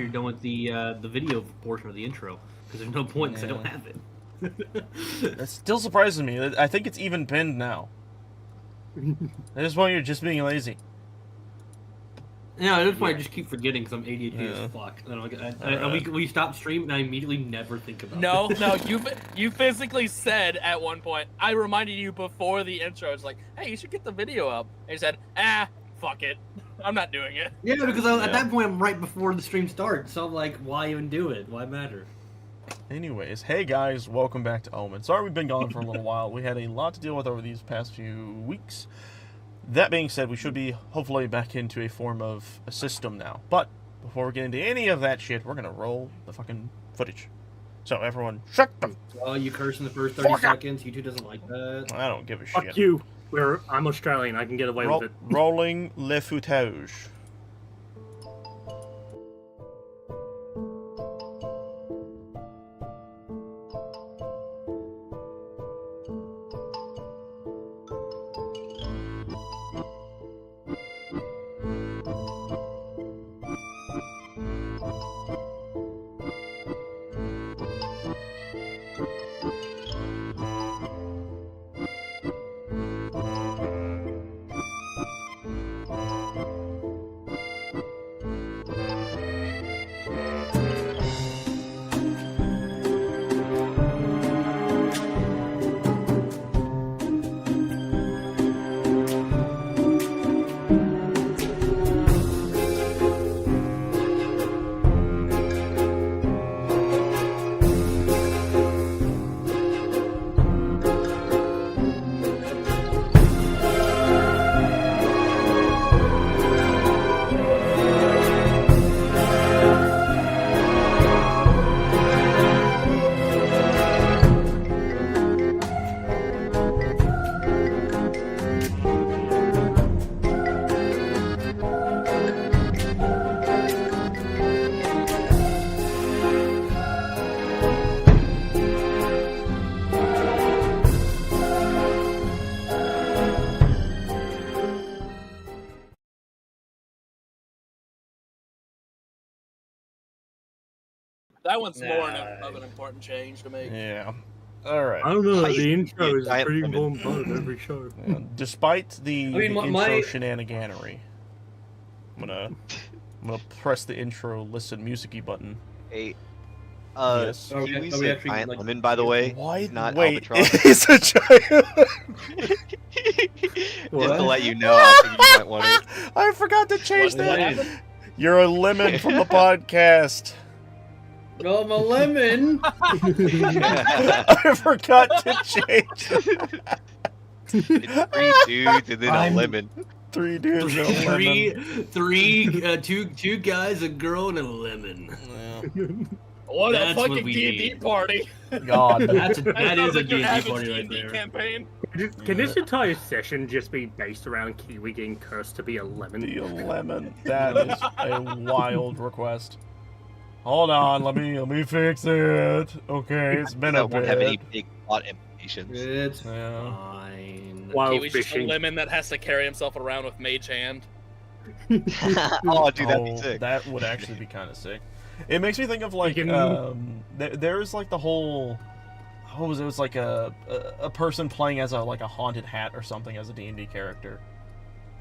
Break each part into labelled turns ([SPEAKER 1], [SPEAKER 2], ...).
[SPEAKER 1] you're done with the video portion of the intro, because there's no point because I don't have it.
[SPEAKER 2] That still surprises me. I think it's even pinned now. At this point, you're just being lazy.
[SPEAKER 1] Yeah, at this point I just keep forgetting because I'm ADHD as fuck. We stop stream and I immediately never think about it.
[SPEAKER 3] No, you physically said at one point, I reminded you before the intro, it's like, hey, you should get the video up. And you said, fuck it. I'm not doing it.
[SPEAKER 1] Yeah, because at that point I'm right before the stream starts, so I'm like, why even do it? Why matter?
[SPEAKER 2] Anyways, hey guys, welcome back to Omen. Sorry we've been gone for a little while. We had a lot to deal with over these past few weeks. That being said, we should be hopefully back into a form of a system now. But before we get into any of that shit, we're gonna roll the fucking footage. So everyone, shut the.
[SPEAKER 1] Oh, you curse in the first 30 seconds. YouTube doesn't like that.
[SPEAKER 2] I don't give a shit.
[SPEAKER 4] Fuck you. I'm Australian. I can get away with it.
[SPEAKER 2] Rolling le footage.
[SPEAKER 3] That one's more of an important change to make.
[SPEAKER 2] Yeah. Alright.
[SPEAKER 4] I don't know, the intro is a pretty important part of every show.
[SPEAKER 2] Yeah, despite the intro shenaniganery, I'm gonna press the intro listen music-y button.
[SPEAKER 5] Hey,
[SPEAKER 2] yes.
[SPEAKER 5] Kiwi said giant lemon, by the way.
[SPEAKER 2] Why?
[SPEAKER 5] Not
[SPEAKER 2] wait,
[SPEAKER 5] albatross.
[SPEAKER 2] it's a giant.
[SPEAKER 5] Just to let you know, I think you might want it.
[SPEAKER 2] I forgot to change that. You're a lemon from the podcast.
[SPEAKER 1] Oh, I'm a lemon.
[SPEAKER 2] I forgot to change it.
[SPEAKER 5] It's 3 dudes and then a lemon.
[SPEAKER 2] 3 dudes and a lemon.
[SPEAKER 1] Two guys, a girl, and a lemon.
[SPEAKER 2] Yeah.
[SPEAKER 3] What
[SPEAKER 1] That's
[SPEAKER 3] a fucking
[SPEAKER 1] what we
[SPEAKER 3] D&D
[SPEAKER 1] need.
[SPEAKER 3] party.
[SPEAKER 2] God.
[SPEAKER 1] That is a
[SPEAKER 3] like your
[SPEAKER 1] D&D
[SPEAKER 3] average
[SPEAKER 1] party right
[SPEAKER 3] D&D
[SPEAKER 1] there.
[SPEAKER 3] campaign.
[SPEAKER 4] Can this entire session just be based around Kiwi getting cursed to be a lemon?
[SPEAKER 2] Be a lemon. That is a wild request. Hold on, let me fix it. Okay, it's been a
[SPEAKER 5] That won't have any
[SPEAKER 2] bit.
[SPEAKER 5] big plot implications.
[SPEAKER 1] It's
[SPEAKER 2] Yeah.
[SPEAKER 1] fine.
[SPEAKER 4] Wild
[SPEAKER 3] Kiwi's just a
[SPEAKER 4] fishing.
[SPEAKER 3] lemon that has to carry himself around with mage hand.
[SPEAKER 5] Oh, dude, that'd be sick.
[SPEAKER 2] That would actually be kind of sick. It makes me think of like
[SPEAKER 4] You can-
[SPEAKER 2] there's like the whole what was it? It was like a person playing as a haunted hat or something as a D&D character.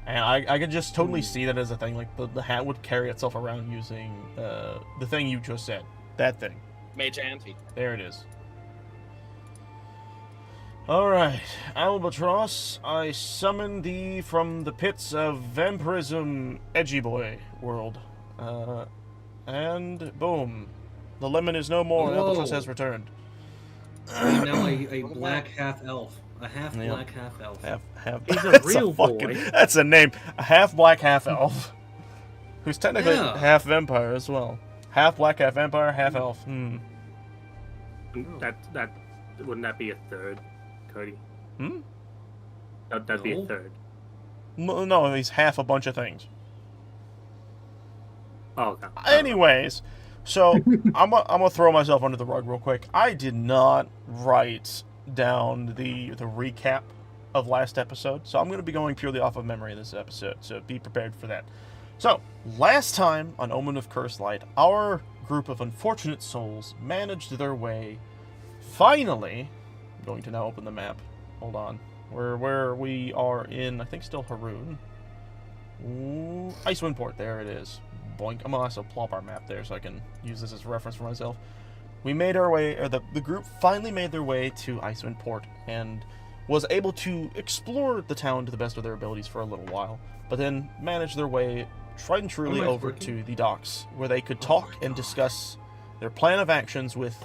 [SPEAKER 2] And I could just totally see that as a thing. Like the hat would carry itself around using the thing you just said. That thing.
[SPEAKER 3] Mage hand.
[SPEAKER 2] There it is. Alright, Albatross, I summon thee from the pits of vampirism edgy boy world. And boom. The lemon is no more, and Albatross has returned.
[SPEAKER 1] I'm now a black half elf. A half
[SPEAKER 2] Yeah.
[SPEAKER 1] black, half elf.
[SPEAKER 2] Half.
[SPEAKER 4] He's a
[SPEAKER 2] That's
[SPEAKER 4] real boy.
[SPEAKER 2] That's a name. A half black, half elf. Who's technically
[SPEAKER 1] Yeah.
[SPEAKER 2] half vampire as well. Half black, half vampire, half elf.
[SPEAKER 4] That wouldn't that be a third, Cody? That'd be a
[SPEAKER 1] No.
[SPEAKER 4] third.
[SPEAKER 2] No, he's half a bunch of things.
[SPEAKER 4] Oh, okay.
[SPEAKER 2] Anyways, so I'm gonna throw myself under the rug real quick. I did not write down the recap of last episode, so I'm gonna be going purely off of memory this episode. So be prepared for that. So, last time on Omen of Cursed Light, our group of unfortunate souls managed their way, finally, I'm going to now open the map, hold on, where we are in, I think still Haroon. Ooh, Icewind Port, there it is. Boink. I'm gonna also plop our map there so I can use this as a reference for myself. We made our way, or the group finally made their way to Icewind Port and was able to explore the town to the best of their abilities for a little while, but then managed their way tried and truly over to the docks, where they could talk and discuss their plan of actions with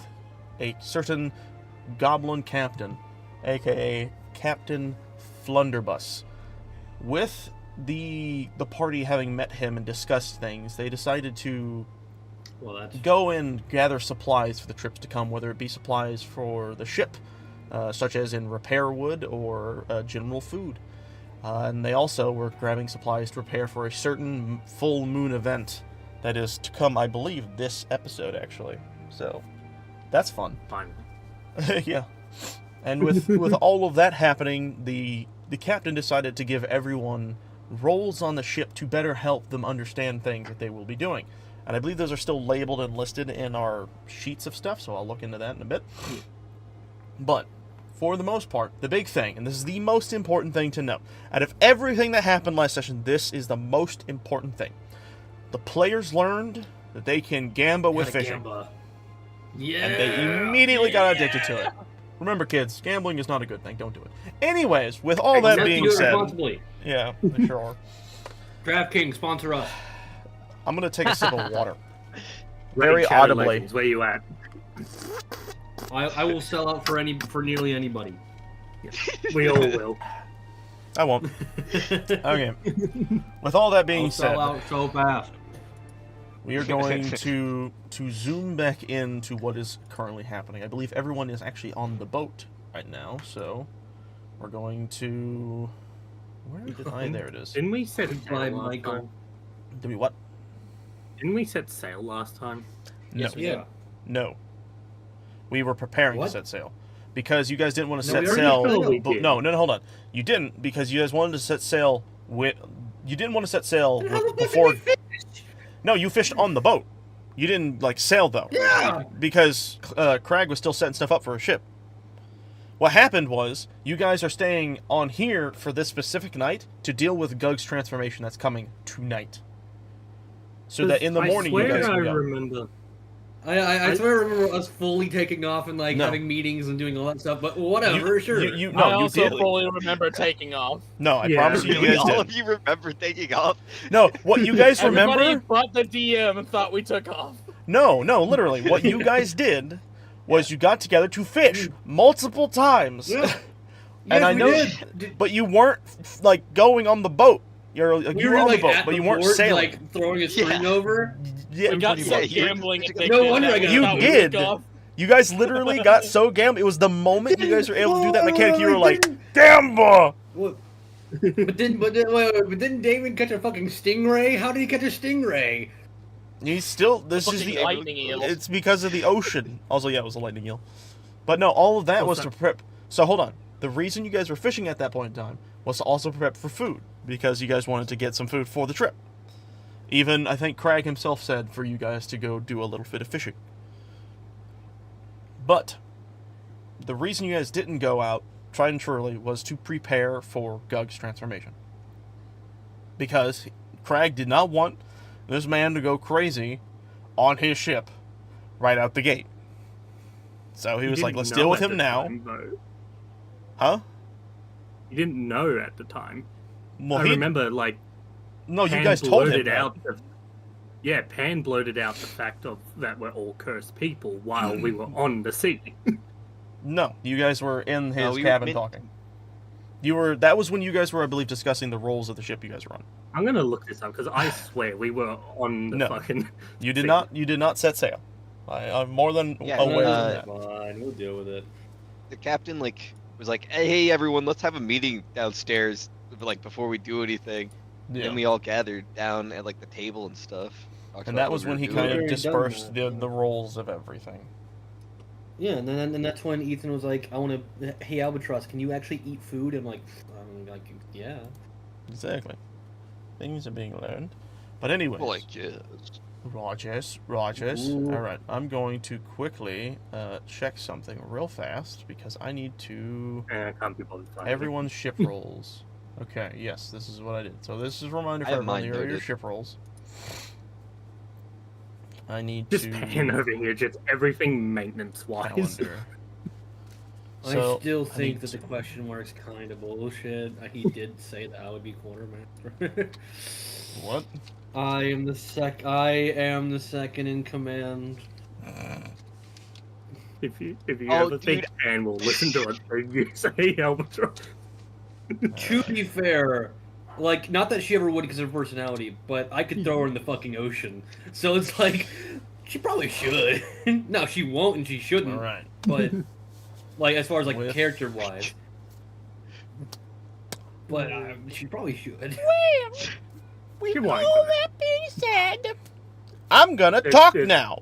[SPEAKER 2] a certain goblin captain, aka Captain Flunderbuss. With the party having met him and discussed things, they decided to go and gather supplies for the trips to come, whether it be supplies for the ship, such as in repair wood or general food. And they also were grabbing supplies to prepare for a certain full moon event that is to come, I believe, this episode, actually. So, that's fun.
[SPEAKER 4] Fine.
[SPEAKER 2] Yeah. And with all of that happening, the captain decided to give everyone roles on the ship to better help them understand things that they will be doing. And I believe those are still labeled and listed in our sheets of stuff, so I'll look into that in a bit. But, for the most part, the big thing, and this is the most important thing to know, out of everything that happened last session, this is the most important thing. The players learned that they can gamba with fishing.
[SPEAKER 1] Yeah.
[SPEAKER 2] And they immediately got addicted to it. Remember, kids, gambling is not a good thing. Don't do it. Anyways, with all that being said... Yeah, sure.
[SPEAKER 1] DraftKings, sponsor us.
[SPEAKER 2] I'm going to take a sip of water. Very audibly.
[SPEAKER 4] Legends, where you at?
[SPEAKER 1] I will sell out for nearly anybody.
[SPEAKER 4] Yeah. We all will.
[SPEAKER 2] I won't. Okay. With all that being said...
[SPEAKER 1] sell out so fast.
[SPEAKER 2] We are going to zoom back into what is currently happening. I believe everyone is actually on the boat right now, so we're going to... Where did I... There it is.
[SPEAKER 4] Didn't we set sail last time?
[SPEAKER 2] Did we what?
[SPEAKER 4] Didn't we set sail last time?
[SPEAKER 2] No.
[SPEAKER 1] Yes, we did.
[SPEAKER 2] No. We were preparing to set sail. Because you guys didn't want to set
[SPEAKER 1] we already
[SPEAKER 2] sail...
[SPEAKER 1] did.
[SPEAKER 2] No, hold on. You didn't, because you guys wanted to set sail with... You didn't want to set sail before... No, you fished on the boat. You didn't, like, sail, though.
[SPEAKER 1] Yeah!
[SPEAKER 2] Because Crag was still setting stuff up for a ship. What happened was, you guys are staying on here for this specific night to deal with Gug's transformation that's coming tonight. So that in the morning you guys can go.
[SPEAKER 4] Remember.
[SPEAKER 1] I swear I remember us fully taking off and, like, having meetings and doing all that stuff, but whatever, sure.
[SPEAKER 3] I also fully remember taking off.
[SPEAKER 2] No, I promise you guys
[SPEAKER 5] all
[SPEAKER 2] did.
[SPEAKER 5] of you remember taking off?
[SPEAKER 2] No, what you guys remember...
[SPEAKER 3] Everybody but the DM thought we took off.
[SPEAKER 2] No, literally. What you guys did was you got together to fish multiple times.
[SPEAKER 1] Yeah.
[SPEAKER 2] And I know, but you weren't, like, going on the boat. You were on the boat, but you weren't sailing.
[SPEAKER 1] Like, throwing a string over?
[SPEAKER 2] Yeah,
[SPEAKER 3] we got so gambling addicted.
[SPEAKER 1] No wonder I got
[SPEAKER 2] You did. You guys literally got so gambling. It was the moment you guys were able to do that mechanic, you were like, "Gamba!"
[SPEAKER 1] But didn't Damon catch a fucking stingray? How did he catch a stingray?
[SPEAKER 2] He's still... This is the...
[SPEAKER 3] lightning eel.
[SPEAKER 2] It's because of the ocean. Also, yeah, it was a lightning eel. But no, all of that was to prep... So, hold on. The reason you guys were fishing at that point in time was to also prep for food, because you guys wanted to get some food for the trip. Even, I think Crag himself said for you guys to go do a little bit of fishing. But the reason you guys didn't go out, tried and truly, was to prepare for Gug's transformation. Because Crag did not want this man to go crazy on his ship right out the gate. So he was like, let's deal with him now. Huh?
[SPEAKER 4] You didn't know at the time.
[SPEAKER 2] Well,
[SPEAKER 4] I remember, like...
[SPEAKER 2] No,
[SPEAKER 4] Pan
[SPEAKER 2] you guys told him
[SPEAKER 4] Pan blurted out the fact of that we're all cursed people while we were on the sea.
[SPEAKER 2] No, you guys were in his cabin talking. That was when you guys were, I believe, discussing the roles of the ship you guys were on.
[SPEAKER 4] I'm gonna look this up, because I swear we were on the fucking...
[SPEAKER 2] You did not. You did not set sail. I'm more than aware of that.
[SPEAKER 1] Fine, we'll deal with it.
[SPEAKER 5] The captain, like, was like, hey, everyone, let's have a meeting downstairs, like, before we do anything. Yeah. And we all gathered down at, like, the table and stuff.
[SPEAKER 2] And that was when he kind of dispersed the roles of everything.
[SPEAKER 1] Yeah, and that's when Ethan was like, I want to... Hey, Albatross, can you actually eat food? I'm like, yeah.
[SPEAKER 2] Exactly. Things are being learned. But anyways.
[SPEAKER 5] Like, yes.
[SPEAKER 2] Rogers.
[SPEAKER 1] Ooh.
[SPEAKER 2] All right, I'm going to quickly check something real fast because I need to.
[SPEAKER 4] I can't be bothered finding it.
[SPEAKER 2] Everyone's ship rolls. Okay, yes, this is what I did. So this is a reminder
[SPEAKER 5] I
[SPEAKER 2] for
[SPEAKER 5] have
[SPEAKER 2] everyone.
[SPEAKER 5] mine
[SPEAKER 2] Here are your
[SPEAKER 5] noted.
[SPEAKER 2] ship rolls. I need
[SPEAKER 4] Just
[SPEAKER 2] to
[SPEAKER 4] pan over here, just everything maintenance-wise.
[SPEAKER 2] calendar.
[SPEAKER 1] I
[SPEAKER 2] So,
[SPEAKER 1] still
[SPEAKER 2] I
[SPEAKER 1] think
[SPEAKER 2] need
[SPEAKER 1] that the
[SPEAKER 2] to-
[SPEAKER 1] question mark's kind of bullshit. He did say that I would be quartermaster.
[SPEAKER 2] What?
[SPEAKER 1] I am the second in command.
[SPEAKER 4] If you
[SPEAKER 5] Oh,
[SPEAKER 4] ever think
[SPEAKER 5] dude.
[SPEAKER 4] Pan will listen to it, then you say Albatross.
[SPEAKER 1] To be fair, like, not that she ever would because of her personality, but I could throw her in the fucking ocean. So it's like, she probably should. No, she won't and she shouldn't.
[SPEAKER 2] All right.
[SPEAKER 1] But, like, as far as, like,
[SPEAKER 2] With-
[SPEAKER 1] character-wise. But she probably should.
[SPEAKER 4] She won't.
[SPEAKER 2] I'm gonna
[SPEAKER 4] It's-
[SPEAKER 2] talk
[SPEAKER 4] it's-
[SPEAKER 2] now.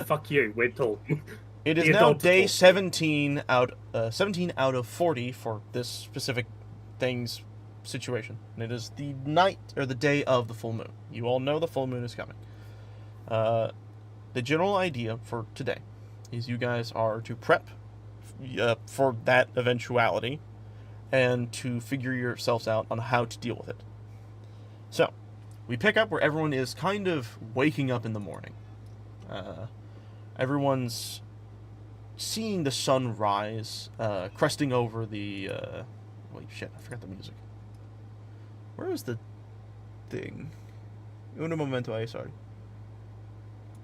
[SPEAKER 4] Fuck you, we're talking.
[SPEAKER 2] It is
[SPEAKER 4] The
[SPEAKER 2] now
[SPEAKER 4] adults
[SPEAKER 2] day
[SPEAKER 4] talk.
[SPEAKER 2] 17 out of 40 for this specific thing's situation. And it is the night or the day of the full moon. You all know the full moon is coming. The general idea for today is you guys are to prep for that eventuality and to figure yourselves out on how to deal with it. So, we pick up where everyone is kind of waking up in the morning. Everyone's seeing the sun rise, cresting over the. Wait, shit! I forgot the music. Where is the thing? Uno momento, sorry.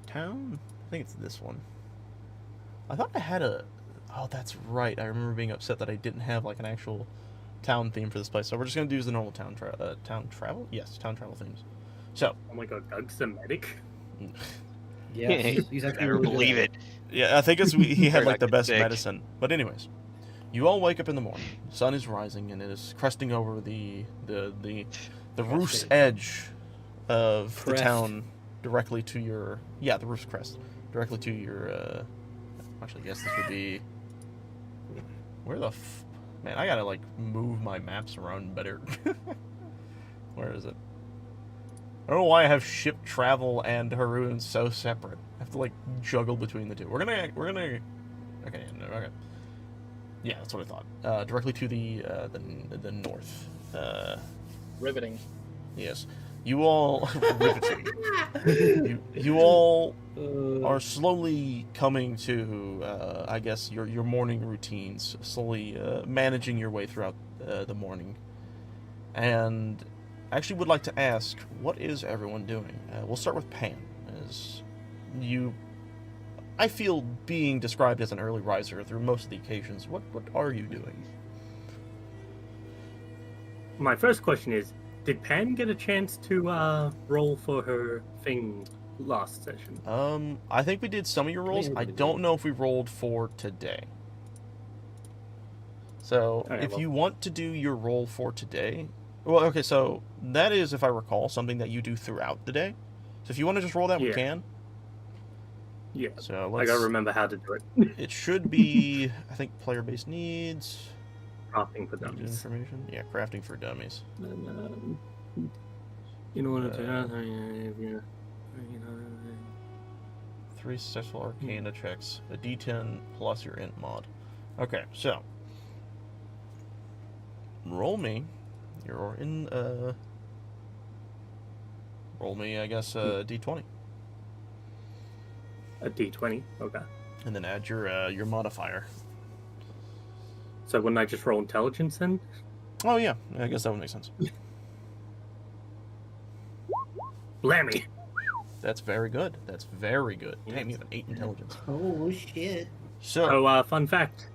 [SPEAKER 2] Town? I think it's this one. I thought I had a. Oh, that's right. I remember being upset that I didn't have like an actual town theme for this place. So we're just gonna use the normal town travel. Yes, town travel themes. So.
[SPEAKER 4] Oh my god, Doug's the medic.
[SPEAKER 1] Yeah, he's actually
[SPEAKER 5] Never
[SPEAKER 1] really good
[SPEAKER 5] believe
[SPEAKER 1] at
[SPEAKER 5] it.
[SPEAKER 2] Yeah, I think he had
[SPEAKER 5] Or
[SPEAKER 2] like the
[SPEAKER 5] like
[SPEAKER 2] best
[SPEAKER 5] sick.
[SPEAKER 2] medicine. But anyways, you all wake up in the morning. The sun is rising and it is cresting over the roof's edge of the
[SPEAKER 1] Crest.
[SPEAKER 2] town directly to your the roof's crest directly to your actually yes this would be where the man I gotta like move my maps around better. Where is it? I don't know why I have ship travel and Haroon so separate. I have to like juggle between the two. We're gonna okay, no, okay. Yeah, that's what I thought. Directly to the north.
[SPEAKER 3] Riveting.
[SPEAKER 2] Yes. You all riveting. You all are slowly coming to I guess your morning routines, slowly managing your way throughout the morning. And I actually would like to ask, what is everyone doing? We'll start with Pan, as you, I feel, being described as an early riser through most of the occasions. What are you doing?
[SPEAKER 4] My first question is, did Pan get a chance to roll for her thing last session?
[SPEAKER 2] I think we did some of your rolls. I don't know if we rolled for today. So,
[SPEAKER 4] Okay,
[SPEAKER 2] if
[SPEAKER 4] well-
[SPEAKER 2] you want to do your roll for today, well, okay, so that is, if I recall, something that you do throughout the day. So if you want to just roll that, we
[SPEAKER 4] Yeah.
[SPEAKER 2] can.
[SPEAKER 4] Yeah,
[SPEAKER 2] So
[SPEAKER 4] I
[SPEAKER 2] let's.
[SPEAKER 4] gotta remember how to do it.
[SPEAKER 2] It should be, I think, player-based needs.
[SPEAKER 4] Crafting for
[SPEAKER 2] Need
[SPEAKER 4] dummies.
[SPEAKER 2] information. Yeah, crafting for dummies.
[SPEAKER 4] And, in order to...
[SPEAKER 2] 3 successful Arcana checks, a D10 plus your int mod. Okay, so roll me. You're in. Roll me, I guess, D20,
[SPEAKER 4] a D20, okay.
[SPEAKER 2] and then add your modifier.
[SPEAKER 4] So wouldn't I just roll intelligence then?
[SPEAKER 2] Oh yeah, I guess that would make sense.
[SPEAKER 4] Blammy!
[SPEAKER 2] That's very good. That's very good. Damn, you have an 8 intelligence.
[SPEAKER 1] Oh shit!
[SPEAKER 2] So
[SPEAKER 4] So, fun fact.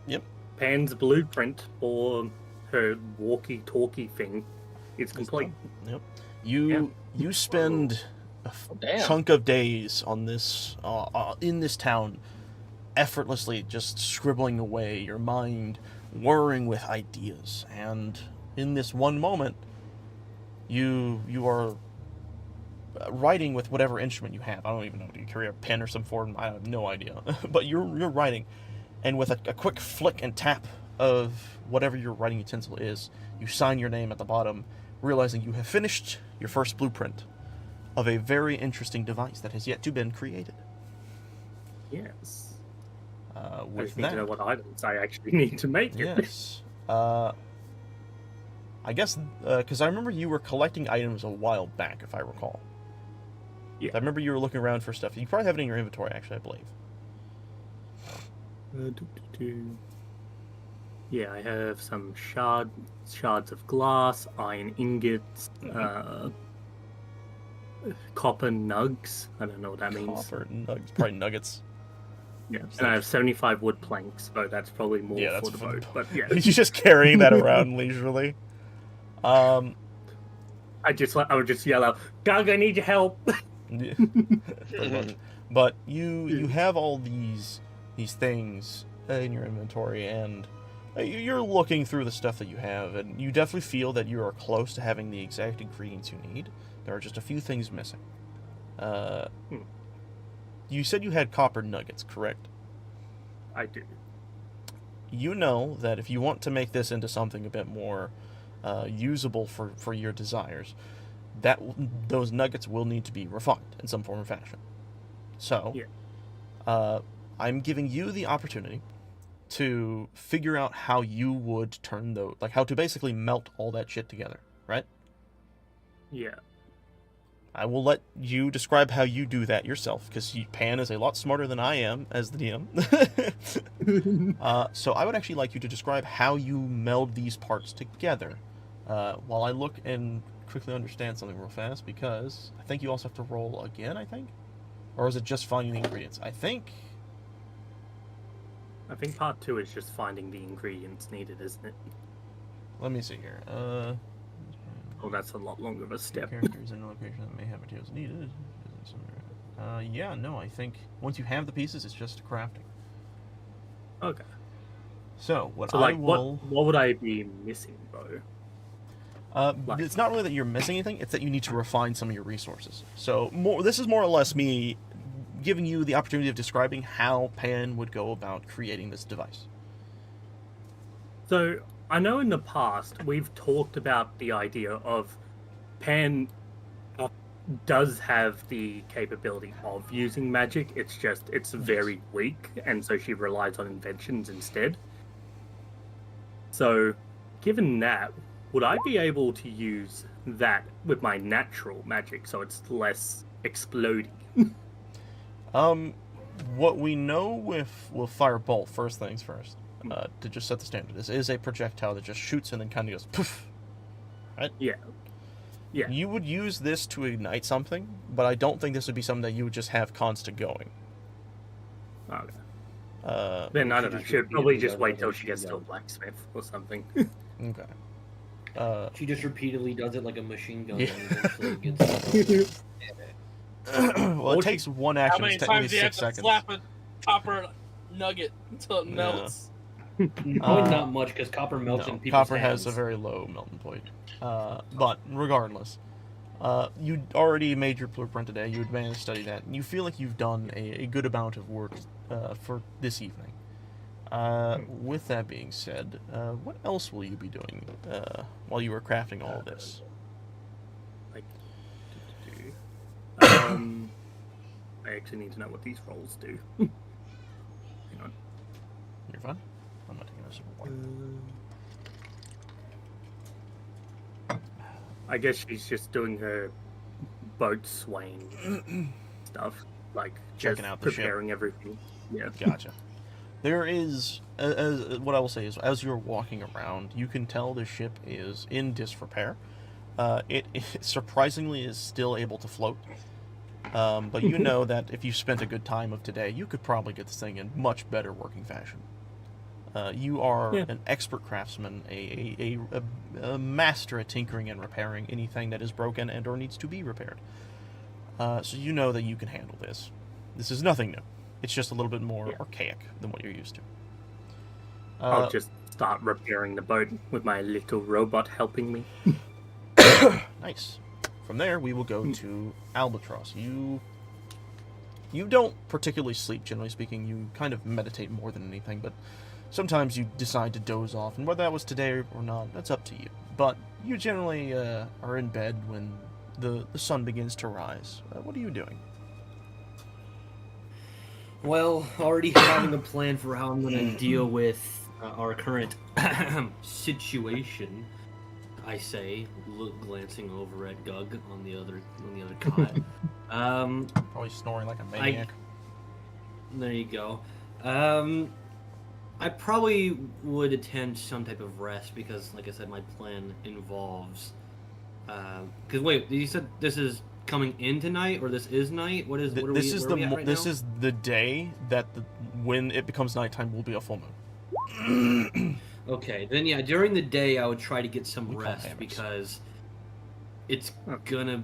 [SPEAKER 2] Yep.
[SPEAKER 4] Pan's blueprint for her walkie-talkie thing is complete.
[SPEAKER 2] yep, you spend a
[SPEAKER 3] Damn.
[SPEAKER 2] chunk of days on this in this town, effortlessly just scribbling away, your mind whirring with ideas, and in this one moment, you are writing with whatever instrument you have. I don't even know. Do you carry a pen or some form? I have no idea. But you're writing, and with a quick flick and tap of whatever your writing utensil is, you sign your name at the bottom realizing you have finished your first blueprint of a very interesting device that has yet to been created.
[SPEAKER 4] Yes. I
[SPEAKER 2] With
[SPEAKER 4] just need
[SPEAKER 2] that,
[SPEAKER 4] to know what items I actually need to make it.
[SPEAKER 2] yes. I guess, because I remember you were collecting items a while back, if I recall.
[SPEAKER 4] Yeah.
[SPEAKER 2] I remember you were looking around for stuff. You probably have it in your inventory, actually, I believe.
[SPEAKER 4] Yeah, I have some shards of glass, iron ingots, copper nugs. I don't know what that means.
[SPEAKER 2] Copper nuggets, probably nuggets.
[SPEAKER 4] Yeah, and I have 75 wood planks, so that's probably more
[SPEAKER 2] Yeah,
[SPEAKER 4] for
[SPEAKER 2] that's
[SPEAKER 4] the boat. But yeah,
[SPEAKER 2] You're just carrying that around leisurely.
[SPEAKER 4] I would just yell out, "Doug, I need your help!"
[SPEAKER 2] Yeah, pretty much. But you have all these things in your inventory, and you're looking through the stuff that you have, and you definitely feel that you are close to having the exact ingredients you need. There are just a few things missing. You said you had copper nuggets, correct?
[SPEAKER 4] I do.
[SPEAKER 2] You know that if you want to make this into something a bit more usable for your desires, that those nuggets will need to be refined in some form or fashion. So,
[SPEAKER 4] Yeah.
[SPEAKER 2] I'm giving you the opportunity to figure out how you would turn those, like how to basically melt all that shit together, right?
[SPEAKER 4] Yeah.
[SPEAKER 2] I will let you describe how you do that yourself, because Pan is a lot smarter than I am as the DM. So I would actually like you to describe how you meld these parts together, while I look and quickly understand something real fast, because I think you also have to roll again, I think? Or is it just finding the ingredients? I think
[SPEAKER 4] part 2 is just finding the ingredients needed, isn't it?
[SPEAKER 2] Let me see here.
[SPEAKER 4] Oh, that's a lot longer of a step.
[SPEAKER 2] Characters in a location that may have materials needed. Yeah, no, I think once you have the pieces, it's just crafting.
[SPEAKER 4] Okay.
[SPEAKER 2] So,
[SPEAKER 4] What would I be missing, though?
[SPEAKER 2] It's not really that you're missing anything, it's that you need to refine some of your resources. So, this is more or less me giving you the opportunity of describing how Pan would go about creating this device.
[SPEAKER 4] So, I know in the past we've talked about the idea of Pan does have the capability of using magic, it's very weak, and so she relies on inventions instead. So, given that, would I be able to use that with my natural magic so it's less exploding?
[SPEAKER 2] What we know with Firebolt, first things first, to just set the standard, this is a projectile that just shoots and then kind of goes poof, right?
[SPEAKER 4] Yeah. Yeah.
[SPEAKER 2] You would use this to ignite something, but I don't think this would be something that you would just have constant going.
[SPEAKER 4] Okay. Then I don't know. She'd probably just wait till she gets to a blacksmith or something.
[SPEAKER 2] Okay.
[SPEAKER 1] She just repeatedly does it like a machine gun, and eventually gets.
[SPEAKER 2] Well, it takes one
[SPEAKER 3] How
[SPEAKER 2] action.
[SPEAKER 3] many
[SPEAKER 2] It's technically
[SPEAKER 3] times do you have
[SPEAKER 2] 6
[SPEAKER 3] to
[SPEAKER 2] seconds.
[SPEAKER 3] slap a copper nugget until it melts?
[SPEAKER 1] Probably not much, because copper melts in people's
[SPEAKER 2] Copper
[SPEAKER 1] hands.
[SPEAKER 2] has a very low melting point. But regardless, you already made your blueprint today. You had managed to study that. And you feel like you've done a good amount of work for this evening. With that being said, what else will you be doing while you were crafting all of this?
[SPEAKER 4] I actually need to know what these rolls do. Hang on.
[SPEAKER 2] You're fine. I'm not taking a sip of water.
[SPEAKER 4] I guess she's just doing her boat swaying stuff, like just
[SPEAKER 2] Checking out the ship.
[SPEAKER 4] preparing everything. Yeah.
[SPEAKER 2] Gotcha. There is, what I will say is, as you're walking around, you can tell the ship is in disrepair. It surprisingly is still able to float. But you know that if you spent a good time of today, you could probably get this thing in much better working fashion. You are an expert craftsman, a master at tinkering and repairing anything that is broken and or needs to be repaired. So you know that you can handle this. This is nothing new. It's just a little bit more archaic than what you're used to.
[SPEAKER 4] I'll just start repairing the boat with my little robot helping me.
[SPEAKER 2] Nice. From there, we will go to Albatross. You don't particularly sleep, generally speaking. You kind of meditate more than anything, but sometimes you decide to doze off, and whether that was today or not, that's up to you. but you generally are in bed when the sun begins to rise. What are you doing?
[SPEAKER 1] Well, already having a plan for how I'm going to deal with our current situation, I say, glancing over at Gug on the other cot.
[SPEAKER 2] Probably snoring like a maniac.
[SPEAKER 1] There you go. I probably would attend some type of rest because, like I said, my plan involves. Because wait, you said this is coming in tonight, or this is night? What is? What are
[SPEAKER 2] This
[SPEAKER 1] we,
[SPEAKER 2] is
[SPEAKER 1] where are we at right
[SPEAKER 2] this
[SPEAKER 1] now?
[SPEAKER 2] is the day that when it becomes nighttime will be a full moon.
[SPEAKER 1] Okay, then yeah, during the day I would try to get some
[SPEAKER 2] We call them
[SPEAKER 1] rest
[SPEAKER 2] hammocks.
[SPEAKER 1] because it's gonna.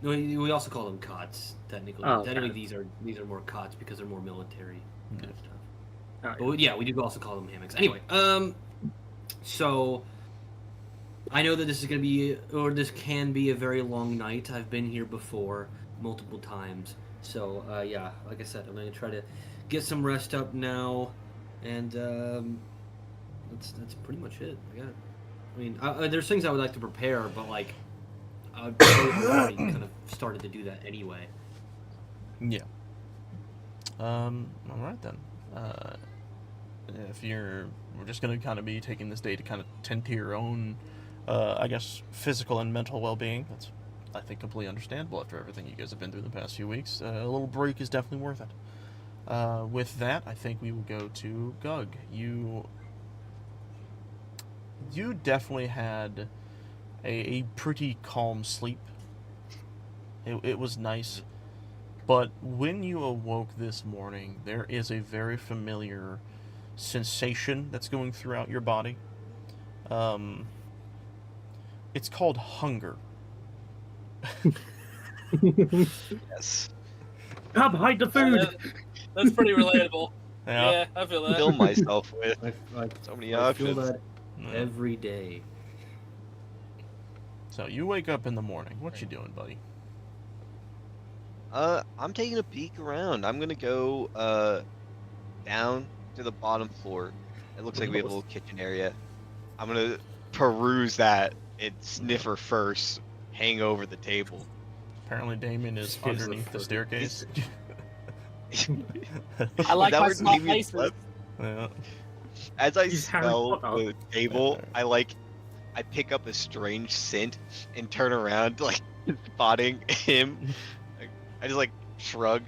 [SPEAKER 1] No, we also call them cots. Technically,
[SPEAKER 4] Oh,
[SPEAKER 1] these are more cots because they're more military kind of stuff.
[SPEAKER 4] Oh,
[SPEAKER 1] But yeah, we do also call them hammocks. Anyway, so I know that this is gonna be, or this can be, a very long night. I've been here before multiple times, so yeah, like I said, I'm gonna try to get some rest up now, and that's pretty much it. I mean, there's things I would like to prepare, but like I've already kind of started to do that anyway.
[SPEAKER 2] Yeah. All right then. We're just gonna kind of be taking this day to kind of tend to your own, I guess, physical and mental well-being. That's, I think, completely understandable after everything you guys have been through the past few weeks. A little break is definitely worth it. With that, I think we will go to Gug. You definitely had a pretty calm sleep. It was nice. But when you awoke this morning, there is a very familiar sensation that's going throughout your body. It's called hunger.
[SPEAKER 5] Yes.
[SPEAKER 4] Come hide the food.
[SPEAKER 3] That's pretty relatable.
[SPEAKER 2] Yeah.
[SPEAKER 3] Yeah, I feel that.
[SPEAKER 5] Fill myself with
[SPEAKER 1] I
[SPEAKER 5] so many
[SPEAKER 1] I feel
[SPEAKER 5] options.
[SPEAKER 1] that every day.
[SPEAKER 2] So you wake up in the morning. What you doing, buddy?
[SPEAKER 5] I'm taking a peek around. I'm gonna go down to the bottom floor. It looks like we have a little kitchen area. I'm gonna peruse that and sniffer first, hang over the table.
[SPEAKER 2] Apparently Damien is
[SPEAKER 1] Here's the
[SPEAKER 2] underneath the
[SPEAKER 1] foot.
[SPEAKER 2] staircase.
[SPEAKER 3] I like
[SPEAKER 5] Is that
[SPEAKER 3] my
[SPEAKER 5] where
[SPEAKER 3] small
[SPEAKER 5] Damien
[SPEAKER 3] faces.
[SPEAKER 5] slept?
[SPEAKER 2] Yeah.
[SPEAKER 5] As I
[SPEAKER 4] He's Harry
[SPEAKER 5] smell
[SPEAKER 4] Potter.
[SPEAKER 5] the table, I pick up a strange scent and turn around, like spotting him. I just shrug.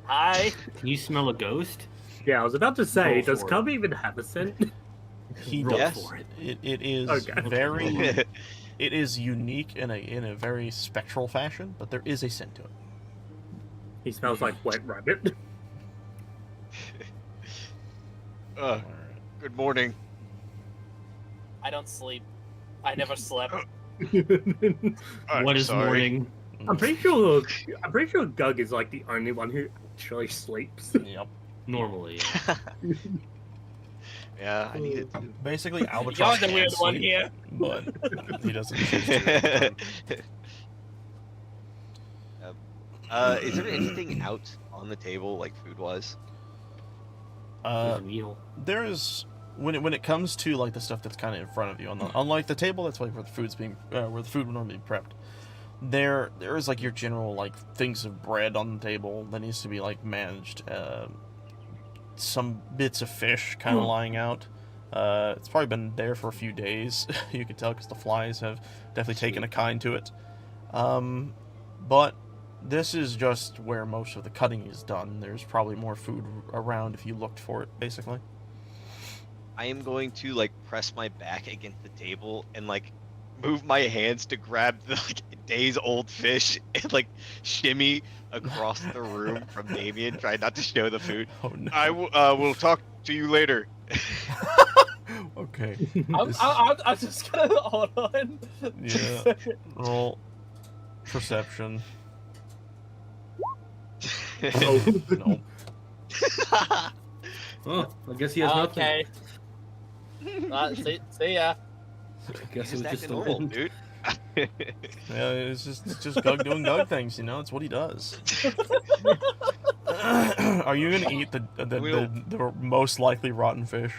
[SPEAKER 3] Hi.
[SPEAKER 1] Can you smell a ghost?
[SPEAKER 4] Yeah, I was about to say,
[SPEAKER 1] Roll
[SPEAKER 4] does
[SPEAKER 1] for it.
[SPEAKER 4] Cub even have a scent?
[SPEAKER 2] He
[SPEAKER 1] Roll
[SPEAKER 2] does.
[SPEAKER 1] for it.
[SPEAKER 2] It is
[SPEAKER 4] Okay.
[SPEAKER 2] very. It is unique in a very spectral fashion, but there is a scent to it.
[SPEAKER 4] He smells like wet rabbit.
[SPEAKER 2] All right.
[SPEAKER 5] Good morning.
[SPEAKER 3] I don't sleep. I never slept.
[SPEAKER 1] What is morning?
[SPEAKER 4] I'm pretty sure Gug is like the only one who actually sleeps.
[SPEAKER 2] Yep.
[SPEAKER 1] Normally.
[SPEAKER 5] Yeah, I need it too.
[SPEAKER 2] Basically,
[SPEAKER 3] You're
[SPEAKER 2] Albatross
[SPEAKER 3] the
[SPEAKER 2] can't
[SPEAKER 3] weird one
[SPEAKER 2] sleep,
[SPEAKER 3] here.
[SPEAKER 2] but he doesn't choose to.
[SPEAKER 5] Is there anything out on the table, like food-wise?
[SPEAKER 1] There's a meal.
[SPEAKER 2] There's when it comes to like the stuff that's kind of in front of you, unlike the table, that's like where the food's being where the food would normally be prepped. There is like your general like things of bread on the table that needs to be like managed. Some bits of fish kind of lying out. It's probably been there for a few days. You can tell because the flies have definitely taken a kind to it. But this is just where most of the cutting is done. There's probably more food around if you looked for it, basically.
[SPEAKER 5] I am going to press my back against the table and move my hands to grab the days old fish and shimmy across the room from Damien, try not to show the food.
[SPEAKER 2] Oh no.
[SPEAKER 5] I will talk to you later.
[SPEAKER 2] Okay.
[SPEAKER 3] I'm just gonna hold on.
[SPEAKER 2] Yeah. Roll perception. Nope.
[SPEAKER 1] Oh, I guess he has nothing.
[SPEAKER 3] Okay. See ya.
[SPEAKER 1] I guess it was just the
[SPEAKER 5] normal,
[SPEAKER 1] wind.
[SPEAKER 5] dude.
[SPEAKER 2] Yeah, it's just Gug doing Gug things, you know. It's what he does. Are you gonna eat the most likely rotten fish?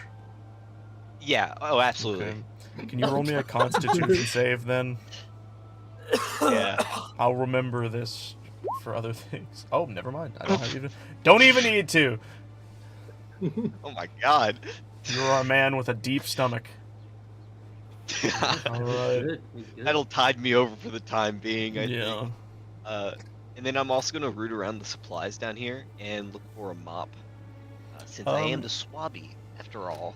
[SPEAKER 5] Yeah. Oh, absolutely.
[SPEAKER 2] Okay. Can you roll me a Constitution save then?
[SPEAKER 5] Yeah.
[SPEAKER 2] I'll remember this for other things. Oh, never mind. I don't even need to.
[SPEAKER 5] Oh my god.
[SPEAKER 2] You're a man with a deep stomach. All right.
[SPEAKER 1] Good, he's good.
[SPEAKER 5] That'll tide me over for the time being. I
[SPEAKER 2] Yeah.
[SPEAKER 5] think. And then I'm also gonna root around the supplies down here and look for a mop, since I am the swabby after all.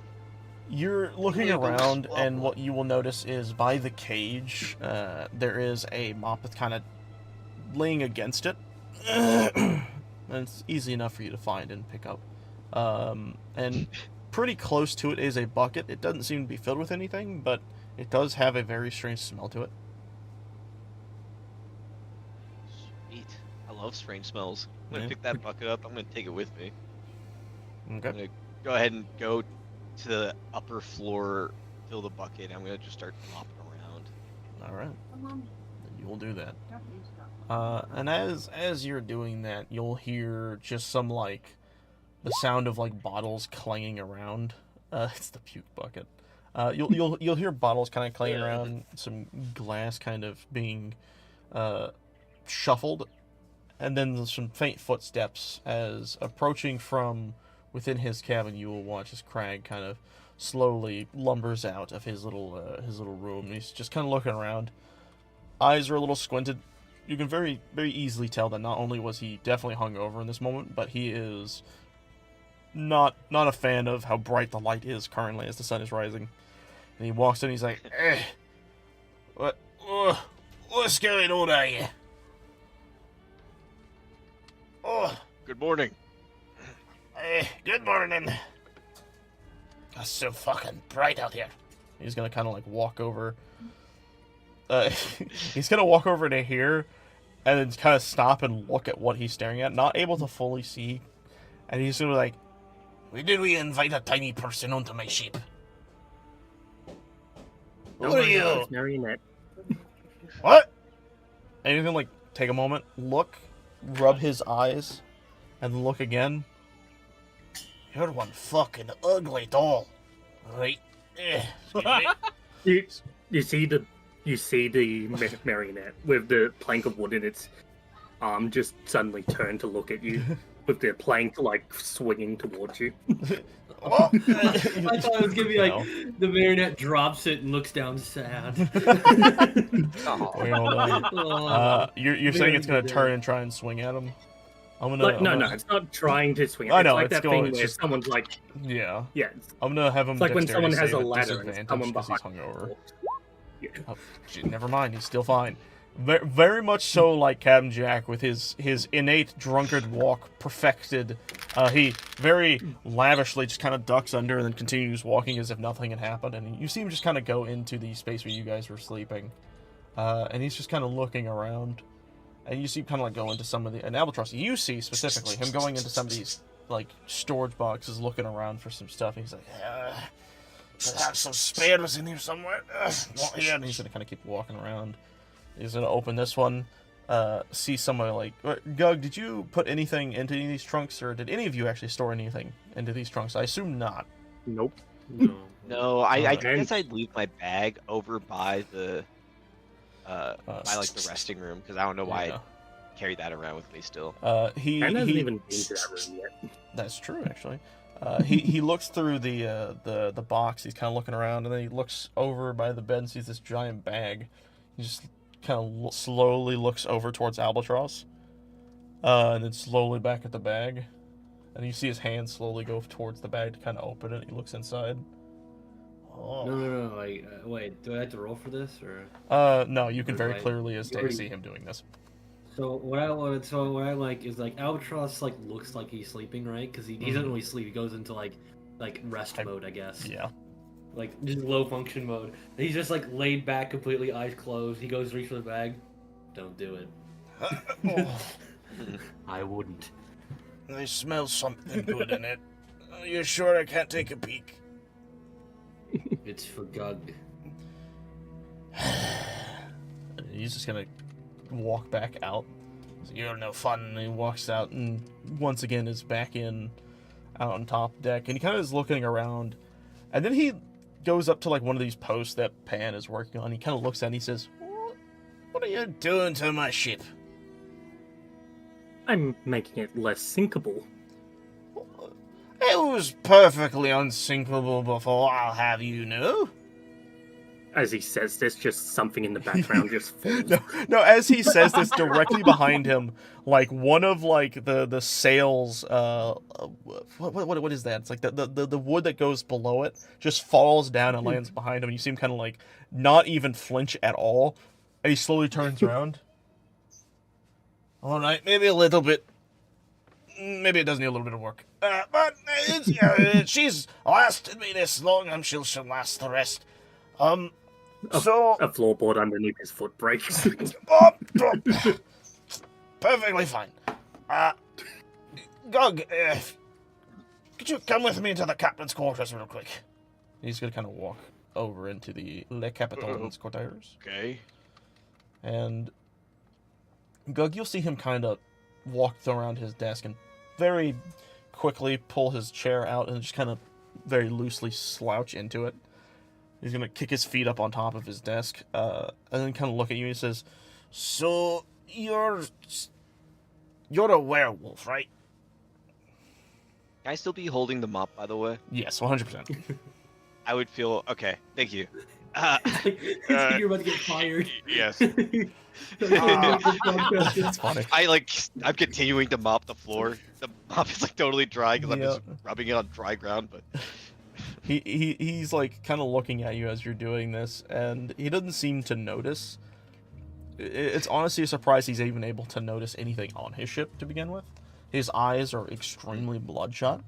[SPEAKER 2] You're looking
[SPEAKER 5] Yeah, but
[SPEAKER 2] around,
[SPEAKER 5] swab
[SPEAKER 2] and
[SPEAKER 5] one.
[SPEAKER 2] what you will notice is by the cage, there is a mop that's kind of laying against it. And it's easy enough for you to find and pick up. And pretty close to it is a bucket. It doesn't seem to be filled with anything, but it does have a very strange smell to it.
[SPEAKER 5] Sweet. I love strange smells. I'm gonna
[SPEAKER 2] Yeah.
[SPEAKER 5] pick that bucket up. I'm gonna take it with me. I'm
[SPEAKER 2] Okay.
[SPEAKER 5] gonna go ahead and go to the upper floor, fill the bucket. I'm gonna just start mopping around.
[SPEAKER 2] All right. You will do that. And as you're doing that, you'll hear just some like the sound of like bottles clanging around. It's the puke bucket. You'll hear bottles kind of clanging around, some glass kind of being shuffled, and then there's some faint footsteps as approaching from within his cabin. You will watch as Crag kind of slowly lumbers out of his little room. He's just kind of looking around. Eyes are a little squinted. You can very, very easily tell that not only was he definitely hungover in this moment, but he is not a fan of how bright the light is currently as the sun is rising. And he walks in, he's like, what's going on out here? Oh,
[SPEAKER 5] Good morning.
[SPEAKER 2] good morning. It's so fucking bright out here. He's gonna kind of like walk over. He's gonna walk over to here, and then kind of stop and look at what he's staring at, not able to fully see. And he's gonna be like, "Why did we invite a tiny person onto my ship?
[SPEAKER 4] Don't
[SPEAKER 2] What are
[SPEAKER 4] worry,
[SPEAKER 2] you?
[SPEAKER 4] it's Marionette.
[SPEAKER 2] What?" And he's gonna like take a moment, look, rub his eyes, and look again. You're one fucking ugly doll, right? Excuse me.
[SPEAKER 4] You see the marionette with the plank of wood in its arm just suddenly turn to look at you with the plank like swinging towards you.
[SPEAKER 2] Well,
[SPEAKER 1] I thought it was gonna be like
[SPEAKER 2] No.
[SPEAKER 1] the marionette drops it and looks down sad.
[SPEAKER 5] Oh,
[SPEAKER 2] Well,
[SPEAKER 1] Oh.
[SPEAKER 2] you're saying it's gonna turn and try and swing at him? I'm gonna.
[SPEAKER 4] Like, no,
[SPEAKER 2] I'm
[SPEAKER 4] no,
[SPEAKER 2] gonna-
[SPEAKER 4] it's not trying to swing.
[SPEAKER 2] I
[SPEAKER 4] It's
[SPEAKER 2] know,
[SPEAKER 4] like
[SPEAKER 2] it's
[SPEAKER 4] that
[SPEAKER 2] going-
[SPEAKER 4] thing
[SPEAKER 2] it's
[SPEAKER 4] where
[SPEAKER 2] just-
[SPEAKER 4] someone's like,
[SPEAKER 2] Yeah.
[SPEAKER 4] yeah,
[SPEAKER 2] I'm gonna have him.
[SPEAKER 4] it's like when
[SPEAKER 2] dexterity
[SPEAKER 4] someone has a
[SPEAKER 2] save at
[SPEAKER 4] ladder and
[SPEAKER 2] disadvantage
[SPEAKER 4] someone
[SPEAKER 2] 'cause he's
[SPEAKER 4] behind.
[SPEAKER 2] hungover.
[SPEAKER 4] Yeah.
[SPEAKER 2] Oh, gee, never mind, he's still fine. Very much so like Captain Jack with his innate drunkard walk perfected. He very lavishly just kind of ducks under and then continues walking as if nothing had happened. And you see him just kind of go into the space where you guys were sleeping. And he's just kind of looking around. And you see him kind of like go into some of the... And Albatross, you see specifically him going into some of these like storage boxes looking around for some stuff. And he's like, perhaps some spares in here somewhere. Not here. And he's going to kind of keep walking around. He's going to open this one, see somebody like... Gug, did you put anything into any of these trunks, or did any of you actually store anything into these trunks? I assume not.
[SPEAKER 4] Nope.
[SPEAKER 1] No.
[SPEAKER 5] no, I
[SPEAKER 2] Alright.
[SPEAKER 5] guess I'd leave my bag over by the by like the resting room because I don't know why
[SPEAKER 2] Yeah.
[SPEAKER 5] I carry that around with me still.
[SPEAKER 2] He
[SPEAKER 4] And hasn't
[SPEAKER 2] he-
[SPEAKER 4] even been to that room yet.
[SPEAKER 2] That's true, actually. He looks through the box. He's kind of looking around, and then he looks over by the bed and sees this giant bag. He just kind of slowly looks over towards Albatross, and then slowly back at the bag. And you see his hand slowly go towards the bag to kind of open it. He looks inside. Oh.
[SPEAKER 1] No. Like, wait, do I have to roll for this or?
[SPEAKER 2] No, you can very
[SPEAKER 1] Right.
[SPEAKER 2] clearly as
[SPEAKER 1] You
[SPEAKER 2] day
[SPEAKER 1] already-
[SPEAKER 2] see him doing this.
[SPEAKER 1] So what I like is like Albatross like looks like he's sleeping, right? Because he doesn't really sleep. He goes into like rest mode, I guess.
[SPEAKER 2] Yeah.
[SPEAKER 1] Like just low function mode. And he's just like laid back, completely eyes closed. He goes to reach for the bag. Don't do it.
[SPEAKER 2] Oh.
[SPEAKER 1] I wouldn't.
[SPEAKER 2] I smell something good in it. Are you sure I can't take a peek?
[SPEAKER 1] It's for Gug.
[SPEAKER 2] He's just gonna walk back out. So, you're no fun. And he walks out and once again is back out on top deck. And he kind of is looking around. And then he goes up to like one of these posts that Pan is working on. He kind of looks at it and he says, "What are you doing to my ship?"
[SPEAKER 4] I'm making it less sinkable.
[SPEAKER 2] "It was perfectly unsinkable before, I'll have you know."
[SPEAKER 4] As he says this, just something in the background just falls.
[SPEAKER 2] No, as he says this, directly behind him, like one of like the sails, what is that? It's like the wood that goes below it just falls down and lands behind him, and you see him kind of like not even flinch at all, and he slowly turns around. "All right, maybe a little bit. Maybe it does need a little bit of work. But she's lasted me this long. I'm sure she'll last the rest. So
[SPEAKER 4] A floorboard underneath his foot breaks.
[SPEAKER 2] perfectly fine. Gug, could you come with me to the captain's quarters real quick?" He's gonna kind of walk over into the Le Capitan's quarters.
[SPEAKER 5] Okay.
[SPEAKER 2] And Gug, you'll see him kind of walk around his desk and very quickly pull his chair out and just kind of very loosely slouch into it. He's gonna kick his feet up on top of his desk, and then kind of look at you and he says, "So you're a werewolf, right?"
[SPEAKER 5] Can I still be holding the mop, by the way?
[SPEAKER 2] Yes, 100%.
[SPEAKER 5] I would feel okay. Thank you.
[SPEAKER 1] It's like you're about to get fired.
[SPEAKER 5] Yes.
[SPEAKER 2] That's funny.
[SPEAKER 5] I'm continuing to mop the floor. The mop is like totally dry because I'm just rubbing it on dry ground. But
[SPEAKER 2] He's like kind of looking at you as you're doing this, and he doesn't seem to notice. It's honestly a surprise he's even able to notice anything on his ship to begin with. His eyes are extremely bloodshot,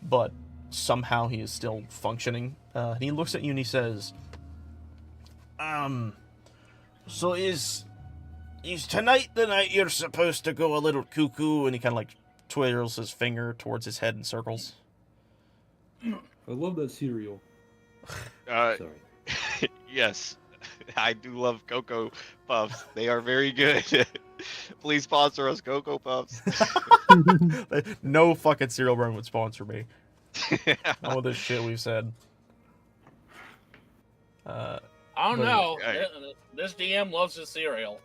[SPEAKER 2] but somehow he is still functioning. And he looks at you and he says, "So is tonight the night you're supposed to go a little cuckoo?" And he kind of like twirls his finger towards his head in circles.
[SPEAKER 1] I love that cereal.
[SPEAKER 5] Sorry. Yes, I do love Cocoa Puffs. They are very good. Please sponsor us, Cocoa Puffs.
[SPEAKER 2] No fucking cereal brand would sponsor me. All this shit we've said.
[SPEAKER 3] I don't know.
[SPEAKER 5] Okay.
[SPEAKER 3] This DM loves his cereal.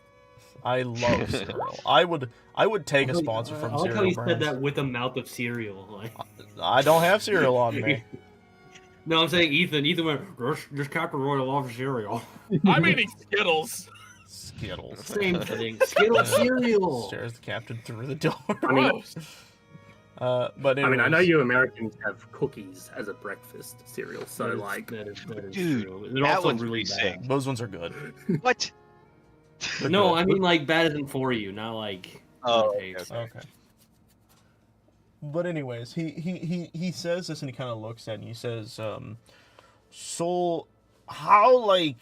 [SPEAKER 2] I love cereal. I would take a sponsor from
[SPEAKER 1] I like how
[SPEAKER 2] cereal
[SPEAKER 1] you said
[SPEAKER 2] brands.
[SPEAKER 1] that with a mouth of cereal. Like,
[SPEAKER 2] I don't have cereal on me.
[SPEAKER 1] no, I'm saying Ethan. Ethan went, "This Captain Roy loves cereal."
[SPEAKER 3] I'm eating Skittles.
[SPEAKER 2] Skittles.
[SPEAKER 1] Same thing. Skittle cereal.
[SPEAKER 2] Stares the captain through the door.
[SPEAKER 4] I mean,
[SPEAKER 3] Gross.
[SPEAKER 2] But
[SPEAKER 4] I mean, I know
[SPEAKER 2] anyways,
[SPEAKER 4] you Americans have cookies as a breakfast cereal, so like,
[SPEAKER 1] that is
[SPEAKER 5] Dude,
[SPEAKER 1] true. They're
[SPEAKER 5] that
[SPEAKER 1] also
[SPEAKER 5] one's
[SPEAKER 1] really
[SPEAKER 5] pretty
[SPEAKER 1] bad.
[SPEAKER 5] sick.
[SPEAKER 2] those ones are good.
[SPEAKER 5] What?
[SPEAKER 2] They're
[SPEAKER 1] No,
[SPEAKER 2] good.
[SPEAKER 1] I mean like bad isn't for you, not like.
[SPEAKER 5] Oh,
[SPEAKER 1] good taste.
[SPEAKER 2] Okay. But anyways, he says this and he kind of looks at it and he says, "So, how like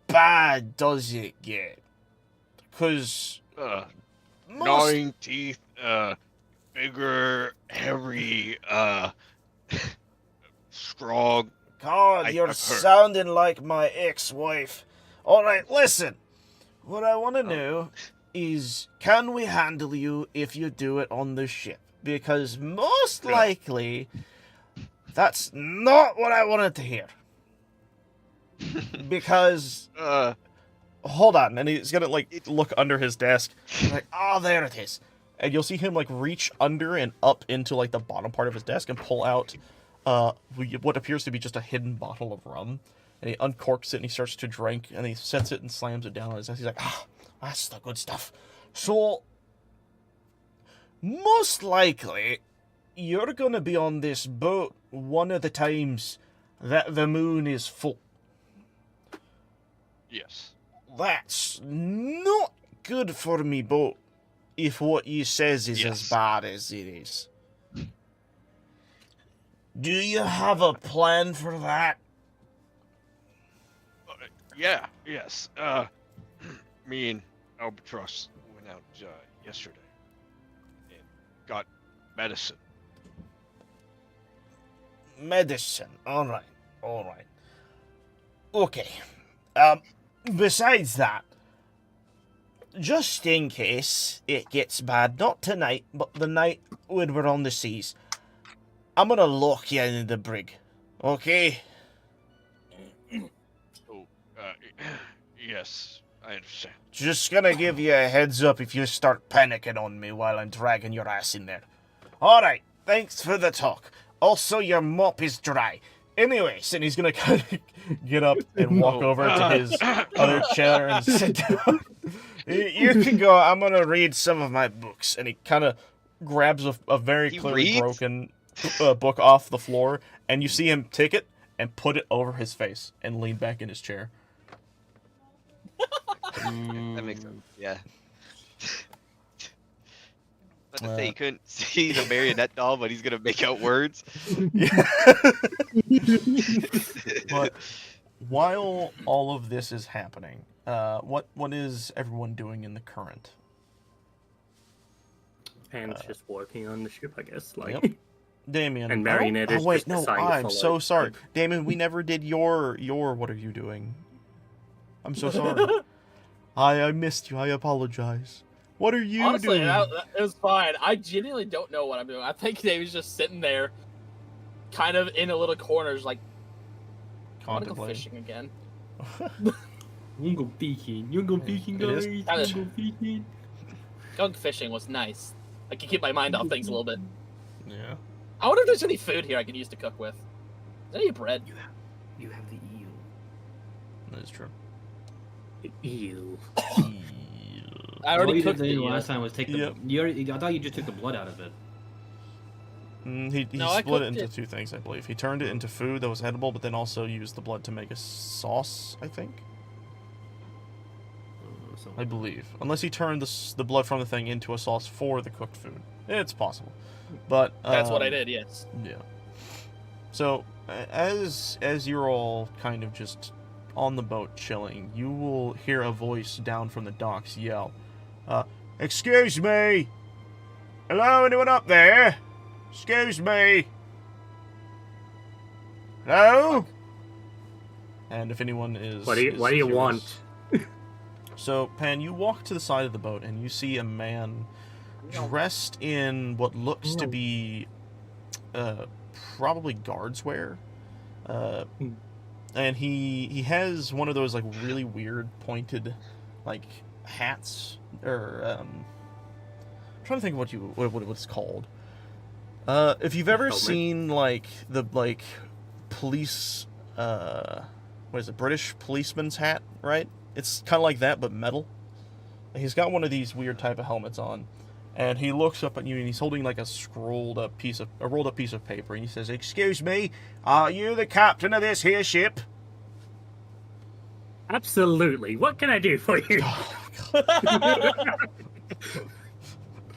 [SPEAKER 2] bad does it get? Because most
[SPEAKER 5] Gnawing teeth, bigger, hairy, strong.
[SPEAKER 2] God, you're
[SPEAKER 5] I've heard.
[SPEAKER 2] sounding like my ex-wife. All right, listen. What I want to know is, can we handle you if you do it on the ship? Because most likely, that's not what I wanted to hear. Because, hold on, and he's gonna like look under his desk, like, oh, there it is, and you'll see him like reach under and up into like the bottom part of his desk and pull out what appears to be just a hidden bottle of rum, and he uncorks it and he starts to drink and he sets it and slams it down on his desk. He's like, ah, that's the good stuff. So, most likely, you're gonna be on this boat one of the times that the moon is full.
[SPEAKER 5] Yes.
[SPEAKER 2] That's not good for me boat, if what you says is as
[SPEAKER 5] Yes.
[SPEAKER 2] bad as it is. Do you have a plan for that?
[SPEAKER 5] Yeah. Yes. Me and Albatross went out yesterday and got medicine.
[SPEAKER 2] Medicine. Alright. Okay. Besides that, just in case it gets bad, not tonight, but the night when we're on the seas, I'm gonna lock you in the brig. Okay.
[SPEAKER 5] Oh, yes, I understand.
[SPEAKER 2] Just gonna give you a heads up if you start panicking on me while I'm dragging your ass in there. Alright, thanks for the talk. Also, your mop is dry. Anyways, and he's gonna kind of get up and walk over to his other chair and sit down. You can go, I'm gonna read some of my books. And he kind of grabs a very
[SPEAKER 5] He
[SPEAKER 2] clearly
[SPEAKER 5] reads?
[SPEAKER 2] broken book off the floor, and you see him take it and put it over his face and lean back in his chair.
[SPEAKER 5] That makes sense. Yeah. But to say he couldn't see the marionette doll, but he's gonna make out words.
[SPEAKER 2] But while all of this is happening, what is everyone doing in the current?
[SPEAKER 4] And just working on the ship, I guess. Like,
[SPEAKER 2] Yep. Damien.
[SPEAKER 4] And Marionette is
[SPEAKER 2] wait,
[SPEAKER 4] just
[SPEAKER 2] no,
[SPEAKER 4] deciding to
[SPEAKER 2] I'm
[SPEAKER 4] follow.
[SPEAKER 2] so sorry. Damien, we never did your what are you doing? I'm so sorry. I missed you. I apologize. What are you
[SPEAKER 3] Honestly,
[SPEAKER 2] doing?
[SPEAKER 3] it was fine. I genuinely don't know what I'm doing. I think Dave's just sitting there, kind of in a little corner, just like, I want to go
[SPEAKER 2] Contemplating.
[SPEAKER 3] fishing again.
[SPEAKER 6] You go fishing. You go fishing,
[SPEAKER 2] It is.
[SPEAKER 6] guys. You go fishing.
[SPEAKER 3] Going fishing was nice. I can keep my mind off things a little bit.
[SPEAKER 2] Yeah.
[SPEAKER 3] I wonder if there's any food here I could use to cook with. Is there any bread?
[SPEAKER 6] You have the eel.
[SPEAKER 2] That is true.
[SPEAKER 4] ew.
[SPEAKER 3] I
[SPEAKER 6] All
[SPEAKER 3] already
[SPEAKER 6] you
[SPEAKER 3] cooked
[SPEAKER 6] did
[SPEAKER 3] the
[SPEAKER 6] last time was take the.
[SPEAKER 2] Yep.
[SPEAKER 6] You already, I thought you just took the blood out of it.
[SPEAKER 2] He
[SPEAKER 3] No, I
[SPEAKER 2] split it
[SPEAKER 3] cooked
[SPEAKER 2] into
[SPEAKER 3] it.
[SPEAKER 2] two things, I believe. He turned it into food that was edible, but then also used the blood to make a sauce, I think.
[SPEAKER 6] So,
[SPEAKER 2] I believe. Unless he turned the blood from the thing into a sauce for the cooked food. It's possible. But
[SPEAKER 3] That's what I
[SPEAKER 2] um,
[SPEAKER 3] did, yes.
[SPEAKER 2] Yeah. So, as you're all kind of just on the boat chilling, you will hear a voice down from the docks yell, "Excuse me! Hello, anyone up there? Excuse me! Hello?" And if anyone is...
[SPEAKER 4] What do you
[SPEAKER 2] hears-
[SPEAKER 4] want?
[SPEAKER 2] So, Pan, you walk to the side of the boat and you see a man dressed in what looks to be probably guards wear. And he has one of those like really weird pointed like hats or I'm trying to think of what it's called. If you've ever
[SPEAKER 4] Helmet.
[SPEAKER 2] seen like the police what is it, British policeman's hat, right? It's kind of like that but metal. He's got one of these weird type of helmets on. And he looks up at you, and he's holding like a rolled up piece of paper, and he says, "Excuse me, are you the captain of this here ship?"
[SPEAKER 4] Absolutely. What can I do for you?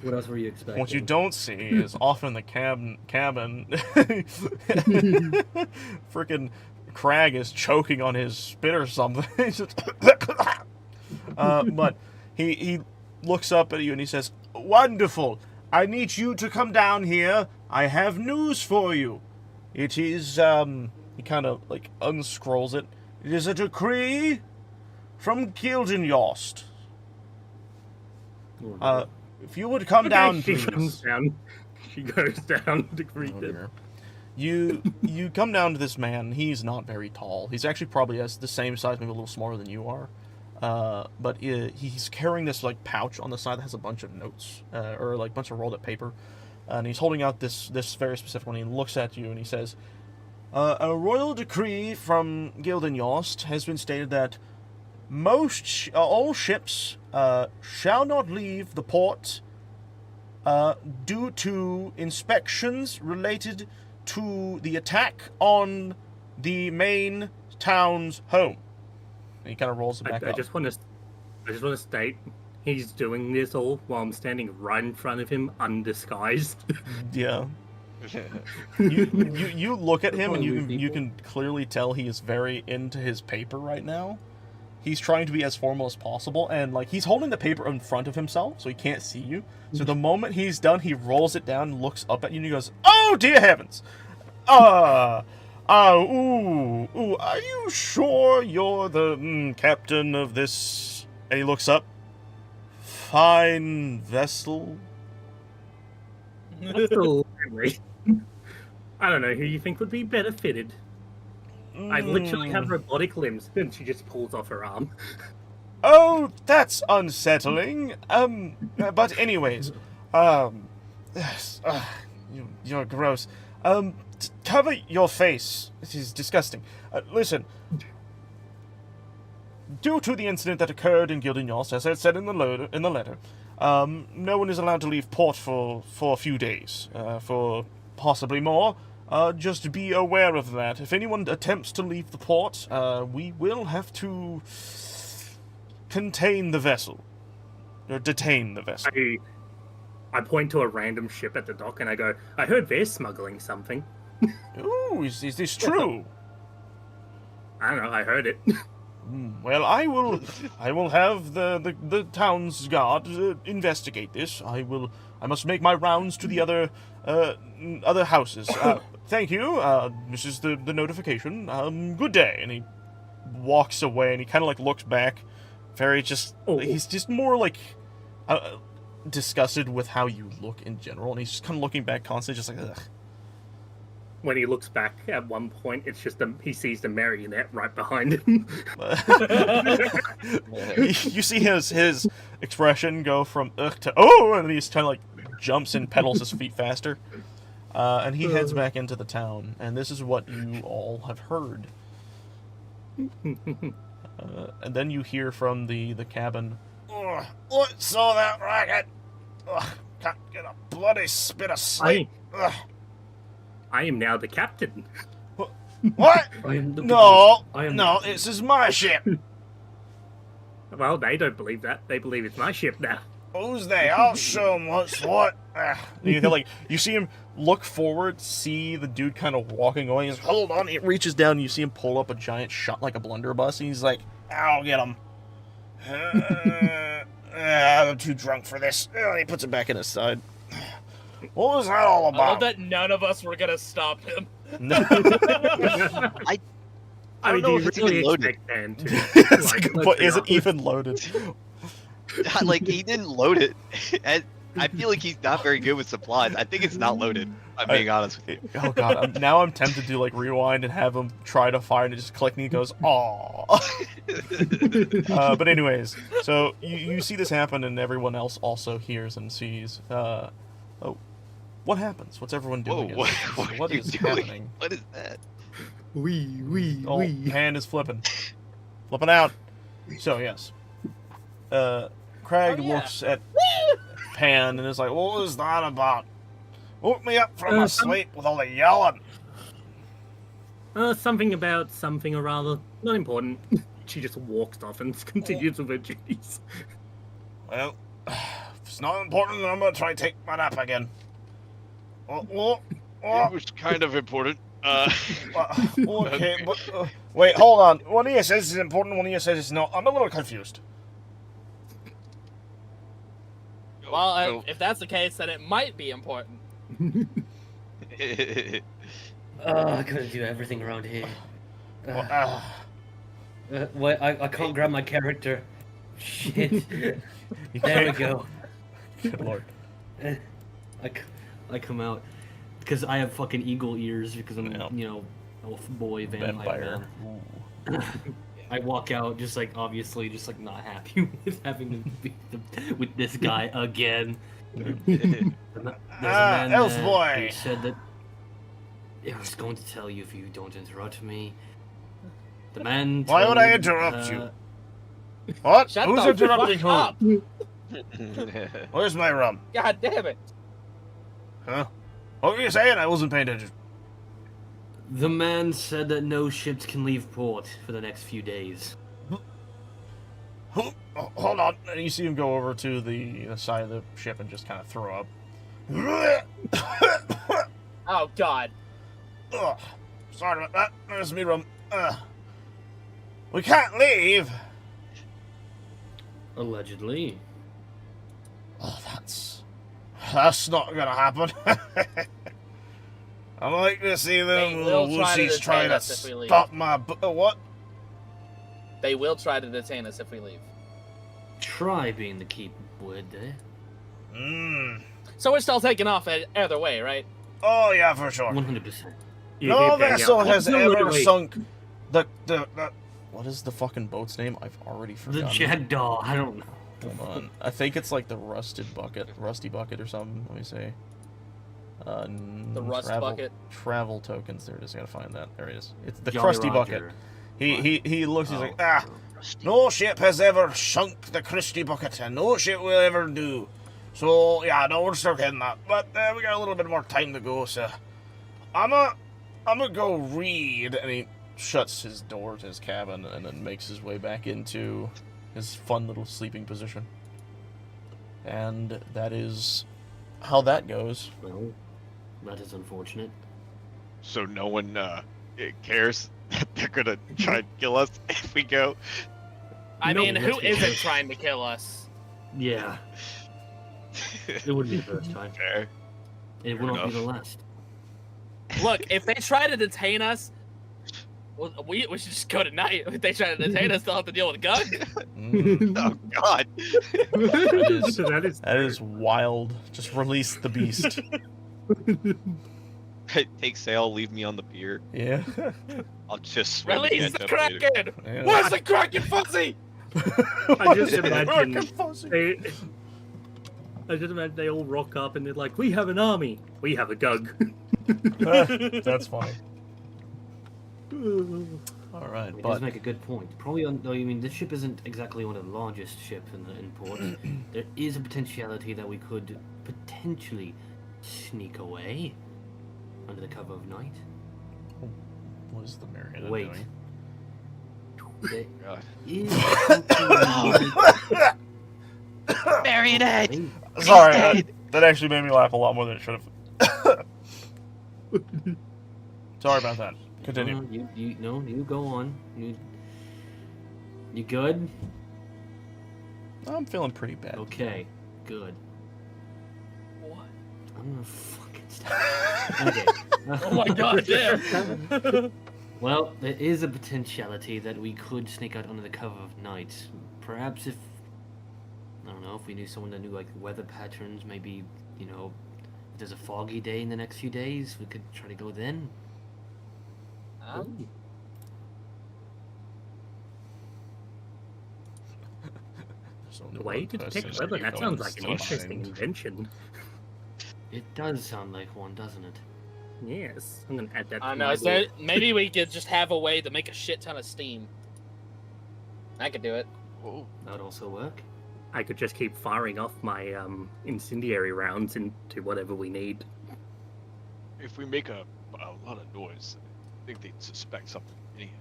[SPEAKER 6] what else were you expecting?
[SPEAKER 2] What you don't see is off in the cabin, freaking Crag is choking on his spit or something. He's just but he looks up at you and he says, "Wonderful. I need you to come down here. I have news for you. It is, he kind of, like, unscrolls it. It is a decree from Gildenyost. If you would come down,
[SPEAKER 4] she
[SPEAKER 2] please."
[SPEAKER 4] comes down. She goes down to greet
[SPEAKER 2] Oh,
[SPEAKER 4] him.
[SPEAKER 2] dear. You come down to this man. He's not very tall. He's actually probably the same size, maybe a little smaller than you are. But he's carrying this like pouch on the side that has a bunch of notes or like a bunch of rolled up paper, and he's holding out this very specific one. He looks at you and he says, "A royal decree from Gildenyost has been stated that all ships shall not leave the port due to inspections related to the attack on the town's home." And he kind of rolls it back
[SPEAKER 4] I
[SPEAKER 2] up.
[SPEAKER 4] just want to state he's doing this all while I'm standing right in front of him, undisguised.
[SPEAKER 2] Yeah. You look at him and
[SPEAKER 6] Hello,
[SPEAKER 2] you
[SPEAKER 6] people.
[SPEAKER 2] can clearly tell he is very into his paper right now. He's trying to be as formal as possible, and like he's holding the paper in front of himself so he can't see you. So the moment he's done, he rolls it down and looks up at you and he goes, "Oh dear heavens! Are you sure you're the captain of this?" And he looks up. "Fine vessel."
[SPEAKER 4] Absolutely. I don't know who you think would be better fitted. I literally have robotic limbs, and she just pulls off her arm.
[SPEAKER 2] Oh, that's unsettling. But anyways, yes, you're gross. Cover your face. It is disgusting. Listen. Due to the incident that occurred in Gildignos, as I said in the letter, no one is allowed to leave port for a few days, for possibly more. Just be aware of that. If anyone attempts to leave the port, we will have to contain the vessel. Or detain the vessel.
[SPEAKER 4] I point to a random ship at the dock and I go, I heard they're smuggling something.
[SPEAKER 2] Ooh, is this true?
[SPEAKER 4] I don't know, I heard it.
[SPEAKER 2] Well, I will have the town's guard investigate this. I must make my rounds to the other houses. Thank you. This is the notification. Good day. And he walks away and he kind of like looks back. He's just more like disgusted with how you look in general, and he's just kind of looking back constantly, just like, ugh.
[SPEAKER 4] When he looks back at one point, it's just he sees the marionette right behind him.
[SPEAKER 2] You see his expression go from ugh to oh, and he's kind of like jumps and pedals his feet faster. And he heads back into the town, and this is what you all have heard. And then you hear from the cabin, what's all that racket? Can't get a bloody spit of sleep.
[SPEAKER 4] I am now the captain.
[SPEAKER 2] What? No, this is my ship.
[SPEAKER 4] Well, they don't believe that. They believe it's my ship now.
[SPEAKER 2] Who's they? I'll show them what's what. You see him look forward, see the dude kind of walking away. He's hold on. He reaches down, and you see him pull up a giant shot like a blunderbuss, and he's like, "I'll get him." I'm too drunk for this. And he puts it back in his side. What was that all about?
[SPEAKER 3] I love that none of us were gonna stop him.
[SPEAKER 2] No.
[SPEAKER 5] I don't know if it's even loaded.
[SPEAKER 2] That's a good point. Is it even loaded?
[SPEAKER 5] Like, he didn't load it. And I feel like he's not very good with supplies. I think it's not loaded. I'm being honest with you.
[SPEAKER 2] Oh god, now I'm tempted to like rewind and have him try to fire and it just click and he goes, "Aww." But anyways, so you see this happen and everyone else also hears and sees. What happens? What's everyone doing?
[SPEAKER 5] What is
[SPEAKER 2] happening?
[SPEAKER 5] What is that?
[SPEAKER 2] Hand is flipping out. So yes, Craig looks at Pan and is like, "What was that about? Woke me up from my sleep with all the yelling."
[SPEAKER 4] Something about something or other. Not important. She just walks off and continues with her duties.
[SPEAKER 2] Well, if it's not important, then I'm gonna try to take my nap again.
[SPEAKER 7] It was kind of important.
[SPEAKER 2] Okay, but wait, hold on. One of you says it's important, one of you says it's not. I'm a little confused.
[SPEAKER 3] Well, if that's the case, then it might be important.
[SPEAKER 1] I couldn't do everything around here. What? I can't grab my character. Shit. There we go.
[SPEAKER 2] Good lord.
[SPEAKER 1] I come out because I have fucking eagle ears because I'm elf boy vampire. I walk out just like obviously just like not happy with having to be with this guy again. There's a man
[SPEAKER 2] elf boy.
[SPEAKER 1] who said that I was going to tell you if you don't interrupt me. The man.
[SPEAKER 2] Why would I interrupt you? What?
[SPEAKER 3] Shut
[SPEAKER 2] Who's
[SPEAKER 3] the
[SPEAKER 2] interrupting
[SPEAKER 3] fuck
[SPEAKER 2] who?
[SPEAKER 3] up.
[SPEAKER 2] Where's my rum?
[SPEAKER 3] God damn it.
[SPEAKER 2] Huh? What were you saying? I wasn't paying attention.
[SPEAKER 1] The man said that no ships can leave port for the next few days.
[SPEAKER 2] Hold on. And you see him go over to the side of the ship and just kind of throw up.
[SPEAKER 3] Oh, God.
[SPEAKER 2] Ugh. Sorry about that. There's me rum. We can't leave.
[SPEAKER 1] Allegedly.
[SPEAKER 2] Oh, that's not gonna happen. I like to see them
[SPEAKER 3] They
[SPEAKER 2] little
[SPEAKER 3] will try to
[SPEAKER 2] wussies trying
[SPEAKER 3] detain
[SPEAKER 2] to
[SPEAKER 3] us if we leave.
[SPEAKER 2] stop my... what?
[SPEAKER 3] They will try to detain us if we leave.
[SPEAKER 1] Try being the key word there.
[SPEAKER 3] So we're still taking off either way, right?
[SPEAKER 2] Oh, yeah, for sure.
[SPEAKER 1] 100%.
[SPEAKER 2] No vessel has ever sunk The what is the fucking boat's name? I've already
[SPEAKER 6] The
[SPEAKER 2] forgotten.
[SPEAKER 6] Jackdaw. I don't know.
[SPEAKER 2] Hold on. I think it's like the Rusty Bucket or something. Let me see.
[SPEAKER 3] The Rust Bucket.
[SPEAKER 2] Travel tokens. There it is. I gotta find that. There it is. It's the
[SPEAKER 6] Jolly
[SPEAKER 2] Crusty
[SPEAKER 6] Roger.
[SPEAKER 2] Bucket. He looks. He's
[SPEAKER 6] Oh.
[SPEAKER 2] like, no ship has ever sunk the Crusty Bucket, and no ship will ever do. So yeah, no, we're still heading that. But we got a little bit more time to go, so I'm gonna go read. And he shuts his door to his cabin and then makes his way back into his fun little sleeping position. And that is how that goes.
[SPEAKER 6] Well, that is unfortunate.
[SPEAKER 7] So no one cares that they're gonna try and kill us if we go.
[SPEAKER 3] I
[SPEAKER 6] No,
[SPEAKER 3] mean, who
[SPEAKER 6] let's be
[SPEAKER 3] isn't
[SPEAKER 6] honest.
[SPEAKER 3] trying to kill us?
[SPEAKER 6] Yeah, it wouldn't be the first time.
[SPEAKER 7] Fair.
[SPEAKER 6] It will not be the last.
[SPEAKER 3] Look, if they try to detain us, well, we should just go tonight. If they try to detain us, they'll have to deal with guns.
[SPEAKER 2] Mm,
[SPEAKER 7] Oh God.
[SPEAKER 2] that is wild. Just release the beast.
[SPEAKER 5] Take sail, leave me on the pier.
[SPEAKER 2] Yeah.
[SPEAKER 5] I'll just swim and
[SPEAKER 3] Release
[SPEAKER 5] catch
[SPEAKER 3] the
[SPEAKER 5] up later.
[SPEAKER 3] Kraken!
[SPEAKER 2] Yeah.
[SPEAKER 3] Where's the Kraken, Fuzzy?
[SPEAKER 4] I just imagine
[SPEAKER 2] Fucking
[SPEAKER 4] they all rock up and they're like, "We have an army. We have a Gug."
[SPEAKER 2] That's funny. All right,
[SPEAKER 6] It
[SPEAKER 2] but
[SPEAKER 6] does make a good point. Probably, though. I mean, this ship isn't exactly one of the largest ships in port. There is a potentiality that we could potentially sneak away under the cover of night.
[SPEAKER 2] what is the Marietta
[SPEAKER 6] Wait.
[SPEAKER 2] doing?
[SPEAKER 6] There
[SPEAKER 5] God.
[SPEAKER 6] is something
[SPEAKER 5] Marionette!
[SPEAKER 6] Hey,
[SPEAKER 2] Sorry, that actually made me laugh a lot more than it should have. Sorry about that. Continue.
[SPEAKER 6] You go on. You good?
[SPEAKER 2] I'm feeling pretty bad.
[SPEAKER 6] Okay, good.
[SPEAKER 3] What?
[SPEAKER 6] I'm gonna fucking stop. Okay.
[SPEAKER 3] Oh my god, damn!
[SPEAKER 6] Well, there is a potentiality that we could sneak out under the cover of night. Perhaps if, I don't know, if we knew someone that knew like weather patterns, maybe, if there's a foggy day in the next few days, we could try to go then.
[SPEAKER 2] There's only
[SPEAKER 4] The way
[SPEAKER 2] one
[SPEAKER 4] to
[SPEAKER 2] person
[SPEAKER 4] detect
[SPEAKER 2] who
[SPEAKER 4] weather,
[SPEAKER 2] can
[SPEAKER 4] that
[SPEAKER 2] go
[SPEAKER 4] sounds
[SPEAKER 2] in
[SPEAKER 4] like an
[SPEAKER 2] still
[SPEAKER 4] interesting
[SPEAKER 2] mind.
[SPEAKER 4] invention.
[SPEAKER 6] It does sound like one, doesn't it?
[SPEAKER 4] Yes, I'm gonna add that
[SPEAKER 3] I
[SPEAKER 4] to
[SPEAKER 3] know,
[SPEAKER 4] my
[SPEAKER 3] so
[SPEAKER 4] list.
[SPEAKER 3] maybe we could just have a way to make a shit ton of steam. I could do it.
[SPEAKER 7] Whoa.
[SPEAKER 6] That'd also work.
[SPEAKER 4] I could just keep firing off my incendiary rounds into whatever we need.
[SPEAKER 7] If we make a lot of noise, I think they'd suspect something. Anyhow.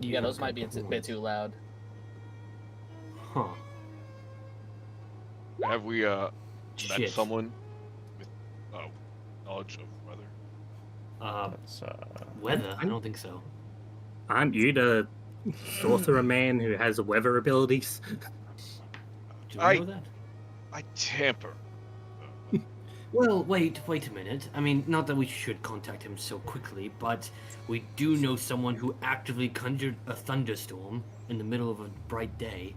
[SPEAKER 3] Yeah, those
[SPEAKER 6] have
[SPEAKER 3] might be a
[SPEAKER 6] good
[SPEAKER 3] bit
[SPEAKER 6] point.
[SPEAKER 3] too loud.
[SPEAKER 6] Huh.
[SPEAKER 7] Have we met
[SPEAKER 6] Shit.
[SPEAKER 7] someone with knowledge of weather?
[SPEAKER 2] That's,
[SPEAKER 6] Weather? I don't think so.
[SPEAKER 4] Aren't you the sorcerer man who has weather abilities?
[SPEAKER 6] Do we
[SPEAKER 7] I-
[SPEAKER 6] know that?
[SPEAKER 7] I tamper.
[SPEAKER 6] Well, wait a minute. I mean, not that we should contact him so quickly, but we do know someone who actively conjured a thunderstorm in the middle of a bright day.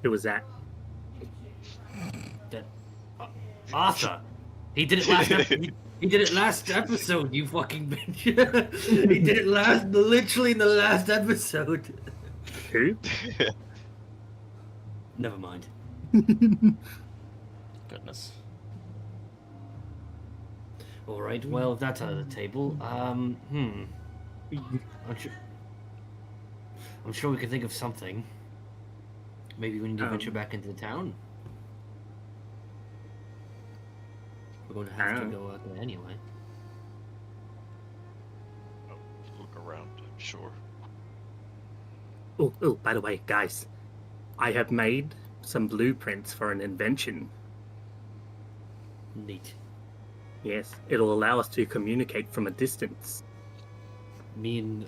[SPEAKER 4] Who was that?
[SPEAKER 6] That Arthur. He did it last. He did it last episode. You fucking bitch. He did it literally in the last episode.
[SPEAKER 4] Who?
[SPEAKER 6] Never mind.
[SPEAKER 2] goodness.
[SPEAKER 6] All right. Well, that's out of the table. I'm sure we can think of something. Maybe we need to venture back into the town. We're going to have to go out there anyway.
[SPEAKER 7] Look around, I'm sure.
[SPEAKER 4] Oh, by the way, guys, I have made some blueprints for an invention.
[SPEAKER 6] Neat.
[SPEAKER 4] Yes, it'll allow us to communicate from a distance.
[SPEAKER 6] Me and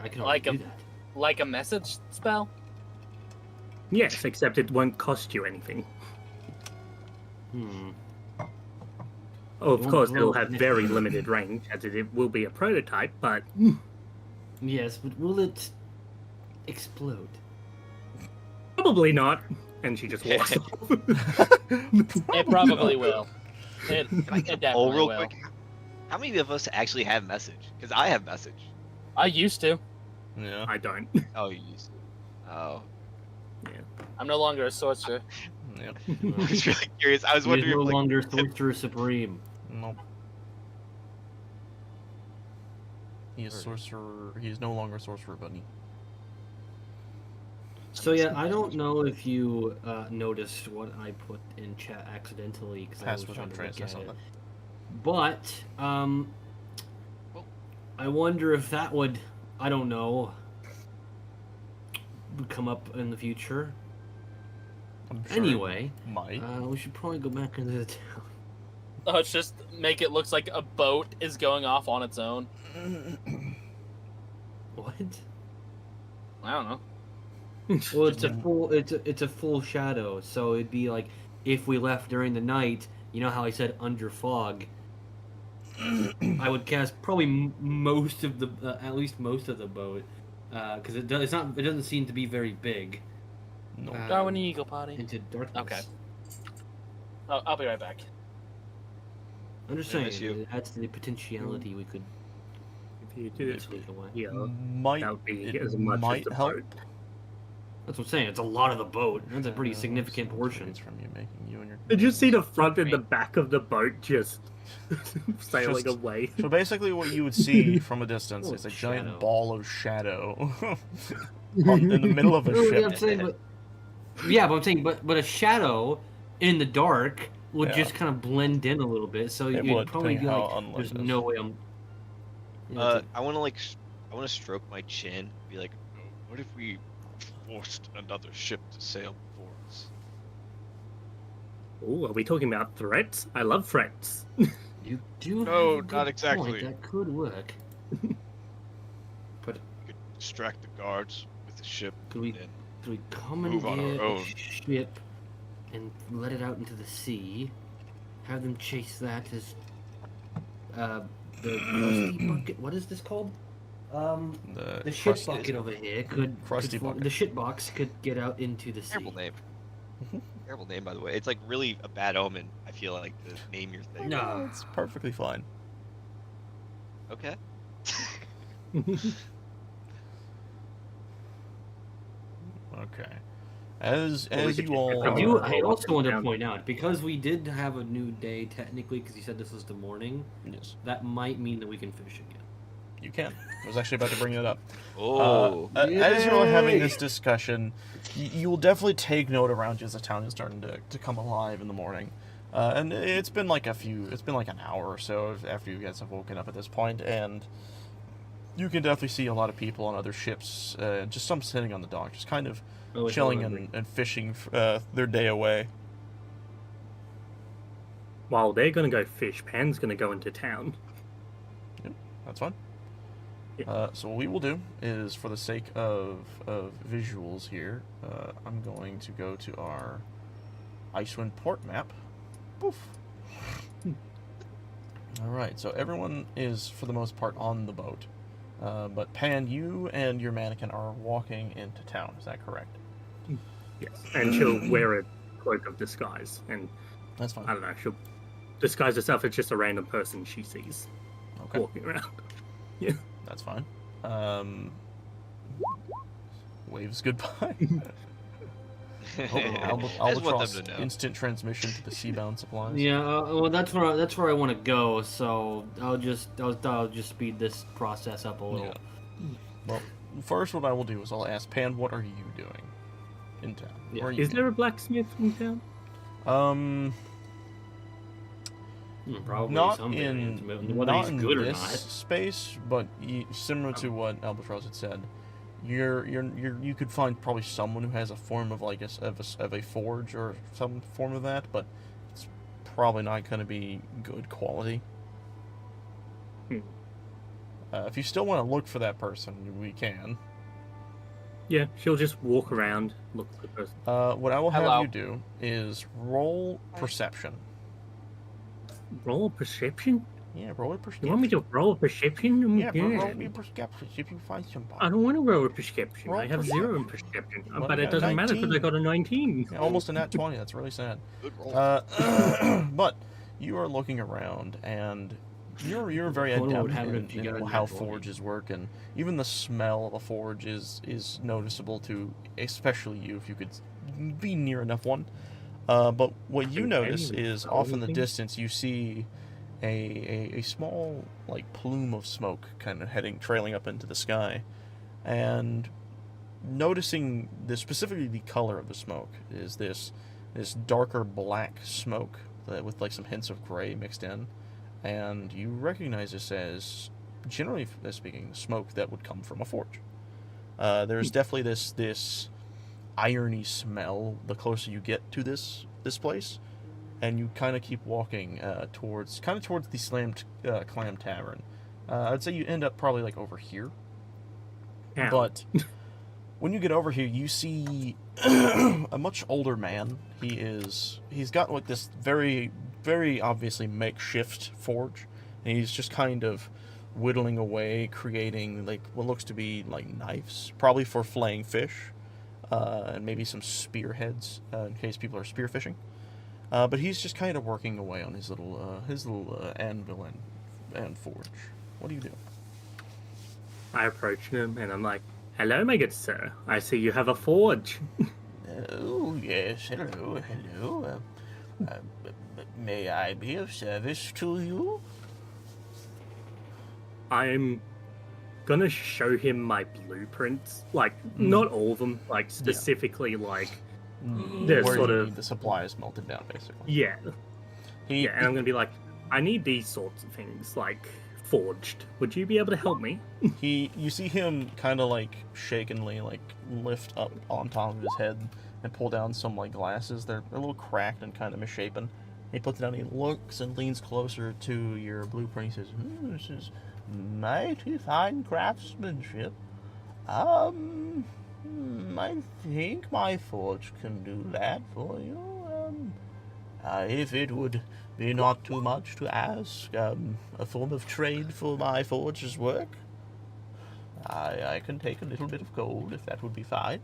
[SPEAKER 6] I can
[SPEAKER 3] Like
[SPEAKER 6] already do that.
[SPEAKER 3] Like a message spell?
[SPEAKER 4] Yes, except it won't cost you anything. Oh, of
[SPEAKER 6] Won't
[SPEAKER 4] course,
[SPEAKER 6] blow
[SPEAKER 4] it'll
[SPEAKER 6] up
[SPEAKER 4] have
[SPEAKER 6] anything.
[SPEAKER 4] very limited range, as it will be a prototype, but
[SPEAKER 6] Yes, but will it explode?
[SPEAKER 4] probably not. And she just walks off.
[SPEAKER 3] It probably will. It
[SPEAKER 5] Can I get
[SPEAKER 3] definitely
[SPEAKER 5] a poll real
[SPEAKER 3] will.
[SPEAKER 5] quick? How many of us actually have message? Because I have message.
[SPEAKER 3] I used to.
[SPEAKER 2] Yeah.
[SPEAKER 4] I don't.
[SPEAKER 5] Oh, you used to. Oh.
[SPEAKER 3] I'm no longer a sorcerer.
[SPEAKER 2] Yep.
[SPEAKER 5] I was really curious. I was
[SPEAKER 6] He is
[SPEAKER 5] wondering
[SPEAKER 6] no
[SPEAKER 5] if, like,
[SPEAKER 6] longer Sorcerer Supreme.
[SPEAKER 2] Nope. He is sorcerer. He is no longer sorcerer bunny.
[SPEAKER 6] So yeah, I don't know if you noticed what I put in chat accidentally because I was
[SPEAKER 2] Password
[SPEAKER 6] trying
[SPEAKER 2] on
[SPEAKER 6] to
[SPEAKER 2] trace
[SPEAKER 6] look
[SPEAKER 2] or
[SPEAKER 6] at it.
[SPEAKER 2] something.
[SPEAKER 6] But I wonder if that would, I don't know, would come up in the future.
[SPEAKER 2] I'm sure
[SPEAKER 6] Anyway,
[SPEAKER 2] it might.
[SPEAKER 6] we should probably go back into the town.
[SPEAKER 3] Oh, it's just make it looks like a boat is going off on its own.
[SPEAKER 6] What?
[SPEAKER 3] I don't know.
[SPEAKER 6] Well, it's a full shadow, so it'd be like if we left during the night. You know how I said under fog. I would cast probably most of the at least most of the boat because it doesn't seem to be very big.
[SPEAKER 2] No.
[SPEAKER 3] Darwin Eagle Potty.
[SPEAKER 6] Into darkness.
[SPEAKER 3] Okay. I'll be right back.
[SPEAKER 6] I'm just
[SPEAKER 5] Yeah,
[SPEAKER 6] saying
[SPEAKER 5] miss you.
[SPEAKER 6] that's the potentiality we could
[SPEAKER 4] If you do it,
[SPEAKER 6] sneak away.
[SPEAKER 4] yeah,
[SPEAKER 2] Might
[SPEAKER 4] that would be
[SPEAKER 2] it
[SPEAKER 4] as much
[SPEAKER 2] might
[SPEAKER 4] as the
[SPEAKER 2] help.
[SPEAKER 4] boat.
[SPEAKER 6] That's what I'm saying. It's a lot of the boat. That's a pretty significant portion.
[SPEAKER 2] It's from you making you and your.
[SPEAKER 4] Did you see the front and the back of the boat just sailing
[SPEAKER 2] Just-
[SPEAKER 4] away?
[SPEAKER 2] So basically, what you would see from a distance
[SPEAKER 6] Oh,
[SPEAKER 2] is a
[SPEAKER 6] it's
[SPEAKER 2] giant
[SPEAKER 6] shadow.
[SPEAKER 2] ball of shadow in the middle of a
[SPEAKER 6] No,
[SPEAKER 2] ship.
[SPEAKER 6] I'm saying, but I'm saying, but a shadow in the dark would
[SPEAKER 2] Yeah.
[SPEAKER 6] just kind of blend in a little bit. So
[SPEAKER 2] It
[SPEAKER 6] you'd
[SPEAKER 2] would,
[SPEAKER 6] probably be
[SPEAKER 2] depending
[SPEAKER 6] like,
[SPEAKER 2] how unlit
[SPEAKER 6] "There's
[SPEAKER 2] it is."
[SPEAKER 6] no way I'm." Yeah, it's
[SPEAKER 5] I want to I want to stroke my chin. Be like, "Oh, what if we forced another ship to sail before us?
[SPEAKER 4] Oh, are we talking about threats? I love threats.
[SPEAKER 6] you do.
[SPEAKER 7] No,
[SPEAKER 6] have a good
[SPEAKER 7] not exactly.
[SPEAKER 6] Point. That could work. But
[SPEAKER 7] We could distract the guards with the ship.
[SPEAKER 6] Could we-
[SPEAKER 7] and
[SPEAKER 6] could we commandeer
[SPEAKER 7] Move on our
[SPEAKER 6] a
[SPEAKER 7] own.
[SPEAKER 6] ship and let it out into the sea? Have them chase that as the rusty bucket. What is this called? The shit
[SPEAKER 2] crust-
[SPEAKER 6] bucket over here could
[SPEAKER 2] Crusty
[SPEAKER 6] could,
[SPEAKER 2] bucket.
[SPEAKER 6] the shit box could get out into the sea.
[SPEAKER 5] Terrible name. Terrible name, by the way. It's like really a bad omen. I feel like to name your thing.
[SPEAKER 6] No.
[SPEAKER 2] It's perfectly fine.
[SPEAKER 5] Okay.
[SPEAKER 2] Okay. As
[SPEAKER 4] Well, we
[SPEAKER 2] as
[SPEAKER 4] could
[SPEAKER 2] you
[SPEAKER 4] just
[SPEAKER 2] all.
[SPEAKER 4] get
[SPEAKER 6] I
[SPEAKER 4] them
[SPEAKER 6] do.
[SPEAKER 4] Oh,
[SPEAKER 6] I also want to
[SPEAKER 4] down.
[SPEAKER 6] point out because we did have a new day technically because you said this was the morning.
[SPEAKER 2] Yes,
[SPEAKER 6] That might mean that we can fish again.
[SPEAKER 2] you can. I was actually about to bring it up.
[SPEAKER 5] Oh.
[SPEAKER 2] As you're having
[SPEAKER 6] Yay!
[SPEAKER 2] this discussion, you will definitely take note around you as the town is starting to come alive in the morning. And it's been like an hour or so after you guys have woken up at this point, and you can definitely see a lot of people on other ships, just some sitting on the dock, just kind of
[SPEAKER 6] Oh, wait,
[SPEAKER 2] chilling
[SPEAKER 6] hold on,
[SPEAKER 2] and fishing their day away.
[SPEAKER 4] While they're gonna go fish, Pan's gonna go into town.
[SPEAKER 2] That's fine.
[SPEAKER 4] Yeah.
[SPEAKER 2] So what we will do is, for the sake of visuals here, I'm going to go to our Icewind port map. Poof. All right. So everyone is, for the most part, on the boat. But Pan, you and your mannequin are walking into town. Is that correct?
[SPEAKER 4] Yes, and she'll wear a cloak of disguise, and
[SPEAKER 2] That's fine.
[SPEAKER 4] I don't know, she'll disguise herself as just a random person she sees
[SPEAKER 2] Okay.
[SPEAKER 4] walking around.
[SPEAKER 2] That's fine. Waves goodbye.
[SPEAKER 5] I
[SPEAKER 2] Albatross
[SPEAKER 5] just want them to know.
[SPEAKER 2] instant transmission to the seabound supplies.
[SPEAKER 6] Yeah, well, that's where I want to go. So I'll just speed this process up a little.
[SPEAKER 2] Yeah. Well, first, what I will do is I'll ask Pan, what are you doing in town?
[SPEAKER 6] Yeah.
[SPEAKER 2] Where are you
[SPEAKER 4] Is there a blacksmith in town?
[SPEAKER 6] Probably
[SPEAKER 2] not
[SPEAKER 6] some
[SPEAKER 2] in
[SPEAKER 6] variant, whether
[SPEAKER 2] not
[SPEAKER 6] he's
[SPEAKER 2] in
[SPEAKER 6] good or
[SPEAKER 2] this
[SPEAKER 6] not.
[SPEAKER 2] space, but similar to what Albatross had said, you could find probably someone who has a form of like of a forge or some form of that, but it's probably not going to be good quality. If you still want to look for that person, we can.
[SPEAKER 4] Yeah, she'll just walk around, look for the person.
[SPEAKER 2] What I will have
[SPEAKER 3] Hello.
[SPEAKER 2] you do is roll perception.
[SPEAKER 4] Roll a perception?
[SPEAKER 2] Yeah, roll a perception.
[SPEAKER 4] You want me to roll a perception? Oh,
[SPEAKER 2] Yeah, but roll
[SPEAKER 4] God.
[SPEAKER 2] me a perception if you find somebody.
[SPEAKER 4] I don't want to roll a perception.
[SPEAKER 2] Roll
[SPEAKER 4] I have
[SPEAKER 2] perception.
[SPEAKER 4] 0 in perception.
[SPEAKER 2] Well,
[SPEAKER 4] But
[SPEAKER 2] you
[SPEAKER 4] it
[SPEAKER 2] got a
[SPEAKER 4] doesn't matter because I
[SPEAKER 2] 19.
[SPEAKER 4] got a 19.
[SPEAKER 2] Yeah, almost a nat 20. That's really sad.
[SPEAKER 5] Good roll.
[SPEAKER 2] But you are looking around, and you're very
[SPEAKER 6] Well, what would
[SPEAKER 2] adept
[SPEAKER 6] happen
[SPEAKER 2] in,
[SPEAKER 6] if you
[SPEAKER 2] in
[SPEAKER 6] got a
[SPEAKER 2] how
[SPEAKER 6] natural
[SPEAKER 2] forges work, and even the smell of a forge is noticeable to especially you if you could be near enough one. But what you
[SPEAKER 4] Can
[SPEAKER 2] notice
[SPEAKER 4] anyone
[SPEAKER 2] is
[SPEAKER 4] smell
[SPEAKER 2] off in the
[SPEAKER 4] anything?
[SPEAKER 2] distance you see a small like plume of smoke kind of trailing up into the sky, and noticing specifically the color of the smoke is this darker black smoke with like some hints of gray mixed in, and you recognize this as, generally speaking, smoke that would come from a forge. There's definitely this irony smell the closer you get to this place, and you kind of keep walking towards the Clam Tavern. I'd say you end up probably like over here,
[SPEAKER 4] Ow.
[SPEAKER 2] but when you get over here, you see a much older man. He's got like this very, very obviously makeshift forge, and he's just kind of whittling away, creating like what looks to be like knives, probably for flaying fish, and maybe some spearheads in case people are spearfishing. But he's just kind of working away on his little anvil and forge. What do you do?
[SPEAKER 4] I approach him and I'm like, "Hello, my good sir. I see you have a forge."
[SPEAKER 2] Oh, yes, hello. May I be of service to you?
[SPEAKER 4] I'm gonna show him my blueprints, like not all of them, like specifically like they're
[SPEAKER 2] Where
[SPEAKER 4] sort
[SPEAKER 2] you
[SPEAKER 4] of
[SPEAKER 2] need the supplies melted down, basically.
[SPEAKER 4] yeah,
[SPEAKER 2] He,
[SPEAKER 4] and I'm gonna be like, I need these sorts of things, like forged. Would you be able to help me?
[SPEAKER 2] you see him kind of like shakenly like lift up on top of his head and pull down some like glasses. They're a little cracked and kind of misshapen. He puts it down. He looks and leans closer to your blueprint. He says, "This is mighty fine craftsmanship. I think my forge can do that for you. If it would be not too much to ask, a form of trade for my forge's work. I can take a little bit of gold if that would be fine."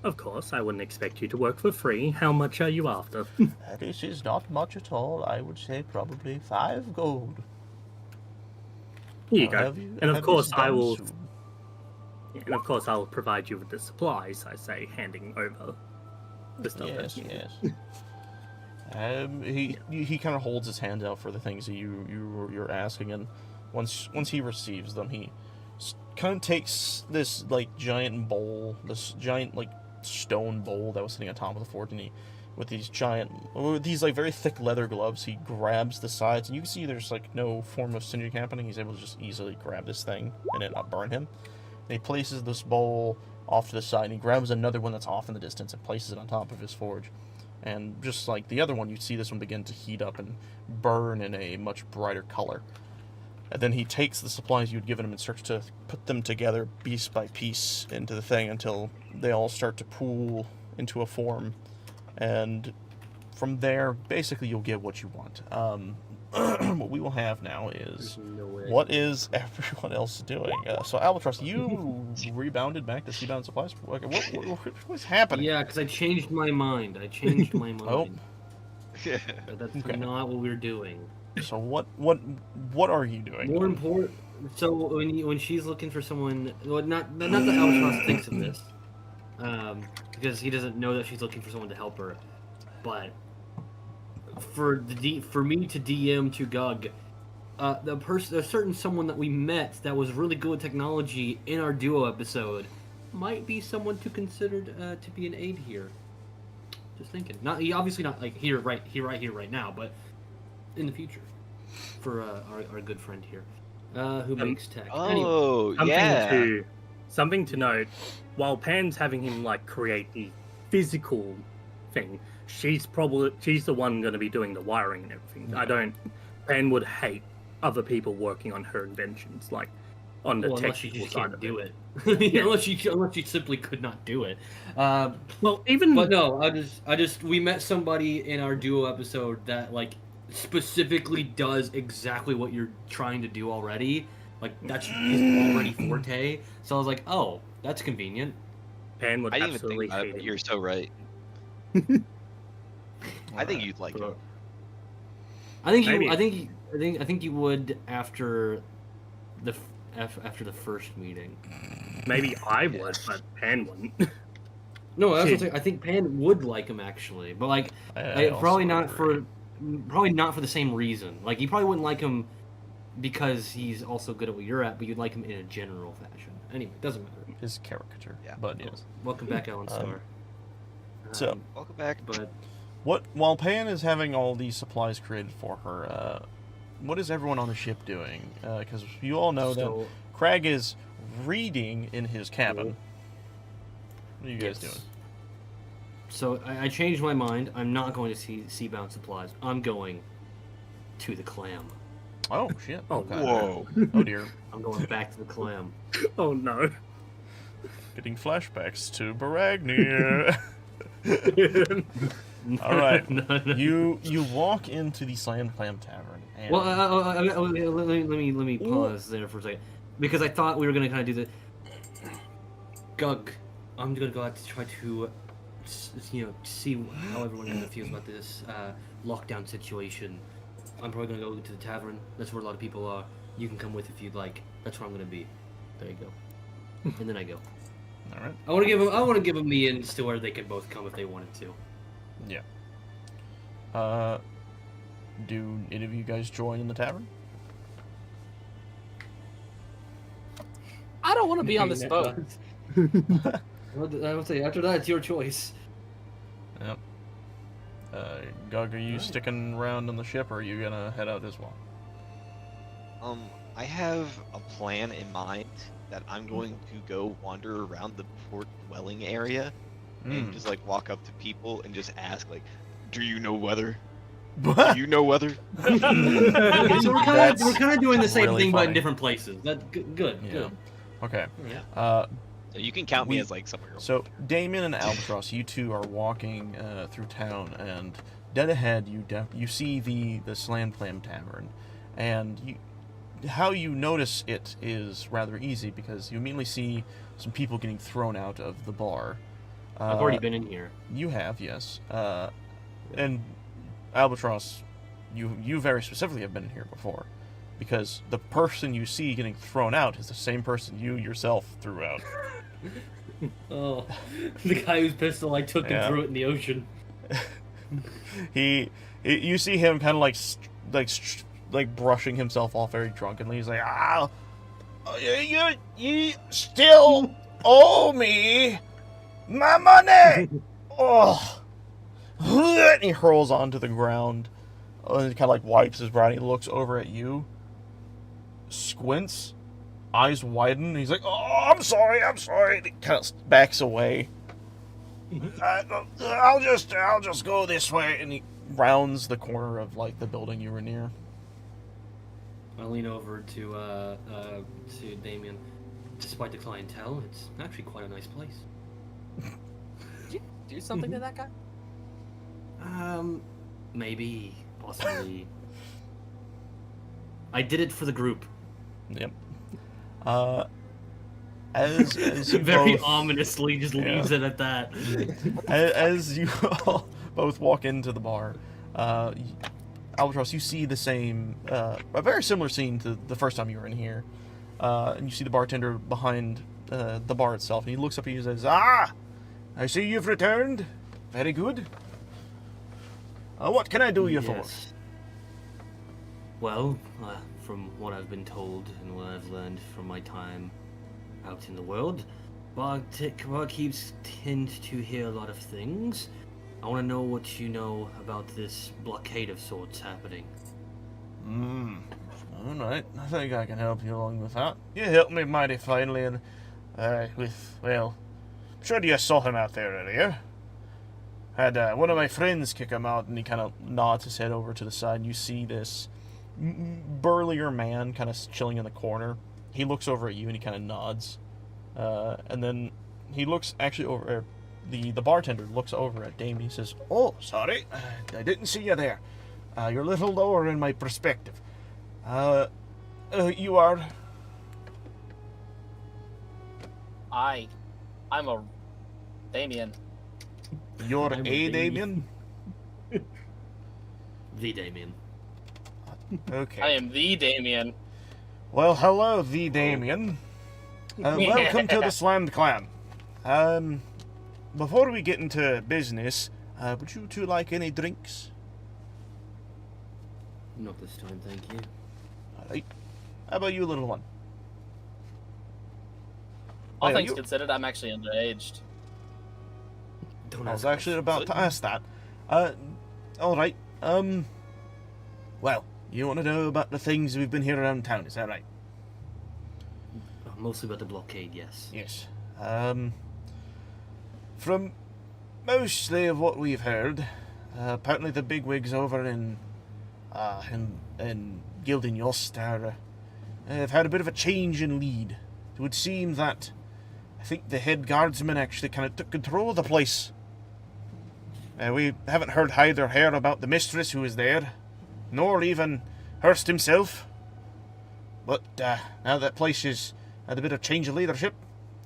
[SPEAKER 4] Of course, I wouldn't expect you to work for free. How much are you after?
[SPEAKER 2] This is not much at all. I would say probably 5 gold.
[SPEAKER 4] Here you
[SPEAKER 2] I'll
[SPEAKER 4] go.
[SPEAKER 2] have you-
[SPEAKER 4] And of
[SPEAKER 2] have
[SPEAKER 4] course,
[SPEAKER 2] this
[SPEAKER 4] I
[SPEAKER 2] done
[SPEAKER 4] will.
[SPEAKER 2] soon.
[SPEAKER 4] And of course, I'll provide you with the supplies. I say, handing over the stuff.
[SPEAKER 2] Yes, yes. He kind of holds his hand out for the things that you're asking, and once he receives them, he kind of takes this like giant bowl, this giant like stone bowl that was sitting on top of the forge, and with these like very thick leather gloves, he grabs the sides, and you can see there's like no form of singeing happening. He's able to just easily grab this thing and it not burn him. And he places this bowl off to the side, and he grabs another one that's off in the distance and places it on top of his forge. And just like the other one, you see this one begin to heat up and burn in a much brighter color. And then he takes the supplies you'd given him and starts to put them together piece by piece into the thing until they all start to pool into a form. And from there, basically, you'll get what you want. What we will have now is, what is everyone else doing? So, Albatross, you rebounded back to Seabound Supplies. What's happening?
[SPEAKER 6] Yeah, because I changed my mind.
[SPEAKER 2] Oh.
[SPEAKER 6] But that's
[SPEAKER 2] Okay.
[SPEAKER 6] not what we're doing.
[SPEAKER 2] So what are you doing?
[SPEAKER 6] More important. So when she's looking for someone, well, not that Albatross thinks of this, because he doesn't know that she's looking for someone to help her, but for me to DM to Gug, a certain someone that we met that was really good with technology in our duo episode might be someone to consider to be an aid here. Just thinking, obviously not like right here, right now, but in the future, for our good friend here, who makes tech. Anyway,
[SPEAKER 5] Oh, yeah.
[SPEAKER 4] Something to note, while Pan's having him like create the physical thing, she's the one going to be doing the wiring and everything. Pan would hate other people working on her inventions, like on the
[SPEAKER 6] unless she
[SPEAKER 4] technical
[SPEAKER 6] just
[SPEAKER 4] side
[SPEAKER 6] can't
[SPEAKER 4] of
[SPEAKER 6] do
[SPEAKER 4] it.
[SPEAKER 6] it. unless she simply could not do it.
[SPEAKER 4] Well, even
[SPEAKER 6] But no, we met somebody in our duo episode that like specifically does exactly what you're trying to do already. Like that's his already forte. So I was like, oh, that's convenient.
[SPEAKER 4] Pan would
[SPEAKER 5] I didn't even
[SPEAKER 4] absolutely
[SPEAKER 5] think about it,
[SPEAKER 4] hate
[SPEAKER 5] but
[SPEAKER 4] it.
[SPEAKER 5] you're so right. I think you'd like it.
[SPEAKER 6] I think
[SPEAKER 4] Maybe.
[SPEAKER 6] you. I think you would after after the first meeting.
[SPEAKER 4] Maybe I would, but Pan wouldn't.
[SPEAKER 6] No, that's what I'm
[SPEAKER 4] Shit.
[SPEAKER 6] saying. I think Pan would like him actually, but like,
[SPEAKER 2] I
[SPEAKER 6] probably
[SPEAKER 2] also
[SPEAKER 6] not
[SPEAKER 2] agree.
[SPEAKER 6] probably not for the same reason. Like, you probably wouldn't like him because he's also good at what you're at, but you'd like him in a general fashion. Anyway, doesn't matter.
[SPEAKER 2] His caricature.
[SPEAKER 5] Yeah.
[SPEAKER 2] But yes.
[SPEAKER 6] Welcome back, Alan Starr.
[SPEAKER 2] so-
[SPEAKER 5] Welcome back.
[SPEAKER 6] But
[SPEAKER 2] While Pan is having all these supplies created for her, what is everyone on the ship doing? Because you all know that
[SPEAKER 6] so,
[SPEAKER 2] Crag is reading in his cabin. What are you guys
[SPEAKER 6] yes.
[SPEAKER 2] doing?
[SPEAKER 6] So I changed my mind. I'm not going to see Seabound Supplies. I'm going to the Clam.
[SPEAKER 2] Oh shit!
[SPEAKER 4] Oh,
[SPEAKER 2] Okay.
[SPEAKER 7] Whoa.
[SPEAKER 2] Oh dear.
[SPEAKER 6] I'm going back to the Clam.
[SPEAKER 4] Oh no.
[SPEAKER 2] Getting flashbacks to Baragnir. All right.
[SPEAKER 6] No.
[SPEAKER 2] You walk into the Slam Clam Tavern. And
[SPEAKER 6] Well, let me pause there for a second, because I thought we were gonna kind of do the Gug. I'm gonna go out to try to, see how everyone feels about this lockdown situation. I'm probably gonna go to the tavern. That's where a lot of people are. You can come with if you'd like. That's where I'm gonna be. There you go. And then I go.
[SPEAKER 2] all right.
[SPEAKER 6] I want to give them the ins to where they could both come if they wanted to.
[SPEAKER 2] Yeah. Do any of you guys join in the tavern?
[SPEAKER 3] I don't want to be on this boat.
[SPEAKER 6] I would say after that, it's your choice.
[SPEAKER 2] Yep. Gug, are you sticking around on the ship, or are you gonna head out as well?
[SPEAKER 5] I have a plan in mind that I'm going to go wander around the port dwelling area and just like walk up to people and just ask like, "Do you know weather? Do you know weather?"
[SPEAKER 6] Okay, so we're
[SPEAKER 2] That's
[SPEAKER 6] kind of doing the same
[SPEAKER 2] really
[SPEAKER 6] thing, but in
[SPEAKER 2] funny.
[SPEAKER 6] different places. That's good.
[SPEAKER 2] Yeah.
[SPEAKER 6] Good.
[SPEAKER 2] Okay.
[SPEAKER 6] Yeah.
[SPEAKER 5] So you can count me as like somewhere else.
[SPEAKER 2] So Damien and Albatross, you two are walking through town, and dead ahead you see the Slam Clam Tavern, and how you notice it is rather easy because you immediately see some people getting thrown out of the bar.
[SPEAKER 6] I've already been in here.
[SPEAKER 2] You have, yes. And Albatross, you very specifically have been in here before, because the person you see getting thrown out is the same person you yourself threw out.
[SPEAKER 6] Oh, the guy whose pistol I took
[SPEAKER 2] Yeah.
[SPEAKER 6] and threw it in the ocean.
[SPEAKER 2] You see him kind of like brushing himself off very drunkenly. He's like, you still owe me my money. Oh, and he hurls onto the ground. And he kind of like wipes his brow. And he looks over at you, squints, eyes widen. And he's like, "Oh, I'm sorry. And he kind of backs away. I'll just go this way." And he rounds the corner of like the building you were near.
[SPEAKER 6] I lean over to Damien. Despite the clientele, it's actually quite a nice place.
[SPEAKER 3] Did you do something to that guy?
[SPEAKER 6] Maybe, possibly. I did it for the group.
[SPEAKER 2] Yep. As you
[SPEAKER 6] Very
[SPEAKER 2] both,
[SPEAKER 6] ominously, just leaves it at that.
[SPEAKER 2] as you all both walk into the bar, Albatross, you see the same, a very similar scene to the first time you were in here. And you see the bartender behind the bar itself, and he looks up at you and says, "Ah, I see you've returned. Very good. What can I do you for?"
[SPEAKER 6] Yes. Well, from what I've been told and what I've learned from my time out in the world, barkeeps tend to hear a lot of things. I want to know what you know about this blockade of sorts happening.
[SPEAKER 2] All right, I think I can help you along with that. You helped me mighty finely, and I'm sure you saw him out there earlier. Had one of my friends kick him out, and he kind of nods his head over to the side, and you see this burlier man kind of chilling in the corner. He looks over at you, and he kind of nods. And then he looks actually over... The bartender looks over at Damien. He says, "Oh, sorry, I didn't see you there. You're a little lower in my perspective. You are..."
[SPEAKER 3] I'm a Damien.
[SPEAKER 2] You're
[SPEAKER 6] I'm
[SPEAKER 2] a
[SPEAKER 6] a
[SPEAKER 2] Damien?
[SPEAKER 6] The Damien.
[SPEAKER 2] Okay.
[SPEAKER 3] I am the Damien.
[SPEAKER 2] Well, hello, the Damien. Welcome to the Slammed Clan. Before we get into business, would you two like any drinks?
[SPEAKER 6] Not this time, thank you.
[SPEAKER 2] Alright. How about you, little one?
[SPEAKER 3] All
[SPEAKER 2] Yeah,
[SPEAKER 3] things
[SPEAKER 2] you-
[SPEAKER 3] considered, I'm actually underaged.
[SPEAKER 6] Don't
[SPEAKER 2] I was
[SPEAKER 6] ask
[SPEAKER 2] actually
[SPEAKER 6] questions.
[SPEAKER 2] about to ask that. Alright. Well, you want to know about the things we've been here around town, is that right?
[SPEAKER 6] Mostly about the blockade, yes.
[SPEAKER 2] Yes. From mostly of what we've heard, apparently the bigwigs over in Gildan Yost have had a bit of a change in lead. It would seem that I think the head guardsman actually kind of took control of the place. We haven't heard hide or hair about the mistress who is there, nor even Hurst himself. But now that place has had a bit of change of leadership,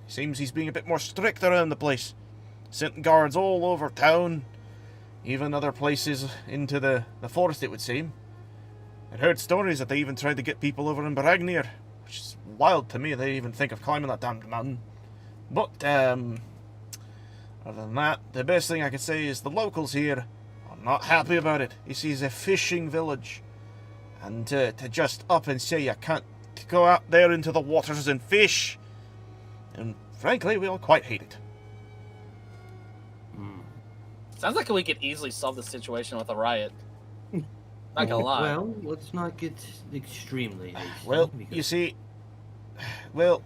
[SPEAKER 2] it seems he's being a bit more strict around the place. Sent guards all over town, even other places into the forest, it would seem. I'd heard stories that they even tried to get people over in Baragnir, which is wild to me. They even think of climbing that damned mountain. But, other than that, the best thing I could say is the locals here are not happy about it. You see, it's a fishing village. And to just up and say you can't go out there into the waters and fish, and frankly, we all quite hate it.
[SPEAKER 3] Sounds like we could easily solve the situation with a riot. Not gonna lie.
[SPEAKER 6] Well, let's not get extremely hasty.
[SPEAKER 2] Well,
[SPEAKER 6] because
[SPEAKER 2] you see, well,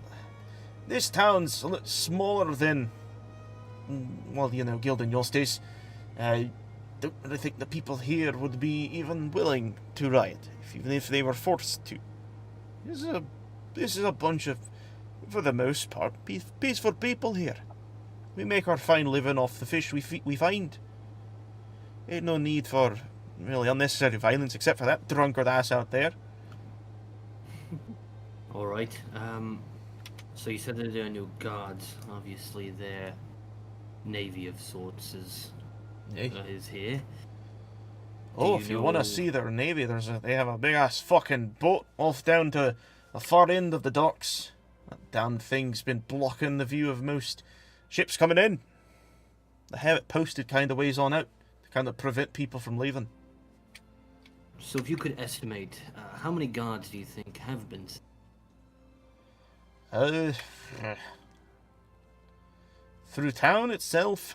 [SPEAKER 2] this town's a little smaller than, well, you know, Gildan Yost is. I don't really think the people here would be even willing to riot, even if they were forced to. This is a bunch of, for the most part, peaceful people here. We make our fine living off the fish we find. Ain't no need for really unnecessary violence, except for that drunkard ass out there.
[SPEAKER 6] All right. So you said that there are new guards. Obviously, their navy of sorts is here.
[SPEAKER 2] Oh,
[SPEAKER 6] Do
[SPEAKER 2] if
[SPEAKER 6] you
[SPEAKER 2] you want
[SPEAKER 6] know-
[SPEAKER 2] to see their navy, they have a big ass fucking boat off down to the far end of the docks. That damn thing's been blocking the view of most ships coming in. They have it posted kind of ways on out to kind of prevent people from leaving.
[SPEAKER 6] So if you could estimate, how many guards do you think have been?
[SPEAKER 2] Through town itself,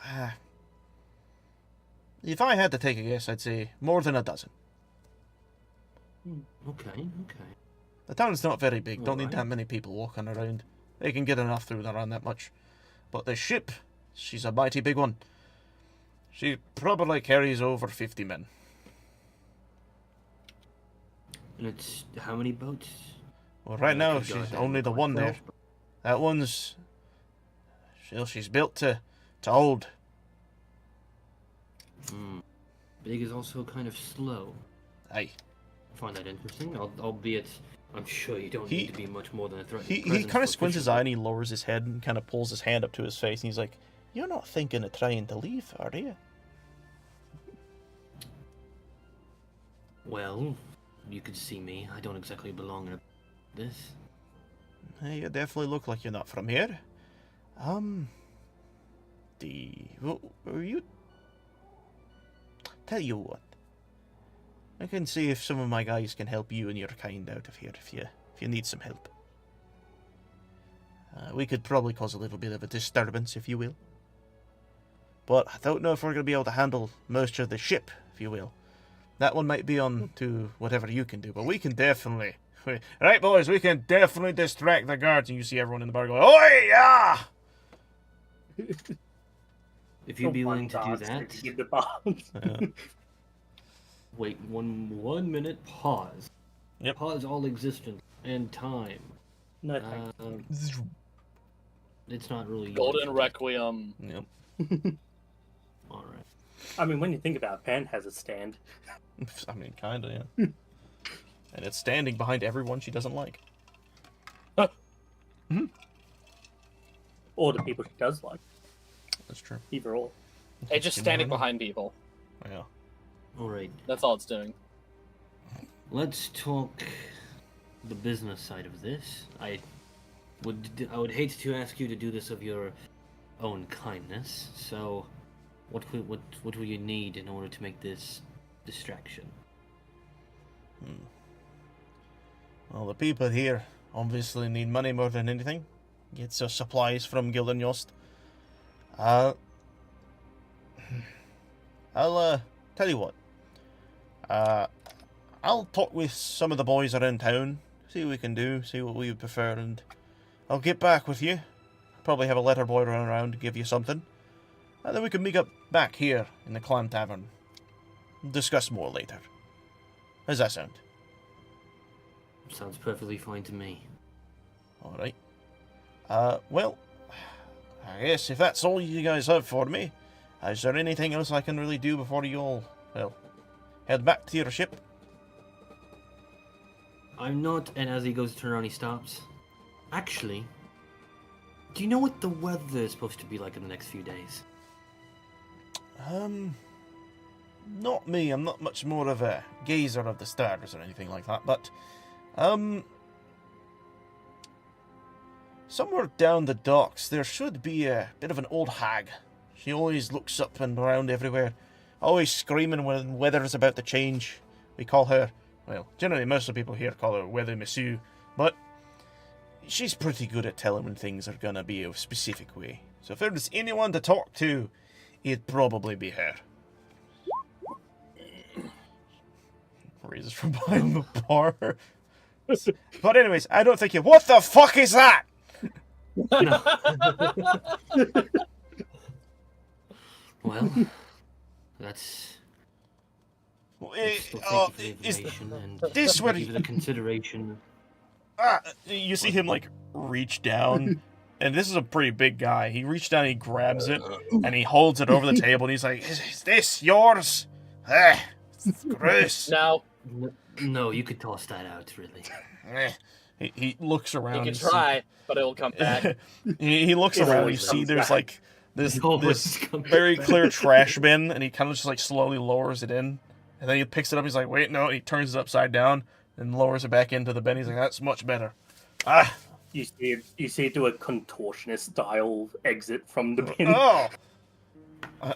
[SPEAKER 2] if I had to take a guess, I'd say more than a dozen.
[SPEAKER 6] Okay.
[SPEAKER 2] The town's not very big, don't need
[SPEAKER 6] Alright.
[SPEAKER 2] that many people walking around. They can get enough through around that much. But the ship, she's a mighty big one. She probably carries over 50 men.
[SPEAKER 6] And it's how many boats?
[SPEAKER 2] Well, right now,
[SPEAKER 6] could go
[SPEAKER 2] she's
[SPEAKER 6] down
[SPEAKER 2] only
[SPEAKER 6] to
[SPEAKER 2] the
[SPEAKER 6] quite
[SPEAKER 2] one there.
[SPEAKER 6] 12,
[SPEAKER 2] That one's... She's built to hold.
[SPEAKER 6] Big is also kind of slow.
[SPEAKER 2] Aye.
[SPEAKER 6] I find that interesting, albeit I'm sure you don't
[SPEAKER 2] He-
[SPEAKER 6] need to be much more than a threat.
[SPEAKER 2] He kind of squints his eye and he lowers his head and kind of pulls his hand up to his face and he's like, "You're not thinking of trying to leave, are you?"
[SPEAKER 6] Well, you could see me. I don't exactly belong in this.
[SPEAKER 2] Hey, you definitely look like you're not from here. Are you... Tell you what. I can see if some of my guys can help you and your kind out of here if you need some help. We could probably cause a little bit of a disturbance, if you will. But I don't know if we're going to be able to handle most of the ship, if you will. That one might be on to whatever you can do, but we can definitely... Right, boys, we can definitely distract the guards. And you see everyone in the bar going, "Oi, yeah!"
[SPEAKER 6] If you'd be willing to do that,
[SPEAKER 4] Give the bombs.
[SPEAKER 6] wait one minute. Pause.
[SPEAKER 2] Yep.
[SPEAKER 6] Pause all existence and time.
[SPEAKER 4] No, thank you.
[SPEAKER 6] It's not really
[SPEAKER 3] Golden Requiem.
[SPEAKER 2] Yep.
[SPEAKER 6] All right.
[SPEAKER 4] I mean, when you think about it, Pan has a stand.
[SPEAKER 2] I mean, kind of, yeah. And it's standing behind everyone she doesn't like.
[SPEAKER 4] Or the people she does like.
[SPEAKER 2] That's true.
[SPEAKER 4] Either or.
[SPEAKER 3] It's just
[SPEAKER 2] You
[SPEAKER 3] standing
[SPEAKER 2] never know.
[SPEAKER 3] behind people.
[SPEAKER 2] Yeah.
[SPEAKER 6] All right.
[SPEAKER 3] That's all it's doing.
[SPEAKER 6] let's talk the business side of this. I would hate to ask you to do this of your own kindness. So, what will you need in order to make this distraction?
[SPEAKER 2] Well, the people here obviously need money more than anything. Get their supplies from Gildenyost. I'll tell you what. I'll talk with some of the boys around town, see what we can do, see what we would prefer, and I'll get back with you. Probably have a letter boy run around to give you something. And then we can meet up back here in the Clam Tavern. Discuss more later. How's that sound?
[SPEAKER 6] Sounds perfectly fine to me.
[SPEAKER 2] Alright. Well, I guess if that's all you guys have for me, is there anything else I can really do before you all, well, head back to your ship?
[SPEAKER 6] I'm not, and as he goes to turn around, he stops. Actually, do you know what the weather is supposed to be like in the next few days?
[SPEAKER 2] Not me. I'm not much more of a gazer of the stars or anything like that, but, somewhere down the docks, there should be a bit of an old hag. She always looks up and around everywhere, always screaming when weather's about to change. We call her, well, generally most of the people here call her Weather Monsieur, but she's pretty good at telling when things are gonna be a specific way. So if there's anyone to talk to, it'd probably be her. Raises from behind the bar. But anyways, I don't think you... What the fuck is that?
[SPEAKER 6] Well, that's... Still thank you for the information, and
[SPEAKER 2] this
[SPEAKER 6] thank
[SPEAKER 2] where
[SPEAKER 6] you for the consideration.
[SPEAKER 2] You see him, like, reach down, and this is a pretty big guy. He reached down, he grabs it, and he holds it over the table, and he's like, is this yours? It's gross.
[SPEAKER 6] No, you could toss that out, really.
[SPEAKER 2] He looks around.
[SPEAKER 3] You can try, but it will come back.
[SPEAKER 2] he looks
[SPEAKER 4] It
[SPEAKER 2] around, you
[SPEAKER 4] always
[SPEAKER 2] see
[SPEAKER 4] comes
[SPEAKER 2] there's,
[SPEAKER 4] back.
[SPEAKER 2] like, this
[SPEAKER 6] always comes
[SPEAKER 2] very
[SPEAKER 6] back.
[SPEAKER 2] clear trash bin, and he kind of just, like, slowly lowers it in. And then he picks it up, he's like, wait, no, and he turns it upside down and lowers it back into the bin. He's like, that's much better.
[SPEAKER 4] You see it do a contortionist style exit from the bin.
[SPEAKER 2] Oh! I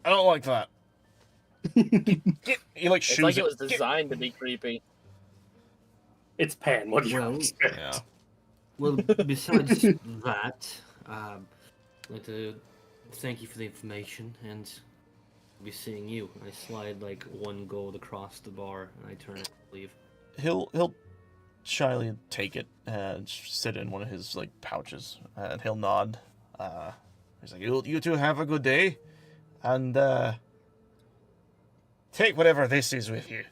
[SPEAKER 2] don't like that. He, like,
[SPEAKER 3] It's
[SPEAKER 2] shoos
[SPEAKER 3] like it
[SPEAKER 2] it.
[SPEAKER 3] was designed to be creepy.
[SPEAKER 4] It's Pan. What do you
[SPEAKER 6] Well,
[SPEAKER 4] expect?
[SPEAKER 2] Yeah.
[SPEAKER 6] Well, besides that, I'd like to thank you for the information, and I'll be seeing you. I slide, like, one gold across the bar, and I turn it and leave.
[SPEAKER 2] He'll shyly take it and sit in one of his, like, pouches, and he'll nod. He's like, you two have a good day, and take whatever this is with you.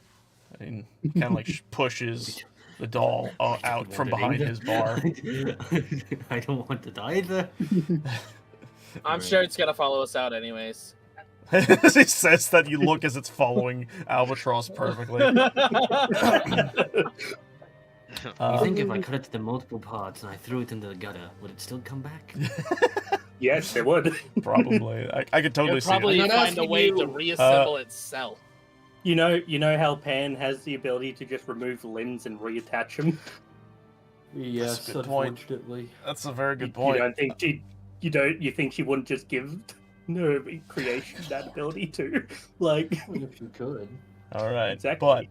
[SPEAKER 2] And kind of, like, pushes the doll out from behind his bar.
[SPEAKER 6] I don't want it either.
[SPEAKER 3] I'm sure it's gonna follow us out anyways.
[SPEAKER 2] As he says that, you look as it's following Albatross perfectly.
[SPEAKER 6] You think if I cut it to the multiple parts and I threw it into the gutter, would it still come back?
[SPEAKER 4] Yes, it would.
[SPEAKER 2] Probably. I could totally
[SPEAKER 3] It'll
[SPEAKER 2] see
[SPEAKER 3] probably
[SPEAKER 2] it.
[SPEAKER 1] I'm not
[SPEAKER 3] find a
[SPEAKER 1] asking
[SPEAKER 3] way
[SPEAKER 1] you,
[SPEAKER 3] to reassemble itself.
[SPEAKER 4] You know how Pan has the ability to just remove limbs and reattach them.
[SPEAKER 6] Yes,
[SPEAKER 2] a good point.
[SPEAKER 6] unfortunately.
[SPEAKER 2] That's a very good
[SPEAKER 4] You
[SPEAKER 2] point.
[SPEAKER 4] don't think you think she wouldn't just give her creation that ability to, like.
[SPEAKER 6] If you could.
[SPEAKER 2] All right,
[SPEAKER 4] Exactly.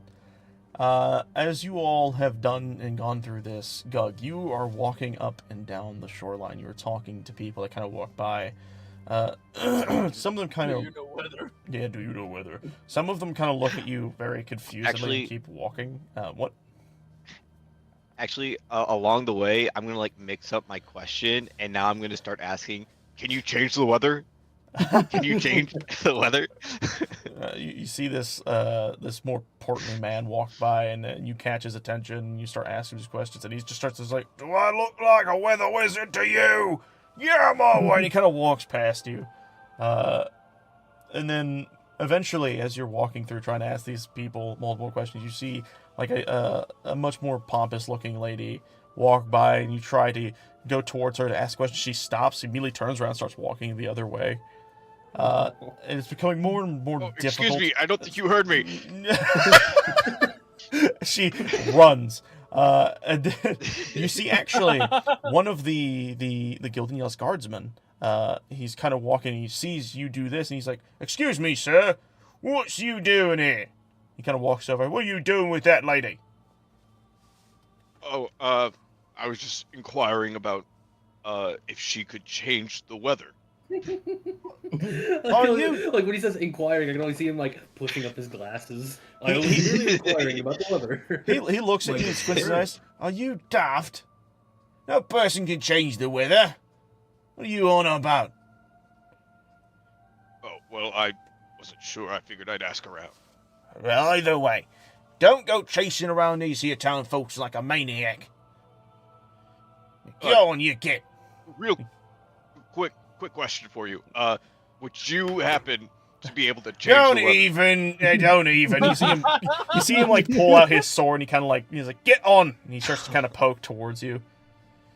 [SPEAKER 2] but as you all have done and gone through this, Gug, you are walking up and down the shoreline. You're talking to people that kind of walk by. Some of them kind of... Yeah, do you know weather? Some of them kind of look at you very confusedly
[SPEAKER 5] Actually-
[SPEAKER 2] and keep walking. What?
[SPEAKER 5] Actually, along the way, I'm gonna like mix up my question, and now I'm gonna start asking, "Can you change the weather? Can you change the weather?"
[SPEAKER 2] You see this this more portly man walk by, and you catch his attention, and you start asking his questions, and he just starts to like, "Do I look like a weather wizard to you? Yeah, my way." And he kind of walks past you, and then eventually, as you're walking through trying to ask these people multiple questions, you see like a much more pompous looking lady walk by, and you try to go towards her to ask questions. She stops, immediately turns around, and starts walking the other way. And it's becoming more and more difficult.
[SPEAKER 7] Excuse me, I don't think you heard me.
[SPEAKER 2] She runs. And then you see actually one of the Gildingales guardsmen. He's kind of walking and he sees you do this and he's like, "Excuse me, sir, what's you doing here?" He kind of walks over. "What are you doing with that lady?"
[SPEAKER 7] Oh, I was just inquiring about if she could change the weather.
[SPEAKER 1] Like when he says inquiring, I can only see him like pushing up his glasses. I was really inquiring about the weather.
[SPEAKER 2] He looks at you and squints his eyes. "Are you daft? No person can change the weather. What are you on about?"
[SPEAKER 7] Oh, well, I wasn't sure. I figured I'd ask around.
[SPEAKER 2] "Well, either way, don't go chasing around these here town folks like a maniac. Go on, you get."
[SPEAKER 7] Real quick question for you. Would you happen to be able to change
[SPEAKER 2] Don't
[SPEAKER 7] the weather?
[SPEAKER 2] even. You see him like pull out his sword and he kind of like, he's like, "Get on." And he starts to kind of poke towards you.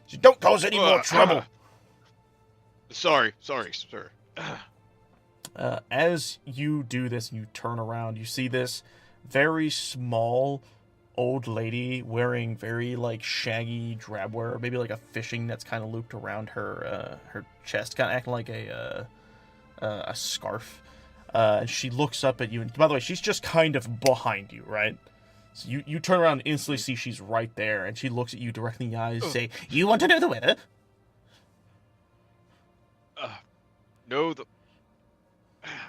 [SPEAKER 2] So don't cause any more trouble.
[SPEAKER 7] Sorry, sir.
[SPEAKER 2] As you do this and you turn around, you see this very small old lady wearing very like shaggy drabwear, maybe like a fishing net's kind of looped around her chest, kind of acting like a scarf. And she looks up at you, and by the way, she's just kind of behind you, right? So you turn around and instantly see she's right there, and she looks at you directly in the eyes, say, "You want to know the weather?"
[SPEAKER 7] No,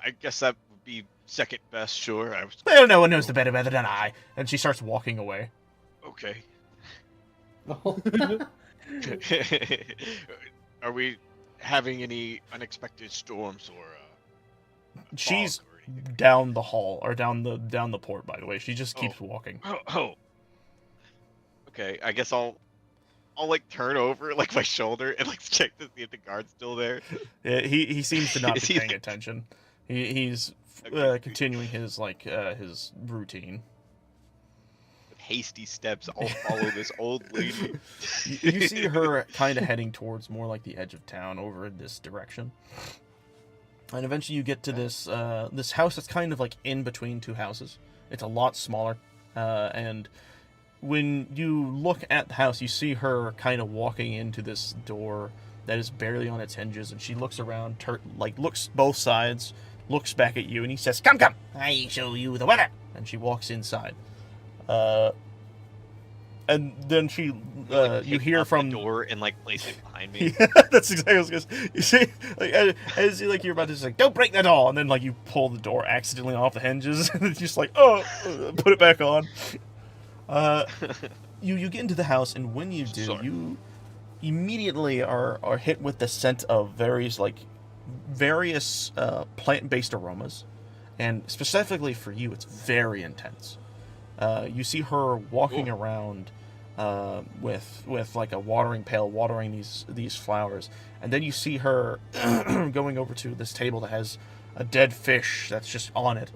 [SPEAKER 7] I guess that would be second best, sure.
[SPEAKER 2] "Well, no one knows the better weather than I." And she starts walking away.
[SPEAKER 7] Okay. Are we having any unexpected storms or
[SPEAKER 2] She's
[SPEAKER 7] fog or anything?
[SPEAKER 2] down the hall, or down the port, by the way. She just keeps walking.
[SPEAKER 7] Oh. Okay, I guess I'll like turn over like my shoulder and like check to see if the guard's still there.
[SPEAKER 2] Yeah, he seems to not
[SPEAKER 7] Is
[SPEAKER 2] be
[SPEAKER 7] he
[SPEAKER 2] paying
[SPEAKER 7] there?
[SPEAKER 2] attention. He's
[SPEAKER 7] Okay.
[SPEAKER 2] continuing his his routine.
[SPEAKER 7] With hasty steps, I'll follow this old lady.
[SPEAKER 2] You see her kind of heading towards more like the edge of town over in this direction. And eventually you get to this this house that's kind of like in between two houses. It's a lot smaller. And when you look at the house, you see her kind of walking into this door that is barely on its hinges. And she looks around, looks both sides, looks back at you, and he says, "Come, I show you the weather." And she walks inside. And then she, you hear
[SPEAKER 5] up
[SPEAKER 2] from
[SPEAKER 5] the door and like place it behind me.
[SPEAKER 2] Yeah, that's exactly what I was gonna say. You see, like, as you, like, you're about to say, "Don't break the door," and then like you pull the door accidentally off the hinges, and it's just like, put it back on. You get into the house, and when you do,
[SPEAKER 7] Sorry.
[SPEAKER 2] you immediately are hit with the scent of various plant-based aromas, and specifically for you, it's very intense. You see her walking around with like a watering pail, watering these flowers, and then you see her going over to this table that has a dead fish that's just on it,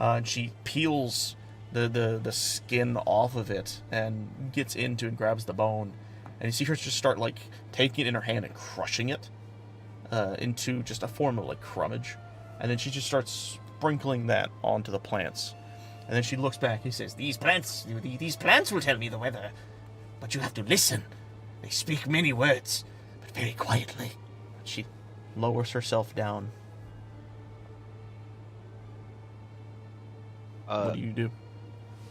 [SPEAKER 2] and she peels the skin off of it and gets into and grabs the bone, and you see her just start like taking it in her hand and crushing it into just a form of like crumbage, and then she just starts sprinkling that onto the plants. And then she looks back. He says, these plants will tell me the weather, but you have to listen. They speak many words, but very quietly." She lowers herself down. What do you do?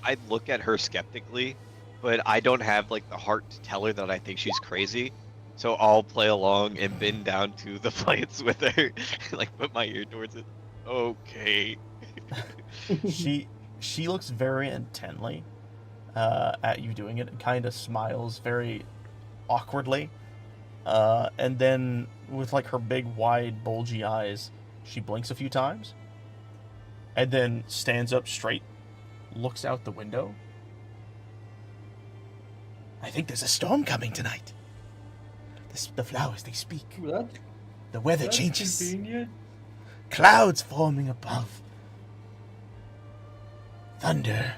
[SPEAKER 5] I'd look at her skeptically, but I don't have like the heart to tell her that I think she's crazy. So I'll play along and bend down to the plants with her, like put my ear towards it. Okay.
[SPEAKER 2] She looks very intently at you doing it and kind of smiles very awkwardly. And then with like her big, wide, bulgy eyes, she blinks a few times and then stands up straight, looks out the window. "I think there's a storm coming tonight. The flowers, they speak. The weather changes.
[SPEAKER 1] Convenient.
[SPEAKER 2] Clouds forming above. Thunder.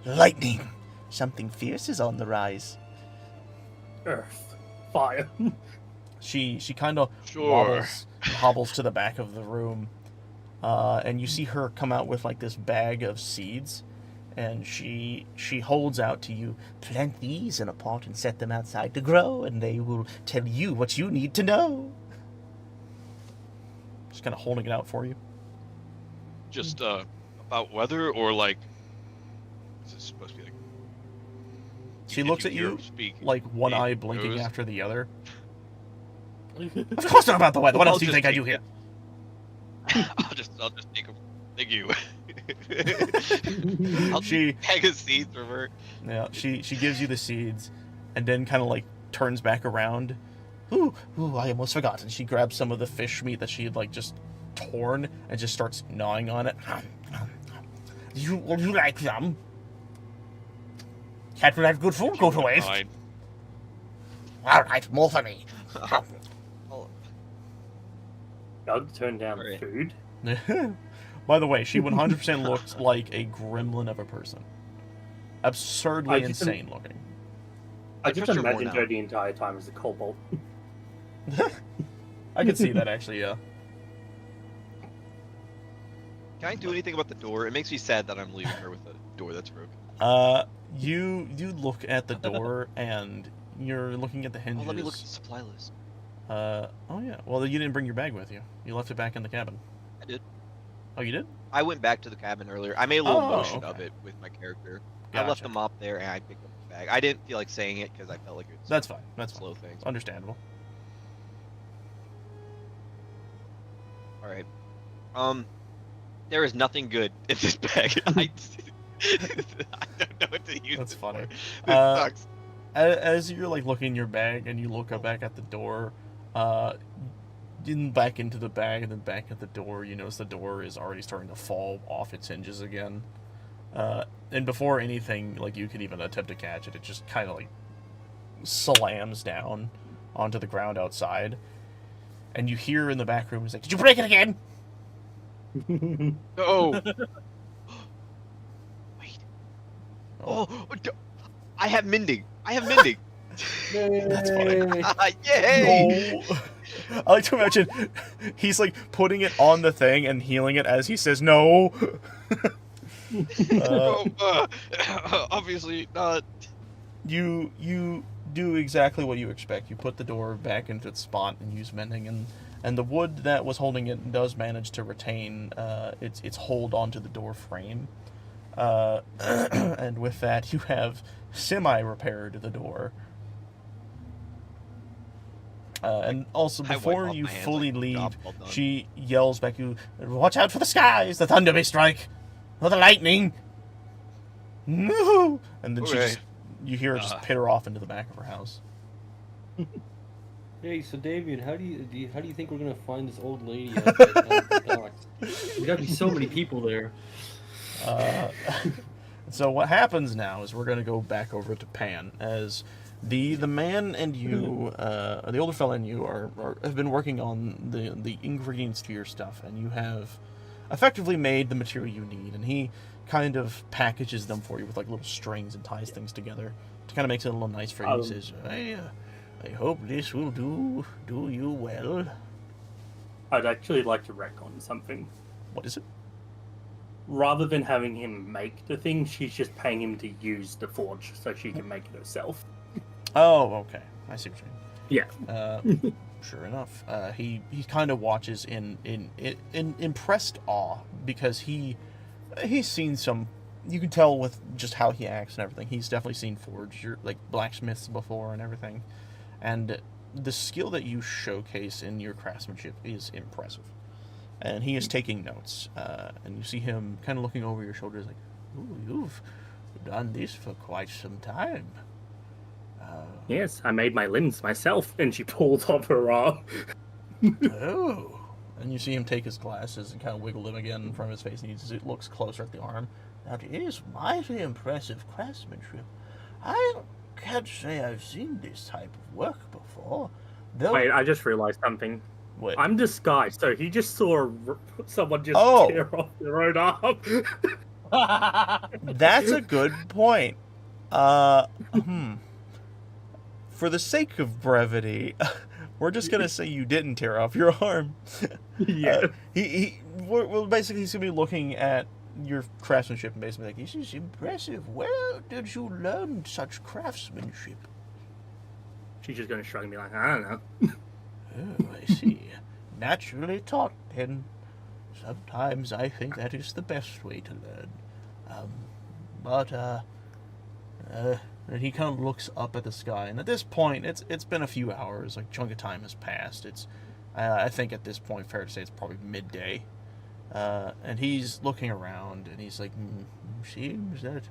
[SPEAKER 2] Lightning. Something fierce is on the rise."
[SPEAKER 4] Earth, fire.
[SPEAKER 2] She kind of
[SPEAKER 7] Sure.
[SPEAKER 2] hobbles to the back of the room, and you see her come out with like this bag of seeds, and she holds out to you. Plant these in a pot and set them outside to grow, and they will tell you what you need to know. Just kind of holding it out for you.
[SPEAKER 7] Just about weather, or like, is this supposed to be like?
[SPEAKER 2] She
[SPEAKER 7] did
[SPEAKER 2] looks
[SPEAKER 7] you
[SPEAKER 2] at
[SPEAKER 7] hear
[SPEAKER 2] you,
[SPEAKER 7] her speak?
[SPEAKER 2] like one
[SPEAKER 7] It
[SPEAKER 2] eye blinking
[SPEAKER 7] goes-
[SPEAKER 2] after the other. Of course not about the weather. What
[SPEAKER 7] I'll
[SPEAKER 2] else do you
[SPEAKER 7] just
[SPEAKER 2] think I
[SPEAKER 7] take
[SPEAKER 2] do here?
[SPEAKER 7] I'll just take them. Thank you. I'll
[SPEAKER 2] She-
[SPEAKER 7] bag of seeds from her.
[SPEAKER 2] Yeah, she gives you the seeds, and then kind of like turns back around. Ooh, I almost forgot. And she grabs some of the fish meat that she had like just torn and just starts gnawing on it. Would you like some? Cat will have good food go to waste.
[SPEAKER 7] Fine.
[SPEAKER 2] All right, more for me.
[SPEAKER 4] Doug turned down
[SPEAKER 7] Alright.
[SPEAKER 4] food.
[SPEAKER 2] By the way, she 100% looks like a gremlin of a person. Absurdly
[SPEAKER 4] I just-
[SPEAKER 2] insane looking.
[SPEAKER 4] I
[SPEAKER 7] I
[SPEAKER 4] just
[SPEAKER 7] trust her more
[SPEAKER 4] imagined
[SPEAKER 7] now.
[SPEAKER 4] her the entire time as a kobold.
[SPEAKER 2] I could see that actually, yeah.
[SPEAKER 7] Can I do anything about the door? It makes me sad that I'm leaving her with a door that's broken.
[SPEAKER 2] You look at the door and you're looking at the
[SPEAKER 7] Oh,
[SPEAKER 2] hinges.
[SPEAKER 7] let me look at the supply list.
[SPEAKER 2] Oh yeah. Well, you didn't bring your bag with you. You left it back in the cabin.
[SPEAKER 7] I did.
[SPEAKER 2] Oh, you did?
[SPEAKER 7] I went back to the cabin earlier. I made a little
[SPEAKER 2] Oh,
[SPEAKER 7] motion of
[SPEAKER 2] okay.
[SPEAKER 7] it with my character. I left
[SPEAKER 2] Gotcha.
[SPEAKER 7] the mop there and I picked up the bag. I didn't feel like saying it because I felt like it was
[SPEAKER 2] That's fine. That's fine.
[SPEAKER 7] slow things.
[SPEAKER 2] Understandable.
[SPEAKER 7] All right. There is nothing good in this bag. I don't know what to use.
[SPEAKER 2] That's
[SPEAKER 7] it
[SPEAKER 2] funny.
[SPEAKER 7] for. This
[SPEAKER 2] Uh,
[SPEAKER 7] sucks.
[SPEAKER 2] As you're like looking in your bag and you look up back at the door, back into the bag and then back at the door, you notice the door is already starting to fall off its hinges again. And before anything like you could even attempt to catch it, it just kind of like slams down onto the ground outside. And you hear in the back room, he's like, "Did you break it again?"
[SPEAKER 7] No. Wait.
[SPEAKER 2] Oh.
[SPEAKER 7] Oh, I have mending. I have mending.
[SPEAKER 2] That's funny.
[SPEAKER 7] Yay!
[SPEAKER 2] No. I like to imagine he's like putting it on the thing and healing it as he says no.
[SPEAKER 7] Oh, obviously not.
[SPEAKER 2] You do exactly what you expect. You put the door back into its spot and use mending, and the wood that was holding it does manage to retain its hold onto the door frame. And with that, you have semi-repaired the door. And also,
[SPEAKER 7] I wipe
[SPEAKER 2] before
[SPEAKER 7] off
[SPEAKER 2] you
[SPEAKER 7] my hands
[SPEAKER 2] fully
[SPEAKER 7] like,
[SPEAKER 2] leave,
[SPEAKER 7] "Job well done."
[SPEAKER 2] she yells back, "You watch out for the skies! The thunder may strike, or the lightning." No, and then
[SPEAKER 7] Okay.
[SPEAKER 2] you hear her just pitter off into the back of her house.
[SPEAKER 1] Hey, so Damien, how do you think we're gonna find this old lady out there at the docks? There's gotta be so many people there.
[SPEAKER 2] So what happens now is we're going to go back over to Pan, as the man and you, the older fella and you have been working on the ingredients to your stuff, and you have effectively made the material you need, and he kind of packages them for you with like little strings and ties things together to kind of makes it a little nice for you. He says, I hope this will do you well.
[SPEAKER 4] I'd actually like to retcon something.
[SPEAKER 2] What is it?
[SPEAKER 4] Rather than having him make the thing, she's just paying him to use the forge so she can make it herself.
[SPEAKER 2] Oh, okay. I see what you mean.
[SPEAKER 4] Yeah.
[SPEAKER 2] Sure enough, he kind of watches in impressed awe, because he's seen some. You can tell with just how he acts and everything. He's definitely seen like blacksmiths before and everything, and the skill that you showcase in your craftsmanship is impressive. And he is taking notes, and you see him kind of looking over your shoulders, like, "Ooh, you've done this for quite some time."
[SPEAKER 4] Yes, I made my limbs myself, and she pulls off her arm.
[SPEAKER 2] Oh. And you see him take his glasses and kind of wiggle them again in front of his face, and he looks closer at the arm. That is mighty impressive craftsmanship. I can't say I've seen this type of work before. Though,
[SPEAKER 4] Wait, I just realized something.
[SPEAKER 2] Wait.
[SPEAKER 4] I'm disguised, so he just saw someone just
[SPEAKER 2] Oh.
[SPEAKER 4] tear off their own arm.
[SPEAKER 2] That's a good point. For the sake of brevity, we're just gonna say you didn't tear off your arm.
[SPEAKER 4] Yeah.
[SPEAKER 2] Well, basically, he's gonna be looking at your craftsmanship and basically like, this is impressive. Where did you learn such craftsmanship?
[SPEAKER 4] She's just gonna shrug and be like, I don't know.
[SPEAKER 2] Oh, I see. Naturally taught, then. Sometimes I think that is the best way to learn. And he kind of looks up at the sky, and at this point, it's been a few hours. Like, chunk of time has passed. It's, I think at this point, fair to say, it's probably midday. And he's looking around, and he's like, seems that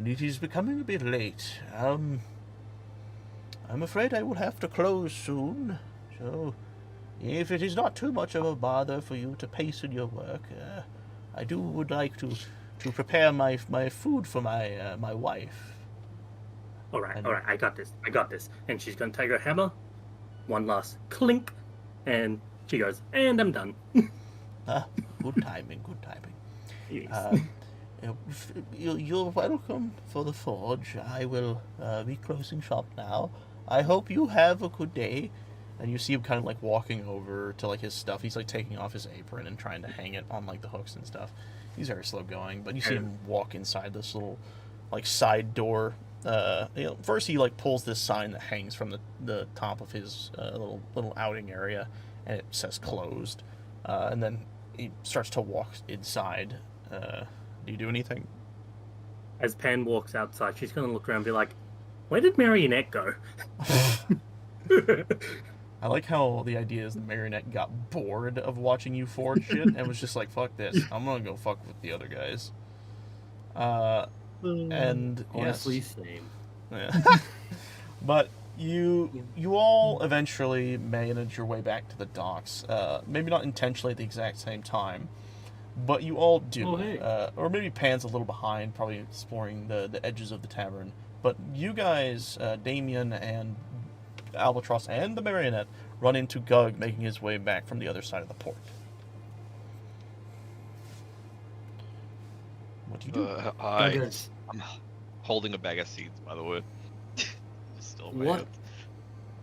[SPEAKER 2] it is becoming a bit late. I'm afraid I will have to close soon. So, if it is not too much of a bother for you to hasten your work, I would like to prepare my food for my wife.
[SPEAKER 4] All right, I got this. And she's gonna take her hammer, one last clink, and she goes, and I'm done.
[SPEAKER 2] Good timing.
[SPEAKER 4] Yes.
[SPEAKER 2] You're welcome for the forge. I will be closing shop now. I hope you have a good day. And you see him kind of like walking over to like his stuff. He's like taking off his apron and trying to hang it on like the hooks and stuff. He's very slow going, but you see him walk inside this little like side door. First he like pulls this sign that hangs from the top of his little outing area, and it says closed. And then he starts to walk inside. Do you do anything?
[SPEAKER 4] As Pan walks outside, she's gonna look around and be like, where did Marionette go?
[SPEAKER 2] I like how the idea is the Marionette got bored of watching you forge shit and was just like, fuck this, I'm gonna go fuck with the other guys. And
[SPEAKER 6] Honestly,
[SPEAKER 2] yes.
[SPEAKER 6] same.
[SPEAKER 2] Yeah. But you all eventually manage your way back to the docks. Maybe not intentionally at the exact same time, but you all do.
[SPEAKER 6] Oh, hey.
[SPEAKER 2] Or maybe Pan's a little behind, probably exploring the edges of the tavern. But you guys, Damien and Albatross and the Marionette, run into Gug making his way back from the other side of the port. What do you do?
[SPEAKER 5] I'm holding a bag of seeds, by the way. Still in my
[SPEAKER 6] What?
[SPEAKER 5] hand.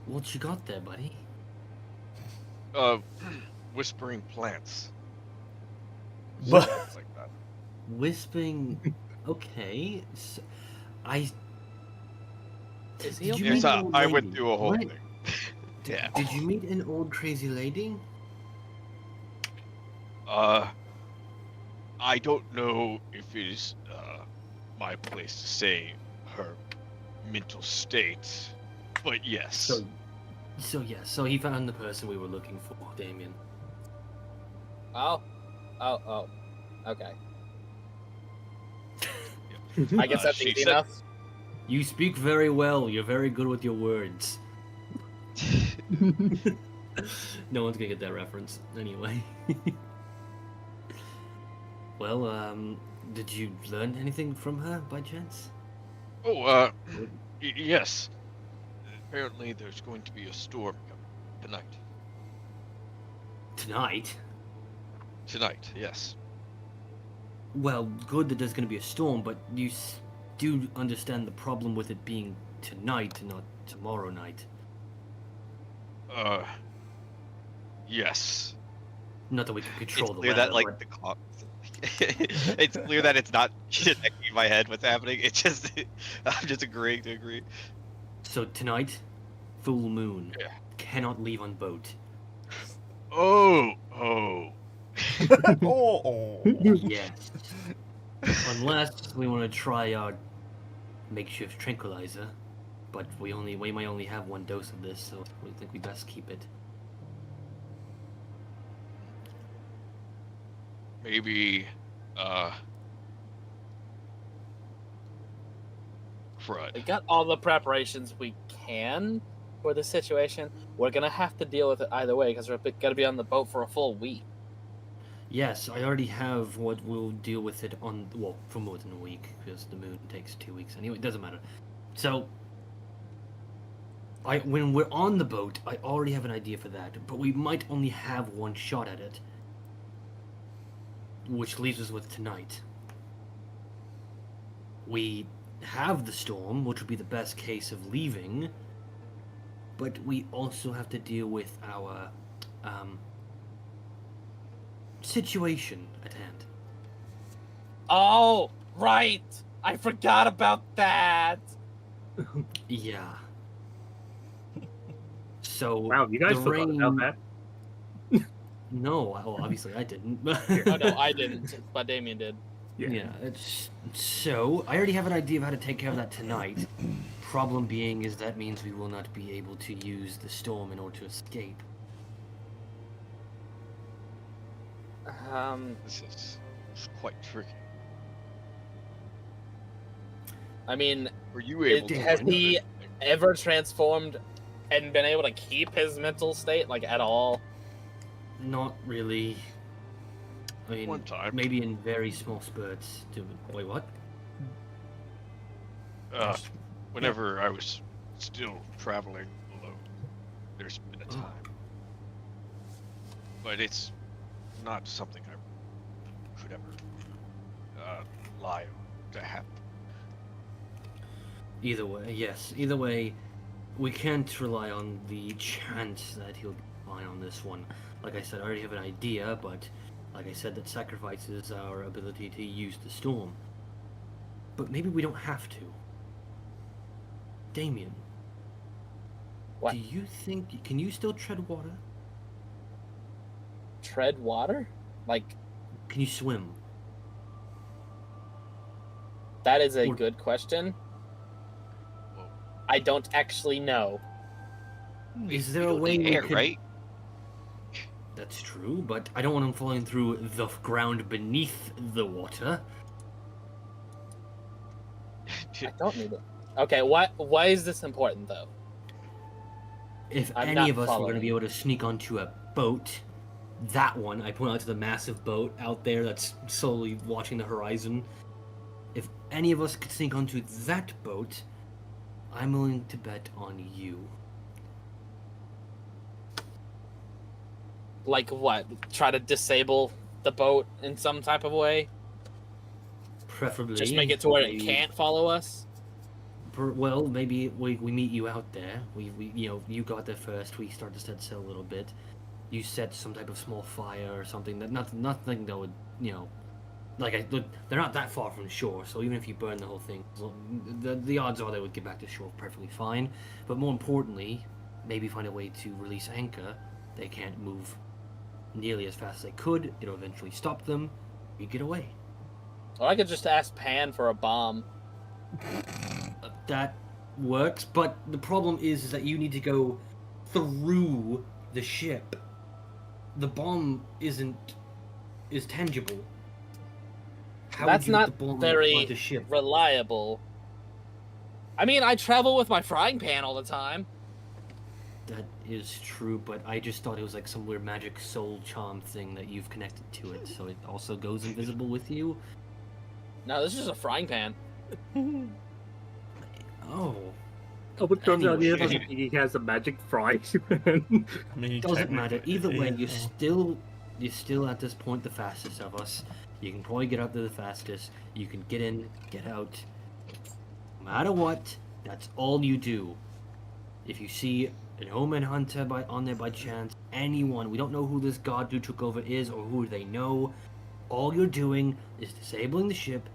[SPEAKER 6] What you got there, buddy?
[SPEAKER 5] Whispering plants.
[SPEAKER 2] But
[SPEAKER 5] Plants like that.
[SPEAKER 6] Whispering. Okay. So,
[SPEAKER 3] Is he
[SPEAKER 6] Did
[SPEAKER 3] okay?
[SPEAKER 6] you
[SPEAKER 5] Yes,
[SPEAKER 6] meet an old
[SPEAKER 5] I went
[SPEAKER 6] lady?
[SPEAKER 5] through a whole
[SPEAKER 6] What?
[SPEAKER 5] thing. Yeah.
[SPEAKER 6] Did you meet an old crazy lady?
[SPEAKER 5] I don't know if it is my place to say her mental state, but yes.
[SPEAKER 6] So he found the person we were looking for, Damien.
[SPEAKER 3] Oh. Okay. I guess that's
[SPEAKER 5] She
[SPEAKER 3] easy
[SPEAKER 5] said-
[SPEAKER 3] enough.
[SPEAKER 6] You speak very well. You're very good with your words. No one's gonna get that reference anyway. Well, did you learn anything from her by chance?
[SPEAKER 5] Oh, yes. Apparently there's going to be a storm coming
[SPEAKER 6] Tonight?
[SPEAKER 5] Tonight, yes.
[SPEAKER 6] Well, good that there's gonna be a storm, but you do understand the problem with it being tonight and not tomorrow night.
[SPEAKER 5] Yes.
[SPEAKER 6] Not that we can control
[SPEAKER 5] It's
[SPEAKER 6] the
[SPEAKER 5] clear
[SPEAKER 6] weather,
[SPEAKER 5] that, like,
[SPEAKER 6] but
[SPEAKER 5] the clock... it's clear that it's not connecting in my head what's happening. It's just... I'm just agreeing to agree.
[SPEAKER 6] So tonight, full moon.
[SPEAKER 5] Yeah.
[SPEAKER 6] Cannot leave on boat.
[SPEAKER 5] Oh.
[SPEAKER 6] Yes. Unless we want to try our makeshift tranquilizer, but we might only have one dose of this, so we think we best keep it.
[SPEAKER 5] Maybe, crud.
[SPEAKER 3] We got all the preparations we can for the situation. We're gonna have to deal with it either way because we're gonna be on the boat for a full week.
[SPEAKER 6] Yes, I already have what we'll deal with it on, well, for more than a week, because the moon takes 2 weeks anyway, it doesn't matter. So, when we're on the boat, I already have an idea for that, but we might only have one shot at it. Which leaves us with tonight. We have the storm, which would be the best case of leaving, but we also have to deal with our situation at hand.
[SPEAKER 3] Oh, right. I forgot about that.
[SPEAKER 6] Yeah. So
[SPEAKER 4] Wow, you guys
[SPEAKER 6] the
[SPEAKER 4] forgot
[SPEAKER 6] rain...
[SPEAKER 4] about that.
[SPEAKER 6] No, well, obviously I didn't.
[SPEAKER 3] Oh no, I didn't, but Damien did.
[SPEAKER 6] Yeah. So I already have an idea of how to take care of that tonight. Problem being is that means we will not be able to use the storm in order to escape.
[SPEAKER 5] This is quite tricky.
[SPEAKER 3] I mean,
[SPEAKER 5] Were you able to?
[SPEAKER 3] has he ever transformed and been able to keep his mental state, like, at all?
[SPEAKER 6] Not really. I mean,
[SPEAKER 5] One time.
[SPEAKER 6] maybe in very small spurts. Wait, what?
[SPEAKER 5] Whenever I was still traveling alone, there's been a time. But it's not something I could ever lie to happen.
[SPEAKER 6] Either way, yes. Either way, we can't rely on the chance that he'll be fine on this one. Like I said, I already have an idea, but like I said, that sacrifices our ability to use the storm. But maybe we don't have to. Damien.
[SPEAKER 3] What?
[SPEAKER 6] Do you think... Can you still tread water?
[SPEAKER 3] Tread water? Like,
[SPEAKER 6] Can you swim?
[SPEAKER 3] that is a
[SPEAKER 6] Or-
[SPEAKER 3] good question.
[SPEAKER 5] Whoa.
[SPEAKER 3] I don't actually know.
[SPEAKER 6] Is there a
[SPEAKER 5] Feel
[SPEAKER 6] way
[SPEAKER 5] the
[SPEAKER 6] we
[SPEAKER 5] air,
[SPEAKER 6] could...
[SPEAKER 5] right?
[SPEAKER 6] That's true, but I don't want him falling through the ground beneath the water.
[SPEAKER 3] I don't need it. Okay, why is this important, though?
[SPEAKER 6] If
[SPEAKER 3] I'm
[SPEAKER 6] any
[SPEAKER 3] not
[SPEAKER 6] of us were going to
[SPEAKER 3] following.
[SPEAKER 6] be able to sneak onto a boat, that one, I point out to the massive boat out there that's slowly watching the horizon. If any of us could sneak onto that boat, I'm willing to bet on you.
[SPEAKER 3] Like what? Try to disable the boat in some type of way?
[SPEAKER 6] Preferably.
[SPEAKER 3] Just make it to where it
[SPEAKER 6] maybe-
[SPEAKER 3] can't follow us?
[SPEAKER 6] Well, maybe we meet you out there. We you got there first. We start to set sail a little bit. You set some type of small fire or something that nothing that would they're not that far from shore. So even if you burn the whole thing, the odds are they would get back to shore perfectly fine. But more importantly, maybe find a way to release anchor. They can't move nearly as fast as they could. It'll eventually stop them. You get away.
[SPEAKER 3] Or I could just ask Pan for a bomb.
[SPEAKER 6] That works, but the problem is that you need to go through the ship. The bomb is tangible. How
[SPEAKER 3] That's
[SPEAKER 6] would you get
[SPEAKER 3] not
[SPEAKER 6] the bomb
[SPEAKER 3] very
[SPEAKER 6] on the ship?
[SPEAKER 3] reliable. I mean, I travel with my frying pan all the time.
[SPEAKER 6] That is true, but I just thought it was like some weird magic soul charm thing that you've connected to it, so it also goes invisible with you.
[SPEAKER 3] No, this is just a frying pan.
[SPEAKER 6] Oh,
[SPEAKER 4] Oh, but turns out
[SPEAKER 6] Anyway.
[SPEAKER 4] he has a magic fry pan.
[SPEAKER 2] I mean,
[SPEAKER 6] doesn't matter.
[SPEAKER 2] technically,
[SPEAKER 6] Either way,
[SPEAKER 2] yeah.
[SPEAKER 6] you're still at this point the fastest of us. You can probably get out there the fastest. You can get in, get out. No matter what, that's all you do. If you see an Omen hunter on there by chance, anyone, we don't know who this god who took over is or who they know. All you're doing is disabling the ship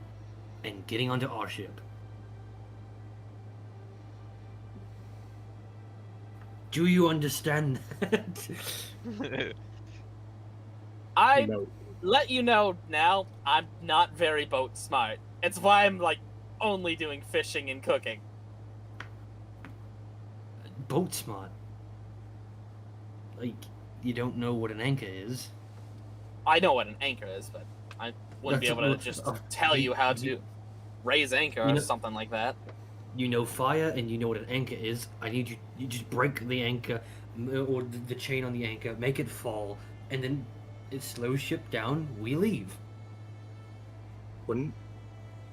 [SPEAKER 6] and getting onto our ship. Do you understand that?
[SPEAKER 3] I
[SPEAKER 4] No.
[SPEAKER 3] let you know now, I'm not very boat smart. It's why I'm, like, only doing fishing and cooking.
[SPEAKER 6] Boat smart. Like, you don't know what an anchor is.
[SPEAKER 3] I know what an anchor is, but I wouldn't be
[SPEAKER 6] That's
[SPEAKER 3] able to
[SPEAKER 6] what-
[SPEAKER 3] just
[SPEAKER 6] oh,
[SPEAKER 3] tell you how to
[SPEAKER 6] you-
[SPEAKER 3] raise anchor
[SPEAKER 6] you
[SPEAKER 3] or
[SPEAKER 6] know-
[SPEAKER 3] something like that.
[SPEAKER 6] You know fire and you know what an anchor is. I need you just break the anchor or the chain on the anchor, make it fall, and then it slows ship down, we leave.
[SPEAKER 4] Wouldn't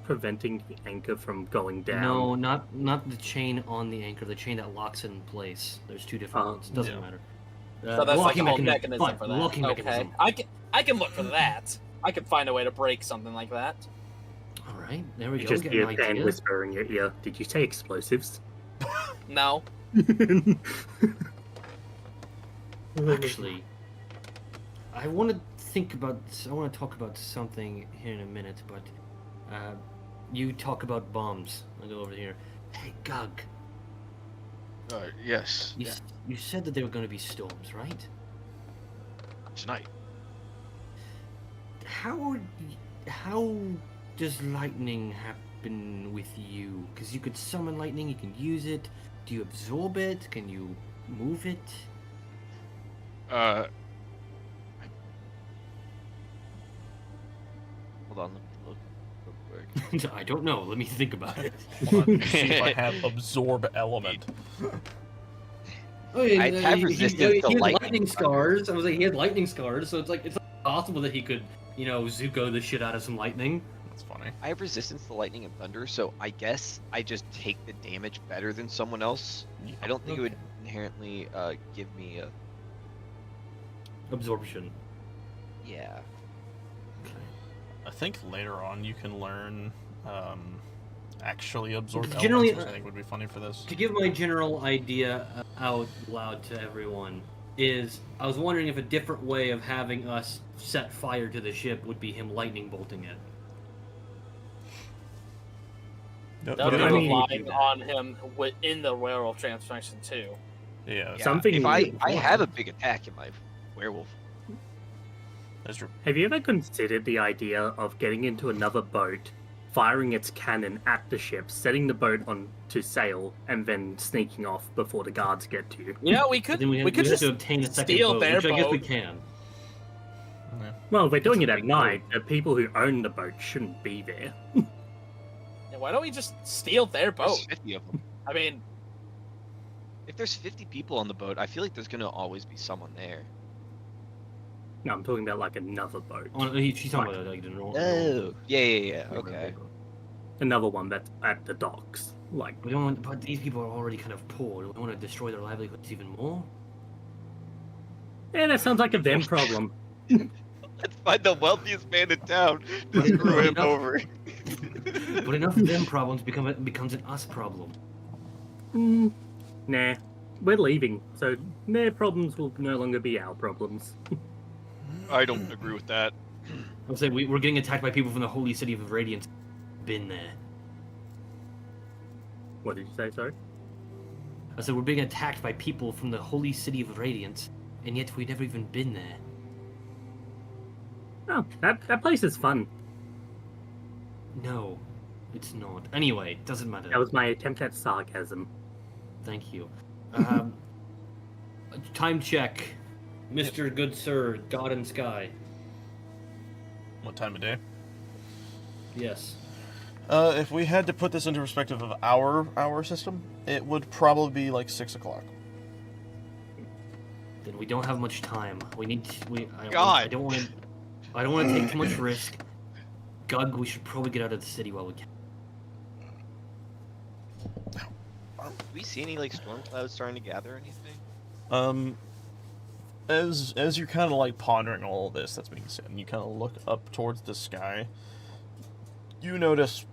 [SPEAKER 4] preventing the anchor from going down?
[SPEAKER 6] No, not the chain on the anchor, the chain that locks it in place. There's two different ones. Doesn't
[SPEAKER 2] yeah.
[SPEAKER 6] matter.
[SPEAKER 3] So that's like a whole mechanism
[SPEAKER 6] fine,
[SPEAKER 3] for that.
[SPEAKER 6] locking
[SPEAKER 3] Okay,
[SPEAKER 6] mechanism.
[SPEAKER 3] I can look for that. I can find a way to break something like that.
[SPEAKER 6] All right, there we
[SPEAKER 4] You
[SPEAKER 6] go.
[SPEAKER 4] just
[SPEAKER 6] Get
[SPEAKER 4] hear
[SPEAKER 6] an
[SPEAKER 4] Pan
[SPEAKER 6] idea.
[SPEAKER 4] whisper in your ear. Did you say explosives?
[SPEAKER 3] No,
[SPEAKER 6] Actually, I want to I want to talk about something here in a minute, but you talk about bombs. I'll go over here. Hey, Gug.
[SPEAKER 8] Yes.
[SPEAKER 6] You said that there were going to be storms, right?
[SPEAKER 8] Tonight.
[SPEAKER 6] How does lightning happen with you? Because you could summon lightning, you can use it. Do you absorb it? Can you move it?
[SPEAKER 5] Hold on, let me look real quick.
[SPEAKER 6] I don't know. Let me think about it.
[SPEAKER 2] Hold on, see if I have absorb element.
[SPEAKER 1] Oh, yeah,
[SPEAKER 5] I'd have resistance to
[SPEAKER 1] he had
[SPEAKER 5] lightning.
[SPEAKER 1] lightning scars. I was like, he had lightning scars, so it's possible that he could, Zuko the shit out of some lightning.
[SPEAKER 2] That's funny.
[SPEAKER 5] I have resistance to lightning and thunder, so I guess I just take the damage better than someone else.
[SPEAKER 2] Yeah.
[SPEAKER 5] I don't think it would inherently give me a...
[SPEAKER 6] Absorption.
[SPEAKER 5] Yeah.
[SPEAKER 2] I think later on you can learn actually absorb
[SPEAKER 1] Generally,
[SPEAKER 2] elements, which I think would be funny for this.
[SPEAKER 1] To give my general idea out loud to everyone, is I was wondering if a different way of having us set fire to the ship would be him lightning bolting it.
[SPEAKER 2] Yep,
[SPEAKER 3] That would
[SPEAKER 2] yep.
[SPEAKER 3] be
[SPEAKER 4] I mean-
[SPEAKER 3] relying on him in the werewolf transformation too.
[SPEAKER 2] Yeah,
[SPEAKER 5] Yeah,
[SPEAKER 4] Something
[SPEAKER 5] If I
[SPEAKER 4] new.
[SPEAKER 5] have a big attack in my werewolf.
[SPEAKER 2] that's true.
[SPEAKER 4] Have you ever considered the idea of getting into another boat, firing its cannon at the ship, setting the boat on to sail, and then sneaking off before the guards get to you?
[SPEAKER 3] Yeah, we
[SPEAKER 1] But
[SPEAKER 3] could.
[SPEAKER 1] then
[SPEAKER 3] We
[SPEAKER 1] have
[SPEAKER 3] could just
[SPEAKER 1] to obtain a second
[SPEAKER 3] steal
[SPEAKER 1] boat,
[SPEAKER 3] their
[SPEAKER 1] which I guess we
[SPEAKER 3] boat.
[SPEAKER 1] can.
[SPEAKER 2] Yeah.
[SPEAKER 4] Well, if we're doing it
[SPEAKER 1] That's a
[SPEAKER 4] at
[SPEAKER 1] big
[SPEAKER 4] night. The people who own the boat shouldn't be there.
[SPEAKER 3] Yeah, why don't we just steal their
[SPEAKER 5] There's
[SPEAKER 3] boat?
[SPEAKER 5] 50 of them.
[SPEAKER 3] I mean,
[SPEAKER 5] If there's 50 people on the boat, I feel like there's gonna always be someone there.
[SPEAKER 4] No, I'm talking about like another boat.
[SPEAKER 1] She's talking about like the normal.
[SPEAKER 5] Yeah. Okay.
[SPEAKER 4] Another one that's at the docks. Like,
[SPEAKER 6] We don't want, but these people are already kind of poor. Do we want to destroy their livelihoods even more?
[SPEAKER 4] yeah, that sounds like a them problem.
[SPEAKER 5] Let's find the wealthiest man in town to
[SPEAKER 6] But
[SPEAKER 5] screw him
[SPEAKER 6] enough-
[SPEAKER 5] over.
[SPEAKER 6] But enough of them problems becomes an us problem.
[SPEAKER 4] Nah, we're leaving, so their problems will no longer be our problems.
[SPEAKER 5] I don't agree with that.
[SPEAKER 6] I'm saying we're getting attacked by people from the holy city of Radiance. Been there.
[SPEAKER 4] What did you say, sorry?
[SPEAKER 6] I said we're being attacked by people from the holy city of Radiance, and yet we've never even been there.
[SPEAKER 4] Oh, that place is fun.
[SPEAKER 6] No, it's not. Anyway, doesn't matter.
[SPEAKER 4] That was my attempt at sarcasm.
[SPEAKER 6] Thank you. Time check. Mr. Good Sir, God in Sky.
[SPEAKER 2] What time of day?
[SPEAKER 6] Yes.
[SPEAKER 2] If we had to put this into perspective of our system, it would probably be like 6 o'clock.
[SPEAKER 6] Then we don't have much time. We need to, I
[SPEAKER 5] God.
[SPEAKER 6] don't want to take too much risk. Gug, we should probably get out of the city while we can.
[SPEAKER 5] Do we see any like storm clouds starting to gather or anything?
[SPEAKER 2] As you're kind of like pondering all of this that's being said, and you kind of look up towards the sky, you notice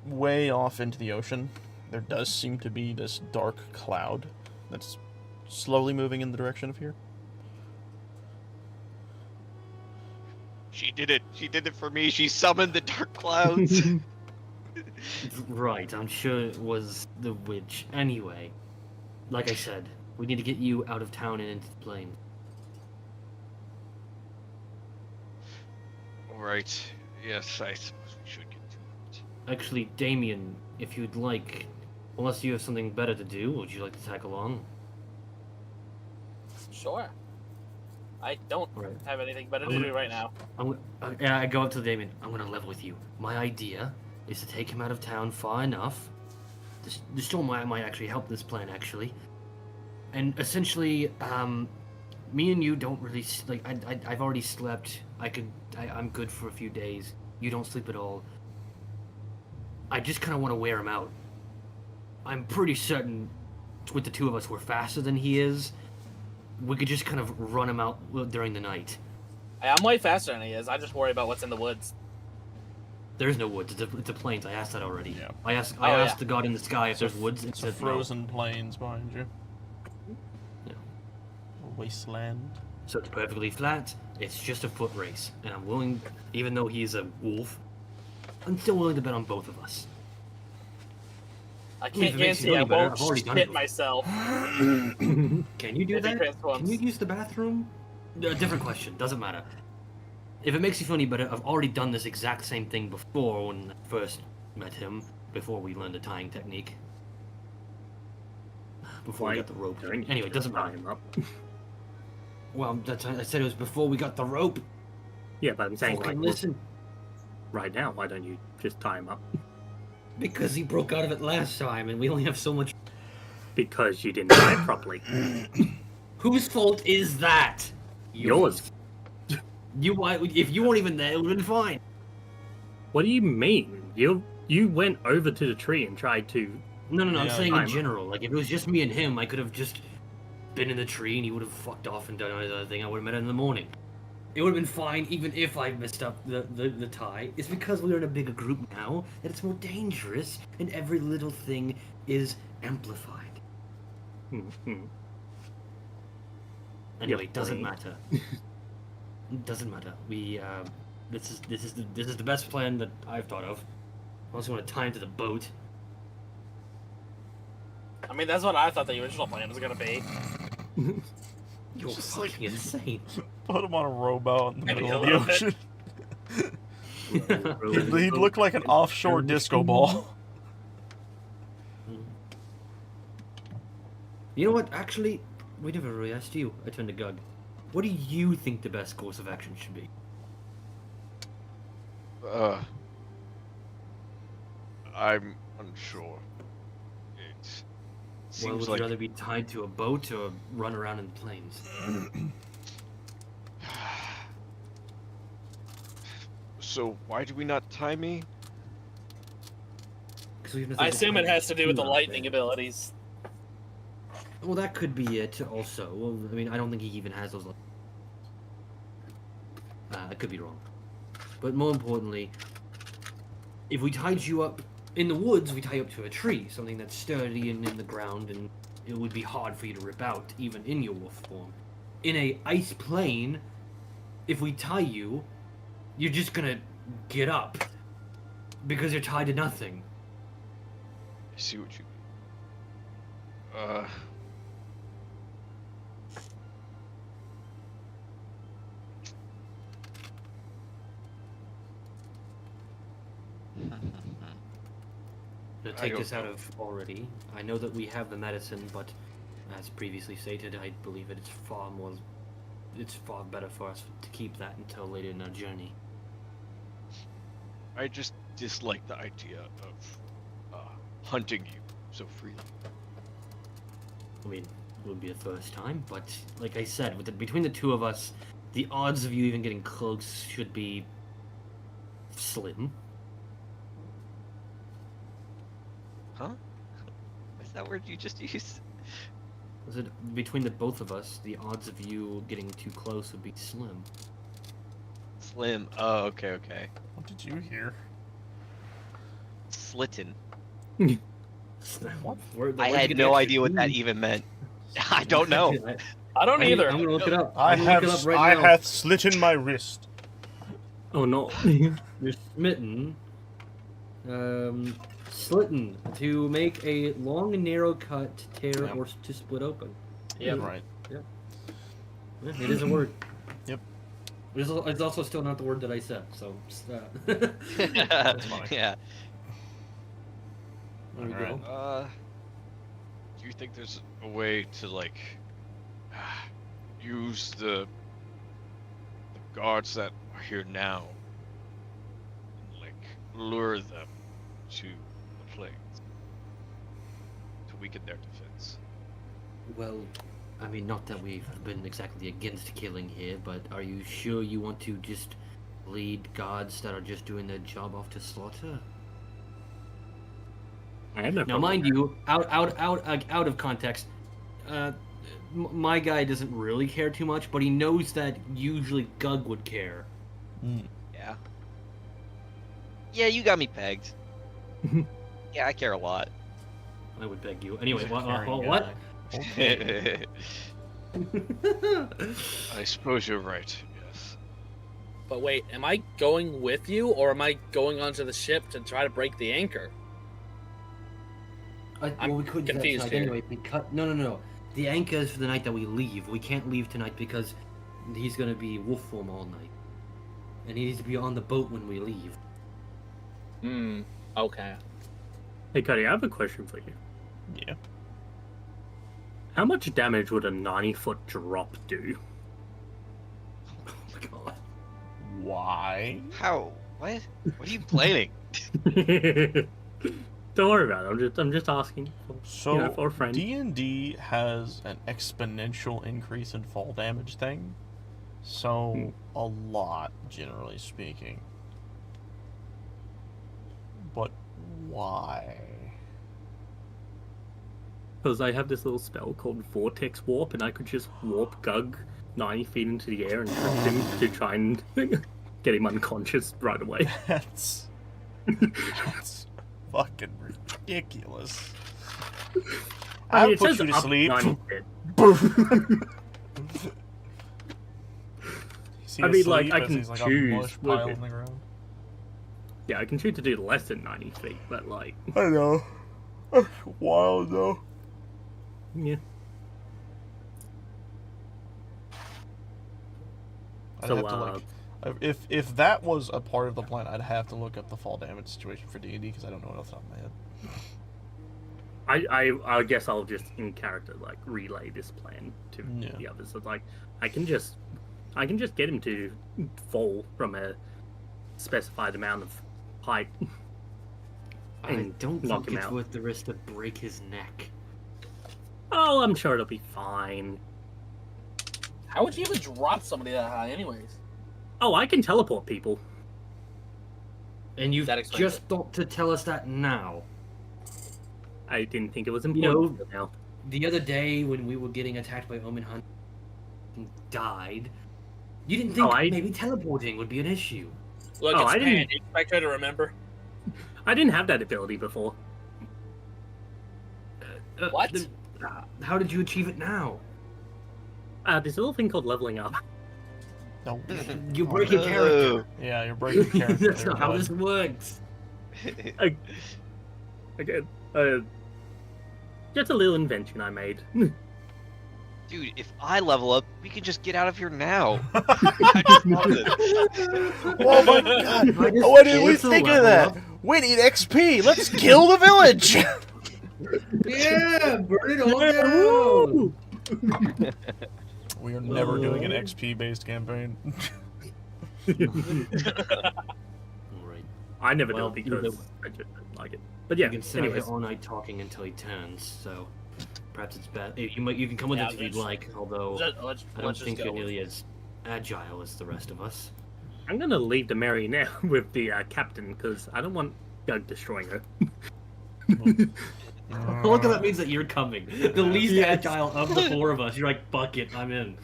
[SPEAKER 2] way off into the ocean, there does seem to be this dark cloud that's slowly moving in the direction of here.
[SPEAKER 5] She did it. She did it for me. She summoned the dark clouds.
[SPEAKER 6] Right, I'm sure it was the witch. Anyway, like I said, we need to get you out of town and into the plane.
[SPEAKER 5] Alright. Yes, I suppose we should get to it.
[SPEAKER 6] Actually, Damien, if you'd like, unless you have something better to do, would you like to tag along?
[SPEAKER 3] sure. I don't
[SPEAKER 6] Right.
[SPEAKER 3] have anything better to do right now.
[SPEAKER 6] I go up to Damien. I'm gonna level with you. My idea is to take him out of town far enough. The storm might actually help this plan, actually. And essentially, me and you don't really like. I've already slept. I'm good for a few days. You don't sleep at all. I just kind of want to wear him out. I'm pretty certain, with the two of us, we're faster than he is. We could just kind of run him out during the night.
[SPEAKER 3] Hey, I'm way faster than he is. I just worry about what's in the woods.
[SPEAKER 6] There's no woods. It's a plains. I asked that already.
[SPEAKER 2] Yeah.
[SPEAKER 6] I asked
[SPEAKER 3] yeah.
[SPEAKER 6] the god in the sky if
[SPEAKER 2] It's a
[SPEAKER 6] there's woods. It
[SPEAKER 2] It's a
[SPEAKER 6] said no.
[SPEAKER 2] frozen plains behind you.
[SPEAKER 6] Yeah.
[SPEAKER 2] A wasteland.
[SPEAKER 6] So it's perfectly flat. It's just a foot race, and I'm willing, even though he's a wolf, I'm still willing to bet on both of us.
[SPEAKER 3] I
[SPEAKER 6] if
[SPEAKER 3] can't
[SPEAKER 6] it makes you
[SPEAKER 3] guarantee I
[SPEAKER 6] feel better,
[SPEAKER 3] won't
[SPEAKER 6] I've already done it
[SPEAKER 3] shit
[SPEAKER 6] before.
[SPEAKER 3] myself.
[SPEAKER 6] Can you do
[SPEAKER 3] If he
[SPEAKER 6] that?
[SPEAKER 3] transforms.
[SPEAKER 6] Can you use the bathroom? Different question. Doesn't matter. If it makes you feel any better, I've already done this exact same thing before when I first met him. Before we learned the tying technique. Before we got the rope. Anyway, it doesn't matter.
[SPEAKER 4] Tie him up.
[SPEAKER 6] Well, I said it was before we got the rope.
[SPEAKER 4] Yeah, but I'm saying,
[SPEAKER 6] Fucking
[SPEAKER 4] like,
[SPEAKER 6] listen.
[SPEAKER 4] right now, why don't you just tie him up?
[SPEAKER 6] Because he broke out of it last time, and we only have so much.
[SPEAKER 4] Because you didn't tie it properly.
[SPEAKER 6] Whose fault is that?
[SPEAKER 4] Yours.
[SPEAKER 6] If you weren't even there, it would have been fine.
[SPEAKER 4] What do you mean? You went over to the tree and tried to.
[SPEAKER 6] No, I'm
[SPEAKER 2] Yeah,
[SPEAKER 6] saying in
[SPEAKER 4] time.
[SPEAKER 6] general. Like, if it was just me and him, I could have just been in the tree, and he would have fucked off and done another thing. I would have met him in the morning. It would have been fine, even if I messed up the tie. It's because we're in a bigger group now that it's more dangerous, and every little thing is amplified.
[SPEAKER 4] Mhm.
[SPEAKER 6] Anyway,
[SPEAKER 4] Yep,
[SPEAKER 6] it doesn't
[SPEAKER 4] brain.
[SPEAKER 6] matter. It doesn't matter. We this is the best plan that I've thought of. I also want to tie him to the boat.
[SPEAKER 3] I mean, that's what I thought the original plan was gonna be.
[SPEAKER 6] You're
[SPEAKER 2] Just
[SPEAKER 6] fucking insane.
[SPEAKER 2] Put him on a rowboat in the
[SPEAKER 3] Maybe
[SPEAKER 2] middle
[SPEAKER 3] a
[SPEAKER 2] of the
[SPEAKER 3] little
[SPEAKER 2] ocean.
[SPEAKER 4] Really?
[SPEAKER 2] He'd look like an offshore disco ball.
[SPEAKER 6] You know what? Actually, we never really asked you. I turned to Gug. What do you think the best course of action should be?
[SPEAKER 8] I'm unsure. It
[SPEAKER 6] Well,
[SPEAKER 8] seems
[SPEAKER 6] would
[SPEAKER 8] like
[SPEAKER 6] you rather be tied to a boat or run around in planes?
[SPEAKER 8] So why do we not tie me?
[SPEAKER 6] Because we have nothing
[SPEAKER 3] I
[SPEAKER 6] to
[SPEAKER 3] assume it
[SPEAKER 6] tie
[SPEAKER 3] has to do with the
[SPEAKER 6] out
[SPEAKER 3] lightning
[SPEAKER 6] there.
[SPEAKER 3] abilities.
[SPEAKER 6] Well, that could be it. Also, well, I mean, I don't think he even has those. I could be wrong. But more importantly, if we tied you up in the woods, we tie you up to a tree, something that's sturdy and in the ground, and it would be hard for you to rip out, even in your wolf form. In a ice plane, if we tie you, you're just gonna get up because you're tied to nothing.
[SPEAKER 8] I see what you mean.
[SPEAKER 6] To
[SPEAKER 8] I
[SPEAKER 6] take
[SPEAKER 8] don't
[SPEAKER 6] this out
[SPEAKER 8] know.
[SPEAKER 6] of already, I know that we have the medicine, but as previously stated, I believe it's far better for us to keep that until later in our journey.
[SPEAKER 8] I just dislike the idea of hunting you so freely.
[SPEAKER 6] I mean, it would be a first time, but like I said, between the two of us, the odds of you even getting close should be slim.
[SPEAKER 5] Huh? What's that word you just used?
[SPEAKER 6] I said, between the both of us, the odds of you getting too close would be slim.
[SPEAKER 5] Slim. Oh, okay, okay.
[SPEAKER 2] What did you hear?
[SPEAKER 5] Slitten.
[SPEAKER 6] Where'd
[SPEAKER 5] I
[SPEAKER 6] you
[SPEAKER 5] had
[SPEAKER 6] get
[SPEAKER 5] no
[SPEAKER 6] the
[SPEAKER 5] idea what
[SPEAKER 6] extra
[SPEAKER 5] that
[SPEAKER 6] "ooh"?
[SPEAKER 5] even meant. I don't know.
[SPEAKER 3] I don't either.
[SPEAKER 6] I'm gonna look it up.
[SPEAKER 2] I
[SPEAKER 6] I'm gonna look it up right now.
[SPEAKER 2] hath slitten my wrist.
[SPEAKER 4] Oh no.
[SPEAKER 6] You're smitten. Slitten. To make a long and narrow cut, tear,
[SPEAKER 2] Yep.
[SPEAKER 6] or to split open.
[SPEAKER 3] Yep.
[SPEAKER 2] Right.
[SPEAKER 6] Yeah, it is a word.
[SPEAKER 2] Yep.
[SPEAKER 6] It's also still not the word that I said, so...
[SPEAKER 2] That's funny.
[SPEAKER 5] Yeah.
[SPEAKER 6] There we
[SPEAKER 2] Alright.
[SPEAKER 6] go.
[SPEAKER 8] Do you think there's a way to like use the guards that are here now, and, like lure them to the plains to weaken their defense?
[SPEAKER 6] Well, I mean, not that we've been exactly against killing here, but are you sure you want to just lead guards that are just doing their job off to slaughter?
[SPEAKER 4] I had no
[SPEAKER 6] Now,
[SPEAKER 4] problem
[SPEAKER 6] mind
[SPEAKER 4] with
[SPEAKER 6] you, out of context, my guy doesn't really care too much, but he knows that usually Gug would care.
[SPEAKER 5] Yeah. Yeah, you got me pegged. Yeah, I care a lot.
[SPEAKER 6] I would beg you. Anyway,
[SPEAKER 2] He's a
[SPEAKER 6] what?
[SPEAKER 2] caring
[SPEAKER 6] What?
[SPEAKER 2] guy. Okay.
[SPEAKER 8] I suppose you're right. Yes.
[SPEAKER 3] But wait, am I going with you, or am I going onto the ship to try to break the anchor?
[SPEAKER 6] Well, we could do that
[SPEAKER 3] confused
[SPEAKER 6] tonight
[SPEAKER 3] here.
[SPEAKER 6] anyway. No. The anchor is for the night that we leave. We can't leave tonight because he's gonna be wolf form all night, and he needs to be on the boat when we leave.
[SPEAKER 3] Hmm. Okay.
[SPEAKER 4] Hey, Cody, I have a question for you.
[SPEAKER 2] Yeah.
[SPEAKER 4] How much damage would a 90-foot drop do?
[SPEAKER 6] Oh my god.
[SPEAKER 2] Why?
[SPEAKER 5] How? What? What are you planning?
[SPEAKER 4] Don't worry about it. I'm just asking.
[SPEAKER 2] So
[SPEAKER 4] For a friend.
[SPEAKER 2] D&D has an exponential increase in fall damage thing. So a lot, generally speaking. But why?
[SPEAKER 4] Because I have this little spell called Vortex Warp, and I could just warp Gug 90 feet into the air and trap him to try and get him unconscious right away.
[SPEAKER 2] That's fucking ridiculous.
[SPEAKER 4] I
[SPEAKER 2] I'll
[SPEAKER 4] mean, it
[SPEAKER 2] put
[SPEAKER 4] says
[SPEAKER 2] you to
[SPEAKER 4] up
[SPEAKER 2] sleep.
[SPEAKER 4] 90 feet.
[SPEAKER 2] Is he
[SPEAKER 4] I mean, like,
[SPEAKER 2] asleep
[SPEAKER 4] I
[SPEAKER 2] as
[SPEAKER 4] can
[SPEAKER 2] he's, like,
[SPEAKER 4] choose
[SPEAKER 2] a mush
[SPEAKER 4] with
[SPEAKER 2] pile
[SPEAKER 4] it.
[SPEAKER 2] on the ground?
[SPEAKER 4] Yeah, I can choose to do less than 90 feet, but like,
[SPEAKER 2] I know. That's wild though.
[SPEAKER 4] yeah.
[SPEAKER 2] I'd
[SPEAKER 4] So,
[SPEAKER 2] have to like, if that was a part of the plan, I'd have to look up the fall damage situation for D&D because I don't know it off the top of my head.
[SPEAKER 4] I guess I'll just in character like relay this plan to
[SPEAKER 2] Yeah.
[SPEAKER 4] the others. So like I can just get him to fall from a specified amount of height.
[SPEAKER 6] I
[SPEAKER 4] and
[SPEAKER 6] don't
[SPEAKER 4] knock
[SPEAKER 6] think
[SPEAKER 4] him
[SPEAKER 6] it's
[SPEAKER 4] out.
[SPEAKER 6] worth the risk to break his neck.
[SPEAKER 4] Oh, I'm sure it'll be fine.
[SPEAKER 3] How would you even drop somebody that high, anyways?
[SPEAKER 4] Oh, I can teleport people.
[SPEAKER 6] And you've
[SPEAKER 3] That explains
[SPEAKER 6] just thought to tell us that now.
[SPEAKER 4] I didn't think it was
[SPEAKER 6] You
[SPEAKER 4] important.
[SPEAKER 6] know-
[SPEAKER 4] Now.
[SPEAKER 6] The other day when we were getting attacked by Omen Hunt and died, you didn't think
[SPEAKER 4] Oh, I-
[SPEAKER 6] maybe teleporting would be an issue.
[SPEAKER 3] Look,
[SPEAKER 4] Oh,
[SPEAKER 3] it's
[SPEAKER 4] I didn't-
[SPEAKER 3] Pan. You expect her to remember?
[SPEAKER 4] I didn't have that ability before.
[SPEAKER 3] What?
[SPEAKER 6] How did you achieve it now?
[SPEAKER 4] There's a little thing called leveling up.
[SPEAKER 2] No.
[SPEAKER 6] You break your character.
[SPEAKER 2] Yeah, you're breaking character.
[SPEAKER 6] That's
[SPEAKER 2] there,
[SPEAKER 6] not how
[SPEAKER 2] bud.
[SPEAKER 6] this works.
[SPEAKER 4] Again, just a little invention I made.
[SPEAKER 5] Dude, if I level up, we can just get out of here now. I just thought of it.
[SPEAKER 2] Oh my god!
[SPEAKER 6] I just
[SPEAKER 2] Why didn't we
[SPEAKER 6] cancel
[SPEAKER 2] think of
[SPEAKER 6] level
[SPEAKER 2] that?
[SPEAKER 6] up.
[SPEAKER 2] We need XP. Let's kill the village.
[SPEAKER 6] Yeah, burn it all
[SPEAKER 4] Woo!
[SPEAKER 2] We are never doing an XP-based campaign.
[SPEAKER 6] Right.
[SPEAKER 4] I never
[SPEAKER 6] Well,
[SPEAKER 4] did
[SPEAKER 6] you
[SPEAKER 4] because
[SPEAKER 6] know-
[SPEAKER 4] I just didn't like it. But yeah,
[SPEAKER 6] You can sit out here
[SPEAKER 4] anyways.
[SPEAKER 6] all night talking until he turns, so perhaps it's bad. You can come with
[SPEAKER 3] Yeah,
[SPEAKER 6] us if you'd
[SPEAKER 3] let's-
[SPEAKER 6] like, although
[SPEAKER 3] Let's
[SPEAKER 6] I don't
[SPEAKER 3] just
[SPEAKER 6] think
[SPEAKER 3] go.
[SPEAKER 6] you're nearly as agile as the rest of us.
[SPEAKER 4] I'm gonna leave the marionette with the captain because I don't want Doug destroying her.
[SPEAKER 6] Look, that means that you're coming. The least
[SPEAKER 4] Yes.
[SPEAKER 6] agile of the four of us. You're like, bucket, I'm in.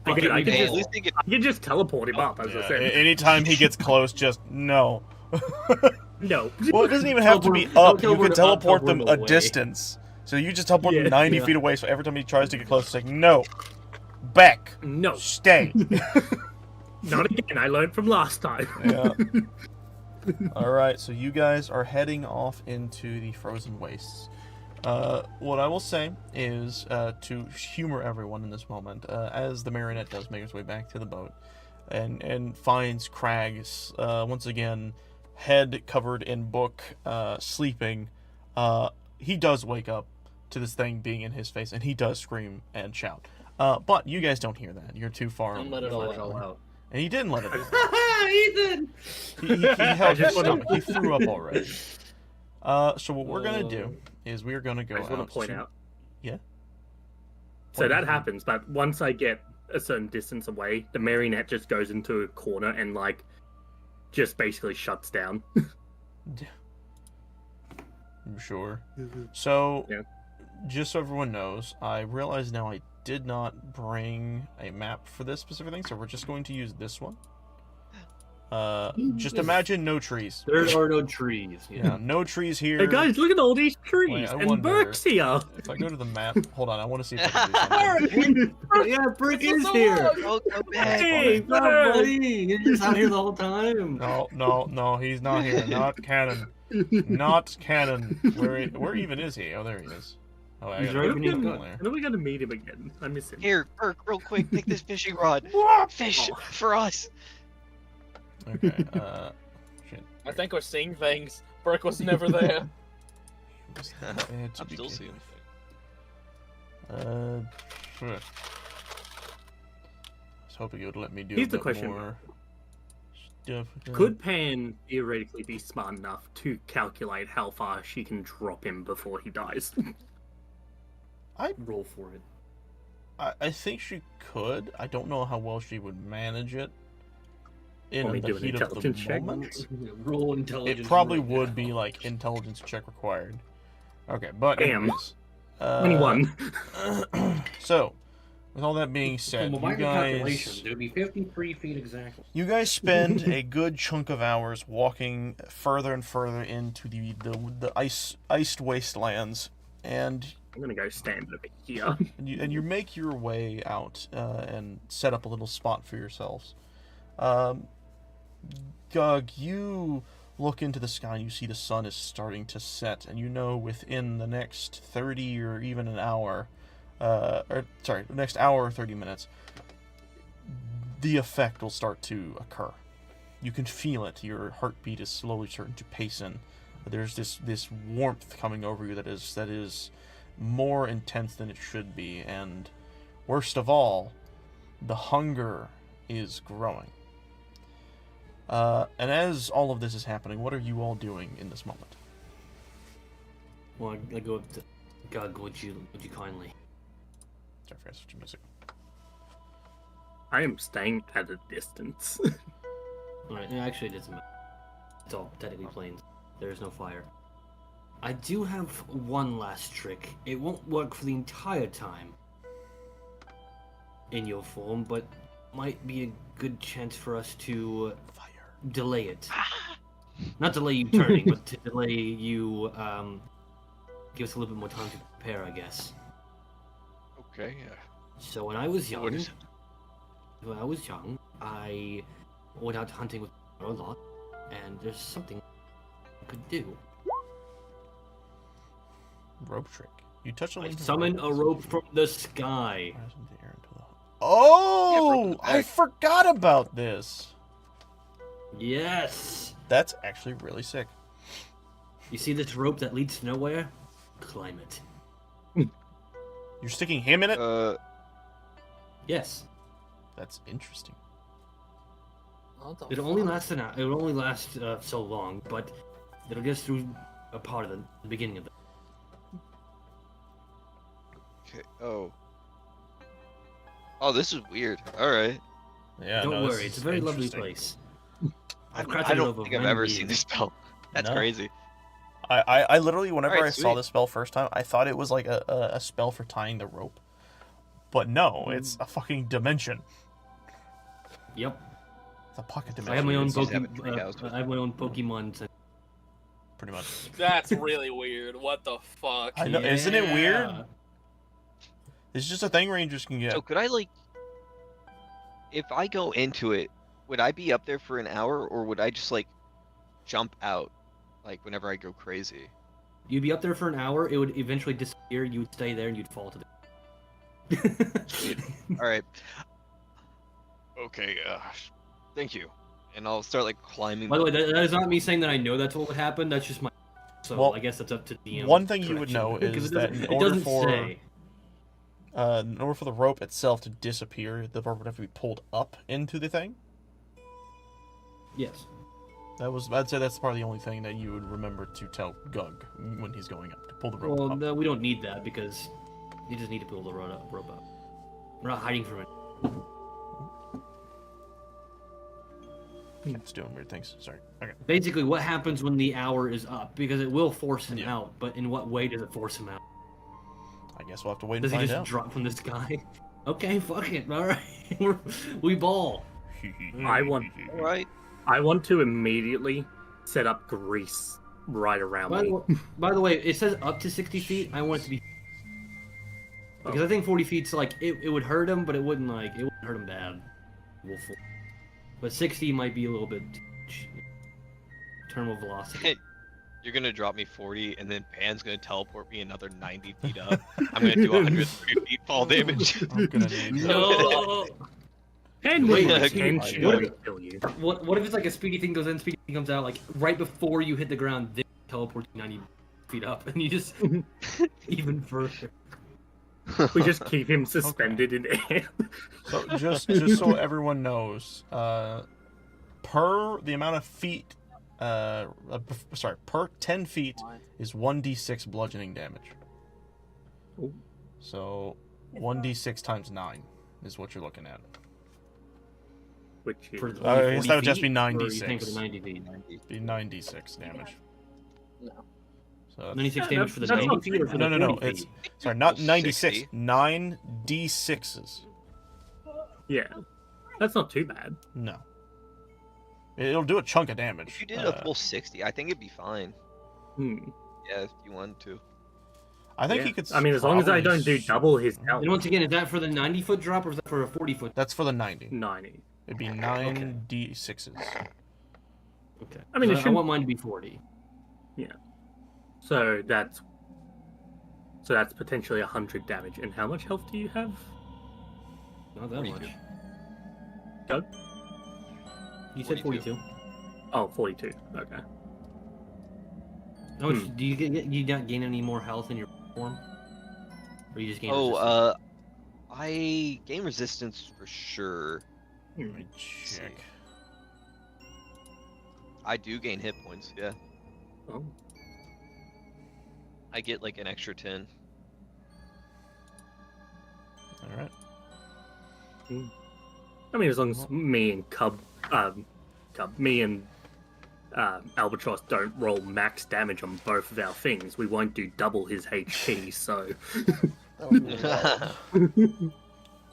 [SPEAKER 4] I could, I could
[SPEAKER 5] Hey, at
[SPEAKER 4] just,
[SPEAKER 5] least they get
[SPEAKER 4] I could just teleport him up, as I
[SPEAKER 2] Yeah,
[SPEAKER 4] said.
[SPEAKER 2] anytime he gets close, just no.
[SPEAKER 4] No.
[SPEAKER 2] Well, it doesn't even have to be
[SPEAKER 6] Teleport-
[SPEAKER 2] up. You can
[SPEAKER 6] teleport
[SPEAKER 2] teleport them
[SPEAKER 6] them
[SPEAKER 2] a
[SPEAKER 6] away.
[SPEAKER 2] distance. So you just teleport them
[SPEAKER 4] Yeah.
[SPEAKER 2] 90
[SPEAKER 6] Yeah.
[SPEAKER 2] feet away. So every time he tries to get close, it's like no, back,
[SPEAKER 4] No.
[SPEAKER 2] stay.
[SPEAKER 4] Not again. I learned from last time.
[SPEAKER 2] Yeah. All right, so you guys are heading off into the frozen wastes. What I will say is to humor everyone in this moment, as the marionette does make its way back to the boat, and finds Crag's once again, head covered in book, sleeping. He does wake up to this thing being in his face, and he does scream and shout. But you guys don't hear that. You're too far.
[SPEAKER 3] Don't
[SPEAKER 2] away.
[SPEAKER 3] let it
[SPEAKER 6] Let it
[SPEAKER 3] all
[SPEAKER 6] all
[SPEAKER 3] out.
[SPEAKER 6] out.
[SPEAKER 2] And he didn't let it out.
[SPEAKER 6] Ethan!
[SPEAKER 2] He held his
[SPEAKER 4] just wanna-
[SPEAKER 2] stomach. He threw up already. So what we're gonna do is we're gonna go
[SPEAKER 4] I just want
[SPEAKER 2] out
[SPEAKER 4] to point out.
[SPEAKER 2] Yeah.
[SPEAKER 4] So that happens, but once I get a certain distance away, the marionette just goes into a corner and like just basically shuts down.
[SPEAKER 2] I'm sure. So,
[SPEAKER 4] Yeah.
[SPEAKER 2] just so everyone knows, I realize now I did not bring a map for this specific thing, so we're just going to use this one. Just imagine no trees.
[SPEAKER 6] There are no trees.
[SPEAKER 2] Yeah, no trees here.
[SPEAKER 4] Hey guys, look at all these trees,
[SPEAKER 2] Wait, I
[SPEAKER 4] and
[SPEAKER 2] wonder-
[SPEAKER 4] Burke's here.
[SPEAKER 2] If I go to the map, hold on, I want to see if I can do something.
[SPEAKER 6] Yeah, Brick
[SPEAKER 3] This is
[SPEAKER 6] is
[SPEAKER 3] so
[SPEAKER 6] here.
[SPEAKER 3] long.
[SPEAKER 5] Welcome back.
[SPEAKER 6] Hey, what's up,
[SPEAKER 4] Burke.
[SPEAKER 6] buddy? You're just out here the whole time.
[SPEAKER 2] No, he's not here. Not canon. Not canon. Where even is he? Oh, there he is. Oh, I
[SPEAKER 6] He's
[SPEAKER 2] gotta
[SPEAKER 6] right
[SPEAKER 2] go
[SPEAKER 6] beneath
[SPEAKER 2] down
[SPEAKER 6] the-
[SPEAKER 2] there.
[SPEAKER 4] When are we gonna meet him again? I miss him.
[SPEAKER 5] Here, Burke, real quick, take this fishing rod. Fish for us.
[SPEAKER 2] Okay, shit.
[SPEAKER 3] I think we're seeing things. Burke was never there.
[SPEAKER 5] I'm still seeing
[SPEAKER 2] I was hoping it would let me do
[SPEAKER 4] Here's
[SPEAKER 2] a
[SPEAKER 4] the
[SPEAKER 2] bit
[SPEAKER 4] question.
[SPEAKER 2] more stuff.
[SPEAKER 4] Could Pan theoretically be smart enough to calculate how far she can drop him before he dies?
[SPEAKER 6] Roll for it.
[SPEAKER 2] I think she could. I don't know how well she would manage it in
[SPEAKER 4] Want me
[SPEAKER 2] the
[SPEAKER 4] to do an
[SPEAKER 2] heat of the
[SPEAKER 4] intelligence check?
[SPEAKER 2] moment.
[SPEAKER 1] Roll intelligence.
[SPEAKER 2] It probably
[SPEAKER 1] right
[SPEAKER 2] would
[SPEAKER 1] now.
[SPEAKER 2] be like intelligence check required. Okay, but
[SPEAKER 4] Damn.
[SPEAKER 2] anyways,
[SPEAKER 4] 21.
[SPEAKER 2] So, with all that being said,
[SPEAKER 1] Well, by
[SPEAKER 2] you
[SPEAKER 1] your
[SPEAKER 2] guys,
[SPEAKER 1] calculations, it would be 53 feet exactly.
[SPEAKER 2] you guys spend a good chunk of hours walking further and further into the iced wastelands, and
[SPEAKER 4] I'm gonna go stand over here.
[SPEAKER 2] you make your way out and set up a little spot for yourselves. Gug, you look into the sky and you see the sun is starting to set, and you know within the next 30 or even an hour, the next hour or 30 minutes, the effect will start to occur. You can feel it. Your heartbeat is slowly starting to pace in. There's this warmth coming over you that is more intense than it should be, and worst of all, the hunger is growing. And as all of this is happening, what are you all doing in this moment?
[SPEAKER 6] Well, I go up to Gug. Would you kindly?
[SPEAKER 2] Sorry, I switched to music.
[SPEAKER 4] I am staying at a distance.
[SPEAKER 6] All right. Actually, it doesn't matter. It's all technically plains. There is no fire. I do have one last trick. It won't work for the entire time in your form, but might be a good chance for us to delay it. Not delay you turning, but to delay you, give us a little bit more time to prepare, I guess.
[SPEAKER 8] Okay.
[SPEAKER 6] So when I was
[SPEAKER 8] What
[SPEAKER 6] young,
[SPEAKER 8] is it?
[SPEAKER 6] I went out hunting with a lot, and there's something I could do.
[SPEAKER 2] Rope trick. You touch a
[SPEAKER 6] I
[SPEAKER 2] link.
[SPEAKER 6] summon a rope from the sky.
[SPEAKER 2] Oh,
[SPEAKER 5] Yeah,
[SPEAKER 2] I forgot about this.
[SPEAKER 6] Yes!
[SPEAKER 2] That's actually really sick.
[SPEAKER 6] You see this rope that leads to nowhere? Climb it.
[SPEAKER 2] You're sticking him in it?
[SPEAKER 6] Yes.
[SPEAKER 2] That's interesting.
[SPEAKER 3] What the
[SPEAKER 6] It'll only
[SPEAKER 3] fuck?
[SPEAKER 6] last an hour. It'll only last so long, but it'll get us through a part of the beginning of it.
[SPEAKER 5] Okay. Oh. Oh, this is weird. All right.
[SPEAKER 2] Yeah,
[SPEAKER 6] Don't
[SPEAKER 2] no, this
[SPEAKER 6] worry, it's a
[SPEAKER 2] is
[SPEAKER 6] very lovely
[SPEAKER 2] interesting.
[SPEAKER 6] place.
[SPEAKER 5] I
[SPEAKER 6] I've crafted
[SPEAKER 5] I
[SPEAKER 6] it
[SPEAKER 5] don't
[SPEAKER 6] over
[SPEAKER 5] think I've
[SPEAKER 6] many
[SPEAKER 5] ever seen
[SPEAKER 6] years.
[SPEAKER 5] this spell. That's
[SPEAKER 2] No.
[SPEAKER 5] crazy.
[SPEAKER 2] I literally, whenever
[SPEAKER 5] Alright,
[SPEAKER 2] I saw
[SPEAKER 5] sweet.
[SPEAKER 2] this spell first time, I thought it was like a spell for tying the rope. But no, it's a fucking dimension.
[SPEAKER 6] Yep.
[SPEAKER 2] It's a pocket dimension.
[SPEAKER 6] I have my own
[SPEAKER 5] Just have a tree house
[SPEAKER 6] Pokemon.
[SPEAKER 5] with
[SPEAKER 6] I have my own Pokemon.
[SPEAKER 2] Pretty much.
[SPEAKER 3] That's really weird. What the fuck?
[SPEAKER 2] I know, isn't it weird?
[SPEAKER 6] Yeah.
[SPEAKER 2] It's just a thing rangers can get.
[SPEAKER 5] So could I like, if I go into it, would I be up there for an hour, or would I just like jump out, like whenever I go crazy?
[SPEAKER 6] You'd be up there for an hour. It would eventually disappear. You would stay there, and you'd fall to the.
[SPEAKER 5] All right. Okay. Thank you. And I'll start like climbing.
[SPEAKER 6] By the way, that is not me saying that I know that's what would happen. That's just my. So
[SPEAKER 2] Well,
[SPEAKER 6] I guess that's up to DM.
[SPEAKER 2] one thing you would
[SPEAKER 6] direction,
[SPEAKER 2] know
[SPEAKER 6] because
[SPEAKER 2] is
[SPEAKER 6] it
[SPEAKER 2] that
[SPEAKER 6] doesn't-
[SPEAKER 2] in
[SPEAKER 6] it
[SPEAKER 2] order
[SPEAKER 6] doesn't
[SPEAKER 2] for-
[SPEAKER 6] say.
[SPEAKER 2] In order for the rope itself to disappear, the rope would have to be pulled up into the thing.
[SPEAKER 6] Yes.
[SPEAKER 2] I'd say that's probably the only thing that you would remember to tell Gug when he's going up, to pull the rope
[SPEAKER 6] Well,
[SPEAKER 2] up.
[SPEAKER 6] no, we don't need that because you just need to pull the rope up. We're not hiding from it.
[SPEAKER 2] It's doing weird things. Sorry. Okay.
[SPEAKER 6] Basically, what happens when the hour is up? Because it will force him
[SPEAKER 2] Yeah.
[SPEAKER 6] out, but in what way does it force him out?
[SPEAKER 2] I guess we'll have to wait and
[SPEAKER 6] Does he
[SPEAKER 2] find
[SPEAKER 6] just
[SPEAKER 2] out.
[SPEAKER 6] drop from the sky? Okay, fuck it. All right, we ball.
[SPEAKER 4] I want.
[SPEAKER 5] All right.
[SPEAKER 4] I want to immediately set up grease right around me.
[SPEAKER 6] By the way, it says up to 60 feet. I want it to be because I think 40 feet's like it would hurt him, but it wouldn't hurt him bad. But 60 might be a little bit terminal velocity.
[SPEAKER 5] You're gonna drop me 40, and then Pan's gonna teleport me another 90 feet up. I'm gonna do 130 feet fall damage.
[SPEAKER 2] I'm gonna need
[SPEAKER 6] No.
[SPEAKER 4] And
[SPEAKER 6] Wait,
[SPEAKER 4] wait,
[SPEAKER 6] can-
[SPEAKER 4] kill you.
[SPEAKER 6] What if it's like a speedy thing goes in, speedy thing comes out, like right before you hit the ground, then teleport you 90 feet up, and you just even further.
[SPEAKER 4] We just keep him suspended in air.
[SPEAKER 2] So just so everyone knows, per the amount of feet, per 10 feet is 1d6 bludgeoning damage.
[SPEAKER 4] Ooh.
[SPEAKER 2] So 1d6 times 9 is what you're looking at.
[SPEAKER 4] Which is
[SPEAKER 6] For
[SPEAKER 2] I guess that would just be
[SPEAKER 6] feet, or you think
[SPEAKER 2] 9d6.
[SPEAKER 6] for the 90 feet?
[SPEAKER 2] Be 9d6 damage.
[SPEAKER 3] No.
[SPEAKER 2] So
[SPEAKER 6] 96
[SPEAKER 4] Yeah,
[SPEAKER 6] damage for the
[SPEAKER 4] that's
[SPEAKER 6] 90
[SPEAKER 4] not
[SPEAKER 6] feet or for
[SPEAKER 2] no,
[SPEAKER 6] the
[SPEAKER 2] no,
[SPEAKER 6] 40
[SPEAKER 2] it's
[SPEAKER 6] feet?
[SPEAKER 2] sorry, not
[SPEAKER 5] Equals
[SPEAKER 2] 96,
[SPEAKER 5] 60.
[SPEAKER 2] 9d6s.
[SPEAKER 4] Yeah, that's not too bad.
[SPEAKER 2] No. It'll do a chunk of damage.
[SPEAKER 5] If you did a full 60, I think it'd be fine.
[SPEAKER 4] Hmm.
[SPEAKER 5] Yeah, if you wanted to.
[SPEAKER 2] I think
[SPEAKER 4] Yeah.
[SPEAKER 2] he could.
[SPEAKER 4] I mean, as long as I
[SPEAKER 2] probably
[SPEAKER 4] don't do double his health.
[SPEAKER 6] And once again, is that for the 90-foot drop or is that for a 40-foot?
[SPEAKER 2] That's for the 90.
[SPEAKER 4] 90.
[SPEAKER 2] It'd be 9d6s.
[SPEAKER 6] Okay.
[SPEAKER 4] I mean, it
[SPEAKER 6] I
[SPEAKER 4] shouldn't-
[SPEAKER 6] want mine to be 40.
[SPEAKER 4] So that's potentially 100 damage. And how much health do you have?
[SPEAKER 6] Not that
[SPEAKER 5] 42.
[SPEAKER 6] much.
[SPEAKER 4] Go.
[SPEAKER 6] You said
[SPEAKER 5] 42.
[SPEAKER 6] 42.
[SPEAKER 4] Oh, 42. Okay.
[SPEAKER 6] How much do you get? You not gain any more health in your form? Or you just gain resistance?
[SPEAKER 5] I gain resistance for sure.
[SPEAKER 2] Let me check.
[SPEAKER 5] I do gain hit points, yeah.
[SPEAKER 4] Oh.
[SPEAKER 5] I get like an extra 10.
[SPEAKER 2] Alright.
[SPEAKER 4] I mean, as long as me and Albatross don't roll max damage on both of our things, we won't do double his HP, so...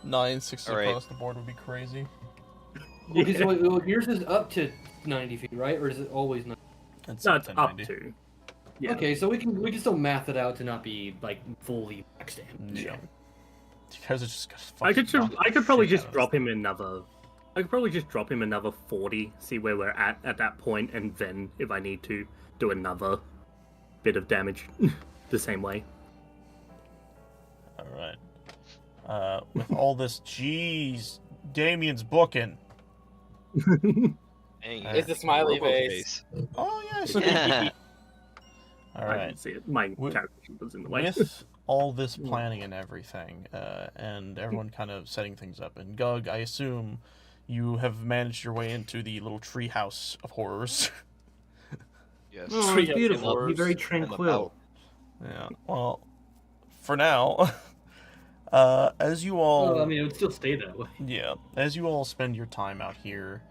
[SPEAKER 2] 960
[SPEAKER 5] Alright.
[SPEAKER 2] across the board would be crazy.
[SPEAKER 6] Okay, so wait, yours is up to 90 feet, right? Or is it always 90?
[SPEAKER 2] That's
[SPEAKER 4] No, it's
[SPEAKER 2] to
[SPEAKER 4] up
[SPEAKER 2] 90.
[SPEAKER 4] to. Yeah.
[SPEAKER 6] Okay, so we can still math it out to not be like fully max damage.
[SPEAKER 2] Yeah. Because it's just
[SPEAKER 4] I could probably just drop
[SPEAKER 2] him.
[SPEAKER 4] him another... I could probably just drop him another 40, see where we're at that point, and then, if I need to, do another bit of damage the same way.
[SPEAKER 2] Alright. With all this, jeez, Damien's booking.
[SPEAKER 5] Dang,
[SPEAKER 3] It's a smiley face.
[SPEAKER 2] Oh, yes.
[SPEAKER 5] Yeah.
[SPEAKER 4] I
[SPEAKER 2] Alright.
[SPEAKER 4] didn't see it. My
[SPEAKER 2] With-
[SPEAKER 4] character was in the way.
[SPEAKER 2] With all this planning and everything, and everyone kind of setting things up, and Gug, I assume you have managed your way into the little treehouse of horrors.
[SPEAKER 5] Yes.
[SPEAKER 6] Oh,
[SPEAKER 3] Tree
[SPEAKER 6] it's
[SPEAKER 3] of
[SPEAKER 6] beautiful.
[SPEAKER 3] horrors.
[SPEAKER 6] Be very
[SPEAKER 5] I'm
[SPEAKER 6] tranquil.
[SPEAKER 2] Yeah. Well, for now, as you all,
[SPEAKER 6] Well, I mean, it would still stay that way.
[SPEAKER 2] yeah, as you all spend your time out here,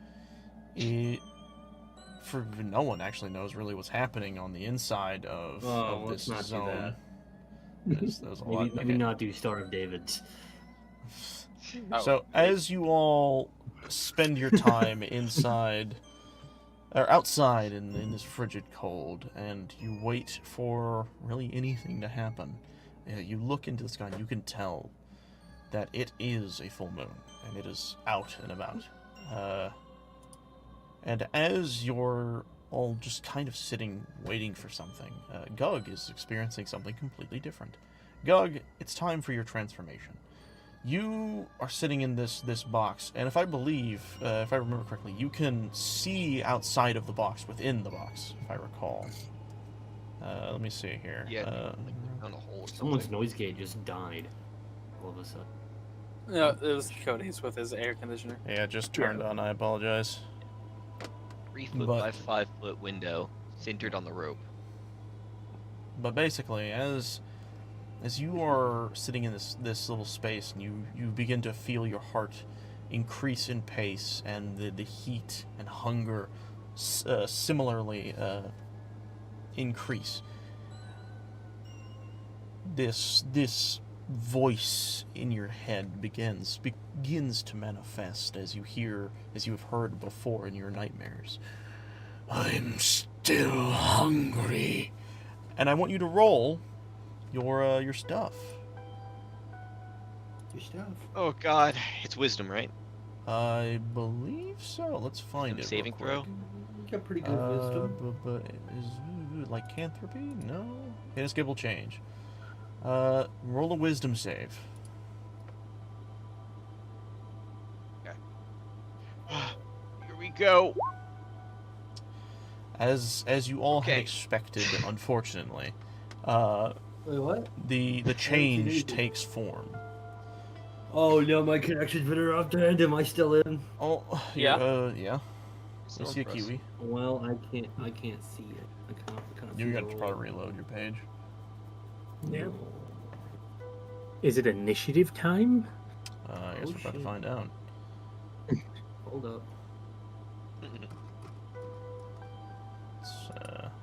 [SPEAKER 2] for no one actually knows really what's happening on the inside of
[SPEAKER 6] let's
[SPEAKER 2] this
[SPEAKER 6] not do
[SPEAKER 2] zone.
[SPEAKER 6] that.
[SPEAKER 2] There's a lot.
[SPEAKER 6] Maybe not do Star of David's.
[SPEAKER 2] So as you all spend your time inside or outside in this frigid cold, and you wait for really anything to happen, you look into the sky and you can tell that it is a full moon and it is out and about. And as you're all just kind of sitting waiting for something, Gug is experiencing something completely different. Gug, it's time for your transformation. You are sitting in this box, and if I remember correctly, you can see outside of the box, within the box, if I recall. Let me see here.
[SPEAKER 5] Yeah, like found a hole or
[SPEAKER 6] Someone's
[SPEAKER 5] something.
[SPEAKER 6] noise gate just died. All of a sudden.
[SPEAKER 3] No, it was Cody's with his air conditioner.
[SPEAKER 2] Yeah, it just turned on. I apologize.
[SPEAKER 5] 3 foot
[SPEAKER 2] But-
[SPEAKER 5] by 5 foot window centered on the rope.
[SPEAKER 2] But basically, as you are sitting in this little space, and you begin to feel your heart increase in pace, and the heat and hunger similarly increase. This voice in your head begins to manifest as you have heard before in your nightmares. I'm still hungry. And I want you to roll your stuff.
[SPEAKER 6] Your stuff.
[SPEAKER 5] Oh God, it's wisdom, right?
[SPEAKER 2] I believe so. Let's find it.
[SPEAKER 5] Saving
[SPEAKER 2] real quick.
[SPEAKER 5] throw.
[SPEAKER 6] You got pretty good wisdom.
[SPEAKER 2] But is lycanthropy? No. Inescapable change. Roll a wisdom save.
[SPEAKER 5] Here we go.
[SPEAKER 2] As you all had
[SPEAKER 5] Okay.
[SPEAKER 2] expected, unfortunately,
[SPEAKER 6] Wait, what?
[SPEAKER 2] the change takes form.
[SPEAKER 6] Oh no, my connection's been interrupted. Am I still in?
[SPEAKER 2] Oh,
[SPEAKER 3] Yeah.
[SPEAKER 2] Yeah. I see a kiwi.
[SPEAKER 6] Well, I can't see it. I can't
[SPEAKER 2] You're gonna
[SPEAKER 6] feel-
[SPEAKER 2] probably reload your page.
[SPEAKER 4] Yeah.
[SPEAKER 6] No.
[SPEAKER 4] Is it initiative time?
[SPEAKER 2] I guess
[SPEAKER 6] Oh,
[SPEAKER 2] we're about to
[SPEAKER 6] shit.
[SPEAKER 2] find out.
[SPEAKER 6] Hold up.
[SPEAKER 2] Let's,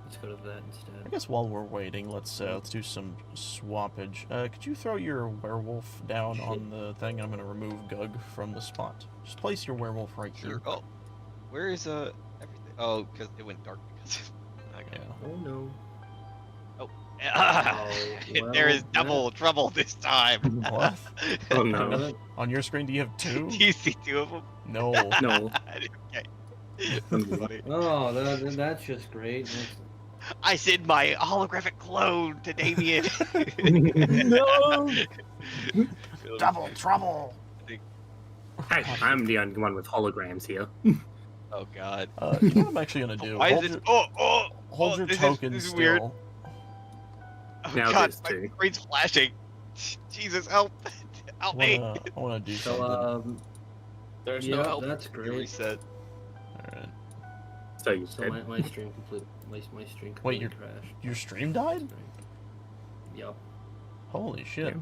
[SPEAKER 6] Let's go to that instead.
[SPEAKER 2] I guess while we're waiting, let's do some swappage. Could you throw your werewolf down on the thing? I'm gonna remove Gug from the spot. Just place your werewolf right here.
[SPEAKER 5] Sure. Oh, where is everything? Oh, because it went dark because. Okay.
[SPEAKER 2] Yeah.
[SPEAKER 6] Oh no.
[SPEAKER 5] Oh, there is
[SPEAKER 6] well,
[SPEAKER 5] double trouble this time.
[SPEAKER 2] What?
[SPEAKER 4] Oh no.
[SPEAKER 2] On your screen, do you have two?
[SPEAKER 5] Do you see two of them?
[SPEAKER 2] No.
[SPEAKER 4] No.
[SPEAKER 5] Okay.
[SPEAKER 4] I'm
[SPEAKER 5] That's funny.
[SPEAKER 6] Oh, that's just great.
[SPEAKER 5] I send my holographic clone to Damien.
[SPEAKER 4] No.
[SPEAKER 2] Double trouble.
[SPEAKER 4] Hey, I'm the only one with holograms here.
[SPEAKER 5] Oh God.
[SPEAKER 2] You know what I'm actually gonna do?
[SPEAKER 5] Why
[SPEAKER 2] hold
[SPEAKER 5] is this?
[SPEAKER 2] your,
[SPEAKER 5] Hold
[SPEAKER 2] your
[SPEAKER 5] this
[SPEAKER 2] token
[SPEAKER 5] this is
[SPEAKER 2] still.
[SPEAKER 5] weird. Oh
[SPEAKER 4] Now
[SPEAKER 5] God,
[SPEAKER 4] there's
[SPEAKER 5] my
[SPEAKER 4] two.
[SPEAKER 5] screen's flashing. Jesus, help! Help me!
[SPEAKER 2] I wanna do something.
[SPEAKER 6] So
[SPEAKER 3] There's no
[SPEAKER 6] yeah,
[SPEAKER 3] help.
[SPEAKER 6] that's
[SPEAKER 5] You
[SPEAKER 6] great.
[SPEAKER 5] reset.
[SPEAKER 2] Alright.
[SPEAKER 4] So you
[SPEAKER 6] So
[SPEAKER 4] said.
[SPEAKER 6] my stream complete. My stream completely
[SPEAKER 2] Wait,
[SPEAKER 6] crashed.
[SPEAKER 2] Your stream died?
[SPEAKER 6] Yep.
[SPEAKER 2] Holy shit.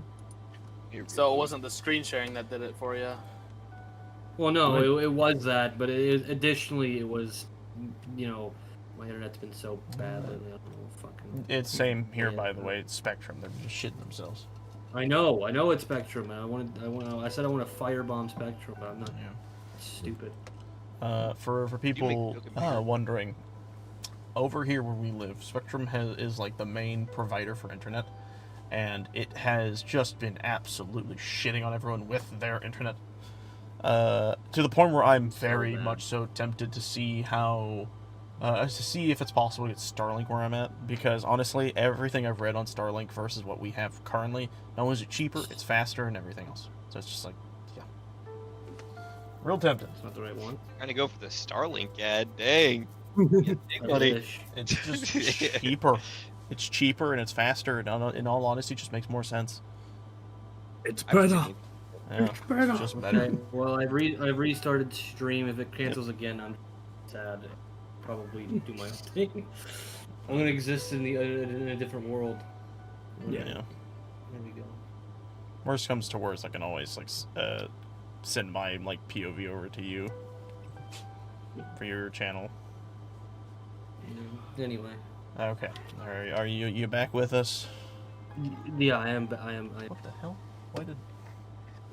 [SPEAKER 3] So it wasn't the screen sharing that did it for you.
[SPEAKER 6] Well, no, it was that, but additionally, it was, you know, my internet's been so bad lately. I don't know, fucking.
[SPEAKER 2] It's same here,
[SPEAKER 6] Yeah.
[SPEAKER 2] by the way. It's Spectrum. They're just shitting themselves.
[SPEAKER 6] I know it's Spectrum. I said I want to firebomb Spectrum, but I'm not.
[SPEAKER 2] Yeah.
[SPEAKER 6] It's stupid.
[SPEAKER 2] For people
[SPEAKER 5] you can make-
[SPEAKER 2] wondering, over here where we live, Spectrum is like the main provider for internet, and it has just been absolutely shitting on everyone with their internet. To the point where I'm very
[SPEAKER 6] bad.
[SPEAKER 2] much so tempted to see if it's possible to get Starlink where I'm at, because honestly, everything I've read on Starlink versus what we have currently, not only is it cheaper, it's faster and everything else. So it's just like, yeah. Real tempted.
[SPEAKER 6] It's not the right one.
[SPEAKER 5] Trying to go for the Starlink ad. Dang.
[SPEAKER 6] Buddy.
[SPEAKER 2] It's just cheaper. It's cheaper and it's faster, and in all honesty, it just makes more sense.
[SPEAKER 4] It's
[SPEAKER 5] I was
[SPEAKER 4] better.
[SPEAKER 5] thinking-
[SPEAKER 2] Yeah,
[SPEAKER 4] It's better.
[SPEAKER 2] it's just better.
[SPEAKER 6] Okay, well, I've restarted stream. If it cancels again, I'm sad. Probably do my own thing. I'm gonna exist in a different world.
[SPEAKER 4] Yeah.
[SPEAKER 6] There we go.
[SPEAKER 2] Worst comes to worst, I can always send my POV over to you for your channel.
[SPEAKER 6] Yeah. Anyway.
[SPEAKER 2] Okay. Are you back with us?
[SPEAKER 6] Yeah, I am.
[SPEAKER 2] What the hell? Why did?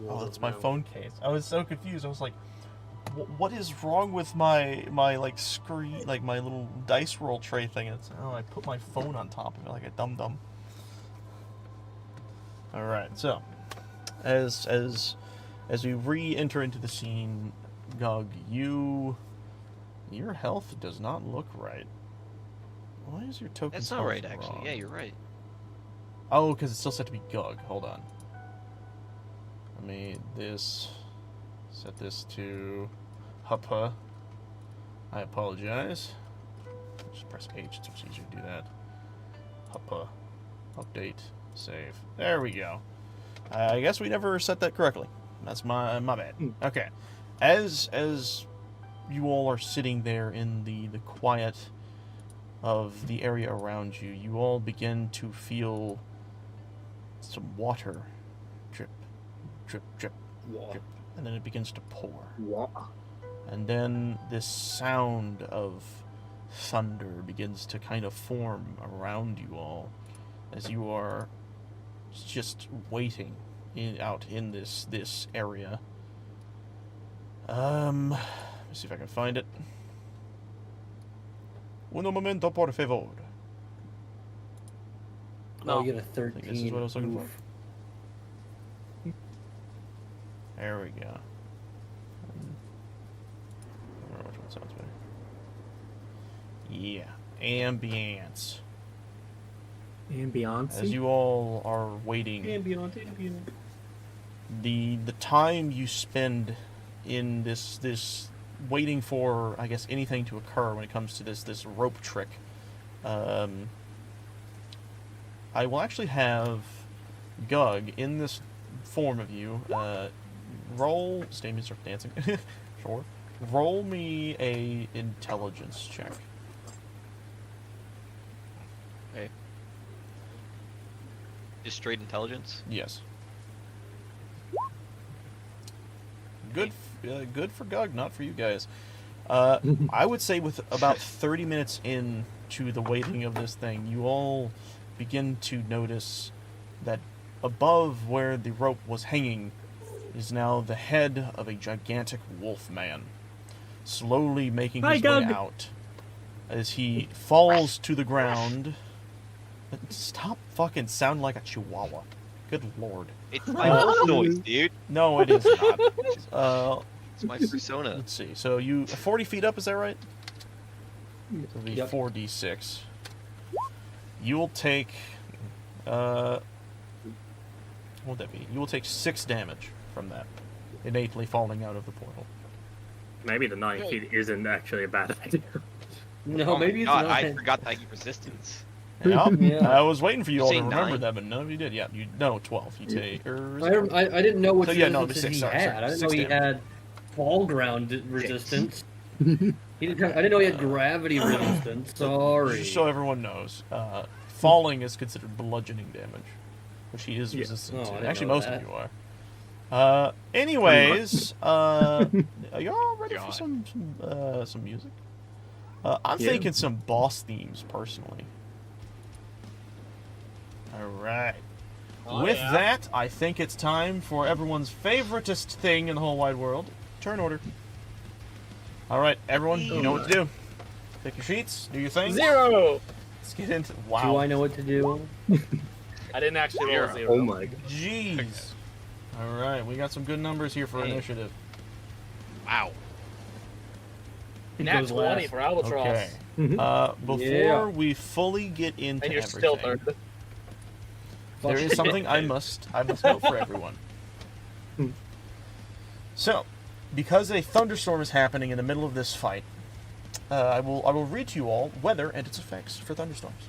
[SPEAKER 2] Oh, that's my phone case. I was so confused. I was like, what is wrong with my screen, my little dice roll tray thing? It's I put my phone on top of it like a dum dum. All right. So, as we re-enter into the scene, Gug, your health does not look right. Why is your token?
[SPEAKER 5] That's not
[SPEAKER 2] health
[SPEAKER 5] right, actually.
[SPEAKER 2] wrong?
[SPEAKER 5] Yeah, you're right.
[SPEAKER 2] Oh, because it's still set to be Gug. Hold on. Let me set this to Huppa. I apologize. Just press H. It's much easier to do that. Huppa. Update. Save. There we go. I guess we never set that correctly. That's my bad. Okay. As you all are sitting there in the quiet of the area around you, you all begin to feel some water drip, drip, drip, drip, and then it begins to pour.
[SPEAKER 4] What?
[SPEAKER 2] And then this sound of thunder begins to kind of form around you all as you are just waiting out in this area. Let me see if I can find it. Un momento, por favor.
[SPEAKER 1] No,
[SPEAKER 3] No.
[SPEAKER 1] you get a
[SPEAKER 2] I
[SPEAKER 1] 13.
[SPEAKER 2] think this is what I was looking for.
[SPEAKER 1] Oof.
[SPEAKER 2] There we go. I don't know which one sounds better. Yeah, ambience.
[SPEAKER 4] Ambiance.
[SPEAKER 2] As you all are waiting,
[SPEAKER 1] Ambient.
[SPEAKER 2] the time you spend in this waiting for, I guess, anything to occur when it comes to this rope trick, I will actually have Gug in this form of you. Roll. Stay start dancing. Sure. Roll me a intelligence check.
[SPEAKER 5] Okay. Just straight intelligence.
[SPEAKER 2] Yes. Good for Gug, not for you guys. I would say with about 30 minutes into the waiting of this thing, you all begin to notice that above where the rope was hanging is now the head of a gigantic wolf man, slowly making his way out as he falls to the ground. Stop fucking sounding like a chihuahua. Good lord.
[SPEAKER 5] It's my wolf noise, dude.
[SPEAKER 2] No, it is not.
[SPEAKER 5] It's my persona.
[SPEAKER 2] Let's see. So you 40 feet up, is that right? It'll be
[SPEAKER 1] Yep.
[SPEAKER 2] 4d6. You will take. What would that be? You will take 6 damage from that, innately falling out of the portal.
[SPEAKER 4] Maybe the 9 feet isn't actually a bad idea.
[SPEAKER 1] No,
[SPEAKER 5] Oh my
[SPEAKER 1] maybe it's
[SPEAKER 5] God,
[SPEAKER 1] not.
[SPEAKER 5] I forgot that you resistance.
[SPEAKER 2] Yeah,
[SPEAKER 1] Yeah.
[SPEAKER 2] I was waiting for you all to
[SPEAKER 5] Say
[SPEAKER 2] remember
[SPEAKER 5] 9?
[SPEAKER 2] that, but none of you did. Yeah, you no 12. You take.
[SPEAKER 1] I didn't know what
[SPEAKER 2] So, yeah, no, it'd be
[SPEAKER 1] resistances
[SPEAKER 2] 6,
[SPEAKER 1] he
[SPEAKER 2] sorry,
[SPEAKER 1] had.
[SPEAKER 2] sorry,
[SPEAKER 1] I didn't
[SPEAKER 2] 6
[SPEAKER 1] know he
[SPEAKER 2] damage.
[SPEAKER 1] had fall ground resistance. I didn't know he had gravity resistance. Sorry.
[SPEAKER 2] Just so everyone knows, falling is considered bludgeoning damage, which he is
[SPEAKER 4] Yeah.
[SPEAKER 2] resistant
[SPEAKER 1] Oh, I
[SPEAKER 2] to.
[SPEAKER 1] didn't
[SPEAKER 2] Actually,
[SPEAKER 1] know
[SPEAKER 2] most
[SPEAKER 1] that.
[SPEAKER 2] of you are. Anyways, are you all ready for
[SPEAKER 8] God.
[SPEAKER 2] some music? I'm
[SPEAKER 4] Yeah.
[SPEAKER 2] thinking some boss themes, personally. All right.
[SPEAKER 3] Oh,
[SPEAKER 2] With
[SPEAKER 3] yeah.
[SPEAKER 2] that, I think it's time for everyone's favoritist thing in the whole wide world: turn order. All right, everyone, you know what to do. Pick your sheets, do your thing.
[SPEAKER 3] 0.
[SPEAKER 2] Let's get into.
[SPEAKER 1] Do
[SPEAKER 2] Wow.
[SPEAKER 1] I know what to do?
[SPEAKER 3] I didn't actually roll a 0.
[SPEAKER 4] Oh my god.
[SPEAKER 2] Jeez. All right, we got some good numbers here for
[SPEAKER 5] Hey.
[SPEAKER 2] initiative.
[SPEAKER 8] Wow.
[SPEAKER 1] Who
[SPEAKER 3] Nat
[SPEAKER 1] goes
[SPEAKER 3] 20
[SPEAKER 1] last?
[SPEAKER 3] for Albatross.
[SPEAKER 2] Okay. Before
[SPEAKER 1] Yeah.
[SPEAKER 2] we fully get into
[SPEAKER 3] And you're still
[SPEAKER 2] everything,
[SPEAKER 3] third.
[SPEAKER 2] there is something I must note for everyone. So, because a thunderstorm is happening in the middle of this fight, I will read to you all weather and its effects for thunderstorms.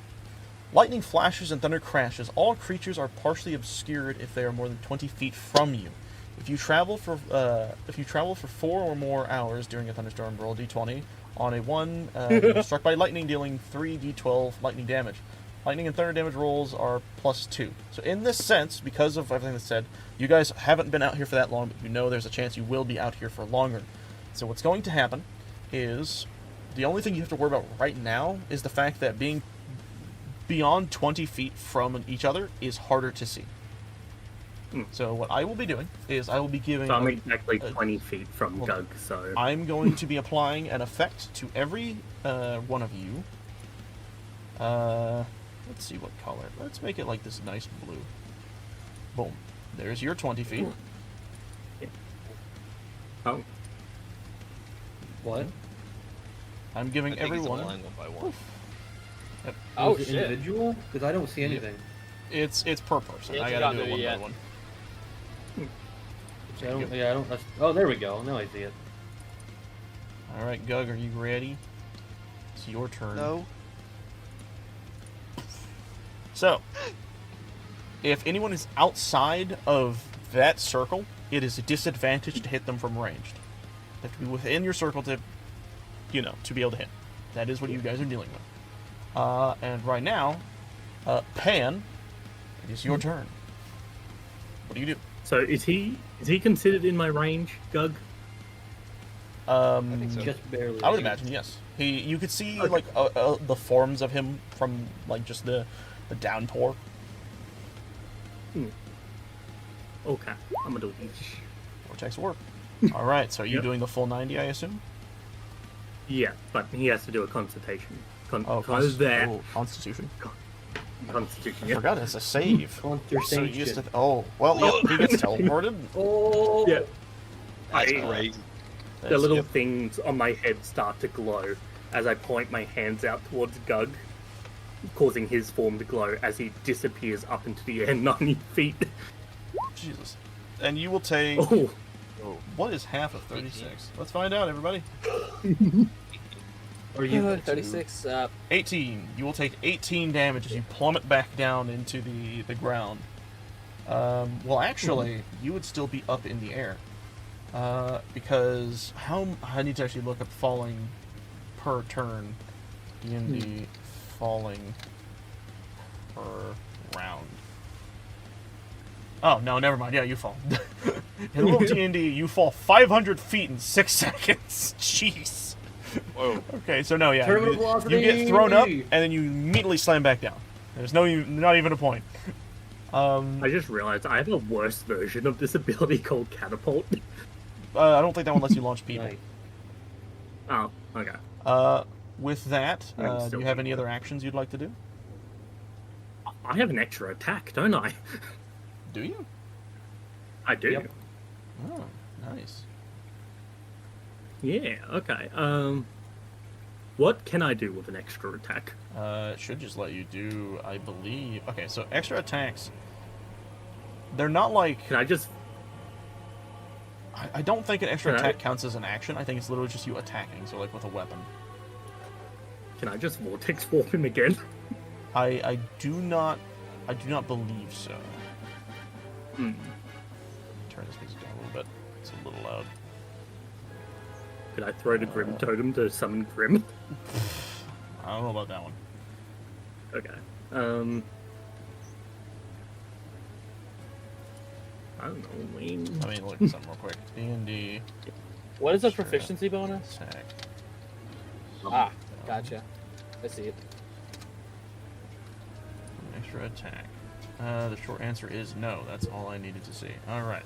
[SPEAKER 2] Lightning flashes and thunder crashes. All creatures are partially obscured if they are more than 20 feet from you. If you travel for 4 or more hours during a thunderstorm, roll d20. On a 1, you're struck by lightning, dealing 3d12 lightning damage. Lightning and thunder damage rolls are +2. So in this sense, because of everything that's said, you guys haven't been out here for that long, but you know there's a chance you will be out here for longer. So what's going to happen is, the only thing you have to worry about right now is the fact that being beyond 20 feet from each other is harder to see. So what I will be doing is I will be giving...
[SPEAKER 4] So I'm exactly 20 feet from
[SPEAKER 2] hold on.
[SPEAKER 4] Doug, so...
[SPEAKER 2] I'm going to be applying an effect to every one of you. Let's see what color. Let's make it like this nice blue. Boom. There's your 20 feet.
[SPEAKER 4] Oh,
[SPEAKER 1] What?
[SPEAKER 2] I'm giving
[SPEAKER 5] I think it's
[SPEAKER 2] everyone...
[SPEAKER 5] applying one by one.
[SPEAKER 3] Oh,
[SPEAKER 1] Is it
[SPEAKER 3] shit.
[SPEAKER 1] individual? Because I don't see anything.
[SPEAKER 2] It's per person.
[SPEAKER 3] Yeah,
[SPEAKER 2] I
[SPEAKER 3] it's
[SPEAKER 2] gotta do
[SPEAKER 3] not
[SPEAKER 2] it one
[SPEAKER 3] there
[SPEAKER 2] by
[SPEAKER 3] yet.
[SPEAKER 2] one.
[SPEAKER 1] I don't. Oh, there we go. Now I see it.
[SPEAKER 2] Alright, Gug, are you ready? It's your turn.
[SPEAKER 5] No.
[SPEAKER 2] So, if anyone is outside of that circle, it is a disadvantage to hit them from ranged. They have to be within your circle to, to be able to hit. That is what you guys are dealing with. And right now, Pan, it is your turn. What do you do?
[SPEAKER 4] so is he considered in my range, Gug?
[SPEAKER 5] I think so.
[SPEAKER 1] Just barely.
[SPEAKER 2] I would imagine, yes. You could see the forms of him from just the downpour.
[SPEAKER 4] Okay, I'm gonna do these.
[SPEAKER 2] Vortex work. All right, so are you
[SPEAKER 4] Yep.
[SPEAKER 2] doing the full 90, I assume?
[SPEAKER 4] Yeah, but he has to do a consultation.
[SPEAKER 2] Oh, Constitution.
[SPEAKER 4] Constitution.
[SPEAKER 2] I
[SPEAKER 4] Yeah.
[SPEAKER 2] forgot it's a save. So you used to. Oh, well, yep, he gets teleported.
[SPEAKER 1] Oh.
[SPEAKER 4] Yeah.
[SPEAKER 5] That's
[SPEAKER 4] I-
[SPEAKER 5] crazy.
[SPEAKER 4] The
[SPEAKER 2] That's-
[SPEAKER 4] little
[SPEAKER 2] yep.
[SPEAKER 4] things on my head start to glow as I point my hands out towards Gug, causing his form to glow as he disappears up into the air 90 feet.
[SPEAKER 2] Jesus. And you will take.
[SPEAKER 4] Oh,
[SPEAKER 2] What is half of 36? Let's find out, everybody.
[SPEAKER 1] Are you
[SPEAKER 3] 36.
[SPEAKER 2] 18. You will take 18 damage as you plummet back down into the ground. Well, actually, you would still be up in the air. Because I need to actually look up falling per turn. D&D falling per round. Oh, no, never mind. Yeah, you fall. In little D&D, you fall 500 feet in 6 seconds. Jeez.
[SPEAKER 8] Whoa.
[SPEAKER 2] Okay, so no, yeah.
[SPEAKER 1] Terminal
[SPEAKER 2] You
[SPEAKER 1] velocity!
[SPEAKER 2] get thrown up, and then you immediately slam back down. There's not even a point.
[SPEAKER 4] I just realized I have a worse version of this ability called Catapult.
[SPEAKER 2] I don't think that one lets you launch people.
[SPEAKER 1] Nice.
[SPEAKER 4] Oh, okay.
[SPEAKER 2] With that,
[SPEAKER 4] I'm
[SPEAKER 2] do
[SPEAKER 4] still
[SPEAKER 2] you have
[SPEAKER 4] doing
[SPEAKER 2] any
[SPEAKER 4] that.
[SPEAKER 2] other actions you'd like to do?
[SPEAKER 4] I have an extra attack, don't I?
[SPEAKER 2] Do you?
[SPEAKER 4] I do.
[SPEAKER 1] Yep.
[SPEAKER 2] Oh, nice.
[SPEAKER 4] Yeah, okay. What can I do with an extra attack?
[SPEAKER 2] It should just let you do, I believe. Okay, so extra attacks. They're not like.
[SPEAKER 4] Can I just...
[SPEAKER 2] I don't think an extra
[SPEAKER 4] Can I-
[SPEAKER 2] attack counts as an action. I think it's literally just you attacking, so like with a weapon.
[SPEAKER 4] Can I just Vortex Warp him again?
[SPEAKER 2] I do not believe so.
[SPEAKER 4] Hmm.
[SPEAKER 2] Turn this music down a little bit. It's a little loud.
[SPEAKER 4] Could I throw the Grim Totem to summon Grim?
[SPEAKER 2] I don't know about that one.
[SPEAKER 4] Okay. I don't know, Wayne.
[SPEAKER 2] Let me look this up real quick. D&D
[SPEAKER 3] What is the
[SPEAKER 2] Sure.
[SPEAKER 3] proficiency bonus?
[SPEAKER 2] attack.
[SPEAKER 3] Ah, gotcha. I see it.
[SPEAKER 2] Extra attack. The short answer is no. That's all I needed to see. All right.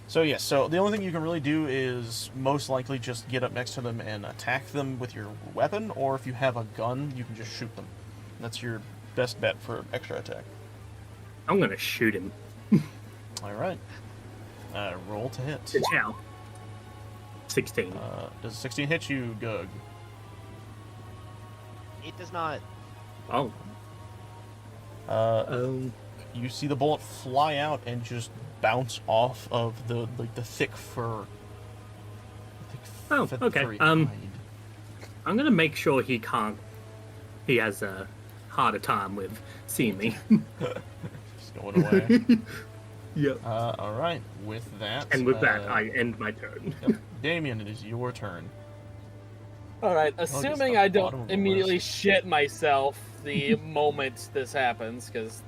[SPEAKER 2] So yes, so the only thing you can really do is most likely just get up next to them and attack them with your weapon, or if you have a gun, you can just shoot them. That's your best bet for extra attack.
[SPEAKER 4] I'm gonna shoot him.
[SPEAKER 2] All right. Roll to hit.
[SPEAKER 4] Good chow. 16.
[SPEAKER 2] Does a 16 hit you, Gug?
[SPEAKER 5] It does not.
[SPEAKER 4] Oh.
[SPEAKER 2] You see the bullet fly out and just bounce off of the thick fur.
[SPEAKER 4] Oh, okay.
[SPEAKER 2] furry
[SPEAKER 4] I'm
[SPEAKER 2] hide.
[SPEAKER 4] gonna make sure he has a harder time with seeing me.
[SPEAKER 2] Just going away.
[SPEAKER 4] Yep.
[SPEAKER 2] All right. With that.
[SPEAKER 4] And with that, I end my turn.
[SPEAKER 2] Yep. Damien, it is your turn.
[SPEAKER 3] All right,
[SPEAKER 2] it's
[SPEAKER 3] assuming
[SPEAKER 2] the
[SPEAKER 3] I
[SPEAKER 2] bottom of
[SPEAKER 3] don't
[SPEAKER 2] the
[SPEAKER 3] immediately
[SPEAKER 2] list.
[SPEAKER 3] shit myself the moment this happens, because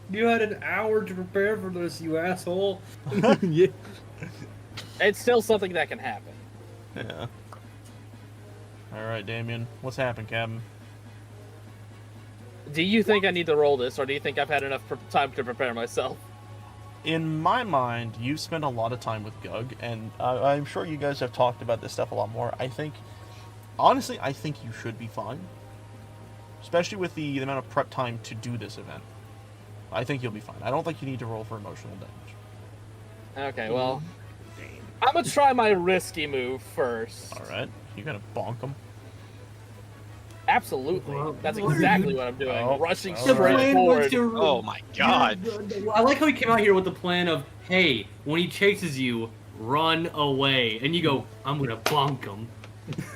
[SPEAKER 1] You had an hour to prepare for this, you asshole.
[SPEAKER 4] Yeah.
[SPEAKER 3] it's still something that can happen.
[SPEAKER 2] Yeah. All right, Damien. What's happened, Captain?
[SPEAKER 3] Do you think I need to roll this, or do you think I've had enough time to prepare myself?
[SPEAKER 2] In my mind, you've spent a lot of time with Gug, and I'm sure you guys have talked about this stuff a lot more. Honestly, I think you should be fine. Especially with the amount of prep time to do this event. I think you'll be fine. I don't think you need to roll for emotional damage.
[SPEAKER 3] Okay, well, I'm gonna try my risky move first.
[SPEAKER 2] All right. You gonna bonk him?
[SPEAKER 3] Absolutely.
[SPEAKER 1] Well,
[SPEAKER 3] That's
[SPEAKER 1] what are
[SPEAKER 3] exactly
[SPEAKER 1] you-
[SPEAKER 3] what I'm doing.
[SPEAKER 2] Oh,
[SPEAKER 3] Rushing
[SPEAKER 2] all
[SPEAKER 1] The
[SPEAKER 2] right.
[SPEAKER 3] straight
[SPEAKER 1] plan was
[SPEAKER 3] forward.
[SPEAKER 1] to.
[SPEAKER 5] Oh my god.
[SPEAKER 1] I like how he came out here with the plan of, hey, when he chases you, run away, and you go, I'm gonna bonk him.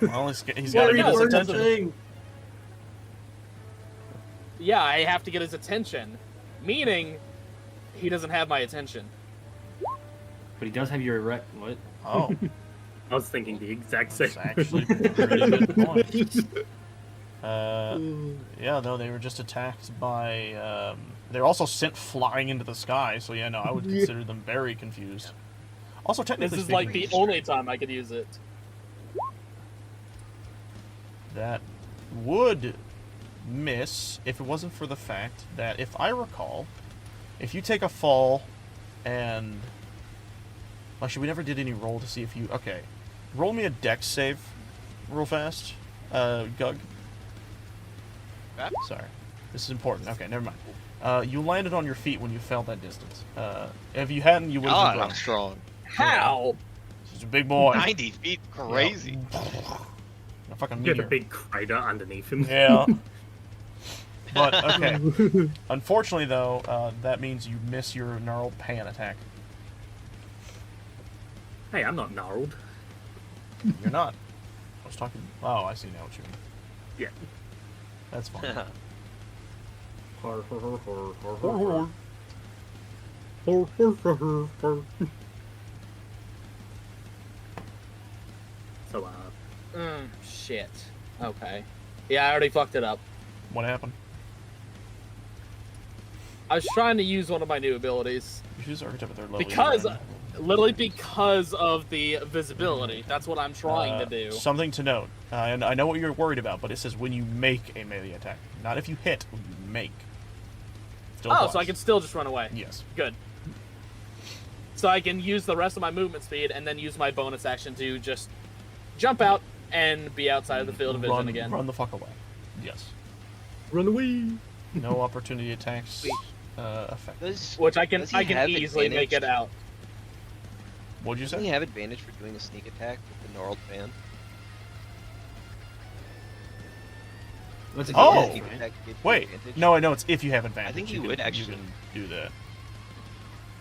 [SPEAKER 2] Well, he's
[SPEAKER 3] Well,
[SPEAKER 2] got to
[SPEAKER 3] yeah,
[SPEAKER 2] get his
[SPEAKER 3] we're
[SPEAKER 2] attention.
[SPEAKER 1] Thing.
[SPEAKER 3] Yeah, I have to get his attention. Meaning, he doesn't have my attention.
[SPEAKER 6] But he does have your erect. What?
[SPEAKER 2] Oh,
[SPEAKER 4] I was thinking the exact same.
[SPEAKER 2] that's actually a pretty good point. Yeah, no, they were just attacked by. They're also sent flying into the sky, so yeah, no, I would consider them very confused. Also, technically,
[SPEAKER 3] This is like the
[SPEAKER 2] speaking,
[SPEAKER 3] only time I could use it.
[SPEAKER 2] that would miss if it wasn't for the fact that, if I recall, if you take a fall and... Actually, we never did any roll to see if you... Okay. Roll me a dex save real fast, Gug. Sorry. This is important. Okay, never mind. You landed on your feet when you fell that distance. If you hadn't, you would have
[SPEAKER 5] God,
[SPEAKER 2] been
[SPEAKER 5] I'm
[SPEAKER 2] drunk.
[SPEAKER 5] strong.
[SPEAKER 3] How?
[SPEAKER 2] This is a big boy.
[SPEAKER 5] 90 feet, crazy.
[SPEAKER 2] A fucking
[SPEAKER 4] You have a
[SPEAKER 2] meteor.
[SPEAKER 4] big crater underneath him.
[SPEAKER 2] Yeah. But, okay. Unfortunately, though, that means you miss your gnarled pan attack.
[SPEAKER 4] Hey, I'm not gnarled.
[SPEAKER 2] You're not. I was talking... Oh, I see now what you mean.
[SPEAKER 4] Yeah.
[SPEAKER 2] That's fine.
[SPEAKER 6] Har, har, har, har, har, har.
[SPEAKER 4] So,
[SPEAKER 3] Shit. Okay. Yeah, I already fucked it up.
[SPEAKER 2] What happened?
[SPEAKER 3] I was trying to use one of my new abilities.
[SPEAKER 2] You choose archetype at third level.
[SPEAKER 3] Because,
[SPEAKER 2] you
[SPEAKER 3] literally because of the visibility. That's what I'm trying to do.
[SPEAKER 2] Something to note, and I know what you're worried about, but it says when you make a melee attack. Not if you hit, when you make. Still
[SPEAKER 3] Oh,
[SPEAKER 2] applies.
[SPEAKER 3] so I can still just run away.
[SPEAKER 2] Yes.
[SPEAKER 3] Good. So I can use the rest of my movement speed and then use my bonus action to just jump out and be outside of the field of vision again.
[SPEAKER 2] Run the fuck away. Yes.
[SPEAKER 4] run away.
[SPEAKER 2] No opportunity attacks
[SPEAKER 3] Sweet.
[SPEAKER 2] effect.
[SPEAKER 3] Which I can
[SPEAKER 5] Does he have
[SPEAKER 3] easily make
[SPEAKER 5] advantage?
[SPEAKER 3] it out.
[SPEAKER 2] What'd you
[SPEAKER 5] Doesn't he
[SPEAKER 2] say?
[SPEAKER 5] have advantage for doing a sneak attack with the gnarled fan?
[SPEAKER 6] What's it
[SPEAKER 2] Oh!
[SPEAKER 6] called,
[SPEAKER 5] Sneak
[SPEAKER 6] right?
[SPEAKER 5] attack gives you
[SPEAKER 2] Wait.
[SPEAKER 5] advantage?
[SPEAKER 2] No, I know it's if you have advantage.
[SPEAKER 5] I think
[SPEAKER 2] you
[SPEAKER 5] you
[SPEAKER 2] can-
[SPEAKER 5] would, actually.
[SPEAKER 2] You can do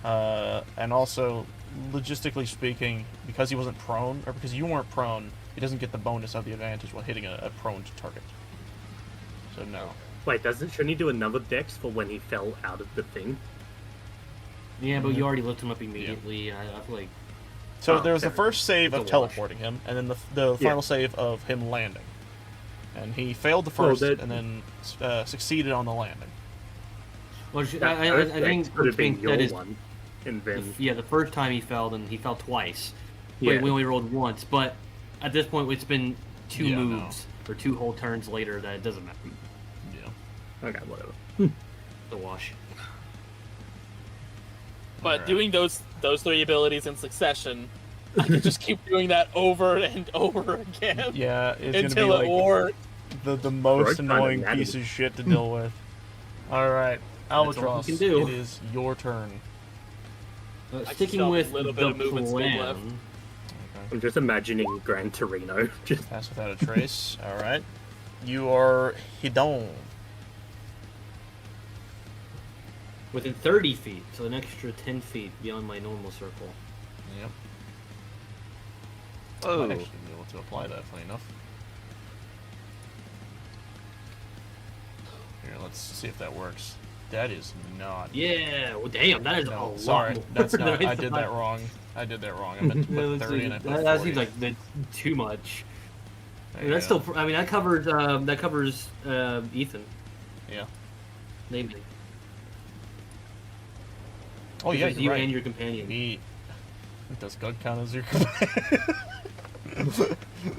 [SPEAKER 2] that. And also, logistically speaking, because he wasn't prone, or because you weren't prone, he doesn't get the bonus of the advantage while hitting a prone target. So no.
[SPEAKER 4] Wait, shouldn't he do another dex for when he fell out of the thing?
[SPEAKER 6] Yeah, but you already looked him up immediately. I feel like
[SPEAKER 2] So
[SPEAKER 4] Oh,
[SPEAKER 2] there was the
[SPEAKER 4] fair.
[SPEAKER 2] first save of
[SPEAKER 6] It's a wash.
[SPEAKER 2] teleporting him, and then the
[SPEAKER 4] Yeah.
[SPEAKER 2] final save of him landing. And he failed the
[SPEAKER 4] Well,
[SPEAKER 2] first,
[SPEAKER 4] that-
[SPEAKER 2] and then succeeded on the landing.
[SPEAKER 6] well,
[SPEAKER 4] That
[SPEAKER 6] I
[SPEAKER 4] first
[SPEAKER 6] think
[SPEAKER 4] dex could have been
[SPEAKER 6] that
[SPEAKER 4] your
[SPEAKER 6] is
[SPEAKER 4] one. And then...
[SPEAKER 6] yeah. The first time he fell, then he fell twice.
[SPEAKER 4] Yeah.
[SPEAKER 6] We only rolled once, but at this point it's been two
[SPEAKER 2] Yeah, no.
[SPEAKER 6] moves or two whole turns later that it doesn't matter.
[SPEAKER 2] Yeah.
[SPEAKER 4] Okay, whatever.
[SPEAKER 6] The wash.
[SPEAKER 3] But
[SPEAKER 2] Alright.
[SPEAKER 3] doing those three abilities in succession, I can just keep doing that over and over again
[SPEAKER 2] Yeah, it's
[SPEAKER 3] until
[SPEAKER 2] gonna
[SPEAKER 3] it
[SPEAKER 2] be like
[SPEAKER 3] works.
[SPEAKER 2] the most
[SPEAKER 4] Right, kinda
[SPEAKER 2] annoying
[SPEAKER 4] natty.
[SPEAKER 2] piece of shit to deal with. Alright,
[SPEAKER 6] all we
[SPEAKER 2] Albatross,
[SPEAKER 6] can do.
[SPEAKER 2] it is your turn.
[SPEAKER 3] just
[SPEAKER 6] Sticking
[SPEAKER 3] felt a
[SPEAKER 6] with
[SPEAKER 3] little
[SPEAKER 6] the
[SPEAKER 3] bit of movement speed
[SPEAKER 6] plan.
[SPEAKER 3] left.
[SPEAKER 4] I'm just imagining Gran Torino. Just
[SPEAKER 2] Pass without a trace. Alright. You are hidden.
[SPEAKER 6] Within 30 feet, so an extra 10 feet beyond my normal circle.
[SPEAKER 2] Yep.
[SPEAKER 5] Oh,
[SPEAKER 2] Might actually be able to apply that, funny enough. Here, let's see if that works. That is not.
[SPEAKER 6] Yeah, well, damn, that is a
[SPEAKER 2] No,
[SPEAKER 6] lot
[SPEAKER 2] sorry,
[SPEAKER 6] more
[SPEAKER 2] that's
[SPEAKER 6] than
[SPEAKER 2] not. I did
[SPEAKER 6] thought.
[SPEAKER 2] that wrong. I did that wrong. I meant to
[SPEAKER 6] Yeah,
[SPEAKER 2] put
[SPEAKER 6] let's
[SPEAKER 2] 30
[SPEAKER 6] see.
[SPEAKER 2] and I put
[SPEAKER 6] that
[SPEAKER 2] 40.
[SPEAKER 6] seems like that's too much.
[SPEAKER 2] There
[SPEAKER 6] I mean,
[SPEAKER 2] you
[SPEAKER 6] that's
[SPEAKER 2] go.
[SPEAKER 6] still. I mean, that covers Ethan.
[SPEAKER 2] Yeah.
[SPEAKER 6] Namely.
[SPEAKER 2] Oh yeah,
[SPEAKER 6] Because
[SPEAKER 2] you're
[SPEAKER 6] you
[SPEAKER 2] right.
[SPEAKER 6] and your companion.
[SPEAKER 2] Does Gug count as your?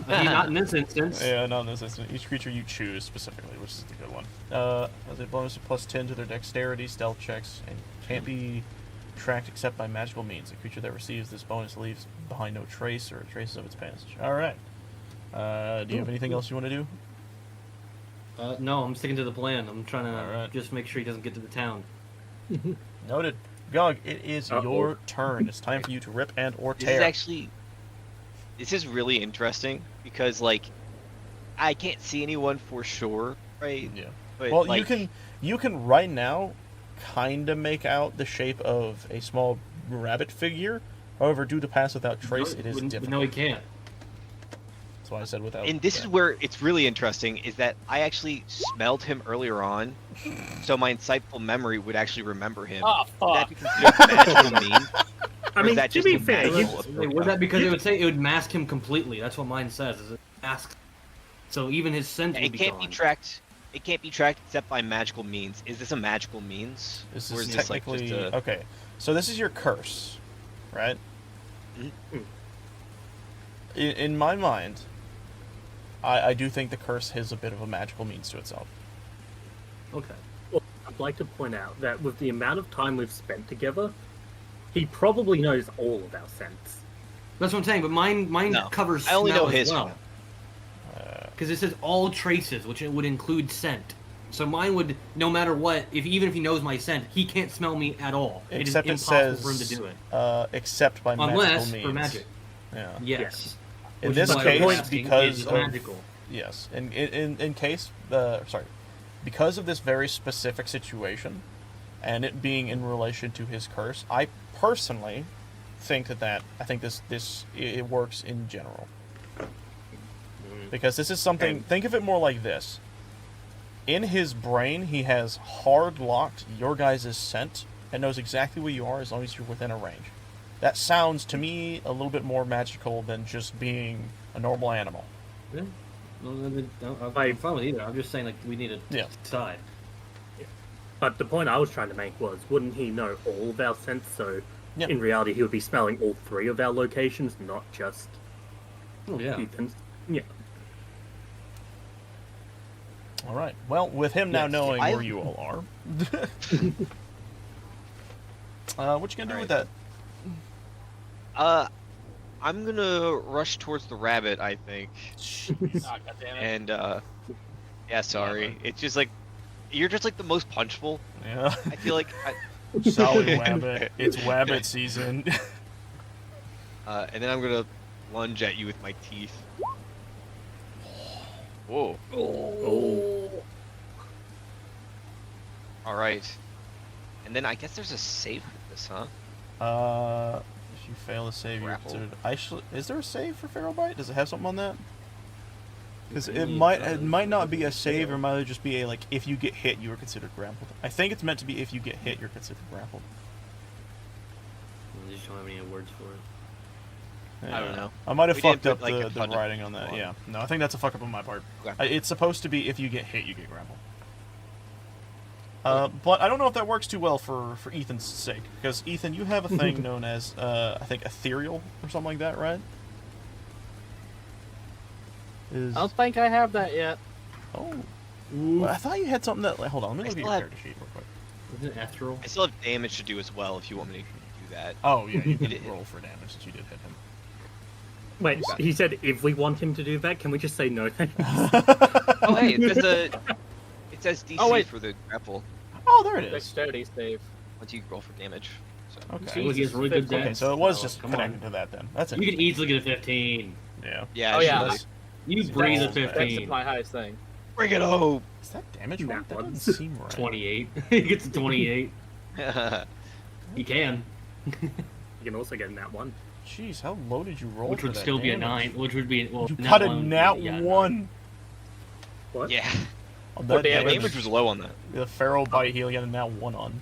[SPEAKER 6] Not in this instance.
[SPEAKER 2] Yeah, not in this instance. Each creature you choose specifically, which is the good one, has a bonus of +10 to their dexterity, stealth checks, and can't be tracked except by magical means. A creature that receives this bonus leaves behind no trace or traces of its passage. All right. Do you have anything else you want to do?
[SPEAKER 6] No, I'm sticking to the plan. I'm trying to
[SPEAKER 2] Alright.
[SPEAKER 6] just make sure he doesn't get to the town.
[SPEAKER 2] Noted. Gug, it is
[SPEAKER 4] Uh-oh.
[SPEAKER 2] your turn. It's time for you to rip and or
[SPEAKER 5] this
[SPEAKER 2] tear.
[SPEAKER 5] is actually, this is really interesting because like, I can't see anyone for sure, right?
[SPEAKER 2] Yeah.
[SPEAKER 5] But,
[SPEAKER 2] Well,
[SPEAKER 5] like,
[SPEAKER 2] you can right now kind of make out the shape of a small rabbit figure. However, due to pass without trace, it is difficult.
[SPEAKER 6] No, he can't.
[SPEAKER 2] That's why I said without.
[SPEAKER 5] And this is
[SPEAKER 2] yeah.
[SPEAKER 5] where it's really interesting is that I actually smelled him earlier on, so my insightful memory would actually remember him.
[SPEAKER 3] Oh,
[SPEAKER 5] Would that
[SPEAKER 3] fuck.
[SPEAKER 5] be considered magical mean?
[SPEAKER 4] I
[SPEAKER 5] Or is
[SPEAKER 4] mean,
[SPEAKER 5] that
[SPEAKER 4] to
[SPEAKER 5] just
[SPEAKER 4] be
[SPEAKER 5] a
[SPEAKER 4] fair,
[SPEAKER 5] magical
[SPEAKER 4] you-
[SPEAKER 5] approach?
[SPEAKER 6] Was that because it would mask him completely? That's what mine says. Is it mask? So even his scent would
[SPEAKER 5] It
[SPEAKER 6] be
[SPEAKER 5] can't
[SPEAKER 6] gone.
[SPEAKER 5] be tracked. It can't be tracked except by magical means. Is this a magical means?
[SPEAKER 2] This
[SPEAKER 5] Or
[SPEAKER 2] is
[SPEAKER 5] is this like
[SPEAKER 2] technically
[SPEAKER 5] just a...
[SPEAKER 2] okay. So this is your curse, right?
[SPEAKER 5] Mhm.
[SPEAKER 2] In my mind, I do think the curse has a bit of a magical means to itself.
[SPEAKER 6] Okay.
[SPEAKER 4] Well, I'd like to point out that with the amount of time we've spent together, he probably knows all of our scents.
[SPEAKER 6] That's what I'm saying, but mine
[SPEAKER 5] No,
[SPEAKER 6] covers
[SPEAKER 5] I only
[SPEAKER 6] smell
[SPEAKER 5] know
[SPEAKER 6] as
[SPEAKER 5] his
[SPEAKER 6] well.
[SPEAKER 5] smell.
[SPEAKER 6] Because it says all traces, which it would include scent. So mine would, no matter what, even if he knows my scent, he can't smell me at all.
[SPEAKER 2] Except
[SPEAKER 6] it
[SPEAKER 2] it
[SPEAKER 6] is impossible
[SPEAKER 2] says
[SPEAKER 6] for him to do it.
[SPEAKER 2] Except by magical
[SPEAKER 6] Unless
[SPEAKER 2] means.
[SPEAKER 6] for magic.
[SPEAKER 2] Yeah.
[SPEAKER 6] Yes.
[SPEAKER 2] In
[SPEAKER 6] Which
[SPEAKER 2] this
[SPEAKER 6] is why I was
[SPEAKER 2] case,
[SPEAKER 6] asking,
[SPEAKER 2] because
[SPEAKER 6] is
[SPEAKER 2] of
[SPEAKER 6] magical.
[SPEAKER 2] yes, in case because of this very specific situation, and it being in relation to his curse, I personally think that I think it works in general. Because this is something. Think of it more like this. In his brain, he has hard locked your guys' scent and knows exactly where you are as long as you're within a range. That sounds to me a little bit more magical than just being a normal animal.
[SPEAKER 6] Yeah. I'm fine with either. I'm just saying, like, we need to decide.
[SPEAKER 4] But the point I was trying to make was, wouldn't he know all of our scents? So
[SPEAKER 2] Yeah.
[SPEAKER 4] in reality, he would be smelling all 3 of our locations, not just
[SPEAKER 6] Oh, yeah.
[SPEAKER 4] Ethan's. Yeah.
[SPEAKER 2] All right. Well, with him now
[SPEAKER 6] Yes.
[SPEAKER 2] knowing where you all are, what you gonna do with that?
[SPEAKER 5] I'm gonna rush towards the rabbit, I think.
[SPEAKER 3] Oh, God damn it.
[SPEAKER 5] And yeah, sorry. It's just like you're just like the most punchable.
[SPEAKER 2] Yeah.
[SPEAKER 5] I feel like.
[SPEAKER 2] Sorry, Wabbit. It's Wabbit season.
[SPEAKER 5] And then I'm gonna lunge at you with my teeth. Whoa.
[SPEAKER 4] Oh.
[SPEAKER 5] All right. And then I guess there's a save for this, huh?
[SPEAKER 2] If you fail to save, you're
[SPEAKER 5] Grapple.
[SPEAKER 2] considered. Is there a save for Feral Bite? Does it have something on that? Because it might not be a save, or it might just be a like if you get hit, you are considered grappled. I think it's meant to be if you get hit, you're considered grappled.
[SPEAKER 6] I just don't have any words for it.
[SPEAKER 5] I don't know.
[SPEAKER 2] I might have
[SPEAKER 5] We
[SPEAKER 2] fucked
[SPEAKER 5] didn't
[SPEAKER 2] up
[SPEAKER 5] put, like, a
[SPEAKER 2] the
[SPEAKER 5] fun-
[SPEAKER 2] writing on that. Yeah. No, I think that's a fuck up on my part.
[SPEAKER 5] Okay.
[SPEAKER 2] It's supposed to be if you get hit, you get grappled. But I don't know if that works too well for Ethan's sake. Because, Ethan, you have a thing known as, I think, ethereal or something like that, right?
[SPEAKER 3] I don't think I have that yet.
[SPEAKER 2] Oh. Well, I thought you had something that... Hold on, let me
[SPEAKER 5] I
[SPEAKER 2] look at your
[SPEAKER 5] still have-
[SPEAKER 2] character sheet real quick.
[SPEAKER 6] Isn't it ethereal?
[SPEAKER 5] I still have damage to do as well if you want me to do that.
[SPEAKER 2] Oh, yeah, you
[SPEAKER 5] It-
[SPEAKER 2] can roll for damage since you did hit him.
[SPEAKER 4] Wait, he said if we want him to do that, can we just say no thanks?
[SPEAKER 5] Oh, hey, it says DC
[SPEAKER 3] Oh, wait.
[SPEAKER 5] for the grapple
[SPEAKER 2] Oh, there it is.
[SPEAKER 3] Dexterity save.
[SPEAKER 5] once you roll for damage. So.
[SPEAKER 2] Okay.
[SPEAKER 6] Well, he has really good
[SPEAKER 3] Okay,
[SPEAKER 2] Okay,
[SPEAKER 6] dex.
[SPEAKER 2] so it was
[SPEAKER 6] Oh,
[SPEAKER 2] just
[SPEAKER 6] come
[SPEAKER 2] connected
[SPEAKER 6] on.
[SPEAKER 2] to that then. That's it.
[SPEAKER 6] You can easily get a 15.
[SPEAKER 2] Yeah.
[SPEAKER 5] Yeah.
[SPEAKER 3] Oh,
[SPEAKER 5] it
[SPEAKER 3] yeah.
[SPEAKER 5] should
[SPEAKER 2] That's-
[SPEAKER 6] You
[SPEAKER 2] That's-
[SPEAKER 6] breathe a
[SPEAKER 2] that's-
[SPEAKER 3] That's
[SPEAKER 6] 15.
[SPEAKER 3] my highest thing.
[SPEAKER 5] Bring it home.
[SPEAKER 2] Is that damage right? That
[SPEAKER 4] That
[SPEAKER 2] doesn't seem right.
[SPEAKER 6] 28. He gets a 28. He can.
[SPEAKER 4] You can also get in that one.
[SPEAKER 2] Jeez, how low did you roll
[SPEAKER 6] Which
[SPEAKER 2] for
[SPEAKER 6] would
[SPEAKER 2] that
[SPEAKER 6] still be a
[SPEAKER 2] damage?
[SPEAKER 6] 9. Which would be... Well,
[SPEAKER 2] You
[SPEAKER 6] nat
[SPEAKER 2] cut a
[SPEAKER 6] one would be-
[SPEAKER 2] nat
[SPEAKER 6] yeah,
[SPEAKER 2] 1.
[SPEAKER 4] What?
[SPEAKER 5] Yeah.
[SPEAKER 2] Oh,
[SPEAKER 3] What
[SPEAKER 2] that
[SPEAKER 5] Yeah,
[SPEAKER 3] damage?
[SPEAKER 5] damage was low on that.
[SPEAKER 2] The feral bite heal, you got a nat 1 on.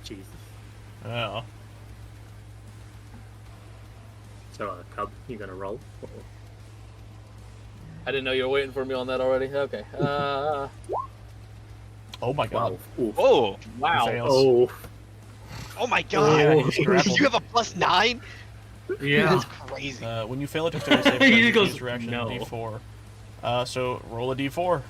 [SPEAKER 4] Jesus.
[SPEAKER 2] Yeah.
[SPEAKER 4] So, Cub, you gonna roll?
[SPEAKER 3] I didn't know you were waiting for me on that already. Okay.
[SPEAKER 2] Oh my god.
[SPEAKER 4] 12. Oof.
[SPEAKER 5] Oh.
[SPEAKER 3] Wow.
[SPEAKER 2] Fails.
[SPEAKER 4] Oh.
[SPEAKER 5] Oh my god.
[SPEAKER 2] Yeah, he's grappled.
[SPEAKER 5] You have a +9?
[SPEAKER 6] Yeah.
[SPEAKER 5] That's crazy.
[SPEAKER 2] When you fail a dexterity save,
[SPEAKER 6] He
[SPEAKER 2] you
[SPEAKER 6] goes,
[SPEAKER 2] use reaction
[SPEAKER 6] "No."
[SPEAKER 2] d4. So roll a d4.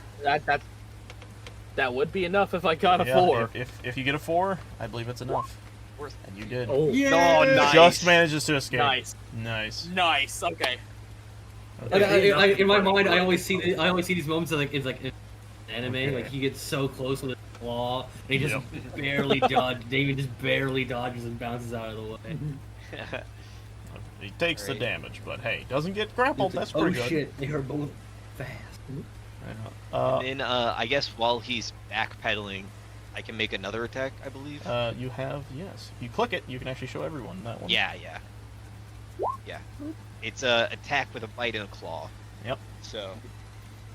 [SPEAKER 3] That would be enough if I got a
[SPEAKER 2] Yeah,
[SPEAKER 3] 4.
[SPEAKER 2] If you get a 4, I believe it's enough.
[SPEAKER 5] Worth-
[SPEAKER 2] And you did.
[SPEAKER 4] Oh.
[SPEAKER 5] Oh, nice.
[SPEAKER 2] Just manages to escape.
[SPEAKER 3] Nice.
[SPEAKER 2] Nice.
[SPEAKER 3] Nice. Okay.
[SPEAKER 6] Like, in my mind, I always see these moments of, like it's like in anime, like he gets so close with his claw, and he just barely dodges. David just barely dodges and bounces out of the way.
[SPEAKER 2] He takes the
[SPEAKER 5] Great.
[SPEAKER 2] damage, but hey, doesn't get grappled. That's
[SPEAKER 6] Oh
[SPEAKER 2] pretty good.
[SPEAKER 6] shit, they are both fast.
[SPEAKER 2] Yeah.
[SPEAKER 5] And then I guess while he's backpedaling, I can make another attack, I believe.
[SPEAKER 2] You have, yes. If you click it, you can actually show everyone that one.
[SPEAKER 5] Yeah. It's a attack with a bite and a claw.
[SPEAKER 2] Yep.
[SPEAKER 5] So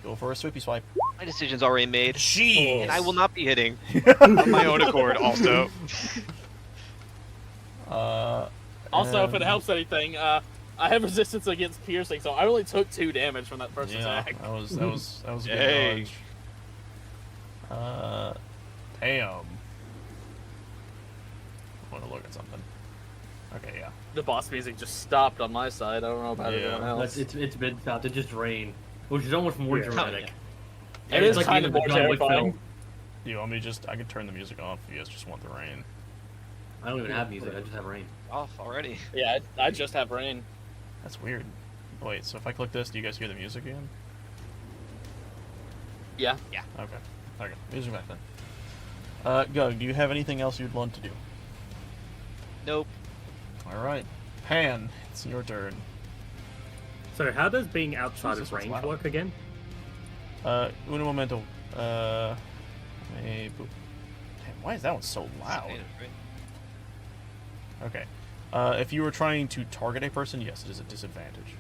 [SPEAKER 2] Go for a sweepy swipe.
[SPEAKER 5] my decision's already made,
[SPEAKER 2] Jeez.
[SPEAKER 5] and I will not be hitting on my own accord. Also,
[SPEAKER 3] Also, if it
[SPEAKER 2] and-
[SPEAKER 3] helps anything, I have resistance against piercing, so I only took 2 damage from that first
[SPEAKER 2] Yeah,
[SPEAKER 3] attack.
[SPEAKER 2] that was a good
[SPEAKER 5] Yay.
[SPEAKER 2] dodge. Damn. I want to look at something. Okay, yeah.
[SPEAKER 3] The boss music just stopped on my side. I don't know about
[SPEAKER 2] Yeah.
[SPEAKER 3] everyone else.
[SPEAKER 6] It's been stopped. It just rained, which is almost more
[SPEAKER 4] Yeah.
[SPEAKER 6] dramatic.
[SPEAKER 3] It is
[SPEAKER 6] like
[SPEAKER 3] kind
[SPEAKER 6] the
[SPEAKER 3] of
[SPEAKER 6] end
[SPEAKER 3] more
[SPEAKER 6] John Wick
[SPEAKER 3] terrifying.
[SPEAKER 6] film.
[SPEAKER 2] Do you want me to I can turn the music off if you guys just want the rain.
[SPEAKER 6] I don't even have music. I just have rain.
[SPEAKER 5] Off already.
[SPEAKER 3] Yeah, I just have rain.
[SPEAKER 2] That's weird. Wait, so if I click this, do you guys hear the music again?
[SPEAKER 3] Yeah.
[SPEAKER 2] Okay. Okay. Music back then. Gug, do you have anything else you'd want to do?
[SPEAKER 5] Nope.
[SPEAKER 2] Alright. Pan, it's your turn.
[SPEAKER 4] So how does being outside
[SPEAKER 2] Jesus,
[SPEAKER 4] of
[SPEAKER 2] that's
[SPEAKER 4] range
[SPEAKER 2] loud.
[SPEAKER 4] work again?
[SPEAKER 2] Uno momento. Damn, why is that one so loud?
[SPEAKER 5] Standard, right?
[SPEAKER 2] Okay. If you were trying to target a person, yes, it is a disadvantage.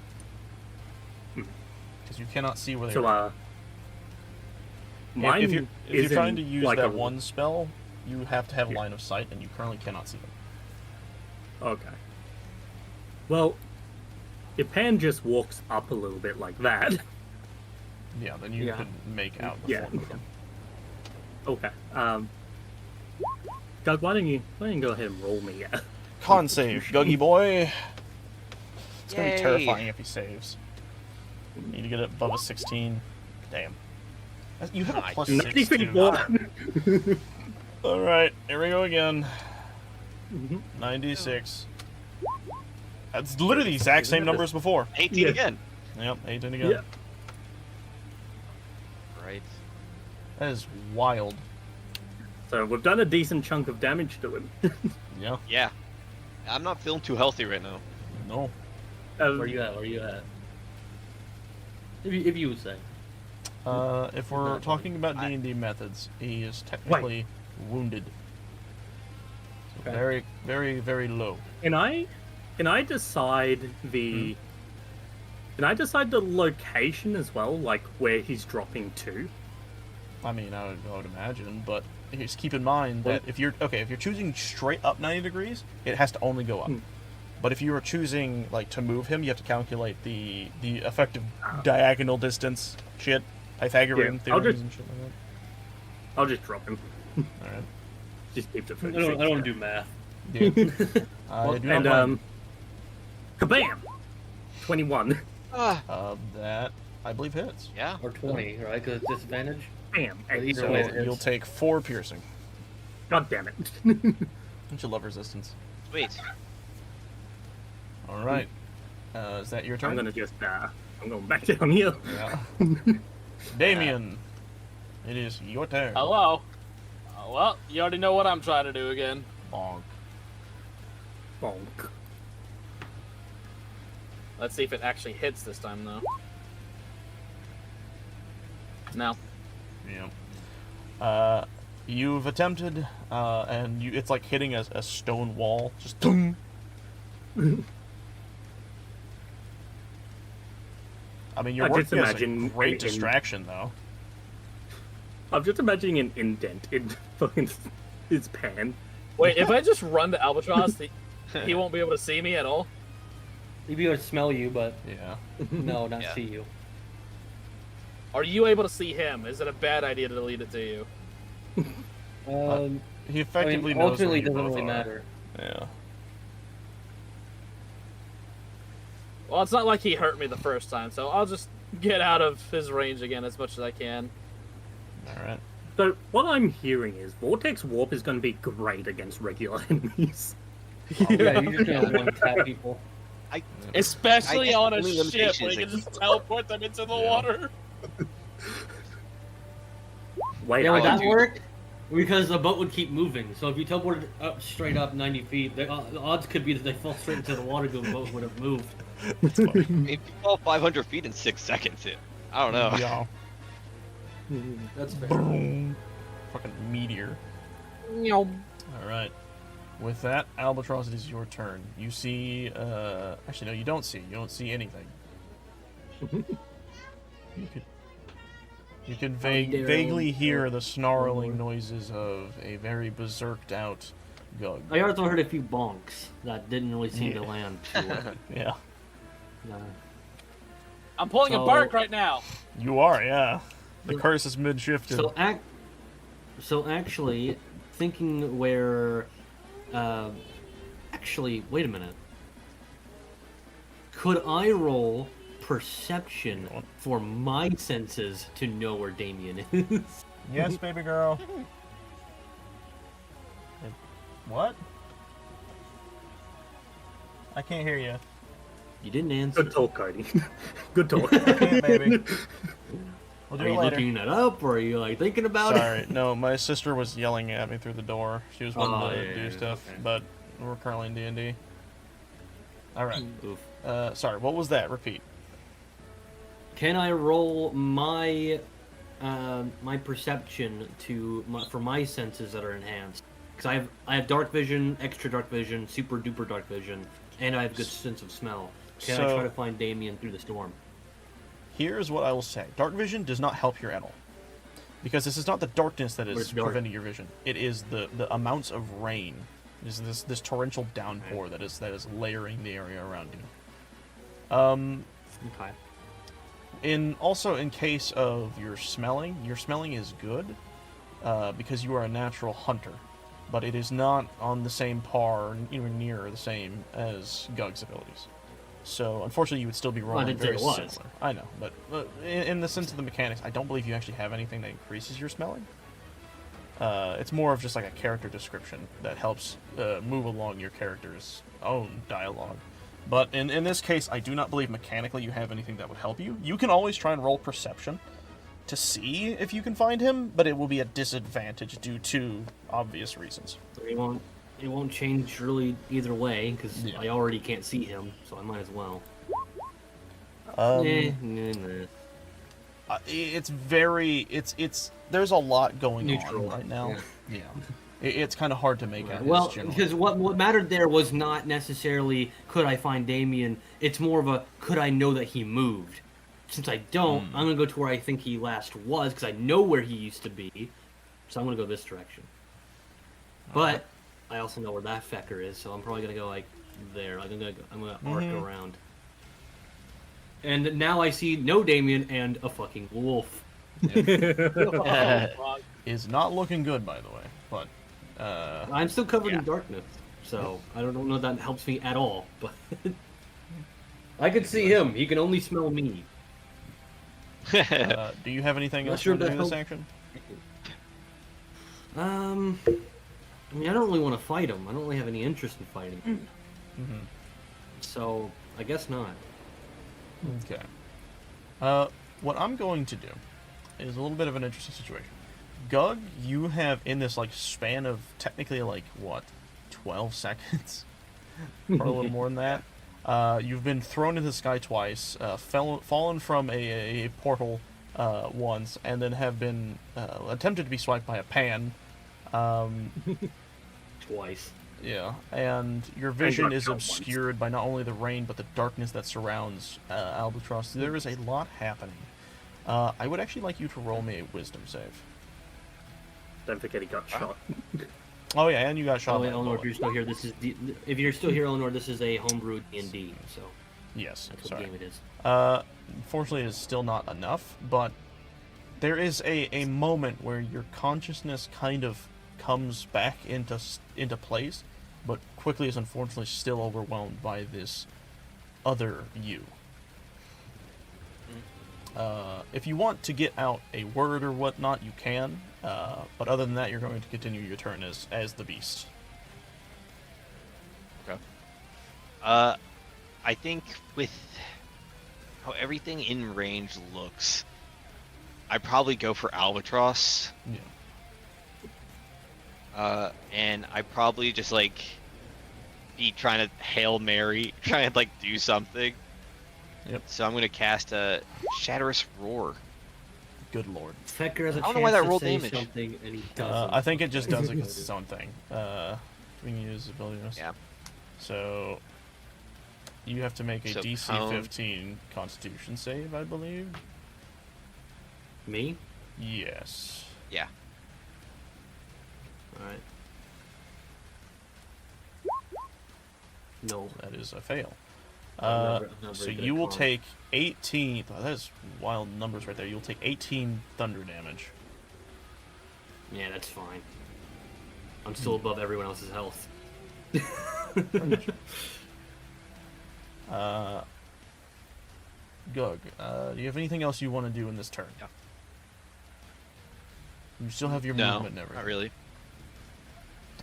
[SPEAKER 2] Because you cannot see where they
[SPEAKER 4] So
[SPEAKER 2] are.
[SPEAKER 4] mine
[SPEAKER 2] if you're
[SPEAKER 4] isn't
[SPEAKER 2] trying to use
[SPEAKER 4] like
[SPEAKER 2] that
[SPEAKER 4] a
[SPEAKER 2] one spell, you have to have line of sight, and you currently cannot see them.
[SPEAKER 4] Okay. Well, if Pan just walks up a little bit like that.
[SPEAKER 2] Yeah, then you
[SPEAKER 6] Yeah.
[SPEAKER 2] can make out the
[SPEAKER 4] Yeah.
[SPEAKER 2] form of them.
[SPEAKER 4] Okay. Doug, why don't you go ahead and roll me?
[SPEAKER 2] Con save, Guggy boy. It's gonna be
[SPEAKER 5] Yay.
[SPEAKER 2] terrifying if he saves. Need to get it above a 16. Damn. You have a
[SPEAKER 5] Nice.
[SPEAKER 2] plus
[SPEAKER 4] 90
[SPEAKER 2] 6
[SPEAKER 4] feet
[SPEAKER 2] too.
[SPEAKER 4] more.
[SPEAKER 2] Alright, here we go again.
[SPEAKER 4] Mhm.
[SPEAKER 2] 96. That's literally the exact same number as before.
[SPEAKER 5] 18
[SPEAKER 4] Yeah.
[SPEAKER 5] again.
[SPEAKER 2] Yep, 18 again.
[SPEAKER 4] Yeah.
[SPEAKER 5] Right.
[SPEAKER 2] That is wild.
[SPEAKER 4] So we've done a decent chunk of damage to him.
[SPEAKER 2] Yeah.
[SPEAKER 5] Yeah. I'm not feeling too healthy right now.
[SPEAKER 2] No.
[SPEAKER 6] Where you at? Where you at? If you would say.
[SPEAKER 2] If we're
[SPEAKER 6] Not
[SPEAKER 2] talking about D&D methods, he is technically wounded. So
[SPEAKER 6] Okay.
[SPEAKER 2] very, very, very low.
[SPEAKER 4] Can I decide the location as well, like where he's dropping to?
[SPEAKER 2] I mean, I would imagine, but just keep in mind that if you're choosing straight up 90 degrees, it has to only go up. But if you are choosing like to move him, you have to calculate the effective diagonal distance shit, Pythagorean
[SPEAKER 4] Yeah, I'll
[SPEAKER 2] theorems
[SPEAKER 4] just-
[SPEAKER 2] and shit like
[SPEAKER 4] I'll just drop him.
[SPEAKER 2] that. All right.
[SPEAKER 4] Just keep the
[SPEAKER 1] I
[SPEAKER 4] 30
[SPEAKER 1] don't,
[SPEAKER 4] feet.
[SPEAKER 1] I don't do math.
[SPEAKER 2] Yeah. I do not
[SPEAKER 4] And
[SPEAKER 2] mind.
[SPEAKER 4] kabam! 21.
[SPEAKER 2] That I believe hits.
[SPEAKER 5] Yeah.
[SPEAKER 1] Or 20, right? Because it's disadvantage.
[SPEAKER 4] Bam!
[SPEAKER 1] Either
[SPEAKER 4] Excellent.
[SPEAKER 2] So
[SPEAKER 1] way, it
[SPEAKER 2] you'll
[SPEAKER 1] hits.
[SPEAKER 2] take 4 piercing.
[SPEAKER 4] God damn it.
[SPEAKER 2] Don't you love resistance?
[SPEAKER 5] Sweet.
[SPEAKER 2] All right. Is that your turn?
[SPEAKER 4] I'm gonna just I'm going back down here.
[SPEAKER 2] Yeah. Damien, it is your turn.
[SPEAKER 3] Hello. Well, you already know what I'm trying to do again.
[SPEAKER 2] Bonk.
[SPEAKER 4] Bonk.
[SPEAKER 3] Let's see if it actually hits this time, though. No.
[SPEAKER 2] Yeah. You've attempted, and it's like hitting a stone wall. Just boom. I mean, you're
[SPEAKER 4] I just
[SPEAKER 2] working as a
[SPEAKER 4] imagine
[SPEAKER 2] great
[SPEAKER 4] in-
[SPEAKER 2] distraction, though.
[SPEAKER 4] I'm just imagining an indent in fucking his pan.
[SPEAKER 3] Wait, if I just run to Albatross, he won't be able to see me at all?
[SPEAKER 1] He'd be able to smell you, but
[SPEAKER 2] Yeah.
[SPEAKER 1] no, not
[SPEAKER 5] Yeah.
[SPEAKER 1] see you.
[SPEAKER 3] Are you able to see him? Is it a bad idea to lead it to you?
[SPEAKER 2] He
[SPEAKER 1] I
[SPEAKER 2] effectively
[SPEAKER 1] mean,
[SPEAKER 2] knows
[SPEAKER 1] ultimately,
[SPEAKER 2] where
[SPEAKER 1] it
[SPEAKER 2] you
[SPEAKER 1] doesn't
[SPEAKER 2] both
[SPEAKER 1] really
[SPEAKER 2] are.
[SPEAKER 1] matter.
[SPEAKER 2] Yeah.
[SPEAKER 3] Well, it's not like he hurt me the first time, so I'll just get out of his range again as much as I can.
[SPEAKER 2] All right.
[SPEAKER 4] So what I'm hearing is Vortex Warp is going to be great against regular enemies.
[SPEAKER 1] Yeah, you're just gonna one tap people.
[SPEAKER 3] Especially
[SPEAKER 5] I guess
[SPEAKER 3] on a
[SPEAKER 5] the only
[SPEAKER 3] ship
[SPEAKER 5] limitation
[SPEAKER 3] where
[SPEAKER 5] is
[SPEAKER 3] you can
[SPEAKER 5] like-
[SPEAKER 3] just teleport them into the
[SPEAKER 2] Yeah.
[SPEAKER 3] water.
[SPEAKER 4] Wait,
[SPEAKER 1] Yeah, would
[SPEAKER 4] I
[SPEAKER 1] that
[SPEAKER 5] do-
[SPEAKER 1] work? Because the boat would keep moving. So if you teleported up straight up 90 feet, the odds could be that they fall straight into the water. The boat would have moved.
[SPEAKER 2] That's funny.
[SPEAKER 5] If you fall 500 feet in 6 seconds, I don't know.
[SPEAKER 2] Yeah.
[SPEAKER 1] That's fair.
[SPEAKER 2] Boom. Fucking meteor. All right. With that, Albatross, it is your turn. You see, actually, no, you don't see. You don't see anything. You could
[SPEAKER 6] dare
[SPEAKER 2] vaguely
[SPEAKER 6] him.
[SPEAKER 2] hear the snarling noises of a very berserked out Gug.
[SPEAKER 6] I also heard a few bonks that didn't really seem to
[SPEAKER 2] Yeah.
[SPEAKER 6] land too well.
[SPEAKER 2] Yeah.
[SPEAKER 3] I'm pulling a
[SPEAKER 6] So-
[SPEAKER 3] bark right now.
[SPEAKER 2] You are, yeah. The curse is mid-shifted.
[SPEAKER 6] So actually, thinking where, actually, wait a minute. Could I roll perception for my senses to know where Damien is.
[SPEAKER 2] Yes, baby girl. What? I can't hear you.
[SPEAKER 6] You didn't answer.
[SPEAKER 4] Good talk, Cody. Good talk.
[SPEAKER 2] I can't, baby. We'll do
[SPEAKER 6] Are
[SPEAKER 2] it
[SPEAKER 6] you
[SPEAKER 2] later.
[SPEAKER 6] looking that up, or are you like thinking about
[SPEAKER 2] Sorry,
[SPEAKER 6] it?
[SPEAKER 2] no, my sister was yelling at me through the door. She was wanting
[SPEAKER 6] Oh,
[SPEAKER 2] to
[SPEAKER 6] yeah,
[SPEAKER 2] do
[SPEAKER 6] yeah,
[SPEAKER 2] stuff,
[SPEAKER 6] okay.
[SPEAKER 2] but we're currently in D&D. Alright.
[SPEAKER 6] Oof.
[SPEAKER 2] Sorry, what was that? Repeat.
[SPEAKER 6] Can I roll my my perception for my senses that are enhanced? Because I have dark vision, extra dark vision, super duper dark vision, and I have good sense of smell. Can I try to find Damien through the storm?
[SPEAKER 2] Here's what I will say. Dark vision does not help your at all. Because this is not the darkness that
[SPEAKER 6] But
[SPEAKER 2] is
[SPEAKER 6] it's dark.
[SPEAKER 2] preventing your vision. It is the amounts of rain. It is this torrential downpour that is layering the area around you.
[SPEAKER 6] Okay.
[SPEAKER 2] In case of your smelling is good because you are a natural hunter, but it is not on the same par, even near the same as Gug's abilities. So unfortunately, you would still be rolling
[SPEAKER 6] didn't
[SPEAKER 2] very
[SPEAKER 6] say it was.
[SPEAKER 2] similar. I know, but in the sense of the mechanics, I don't believe you actually have anything that increases your smelling. It's more of just like a character description that helps move along your character's own dialogue. But in this case, I do not believe mechanically you have anything that would help you. You can always try and roll perception to see if you can find him, but it will be a disadvantage due to obvious reasons.
[SPEAKER 6] It won't change really either way, because
[SPEAKER 2] Yeah.
[SPEAKER 6] I already can't see him, so I might as well. Nah.
[SPEAKER 2] It's there's a lot going
[SPEAKER 6] Neutral,
[SPEAKER 2] on right now.
[SPEAKER 6] yeah.
[SPEAKER 2] It's kind of hard to make out.
[SPEAKER 6] Well,
[SPEAKER 2] his general.
[SPEAKER 6] because what mattered there was not necessarily could I find Damien, it's more of a could I know that he moved. Since I don't, I'm going to go to where I think he last was, because I know where he used to be, so I'm going to go this direction. But I also know where that fecker is, so I'm probably going to go like there. I'm going to arc around. And now I see no Damien and a fucking wolf.
[SPEAKER 2] Is not looking good, by the way. But
[SPEAKER 6] I'm still covered in darkness, so I don't know if that helps me at all. But I can see him. He can only smell me.
[SPEAKER 2] do you have anything
[SPEAKER 6] Not
[SPEAKER 2] else
[SPEAKER 6] sure
[SPEAKER 2] you want
[SPEAKER 6] if
[SPEAKER 2] to do
[SPEAKER 6] that
[SPEAKER 2] this action?
[SPEAKER 6] I mean, I don't really want to fight him. I don't really have any interest in fighting him. So I guess not.
[SPEAKER 2] Okay. What I'm going to do is a little bit of an interesting situation. Gug, you have in this like span of technically like what, 12 seconds, or a little more than that. You've been thrown into the sky twice, fallen from a portal once, and then have been attempted to be swiped by a pan.
[SPEAKER 6] Twice.
[SPEAKER 2] Yeah, and your vision
[SPEAKER 4] got
[SPEAKER 2] is
[SPEAKER 4] shot once.
[SPEAKER 2] obscured by not only the rain but the darkness that surrounds Albatross. There is a lot happening. I would actually like you to roll me a wisdom save.
[SPEAKER 4] Don't forget he got shot.
[SPEAKER 2] Oh yeah, and you got shot.
[SPEAKER 6] Oh, wait,
[SPEAKER 2] by a
[SPEAKER 6] Eleanor, if
[SPEAKER 2] bullet.
[SPEAKER 6] you're still here, if you're still here, Eleanor, this is a homebrew D&D, so
[SPEAKER 2] Yes,
[SPEAKER 6] that's what
[SPEAKER 2] sorry.
[SPEAKER 6] game it is.
[SPEAKER 2] Unfortunately, it's still not enough, but there is a moment where your consciousness kind of comes back into place, but quickly is unfortunately still overwhelmed by this other you. If you want to get out a word or whatnot, you can, but other than that, you're going to continue your turn as the beast.
[SPEAKER 5] Okay. I think with how everything in range looks, I'd probably go for Albatross.
[SPEAKER 2] Yeah.
[SPEAKER 5] And I probably just like be trying to Hail Mary, trying to like do something.
[SPEAKER 2] Yep.
[SPEAKER 5] So I'm gonna cast a Shatterous Roar.
[SPEAKER 2] Good lord.
[SPEAKER 6] Fecker has a
[SPEAKER 5] I don't
[SPEAKER 6] chance
[SPEAKER 5] know why that
[SPEAKER 6] to
[SPEAKER 5] rolled
[SPEAKER 6] say
[SPEAKER 5] damage.
[SPEAKER 6] something, and he doesn't.
[SPEAKER 2] I think it just does its own thing. We can use ability.
[SPEAKER 5] Yeah.
[SPEAKER 2] So you have to make a
[SPEAKER 5] So
[SPEAKER 2] DC
[SPEAKER 5] cone.
[SPEAKER 2] 15 Constitution save, I believe.
[SPEAKER 6] Me?
[SPEAKER 2] Yes.
[SPEAKER 5] Yeah.
[SPEAKER 6] Alright. No.
[SPEAKER 2] That is a fail.
[SPEAKER 6] I'm not
[SPEAKER 2] So
[SPEAKER 6] very good
[SPEAKER 2] you
[SPEAKER 6] at
[SPEAKER 2] will
[SPEAKER 6] con.
[SPEAKER 2] take 18. Oh, that is wild numbers right there. You'll take 18 thunder damage.
[SPEAKER 6] Yeah, that's fine. I'm still above everyone else's health.
[SPEAKER 2] Gug, do you have anything else you want to do in this turn?
[SPEAKER 5] Yeah.
[SPEAKER 2] You still have your
[SPEAKER 5] No,
[SPEAKER 2] movement and everything.
[SPEAKER 5] not really.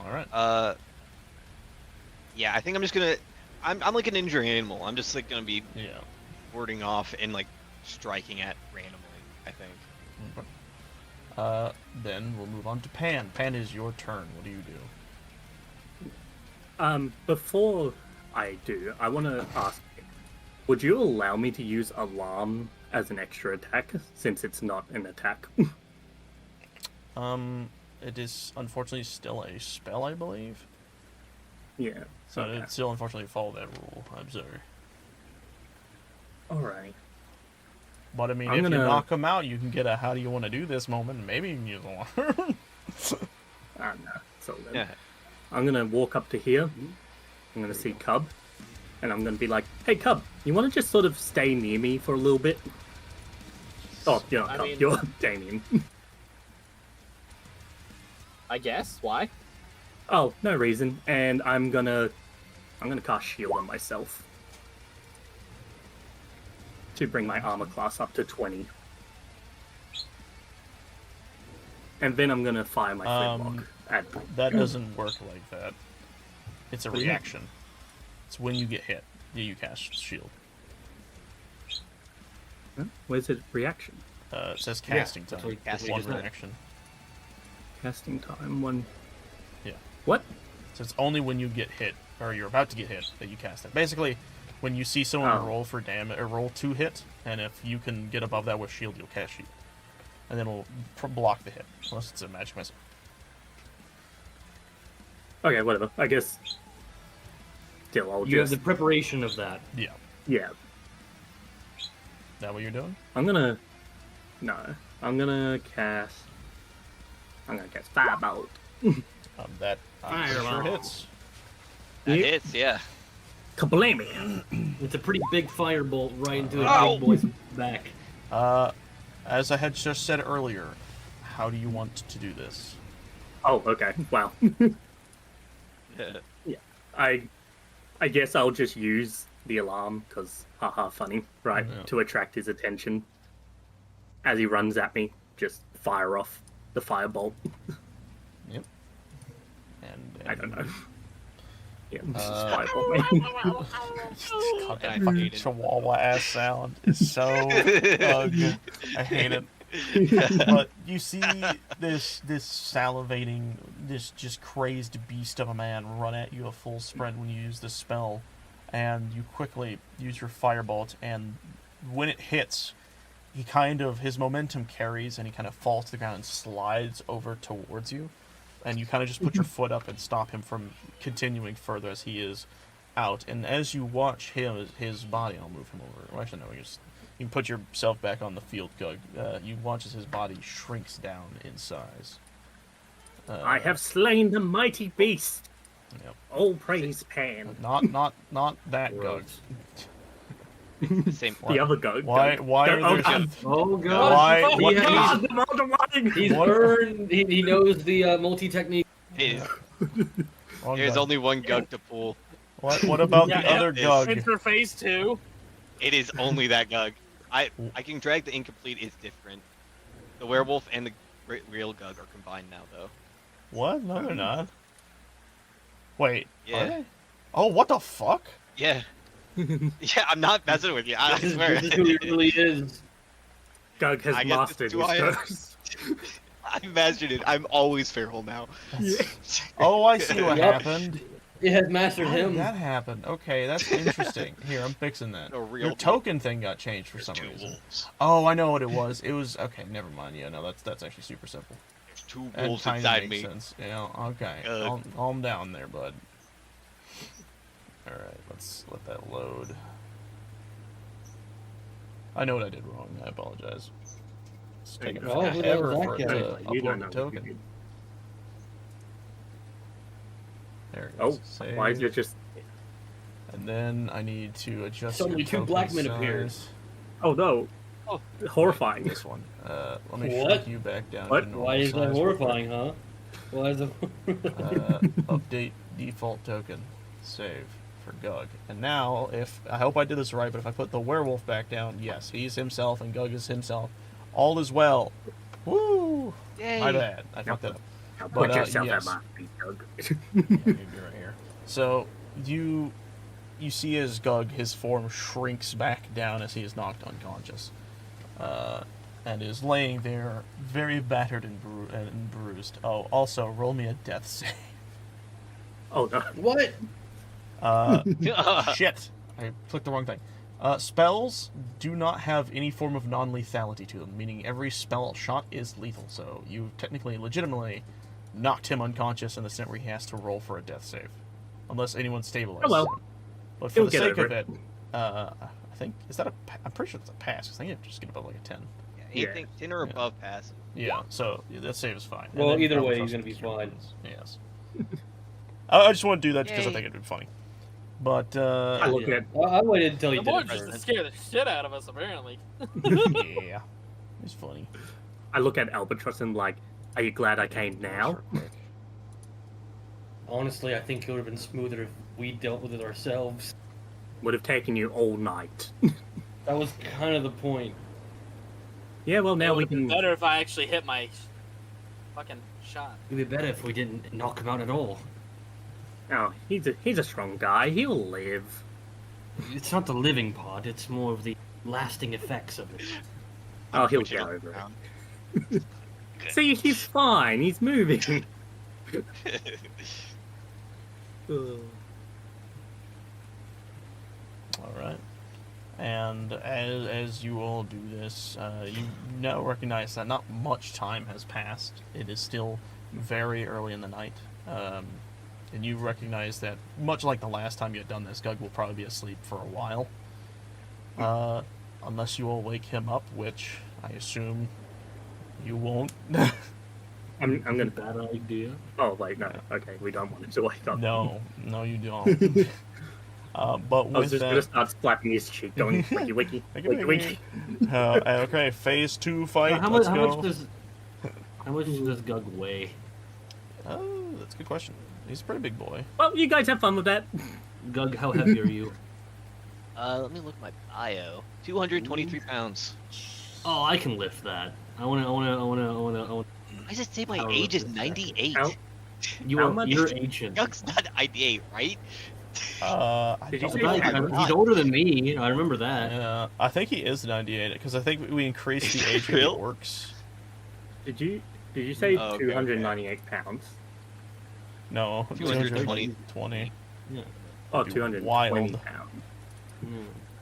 [SPEAKER 2] All right.
[SPEAKER 5] Yeah, I think I'm just gonna. I'm like an injured animal. I'm just like gonna be
[SPEAKER 2] Yeah.
[SPEAKER 5] warding off and like striking at randomly. I think.
[SPEAKER 2] Then we'll move on to Pan. Pan is your turn. What do you do?
[SPEAKER 4] Before I do, I want to ask, would you allow me to use Alarm as an extra attack, since it's not an attack?
[SPEAKER 2] It is unfortunately still a spell, I believe.
[SPEAKER 4] Yeah.
[SPEAKER 2] So
[SPEAKER 4] Okay.
[SPEAKER 2] it still unfortunately follow that rule. I'm sorry.
[SPEAKER 4] Alright.
[SPEAKER 2] But I mean,
[SPEAKER 4] I'm
[SPEAKER 2] if
[SPEAKER 4] gonna-
[SPEAKER 2] you knock him out, you can get a "How do you want to do this?" moment. And maybe you can use Alarm.
[SPEAKER 4] No. So then,
[SPEAKER 5] Yeah.
[SPEAKER 4] I'm gonna walk up to here. I'm gonna see Cub, and I'm gonna be like, "Hey, Cub, you want to just sort of stay near me for a little bit?" Oh, you're not
[SPEAKER 3] I
[SPEAKER 4] Cub.
[SPEAKER 3] mean-
[SPEAKER 4] You're Damien.
[SPEAKER 3] I guess. Why?
[SPEAKER 4] Oh, no reason. And I'm gonna cast Shield on myself to bring my armor class up to 20. And then I'm gonna fire my flintlock at.
[SPEAKER 2] That doesn't work like that. It's a
[SPEAKER 4] What do you mean?
[SPEAKER 2] reaction. It's when you get hit that you cast shield.
[SPEAKER 4] Huh? Where's it? Reaction.
[SPEAKER 2] It says casting
[SPEAKER 6] that's
[SPEAKER 2] time.
[SPEAKER 6] what- that's
[SPEAKER 5] what
[SPEAKER 2] One
[SPEAKER 5] you just
[SPEAKER 2] reaction.
[SPEAKER 4] Casting time. One.
[SPEAKER 2] Yeah.
[SPEAKER 4] What?
[SPEAKER 2] So it's only when you get hit, or you're about to get hit, that you cast it. Basically, when you see someone
[SPEAKER 4] Oh.
[SPEAKER 2] roll for damage, or roll to hit, and if you can get above that with shield, you'll cast shield. And then it'll block the hit, unless it's a magic missile.
[SPEAKER 4] Okay, whatever. I guess. Still, I'll
[SPEAKER 6] You have
[SPEAKER 4] just.
[SPEAKER 6] the preparation of that.
[SPEAKER 2] Yeah.
[SPEAKER 4] Yeah.
[SPEAKER 2] Is that what you're doing?
[SPEAKER 4] I'm gonna. No. I'm gonna cast Firebolt.
[SPEAKER 2] That I'm sure
[SPEAKER 6] Fireball.
[SPEAKER 2] hits.
[SPEAKER 5] That
[SPEAKER 4] Yeah.
[SPEAKER 5] hits. Yeah.
[SPEAKER 4] Kablami!
[SPEAKER 6] It's a pretty big firebolt right into the
[SPEAKER 5] Ow!
[SPEAKER 6] big boy's back.
[SPEAKER 2] As I had just said earlier, how do you want to do this?
[SPEAKER 4] Oh, okay. Wow. I guess I'll just use the alarm, because haha, funny, right?
[SPEAKER 2] Yeah.
[SPEAKER 4] To attract his attention. As he runs at me, just fire off the firebolt.
[SPEAKER 2] Yep. And
[SPEAKER 4] I don't know. Yeah, just
[SPEAKER 2] Uh,
[SPEAKER 4] firebolt me.
[SPEAKER 2] God,
[SPEAKER 5] I
[SPEAKER 2] that fucking
[SPEAKER 5] hate it.
[SPEAKER 2] chihuahua ass sound is so ugh. I hate it. But you see this salivating, this just crazed beast of a man run at you at full sprint when you use this spell, and you quickly use your firebolt, and when it hits, his momentum carries, and he kind of falls to the ground and slides over towards you, and you kind of just put your foot up and stop him from continuing further as he is out. And as you watch his body, I'll move him over. Well, actually, no, you can put yourself back on the field, Gug. You watch as his body shrinks down in size.
[SPEAKER 4] I have slain the mighty beast.
[SPEAKER 2] Yep.
[SPEAKER 4] All praise Pan.
[SPEAKER 2] Not that Gug.
[SPEAKER 6] Gross.
[SPEAKER 5] The same.
[SPEAKER 4] The other Gug.
[SPEAKER 2] Why are
[SPEAKER 4] Oh,
[SPEAKER 2] there?
[SPEAKER 4] God.
[SPEAKER 6] Oh god.
[SPEAKER 2] Why?
[SPEAKER 6] He
[SPEAKER 2] What?
[SPEAKER 6] has-
[SPEAKER 4] God, I'm underlying.
[SPEAKER 6] he's
[SPEAKER 2] What?
[SPEAKER 6] burned. He knows the multi-technique.
[SPEAKER 5] It is,
[SPEAKER 2] Wrong
[SPEAKER 5] there's
[SPEAKER 2] Gug.
[SPEAKER 5] only one Gug to pull.
[SPEAKER 2] What about the
[SPEAKER 3] Yeah,
[SPEAKER 2] other
[SPEAKER 5] it is.
[SPEAKER 2] Gug?
[SPEAKER 3] It's for phase 2.
[SPEAKER 5] It is only that Gug. I can drag the incomplete. It's different. The werewolf and the real Gug are combined now, though.
[SPEAKER 2] What? No, they're not. Wait.
[SPEAKER 5] Yeah.
[SPEAKER 2] Are they? Oh, what the fuck?
[SPEAKER 5] Yeah. Yeah, I'm not messing with you. I
[SPEAKER 6] This
[SPEAKER 5] swear.
[SPEAKER 6] is who he really is.
[SPEAKER 4] Gug has
[SPEAKER 5] I guess
[SPEAKER 4] mastered
[SPEAKER 5] it's who I
[SPEAKER 4] his
[SPEAKER 5] am.
[SPEAKER 4] curse.
[SPEAKER 5] I imagined it. I'm always fearful now.
[SPEAKER 2] Oh, I see what
[SPEAKER 6] Yep.
[SPEAKER 2] happened.
[SPEAKER 6] It has mastered
[SPEAKER 2] How did
[SPEAKER 6] him.
[SPEAKER 2] that happened? Okay, that's interesting. Here, I'm fixing that.
[SPEAKER 5] A real
[SPEAKER 2] Your token thing got changed for
[SPEAKER 8] There's
[SPEAKER 2] some
[SPEAKER 8] two
[SPEAKER 2] reason.
[SPEAKER 8] wolves.
[SPEAKER 2] Oh, I know what it was. It was okay. Never mind. Yeah, no, that's actually super simple.
[SPEAKER 8] There's two
[SPEAKER 2] That
[SPEAKER 8] wolves
[SPEAKER 2] kinda
[SPEAKER 8] inside
[SPEAKER 2] makes
[SPEAKER 8] me.
[SPEAKER 2] sense. Yeah. Okay.
[SPEAKER 5] Good.
[SPEAKER 2] Calm down there, bud. All right. Let's let that load. I know what I did wrong. I apologize. It's taking
[SPEAKER 6] Oh, who the hell
[SPEAKER 2] forever
[SPEAKER 6] is that
[SPEAKER 2] for it
[SPEAKER 6] guy?
[SPEAKER 2] to
[SPEAKER 4] You don't
[SPEAKER 2] upload
[SPEAKER 4] know
[SPEAKER 2] the
[SPEAKER 4] what you
[SPEAKER 2] token.
[SPEAKER 4] did.
[SPEAKER 2] There it
[SPEAKER 4] Oh,
[SPEAKER 2] goes. Save.
[SPEAKER 4] why is it just?
[SPEAKER 2] And then I need to adjust
[SPEAKER 6] Suddenly
[SPEAKER 2] your
[SPEAKER 6] two
[SPEAKER 2] token
[SPEAKER 6] black men
[SPEAKER 2] size.
[SPEAKER 6] appeared.
[SPEAKER 4] Oh no!
[SPEAKER 5] Oh.
[SPEAKER 4] Horrifying.
[SPEAKER 2] This one. Let me
[SPEAKER 6] What?
[SPEAKER 2] shrink you back down
[SPEAKER 4] What?
[SPEAKER 2] to normal
[SPEAKER 6] Why is that
[SPEAKER 2] size.
[SPEAKER 6] horrifying, huh? Why is it?
[SPEAKER 2] Update default token. Save. for Gug. And now, I hope I did this right, but if I put the werewolf back down, yes, he's himself and Gug is himself. All is well. Woo!
[SPEAKER 5] Yay.
[SPEAKER 2] My bad. I fucked that up.
[SPEAKER 4] Now
[SPEAKER 2] But,
[SPEAKER 4] put yourself
[SPEAKER 2] yes.
[SPEAKER 4] at my feet, Doug.
[SPEAKER 2] Yeah, you'd be right here. So you see as Gug, his form shrinks back down as he is knocked unconscious, and is laying there, very battered and bruised. Oh, also roll me a death save.
[SPEAKER 4] Oh no.
[SPEAKER 1] What?
[SPEAKER 2] Shit! I clicked the wrong thing. Spells do not have any form of non-lethality to them, meaning every spell shot is lethal. So you technically, legitimately, knocked him unconscious in the sense where he has to roll for a death save, unless anyone stabilizes
[SPEAKER 4] Oh, well.
[SPEAKER 2] him. But for
[SPEAKER 4] He'll
[SPEAKER 2] the
[SPEAKER 4] get
[SPEAKER 2] sake
[SPEAKER 4] over
[SPEAKER 2] of
[SPEAKER 4] it.
[SPEAKER 2] it, I think I'm pretty sure it's a pass. 'Cause I think you just get above like a 10.
[SPEAKER 5] Anything 10 or above pass.
[SPEAKER 2] Yeah, so that save is fine. And
[SPEAKER 1] Well,
[SPEAKER 2] then
[SPEAKER 1] either way,
[SPEAKER 2] Albatross
[SPEAKER 1] he's gonna be
[SPEAKER 2] gets your
[SPEAKER 1] fine.
[SPEAKER 2] wounds. Yes. I just want to do that because I
[SPEAKER 5] Yay.
[SPEAKER 2] think it'd be funny. But
[SPEAKER 4] I look at
[SPEAKER 1] I waited until he
[SPEAKER 3] The
[SPEAKER 1] did
[SPEAKER 3] boy
[SPEAKER 1] it
[SPEAKER 3] just to
[SPEAKER 1] first.
[SPEAKER 3] scare the shit out of us, apparently.
[SPEAKER 2] yeah, it's funny.
[SPEAKER 4] Albatross and like, are you glad I came now?
[SPEAKER 1] Honestly, I think it would have been smoother if we dealt with it ourselves.
[SPEAKER 4] Would have taken you all night.
[SPEAKER 1] That was kind of the point.
[SPEAKER 4] Yeah, well now
[SPEAKER 3] It
[SPEAKER 4] we
[SPEAKER 3] would have been
[SPEAKER 4] can.
[SPEAKER 3] better if I actually hit my fucking shot.
[SPEAKER 6] It'd be better if we didn't knock him out at all.
[SPEAKER 4] Oh, he's a strong guy. He'll live.
[SPEAKER 6] It's not the living part, it's more of the lasting effects of it.
[SPEAKER 4] Oh, he'll
[SPEAKER 5] Put you
[SPEAKER 4] get
[SPEAKER 5] on the
[SPEAKER 4] over
[SPEAKER 5] ground.
[SPEAKER 4] it. See, he's fine. He's moving.
[SPEAKER 2] All right. And as you all do this, you now recognize that not much time has passed. It is still very early in the night. And you recognize that, much like the last time you had done this, Gug will probably be asleep for a while. Unless you all wake him up, which I assume you won't.
[SPEAKER 4] I'm gonna.
[SPEAKER 6] Bad idea.
[SPEAKER 4] Oh wait, no. Okay, we don't want him to wake up.
[SPEAKER 2] No, you don't. But
[SPEAKER 4] I was
[SPEAKER 2] with
[SPEAKER 4] just
[SPEAKER 2] that,
[SPEAKER 4] gonna start slapping his cheek, going wiki wiki wiki wiki.
[SPEAKER 2] okay, phase 2 fight.
[SPEAKER 6] How
[SPEAKER 2] Let's
[SPEAKER 6] much
[SPEAKER 2] go.
[SPEAKER 6] does Gug weigh?
[SPEAKER 2] Oh, that's a good question. He's a pretty big boy.
[SPEAKER 4] Well, you guys have fun with that.
[SPEAKER 6] Gug, how heavy are you?
[SPEAKER 5] Let me look at my bio. 223 pounds.
[SPEAKER 6] Oh, I can lift that. I wanna.
[SPEAKER 5] Why does it say my
[SPEAKER 6] I'll
[SPEAKER 5] age is
[SPEAKER 6] lift that.
[SPEAKER 5] 98?
[SPEAKER 4] How-
[SPEAKER 6] You're ancient.
[SPEAKER 5] Young's not 98, right?
[SPEAKER 2] I
[SPEAKER 4] Did you
[SPEAKER 2] don't
[SPEAKER 4] say
[SPEAKER 2] know.
[SPEAKER 4] that?
[SPEAKER 6] He's older than me. I remember that.
[SPEAKER 2] Yeah, I think he is 98 because I think we increased the age of the
[SPEAKER 5] Real?
[SPEAKER 2] orcs.
[SPEAKER 4] Did you say
[SPEAKER 5] Oh, okay,
[SPEAKER 4] 298 pounds?
[SPEAKER 2] No,
[SPEAKER 5] 220.
[SPEAKER 2] 20.
[SPEAKER 4] Oh,
[SPEAKER 2] Be
[SPEAKER 4] 220
[SPEAKER 2] wild.
[SPEAKER 4] pounds.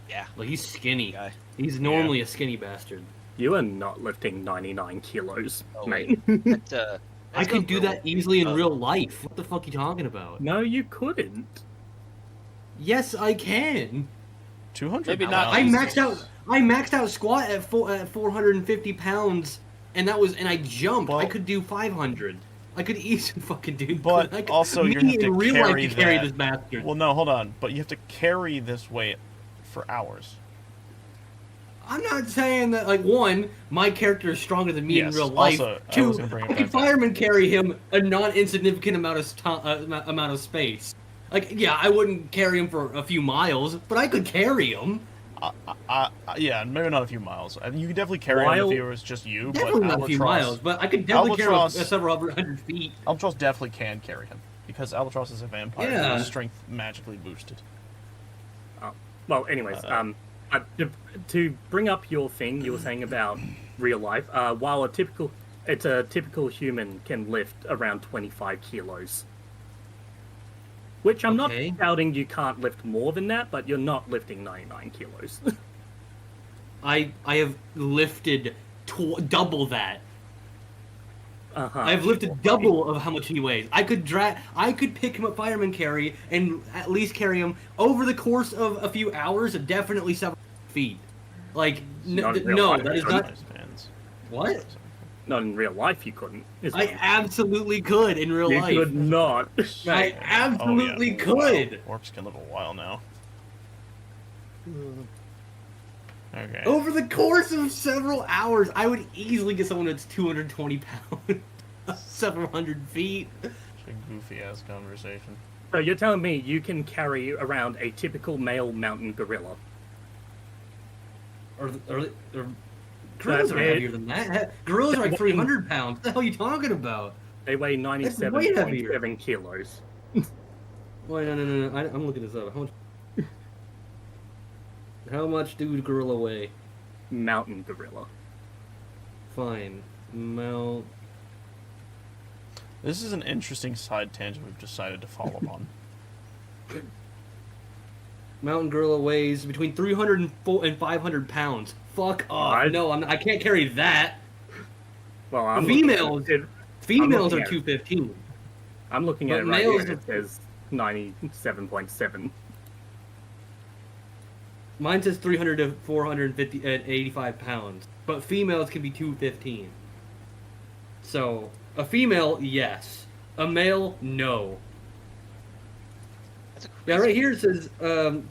[SPEAKER 5] Yeah.
[SPEAKER 6] Like he's skinny.
[SPEAKER 5] Guy.
[SPEAKER 6] He's normally a skinny bastard.
[SPEAKER 4] You are not lifting 99 kilos,
[SPEAKER 5] Oh,
[SPEAKER 4] mate.
[SPEAKER 5] That's,
[SPEAKER 6] I
[SPEAKER 5] that's
[SPEAKER 6] could
[SPEAKER 5] a
[SPEAKER 6] do
[SPEAKER 5] real-
[SPEAKER 6] that easily in
[SPEAKER 5] uh,
[SPEAKER 6] real life. What the fuck are you talking about?
[SPEAKER 4] No, you couldn't.
[SPEAKER 6] Yes, I can.
[SPEAKER 2] 200
[SPEAKER 3] Maybe not
[SPEAKER 6] I
[SPEAKER 2] pounds.
[SPEAKER 6] maxed out squat at 450 pounds, and I jumped. I
[SPEAKER 2] Well-
[SPEAKER 6] could do 500. I could easily fucking do.
[SPEAKER 2] But
[SPEAKER 6] I could,
[SPEAKER 2] also
[SPEAKER 6] me
[SPEAKER 2] you're gonna have to
[SPEAKER 6] in real life
[SPEAKER 2] carry
[SPEAKER 6] to carry
[SPEAKER 2] that.
[SPEAKER 6] this bastard.
[SPEAKER 2] Well, no, hold on. But you have to carry this weight for hours.
[SPEAKER 6] I'm not saying that. Like, one, my character is stronger than me
[SPEAKER 2] Yes,
[SPEAKER 6] in real life.
[SPEAKER 2] also, I
[SPEAKER 6] Two,
[SPEAKER 2] was gonna bring it
[SPEAKER 6] I can
[SPEAKER 2] back up.
[SPEAKER 6] fireman carry him a non-insignificant amount of space. Like, yeah, I wouldn't carry him for a few miles, but I could carry him.
[SPEAKER 2] Yeah, maybe not a few miles. I mean, you could definitely carry him
[SPEAKER 4] While-
[SPEAKER 2] if it was just you.
[SPEAKER 6] Definitely
[SPEAKER 2] but
[SPEAKER 6] not a few
[SPEAKER 2] Albatross,
[SPEAKER 6] miles, but I could definitely carry him
[SPEAKER 2] Albatross-
[SPEAKER 6] several hundred feet.
[SPEAKER 2] Albatross definitely can carry him because Albatross is a vampire.
[SPEAKER 6] Yeah.
[SPEAKER 2] And his strength magically boosted.
[SPEAKER 4] Well, anyways, to bring up your thing you were saying about real life, while a typical human can lift around 25 kilos. Which I'm
[SPEAKER 6] Okay.
[SPEAKER 4] not doubting you can't lift more than that, but you're not lifting 99 kilos.
[SPEAKER 6] I have lifted double that.
[SPEAKER 4] Uh-huh.
[SPEAKER 6] I've lifted double of how much he weighs. I could pick him up fireman carry and at least carry him over the course of a few hours, definitely several feet. Like
[SPEAKER 4] Not in real
[SPEAKER 6] no,
[SPEAKER 4] life,
[SPEAKER 6] that is
[SPEAKER 4] right?
[SPEAKER 6] not
[SPEAKER 2] Depends.
[SPEAKER 6] what
[SPEAKER 4] Not in real life, you couldn't. is
[SPEAKER 6] I
[SPEAKER 4] it?
[SPEAKER 6] absolutely could in real
[SPEAKER 4] You
[SPEAKER 6] life.
[SPEAKER 4] could not.
[SPEAKER 6] I absolutely could.
[SPEAKER 2] Wow. Orcs can live a while now. Okay.
[SPEAKER 6] Over the course of several hours, I would easily get someone that's 220 pounds, several hundred feet.
[SPEAKER 2] It's a goofy ass conversation.
[SPEAKER 4] So you're telling me you can carry around a typical male mountain gorilla?
[SPEAKER 1] Or gorillas are heavier than that. Gorillas are like 300 pounds. What the hell are you talking about?
[SPEAKER 4] They weigh
[SPEAKER 1] way
[SPEAKER 4] 97.7 kilos.
[SPEAKER 1] Wait, no. I'm looking this up. How much do gorilla weigh?
[SPEAKER 4] Mountain gorilla.
[SPEAKER 1] Fine. Mount.
[SPEAKER 2] This is an interesting side tangent we've decided to follow on.
[SPEAKER 1] Mountain gorilla weighs between 300 and 500 pounds. Fuck off.
[SPEAKER 4] I-
[SPEAKER 1] No, I can't carry that.
[SPEAKER 4] Well, I'm
[SPEAKER 1] Females-
[SPEAKER 4] looking at it,
[SPEAKER 1] Females
[SPEAKER 4] looking
[SPEAKER 1] are
[SPEAKER 4] at it.
[SPEAKER 1] 215.
[SPEAKER 4] I'm looking
[SPEAKER 1] But
[SPEAKER 4] at it right
[SPEAKER 1] males
[SPEAKER 4] here.
[SPEAKER 1] are-
[SPEAKER 4] It says 97.7.
[SPEAKER 1] Mine says 300 to 450 at 85 pounds. But females can be 215. So, a female, yes. A male, no.
[SPEAKER 5] That's a
[SPEAKER 1] Yeah,
[SPEAKER 5] crazy-
[SPEAKER 1] right here it says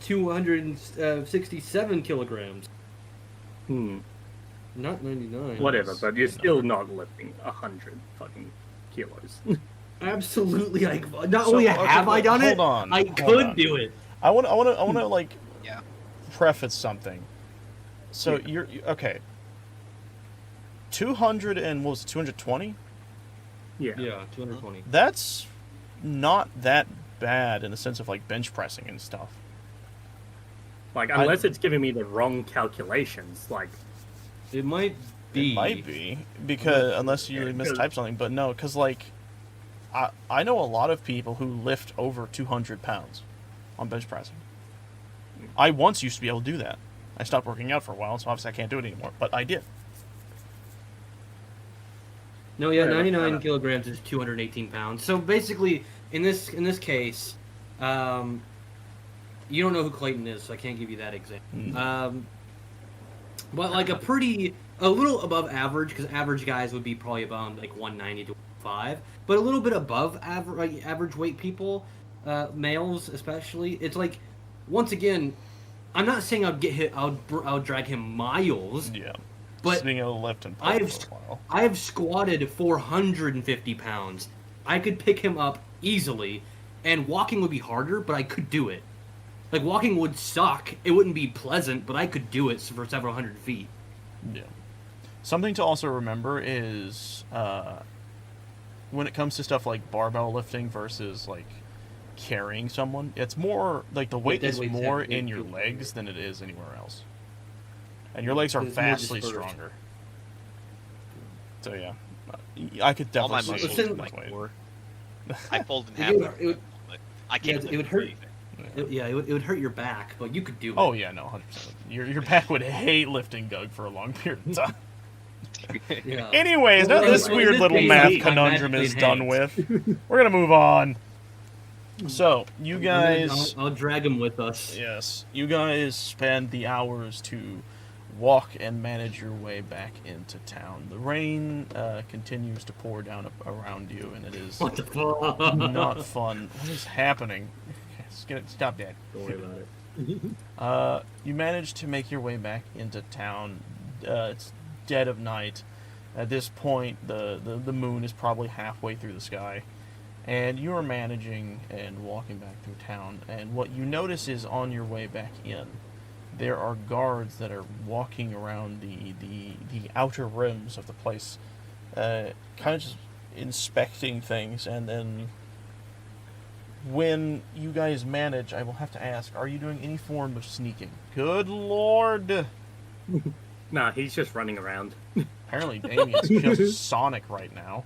[SPEAKER 1] 267 kilograms. Not 99.
[SPEAKER 4] Whatever, but you're still not lifting 100 fucking kilos.
[SPEAKER 1] Absolutely, like not
[SPEAKER 2] So,
[SPEAKER 1] only
[SPEAKER 2] okay,
[SPEAKER 1] have I done it,
[SPEAKER 2] hold on,
[SPEAKER 1] I
[SPEAKER 2] hold
[SPEAKER 1] could
[SPEAKER 2] on.
[SPEAKER 1] do it.
[SPEAKER 2] I want to like
[SPEAKER 5] Yeah.
[SPEAKER 2] preface something. So
[SPEAKER 4] Yeah.
[SPEAKER 2] you're okay. 200 and what was it, 220?
[SPEAKER 4] Yeah.
[SPEAKER 1] Yeah, 220.
[SPEAKER 2] That's not that bad in the sense of like bench pressing and stuff.
[SPEAKER 4] Like, unless it's giving me the wrong calculations, like,
[SPEAKER 1] It might be.
[SPEAKER 2] It might be because unless you
[SPEAKER 4] Yeah,
[SPEAKER 2] mistype something, but no, because like I know a lot of people who lift over 200 pounds on bench pressing. I once used to be able to do that. I stopped working out for a while, so obviously I can't do it anymore. But I did.
[SPEAKER 1] No, yeah,
[SPEAKER 4] Right,
[SPEAKER 1] 99
[SPEAKER 4] right.
[SPEAKER 1] kilograms is 218 pounds. So basically, in this case, you don't know who Clayton is, so I can't give you that example. But like a little above average, because average guys would be probably about like 190 to 105, but a little bit above average weight people, males especially. It's like, once again, I'm not saying I'll get hit. I'll drag him miles.
[SPEAKER 2] Yeah.
[SPEAKER 1] But
[SPEAKER 2] Just being able to lift and
[SPEAKER 1] I
[SPEAKER 2] pull
[SPEAKER 1] have
[SPEAKER 2] for a while.
[SPEAKER 1] I have squatted 450 pounds. I could pick him up easily, and walking would be harder, but I could do it. Like, walking would suck. It wouldn't be pleasant, but I could do it for several hundred feet.
[SPEAKER 2] Yeah. Something to also remember is when it comes to stuff like barbell lifting versus like carrying someone, it's more like the weight
[SPEAKER 1] dead
[SPEAKER 2] is
[SPEAKER 1] weight's
[SPEAKER 2] more
[SPEAKER 1] heavy,
[SPEAKER 2] in your
[SPEAKER 1] yeah.
[SPEAKER 2] legs than it is anywhere else. And your legs are
[SPEAKER 1] It's more
[SPEAKER 2] vastly
[SPEAKER 1] dispersed.
[SPEAKER 2] stronger. So yeah, I could
[SPEAKER 5] All my
[SPEAKER 2] definitely
[SPEAKER 5] muscles
[SPEAKER 2] see
[SPEAKER 1] Listen,
[SPEAKER 2] it
[SPEAKER 5] like
[SPEAKER 2] this way.
[SPEAKER 5] four. I fold in
[SPEAKER 1] It
[SPEAKER 5] half.
[SPEAKER 1] would-
[SPEAKER 5] every
[SPEAKER 1] it would-
[SPEAKER 5] time, but I can't.
[SPEAKER 1] it
[SPEAKER 5] lift
[SPEAKER 1] would hurt.
[SPEAKER 5] anything.
[SPEAKER 1] It would hurt your back, but you could do it.
[SPEAKER 2] Oh yeah, no, 100%. Your back would hate lifting Doug for a long period of time.
[SPEAKER 1] Yeah.
[SPEAKER 2] Anyways, now
[SPEAKER 1] Well,
[SPEAKER 2] this
[SPEAKER 1] in
[SPEAKER 2] weird
[SPEAKER 1] this
[SPEAKER 2] little
[SPEAKER 1] case,
[SPEAKER 2] math
[SPEAKER 1] I'm
[SPEAKER 2] conundrum
[SPEAKER 1] magically
[SPEAKER 2] is done
[SPEAKER 1] enhanced.
[SPEAKER 2] with. We're gonna move on. So you guys,
[SPEAKER 1] I'll drag him with us.
[SPEAKER 2] yes, you guys spend the hours to walk and manage your way back into town. The rain continues to pour down around you, and it is
[SPEAKER 1] What the fuck?
[SPEAKER 2] not fun. What is happening? Stop that.
[SPEAKER 1] Don't worry about it.
[SPEAKER 2] You manage to make your way back into town. It's dead of night. At this point, the moon is probably halfway through the sky. And you are managing and walking back through town. And what you notice is on your way back in, there are guards that are walking around the outer rims of the place, kind of just inspecting things. And then when you guys manage, I will have to ask, are you doing any form of sneaking? Good lord!
[SPEAKER 4] nah, he's just running around.
[SPEAKER 2] Apparently Damien's just Sonic right now.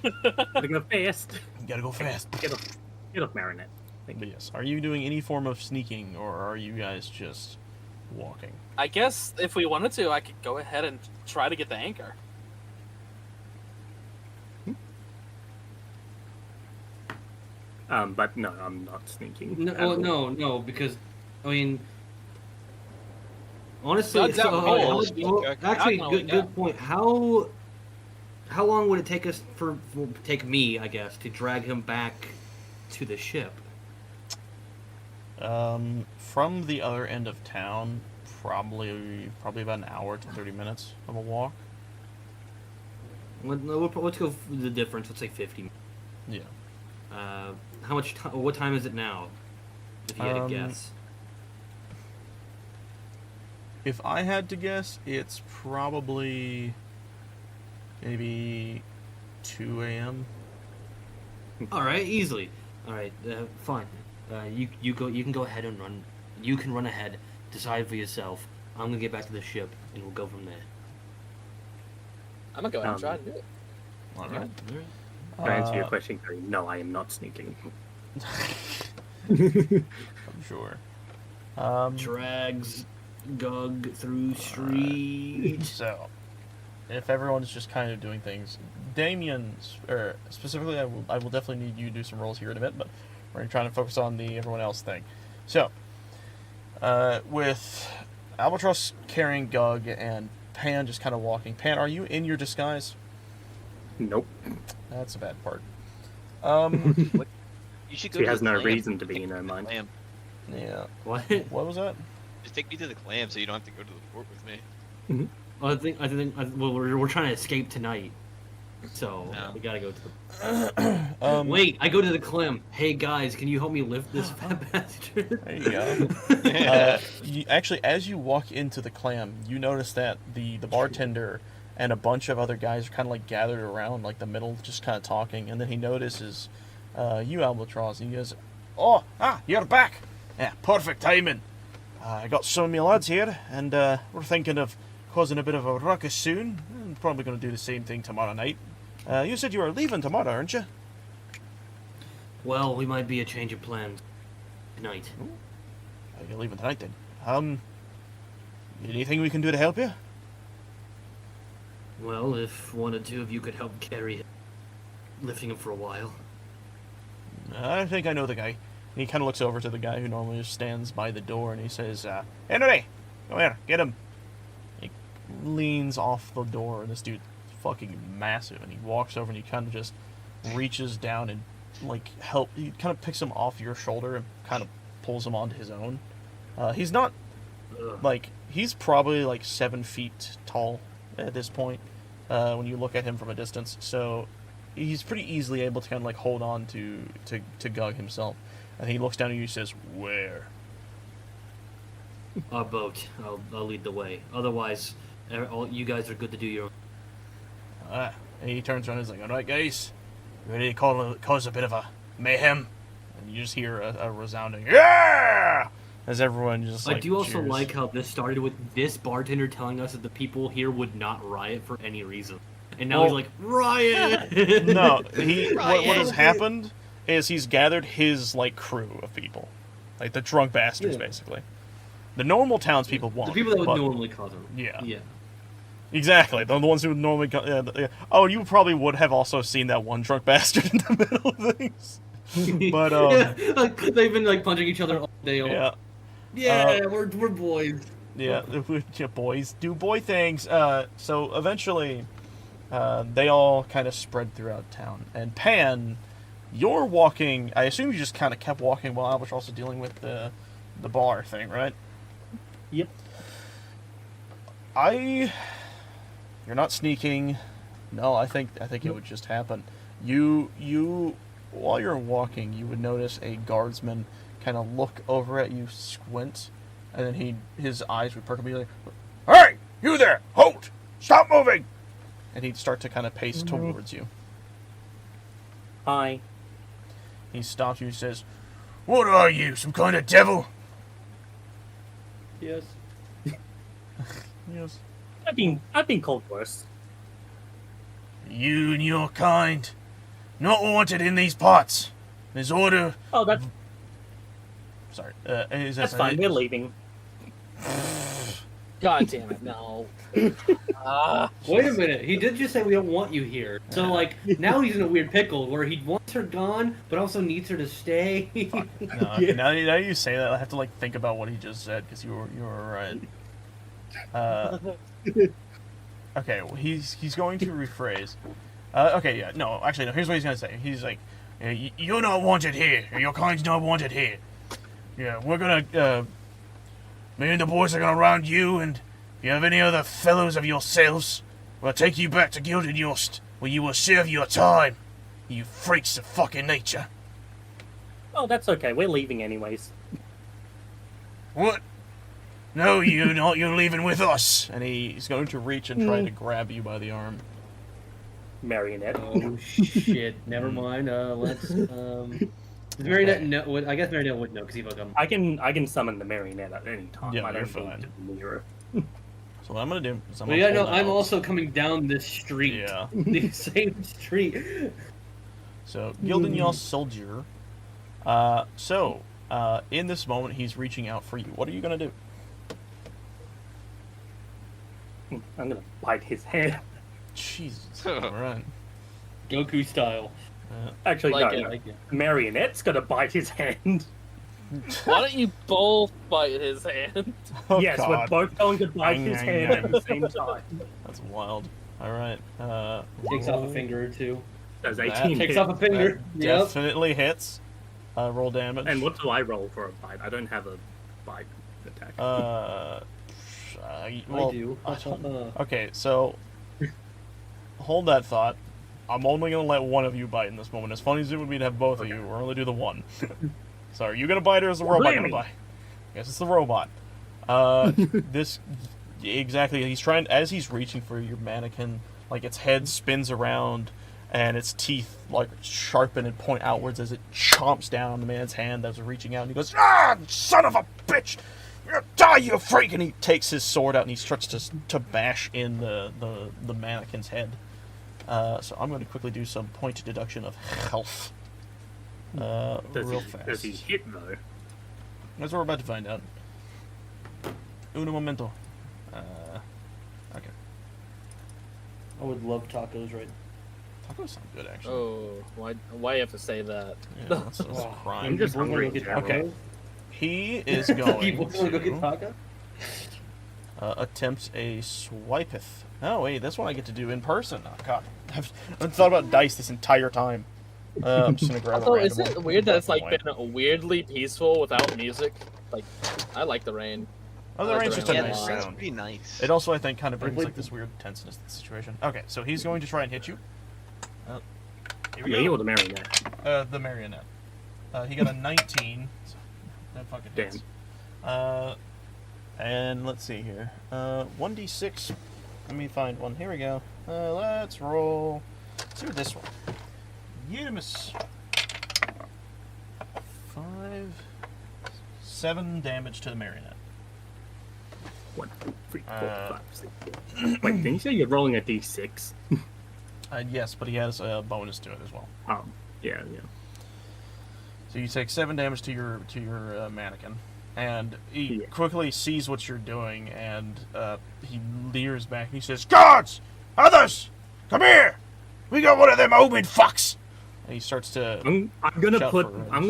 [SPEAKER 4] Gotta go fast.
[SPEAKER 2] You gotta go fast.
[SPEAKER 4] Get off Marinette.
[SPEAKER 2] But yes, are you doing any form of sneaking, or are you guys just walking?
[SPEAKER 3] I guess if we wanted to, I could go ahead and try to get the anchor.
[SPEAKER 4] But no, I'm not sneaking.
[SPEAKER 1] No,
[SPEAKER 4] at
[SPEAKER 1] well,
[SPEAKER 4] all.
[SPEAKER 1] no, because I mean, honestly,
[SPEAKER 3] Doug's out cold.
[SPEAKER 1] actually,
[SPEAKER 3] Not going
[SPEAKER 1] good point. How long would it take us take me, I guess, to drag him back to the ship?
[SPEAKER 2] From the other end of town, probably about an hour to 30 minutes of a walk.
[SPEAKER 1] Let's go for the difference. Let's say 50.
[SPEAKER 2] Yeah.
[SPEAKER 6] How much time? What time is it now? If you had to guess.
[SPEAKER 2] If I had to guess, it's probably maybe 2 a.m.
[SPEAKER 6] All right, easily. All right, fine. You go. You can go ahead and run. You can run ahead. Decide for yourself. I'm gonna get back to the ship, and we'll go from there.
[SPEAKER 3] I'm gonna go ahead and try to do it.
[SPEAKER 2] All right.
[SPEAKER 6] All right.
[SPEAKER 4] To answer your question, Gary, no, I am not sneaking.
[SPEAKER 2] I'm sure.
[SPEAKER 6] Drags Gug through street.
[SPEAKER 2] So, if everyone's just kind of doing things, Damien's, or specifically, I will definitely need you to do some rolls here in a bit, but we're trying to focus on the everyone else thing. So, with Albatross carrying Gug and Pan just kind of walking. Pan, are you in your disguise?
[SPEAKER 4] Nope.
[SPEAKER 2] That's a bad part.
[SPEAKER 5] You should go.
[SPEAKER 4] She
[SPEAKER 5] to
[SPEAKER 4] has
[SPEAKER 5] the
[SPEAKER 4] no
[SPEAKER 5] clam.
[SPEAKER 4] reason to be in her mind.
[SPEAKER 5] Clam.
[SPEAKER 2] Yeah.
[SPEAKER 6] What?
[SPEAKER 2] What was that?
[SPEAKER 5] Just take me to the clam, so you don't have to go to the port with me.
[SPEAKER 6] Well, well, we're trying to escape tonight, so
[SPEAKER 5] No.
[SPEAKER 6] we gotta go to the. Wait, I go to the Clem. Hey guys, can you help me lift this fat bastard?
[SPEAKER 2] There you go. Actually, as you walk into the clam, you notice that the bartender and a bunch of other guys are kind of like gathered around like the middle, just kind of talking, and then he notices you, Albatross, and he goes, "Oh, you're back! Yeah, perfect timing. I got some of my lads here, and we're thinking of causing a bit of a ruckus soon. I'm probably going to do the same thing tomorrow night. You said you were leaving tomorrow, aren't you?"
[SPEAKER 6] Well, we might be a change of plans tonight.
[SPEAKER 2] You're leaving tonight then. Anything we can do to help you?
[SPEAKER 6] Well, if one or two of you could help carry him, lifting him for a while.
[SPEAKER 2] I think I know the guy. And he kind of looks over to the guy who normally just stands by the door, and he says, "Henry, come here, get him." He leans off the door, and this dude's fucking massive, and he walks over and he kind of just reaches down and he kind of picks him off your shoulder and kind of pulls him onto his own. He's not, he's probably 7 feet tall at this point, when you look at him from a distance, so he's pretty easily able to kind of hold on to Gug himself. And he looks down at you and says, "Where?"
[SPEAKER 6] Our boat. I'll lead the way. Otherwise, all you guys are good to do your own.
[SPEAKER 2] And he turns around and is like, "All right, guys, ready to cause a bit of a mayhem?" And you just hear a resounding "Yeah!" as everyone just
[SPEAKER 6] I do also
[SPEAKER 2] cheers.
[SPEAKER 6] like how this started with this bartender telling us that the people here would not riot for any reason. And now he's like, "Riot!"
[SPEAKER 2] No, what has happened is he's gathered his crew of people, the drunk bastards, basically. The normal townspeople won't.
[SPEAKER 6] The people that would normally cause them.
[SPEAKER 2] Yeah.
[SPEAKER 6] Yeah.
[SPEAKER 2] Exactly, the ones who would normally. Yeah. Oh, you probably would have also seen that one drunk bastard in the middle of things. But
[SPEAKER 6] yeah, they've been punching each other all day.
[SPEAKER 2] Yeah.
[SPEAKER 6] Yeah, we're boys.
[SPEAKER 2] Yeah, boys do boy things. So eventually, they all kind of spread throughout town. And Pan, you're walking. I assume you just kind of kept walking while I was also dealing with the bar thing, right?
[SPEAKER 4] Yep.
[SPEAKER 2] You're not sneaking. No, I think it would just happen. You while you're walking, you would notice a guardsman kind of look over at you, squint, and then his eyes would perk up and be like, "Hey, you there! Halt! Stop moving!" And he'd start to kind of pace towards you.
[SPEAKER 4] Hi.
[SPEAKER 2] He stops you and says, "What are you, some kind of devil?"
[SPEAKER 1] Yes.
[SPEAKER 2] Yes.
[SPEAKER 4] I've been called worse.
[SPEAKER 2] "You and your kind, not wanted in these parts. There's order."
[SPEAKER 4] Oh, that's
[SPEAKER 2] Sorry.
[SPEAKER 4] that's fine. We're leaving.
[SPEAKER 3] God damn it, no.
[SPEAKER 1] Wait a minute. He did just say we don't want you here. So now he's in a weird pickle where he wants her gone, but also needs her to stay.
[SPEAKER 2] No, okay, now you say that, I have to think about what he just said because you were right. Okay, well, he's going to rephrase. Okay, yeah, no, actually, no. Here's what he's gonna say. He's like, "You're not wanted here. Your kind's not wanted here. Yeah, we're gonna. Me and the boys are gonna round you, and if you have any other fellows of yourselves, we'll take you back to Gilded Yost, where you will serve your time. You freaks of fucking nature."
[SPEAKER 4] Oh, that's okay. We're leaving anyways.
[SPEAKER 2] What? No, you not. You're leaving with us. And he's going to reach and try to grab you by the arm.
[SPEAKER 4] Marionette.
[SPEAKER 1] Oh shit! Never mind. Let's. Does Marionette know? I guess Marionette would know because he fucking.
[SPEAKER 4] I can summon the marionette at any time.
[SPEAKER 2] Yeah,
[SPEAKER 4] I
[SPEAKER 2] you're
[SPEAKER 4] don't need
[SPEAKER 2] fine.
[SPEAKER 4] to mirror.
[SPEAKER 2] So what I'm gonna do is I'm
[SPEAKER 1] Well,
[SPEAKER 2] gonna
[SPEAKER 1] yeah, no,
[SPEAKER 2] pull
[SPEAKER 1] I'm
[SPEAKER 2] out-
[SPEAKER 1] also coming down this street.
[SPEAKER 2] Yeah.
[SPEAKER 1] The same street.
[SPEAKER 2] So Gildan soldier. In this moment, he's reaching out for you. What are you gonna do?
[SPEAKER 4] I'm gonna bite his hand.
[SPEAKER 2] Jesus. All right.
[SPEAKER 1] Goku style.
[SPEAKER 4] Actually,
[SPEAKER 3] Like
[SPEAKER 4] no,
[SPEAKER 3] it,
[SPEAKER 4] no.
[SPEAKER 1] Like it.
[SPEAKER 4] Marionette's gonna bite his hand.
[SPEAKER 3] Why don't you both bite his hand?
[SPEAKER 2] Oh,
[SPEAKER 4] Yes,
[SPEAKER 2] God.
[SPEAKER 4] we're both going to bite his hand at the same time.
[SPEAKER 2] That's wild. All right.
[SPEAKER 1] Takes off a finger or two.
[SPEAKER 4] Does
[SPEAKER 2] That
[SPEAKER 4] 18
[SPEAKER 1] Takes
[SPEAKER 4] hit?
[SPEAKER 1] off a finger.
[SPEAKER 2] That
[SPEAKER 1] Yep.
[SPEAKER 2] definitely hits. Roll damage.
[SPEAKER 4] And what do I roll for a bite? I don't have a bite attack.
[SPEAKER 2] Well,
[SPEAKER 1] I do.
[SPEAKER 2] Okay, so hold that thought. I'm only gonna let one of you bite in this moment. As funny as it would be to have both of you, we're only do the one. So are you gonna bite or is the robot gonna
[SPEAKER 4] Blamey.
[SPEAKER 2] bite? I guess it's the robot. This exactly. He's trying as he's reaching for your mannequin. Like its head spins around, and its teeth like sharpen and point outwards as it chomps down on the man's hand that's reaching out. And he goes, "Ah, son of a bitch! You die, you freak!" And he takes his sword out and he starts to bash in the mannequin's head. So I'm going to quickly do some point deduction of health. Real fast.
[SPEAKER 4] Does he hit though?
[SPEAKER 2] That's what we're about to find out. Uno momento. Okay.
[SPEAKER 1] I would love tacos right
[SPEAKER 2] Tacos sound good, actually.
[SPEAKER 3] Oh, why you have to say that?
[SPEAKER 2] Yeah, that's a
[SPEAKER 1] Oh,
[SPEAKER 2] crime.
[SPEAKER 4] I'm just hungry.
[SPEAKER 1] People
[SPEAKER 4] in
[SPEAKER 1] wanna go get
[SPEAKER 4] general.
[SPEAKER 2] Okay. He is
[SPEAKER 1] People
[SPEAKER 2] going
[SPEAKER 1] want to go get
[SPEAKER 2] to
[SPEAKER 1] taco?
[SPEAKER 2] attempt a swipeth. Oh, wait, this one I get to do in person. Oh, God. I've thought about dice this entire time. I'm just going to grab a
[SPEAKER 3] Also,
[SPEAKER 2] random
[SPEAKER 3] is it
[SPEAKER 2] one.
[SPEAKER 3] weird that it's like
[SPEAKER 2] Away.
[SPEAKER 3] been weirdly peaceful without music? Like, I like the rain.
[SPEAKER 2] Oh, the
[SPEAKER 3] I like
[SPEAKER 2] rain's
[SPEAKER 3] the
[SPEAKER 2] just a
[SPEAKER 3] rain.
[SPEAKER 5] Yeah,
[SPEAKER 2] nice
[SPEAKER 5] this sounds
[SPEAKER 2] sound.
[SPEAKER 5] pretty nice.
[SPEAKER 2] It also, I think, kind of
[SPEAKER 1] Like,
[SPEAKER 2] brings
[SPEAKER 1] wait-
[SPEAKER 2] like this weird tenseness to the situation. Okay, so he's going to try and hit you. Here we
[SPEAKER 4] Me
[SPEAKER 2] go.
[SPEAKER 4] or the marionette?
[SPEAKER 2] The marionette. He got a 19. So that fucking
[SPEAKER 4] Damn.
[SPEAKER 2] hits. And let's see here. 1d6. Let me find one. Here we go. Let's roll. Let's do this one. Unimus. 7 damage to the marionette.
[SPEAKER 4] 1, 2, 3, 4,
[SPEAKER 2] Uh,
[SPEAKER 4] 5, 6. Wait, didn't you say you're rolling a d6?
[SPEAKER 2] Yes, but he has a bonus to it as well.
[SPEAKER 4] Oh, yeah, yeah.
[SPEAKER 2] So you take 7 damage to your mannequin, and he
[SPEAKER 4] Yeah.
[SPEAKER 2] quickly sees what you're doing, and he leers back and he says, "Guards, others, come here! We got one of them Omen fucks!" And he starts to.
[SPEAKER 4] I'm gonna
[SPEAKER 2] Shout
[SPEAKER 4] put
[SPEAKER 2] for revenge.
[SPEAKER 4] I'm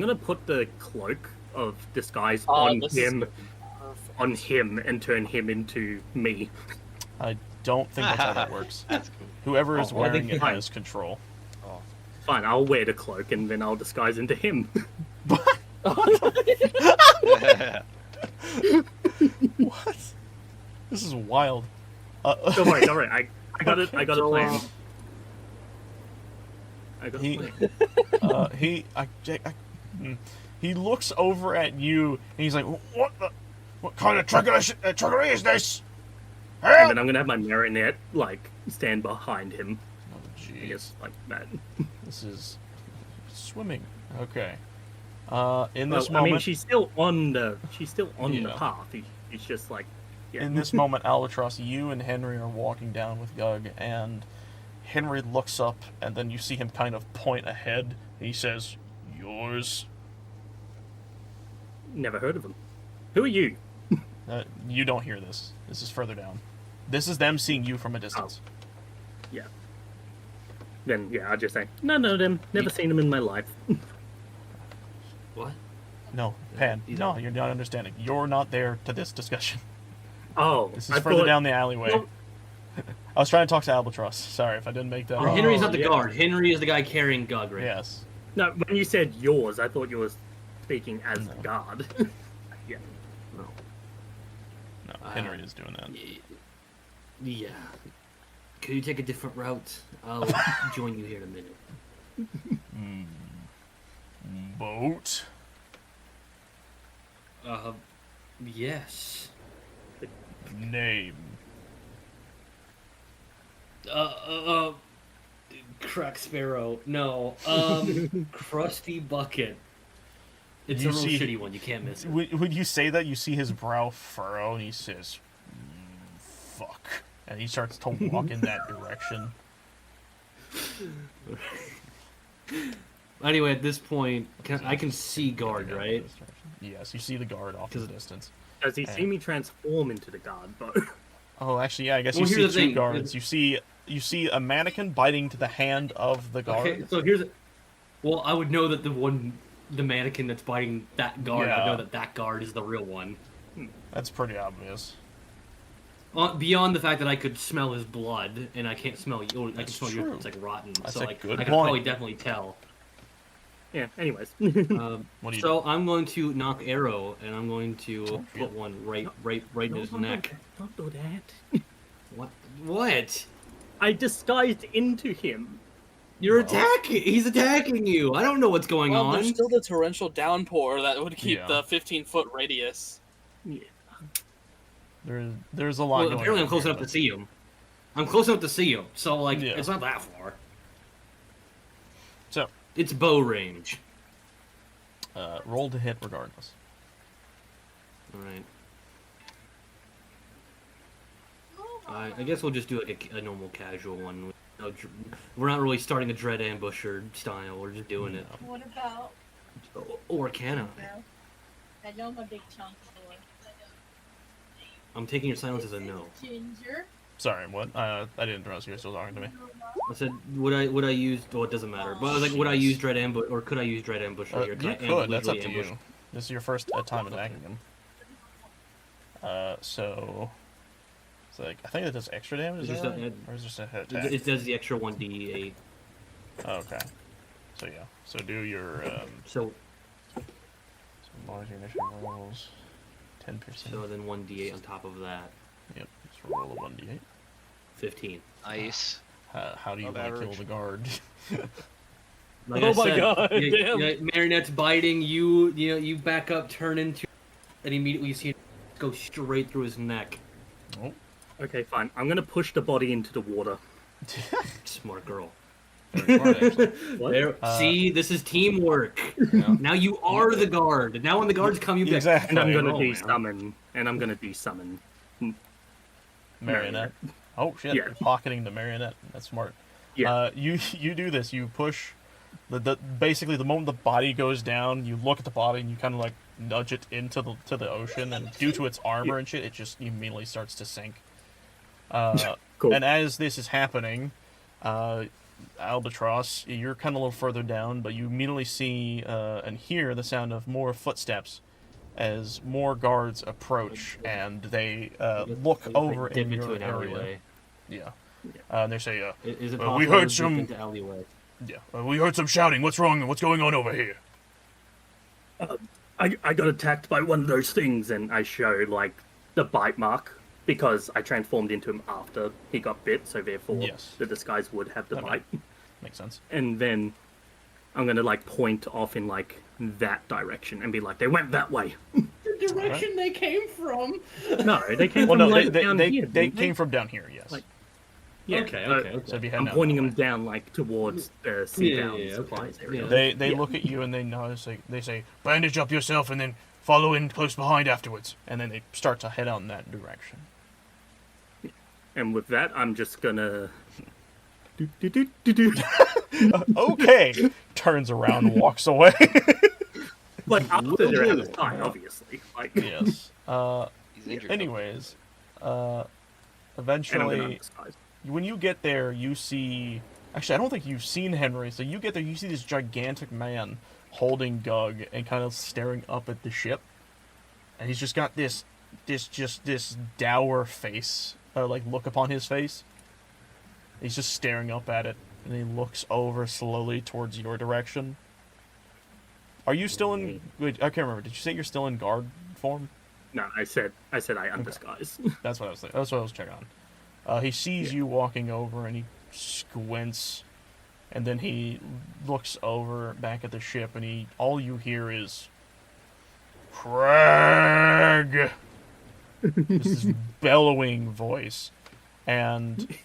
[SPEAKER 4] gonna put the cloak of disguise
[SPEAKER 3] Oh,
[SPEAKER 4] on
[SPEAKER 3] this is
[SPEAKER 4] him and turn him into me.
[SPEAKER 2] I don't think that's how that works.
[SPEAKER 5] That's cool.
[SPEAKER 2] Whoever is
[SPEAKER 4] Oh, I think
[SPEAKER 2] wearing it
[SPEAKER 4] fine.
[SPEAKER 2] has control.
[SPEAKER 4] Fine, I'll wear the cloak and then I'll disguise into him.
[SPEAKER 2] What? This is wild.
[SPEAKER 4] Don't worry, don't worry. I got it. I got a plan. I got a
[SPEAKER 2] He,
[SPEAKER 4] plan.
[SPEAKER 2] he looks over at you and he's like, what kind of trickery is this?
[SPEAKER 4] And
[SPEAKER 2] Help!
[SPEAKER 4] then I'm gonna have my marionette like stand behind him.
[SPEAKER 2] Oh,
[SPEAKER 4] I
[SPEAKER 2] jeez.
[SPEAKER 4] guess like that.
[SPEAKER 2] This is swimming. Okay. In
[SPEAKER 4] Well,
[SPEAKER 2] this
[SPEAKER 4] I
[SPEAKER 2] moment,
[SPEAKER 4] mean, she's still on the
[SPEAKER 2] Yeah.
[SPEAKER 4] path. It's just like, yeah.
[SPEAKER 2] in this moment, Albatross, you and Henry are walking down with Gug, and Henry looks up, and then you see him kind of point ahead. And he says, "Yours."
[SPEAKER 4] Never heard of him. Who are you?
[SPEAKER 2] You don't hear this. This is further down. This is them seeing you from a distance.
[SPEAKER 4] Yeah. Then yeah, I'll just say none of them. Never seen them in my life.
[SPEAKER 6] What?
[SPEAKER 2] No, Pan.
[SPEAKER 6] These
[SPEAKER 2] No,
[SPEAKER 6] are-
[SPEAKER 2] you're not understanding. You're not there to this discussion.
[SPEAKER 4] Oh,
[SPEAKER 2] This is
[SPEAKER 4] I
[SPEAKER 2] further
[SPEAKER 4] thought-
[SPEAKER 2] down the alleyway.
[SPEAKER 4] Well-
[SPEAKER 2] I was trying to talk to Albatross. Sorry if I didn't make that.
[SPEAKER 4] Oh,
[SPEAKER 2] right.
[SPEAKER 1] Henry's not the
[SPEAKER 4] yeah.
[SPEAKER 1] guard. Henry is the guy carrying Gug right
[SPEAKER 2] Yes.
[SPEAKER 4] No, when you said yours, I thought you were speaking as
[SPEAKER 2] No.
[SPEAKER 4] the guard. Yeah.
[SPEAKER 2] No, Henry is doing that.
[SPEAKER 6] Yeah. Could you take a different route? I'll join you here in a minute.
[SPEAKER 2] Boat.
[SPEAKER 1] Yes.
[SPEAKER 2] Name.
[SPEAKER 1] Crack Sparrow. No. Crusty Bucket. It's
[SPEAKER 2] You
[SPEAKER 1] a real
[SPEAKER 2] see-
[SPEAKER 1] shitty one. You can't miss it.
[SPEAKER 2] When you say that, you see his brow furrow, and he says, fuck. And he starts to walk in that direction.
[SPEAKER 6] Anyway, at this point, I can see guard, right?
[SPEAKER 2] Yes, you see the guard off in the distance.
[SPEAKER 4] Does he see me transform into the guard, though?
[SPEAKER 2] Oh, actually, yeah, I guess
[SPEAKER 1] Well,
[SPEAKER 2] you see
[SPEAKER 1] here's the
[SPEAKER 2] two
[SPEAKER 1] thing.
[SPEAKER 2] guards. You see a mannequin biting to the hand of the guard.
[SPEAKER 1] Okay, so here's. Well, I would know that the mannequin that's biting that guard, I
[SPEAKER 2] Yeah.
[SPEAKER 1] know that guard is the real one.
[SPEAKER 2] That's pretty obvious.
[SPEAKER 1] Beyond the fact that I could smell his blood, and I can't smell. I can
[SPEAKER 2] That's
[SPEAKER 1] smell
[SPEAKER 2] true.
[SPEAKER 1] it's like rotten.
[SPEAKER 2] That's
[SPEAKER 1] so
[SPEAKER 2] a
[SPEAKER 1] like,
[SPEAKER 2] good
[SPEAKER 1] I could
[SPEAKER 2] point.
[SPEAKER 1] probably definitely tell.
[SPEAKER 4] Yeah, anyways.
[SPEAKER 2] What do you
[SPEAKER 1] So I'm going to knock arrow, and I'm going to put one right in his neck.
[SPEAKER 4] Don't do that.
[SPEAKER 1] What?
[SPEAKER 4] I disguised into him.
[SPEAKER 1] You're attacking. He's attacking you. I don't know what's going
[SPEAKER 3] Well,
[SPEAKER 1] on.
[SPEAKER 3] there's still the torrential downpour that would keep
[SPEAKER 2] Yeah.
[SPEAKER 3] the 15-foot radius.
[SPEAKER 4] Yeah.
[SPEAKER 2] There's a lot going
[SPEAKER 1] Apparently
[SPEAKER 2] on
[SPEAKER 1] I'm close
[SPEAKER 2] here,
[SPEAKER 1] enough to see him. I'm close enough to see him, so like
[SPEAKER 2] Yeah.
[SPEAKER 1] it's not that far.
[SPEAKER 2] So,
[SPEAKER 1] It's bow range.
[SPEAKER 2] roll to hit regardless.
[SPEAKER 1] All right. I guess we'll just do like a normal casual one. We're not really starting a dread ambusher style. We're just doing it.
[SPEAKER 9] What about,
[SPEAKER 1] Or can I?
[SPEAKER 9] I know I'm a big chunk boy.
[SPEAKER 1] I'm taking your silence as a no.
[SPEAKER 9] Ginger.
[SPEAKER 2] Sorry, what? I didn't realize you were still talking to me.
[SPEAKER 1] I said, would I use? Well, it doesn't matter. But I was like, would I use dread ambush, or could I use dread ambush here?
[SPEAKER 2] You
[SPEAKER 1] I
[SPEAKER 2] could. That's up
[SPEAKER 1] literally
[SPEAKER 2] to
[SPEAKER 1] ambush-
[SPEAKER 2] you. This is your first time attacking him. So it's like I think it does extra damage.
[SPEAKER 1] It's
[SPEAKER 2] Is
[SPEAKER 1] just
[SPEAKER 2] that
[SPEAKER 1] a-
[SPEAKER 2] right? Or is it just a hit
[SPEAKER 1] It,
[SPEAKER 2] attack?
[SPEAKER 1] it does the extra 1d8.
[SPEAKER 2] Oh, okay. So yeah. So do your
[SPEAKER 1] So
[SPEAKER 2] large initial rolls. 10%.
[SPEAKER 1] so then 1d8 on top of that.
[SPEAKER 2] Yep. Just roll a 1d8.
[SPEAKER 1] 15.
[SPEAKER 5] Nice.
[SPEAKER 2] How do you
[SPEAKER 5] Above
[SPEAKER 2] want to kill
[SPEAKER 5] average.
[SPEAKER 2] the guard?
[SPEAKER 1] Like
[SPEAKER 3] Oh
[SPEAKER 1] I
[SPEAKER 3] my
[SPEAKER 1] said,
[SPEAKER 3] God, damn.
[SPEAKER 1] Marionette's biting you. You back up, turn into, and immediately you see it go straight through his neck.
[SPEAKER 2] Oh.
[SPEAKER 4] Okay, fine. I'm gonna push the body into the water.
[SPEAKER 1] Smart girl.
[SPEAKER 2] Very smart, actually.
[SPEAKER 4] What?
[SPEAKER 1] There, see, this is teamwork.
[SPEAKER 2] Yeah.
[SPEAKER 1] Now you are the guard. Now when the guards come, you be like,
[SPEAKER 2] Exactly.
[SPEAKER 4] And I'm gonna
[SPEAKER 1] Oh, man.
[SPEAKER 4] de-summon. And I'm gonna de-summon.
[SPEAKER 2] Marionette. Oh shit!
[SPEAKER 4] Yeah.
[SPEAKER 2] You're pocketing the marionette. That's smart.
[SPEAKER 4] Yeah.
[SPEAKER 2] You do this. You push the basically the moment the body goes down, you look at the body and you kind of like nudge it into the ocean, and due to its armor and shit, it just immediately starts to sink.
[SPEAKER 4] Cool.
[SPEAKER 2] And as this is happening, Albatross, you're kind of a little further down, but you immediately see and hear the sound of more footsteps as more guards approach, and they look
[SPEAKER 1] Like,
[SPEAKER 2] over
[SPEAKER 1] dip
[SPEAKER 2] in
[SPEAKER 1] into
[SPEAKER 2] your
[SPEAKER 1] an
[SPEAKER 2] area.
[SPEAKER 1] alleyway.
[SPEAKER 2] Yeah. And they say,
[SPEAKER 1] Is it
[SPEAKER 2] we
[SPEAKER 1] possible
[SPEAKER 2] heard
[SPEAKER 1] to dip
[SPEAKER 2] some-
[SPEAKER 1] into alleyway?
[SPEAKER 2] we heard some shouting. What's wrong? What's going on over here?
[SPEAKER 4] I got attacked by one of those things, and I show like the bite mark because I transformed into him after he got bit, so therefore
[SPEAKER 2] Yes.
[SPEAKER 4] the disguise would have the
[SPEAKER 2] Okay.
[SPEAKER 4] bite.
[SPEAKER 2] Makes sense.
[SPEAKER 4] And then I'm gonna like point off in like that direction and be like, they went that way.
[SPEAKER 1] The direction they came from.
[SPEAKER 4] No, they came
[SPEAKER 2] Well,
[SPEAKER 4] from
[SPEAKER 2] no,
[SPEAKER 4] like
[SPEAKER 2] they
[SPEAKER 4] down here.
[SPEAKER 2] they
[SPEAKER 4] didn't
[SPEAKER 2] came from down here. Yes.
[SPEAKER 4] Like- Yeah.
[SPEAKER 1] Okay,
[SPEAKER 4] so
[SPEAKER 1] okay.
[SPEAKER 2] So if you head
[SPEAKER 4] I'm
[SPEAKER 2] down
[SPEAKER 4] pointing
[SPEAKER 2] that
[SPEAKER 4] them
[SPEAKER 2] way.
[SPEAKER 4] down like towards the sea
[SPEAKER 1] Yeah,
[SPEAKER 4] down
[SPEAKER 1] yeah, okay.
[SPEAKER 4] supplies area.
[SPEAKER 1] Yeah.
[SPEAKER 2] They
[SPEAKER 4] Yeah.
[SPEAKER 2] look at you and they notice. They say, bandage up yourself and then follow in close behind afterwards. And then they start to head out in that direction.
[SPEAKER 4] And with that, I'm just gonna. Do.
[SPEAKER 2] Okay. Turns around, and walks away.
[SPEAKER 4] But after they're out of sight, obviously. Like,
[SPEAKER 2] Yes.
[SPEAKER 5] He's injured.
[SPEAKER 2] Anyways,
[SPEAKER 4] and I'm
[SPEAKER 2] eventually,
[SPEAKER 4] gonna disguise.
[SPEAKER 2] when you get there, you see. Actually, I don't think you've seen Henry. So you get there, you see this gigantic man holding Gug and kind of staring up at the ship, and he's just got this dour face, like look upon his face. He's just staring up at it, and he looks over slowly towards your direction. Are you still in? Wait, I can't remember. Did you say you're still in guard form?
[SPEAKER 4] No, I said I undisguise.
[SPEAKER 2] That's what I was thinking. That's what I was checking on. He sees you walking over, and he squints, And then he looks over back at the ship, and all you hear is, Craig! This bellowing voice. And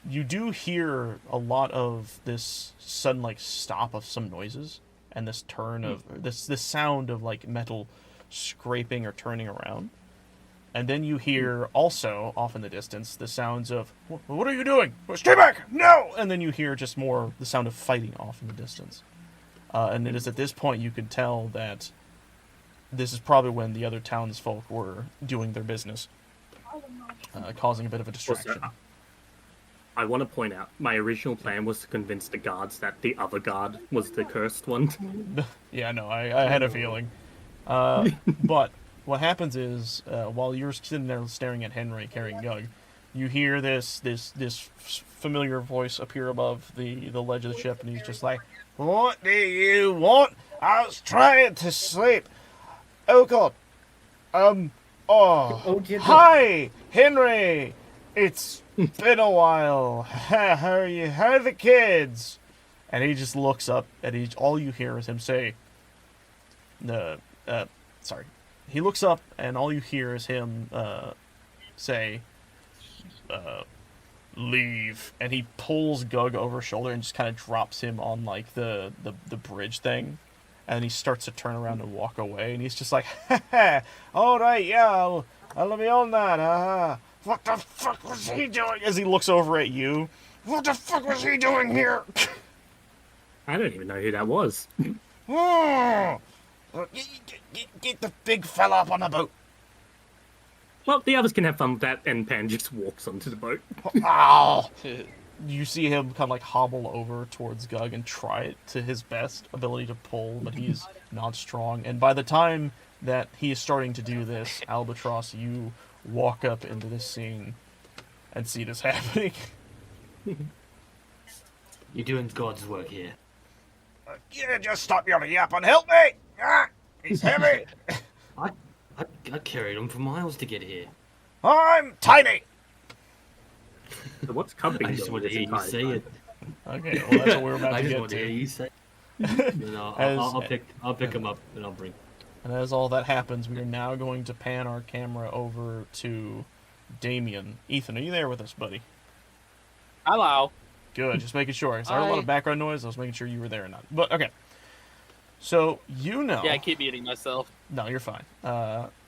[SPEAKER 2] you do hear a lot of this sudden, like, stop of some noises, and this turn of, this sound of, like, metal scraping or turning around. And then you hear, also, off in the distance, the sounds of, what are you doing? Stay back! No! And then you hear just more the sound of fighting off in the distance. And it is at this point you can tell that this is probably when the other townsfolk were doing their business, causing a bit of a distraction.
[SPEAKER 4] Also, I want to point out, my original plan was to convince the guards that the other guard was the cursed one.
[SPEAKER 2] Yeah, no, I had a feeling. But what happens is, while you're sitting there staring at Henry carrying Gug, you hear this familiar voice appear above the ledge of the ship, and he's just like, "What do you want? I was trying to sleep. Oh God. Hi, Henry. It's been a while. How are you? How are the kids?" And he just looks up, and all you hear is him say, sorry. He looks up, and all you hear is him say, leave. And he pulls Gug over his shoulder and just kind of drops him on, like, the bridge thing. And he starts to turn around and walk away. And he's just like, all right, yeah, I'll be on that. What the fuck was he doing? As he looks over at you. What the fuck was he doing here?
[SPEAKER 4] I don't even know who that was.
[SPEAKER 2] Get the big fella up on the boat.
[SPEAKER 4] Well, the others can have fun with that, and Pan just walks onto the boat.
[SPEAKER 2] Ow! You see him kind of like hobble over towards Gug and try it to his best ability to pull, but he's not strong. And by the time that he is starting to do this, Albatross, you walk up into this scene and see this happening.
[SPEAKER 6] You're doing God's work here.
[SPEAKER 2] Yeah, just stop your yap and help me! Ah, he's heavy!
[SPEAKER 6] I carried him for miles to get here.
[SPEAKER 2] I'm tiny!
[SPEAKER 4] So what's Cumping
[SPEAKER 6] I just
[SPEAKER 4] doing
[SPEAKER 6] want to
[SPEAKER 4] this
[SPEAKER 6] hear you
[SPEAKER 4] entire
[SPEAKER 6] say
[SPEAKER 4] time?
[SPEAKER 6] it.
[SPEAKER 2] Okay, well that's what we're about
[SPEAKER 6] I
[SPEAKER 2] to
[SPEAKER 6] just
[SPEAKER 2] get
[SPEAKER 6] want to hear
[SPEAKER 2] to.
[SPEAKER 6] you say it. No, I'll pick him up and I'll bring.
[SPEAKER 2] And as all that happens, we are now going to pan our camera over to Damien. Ethan, are you there with us, buddy?
[SPEAKER 3] Hello.
[SPEAKER 2] Good, just making sure. I heard a lot of background noise. I was making sure you were there or not. But, okay. So, you know...
[SPEAKER 3] Yeah, I keep muting myself.
[SPEAKER 2] No, you're fine.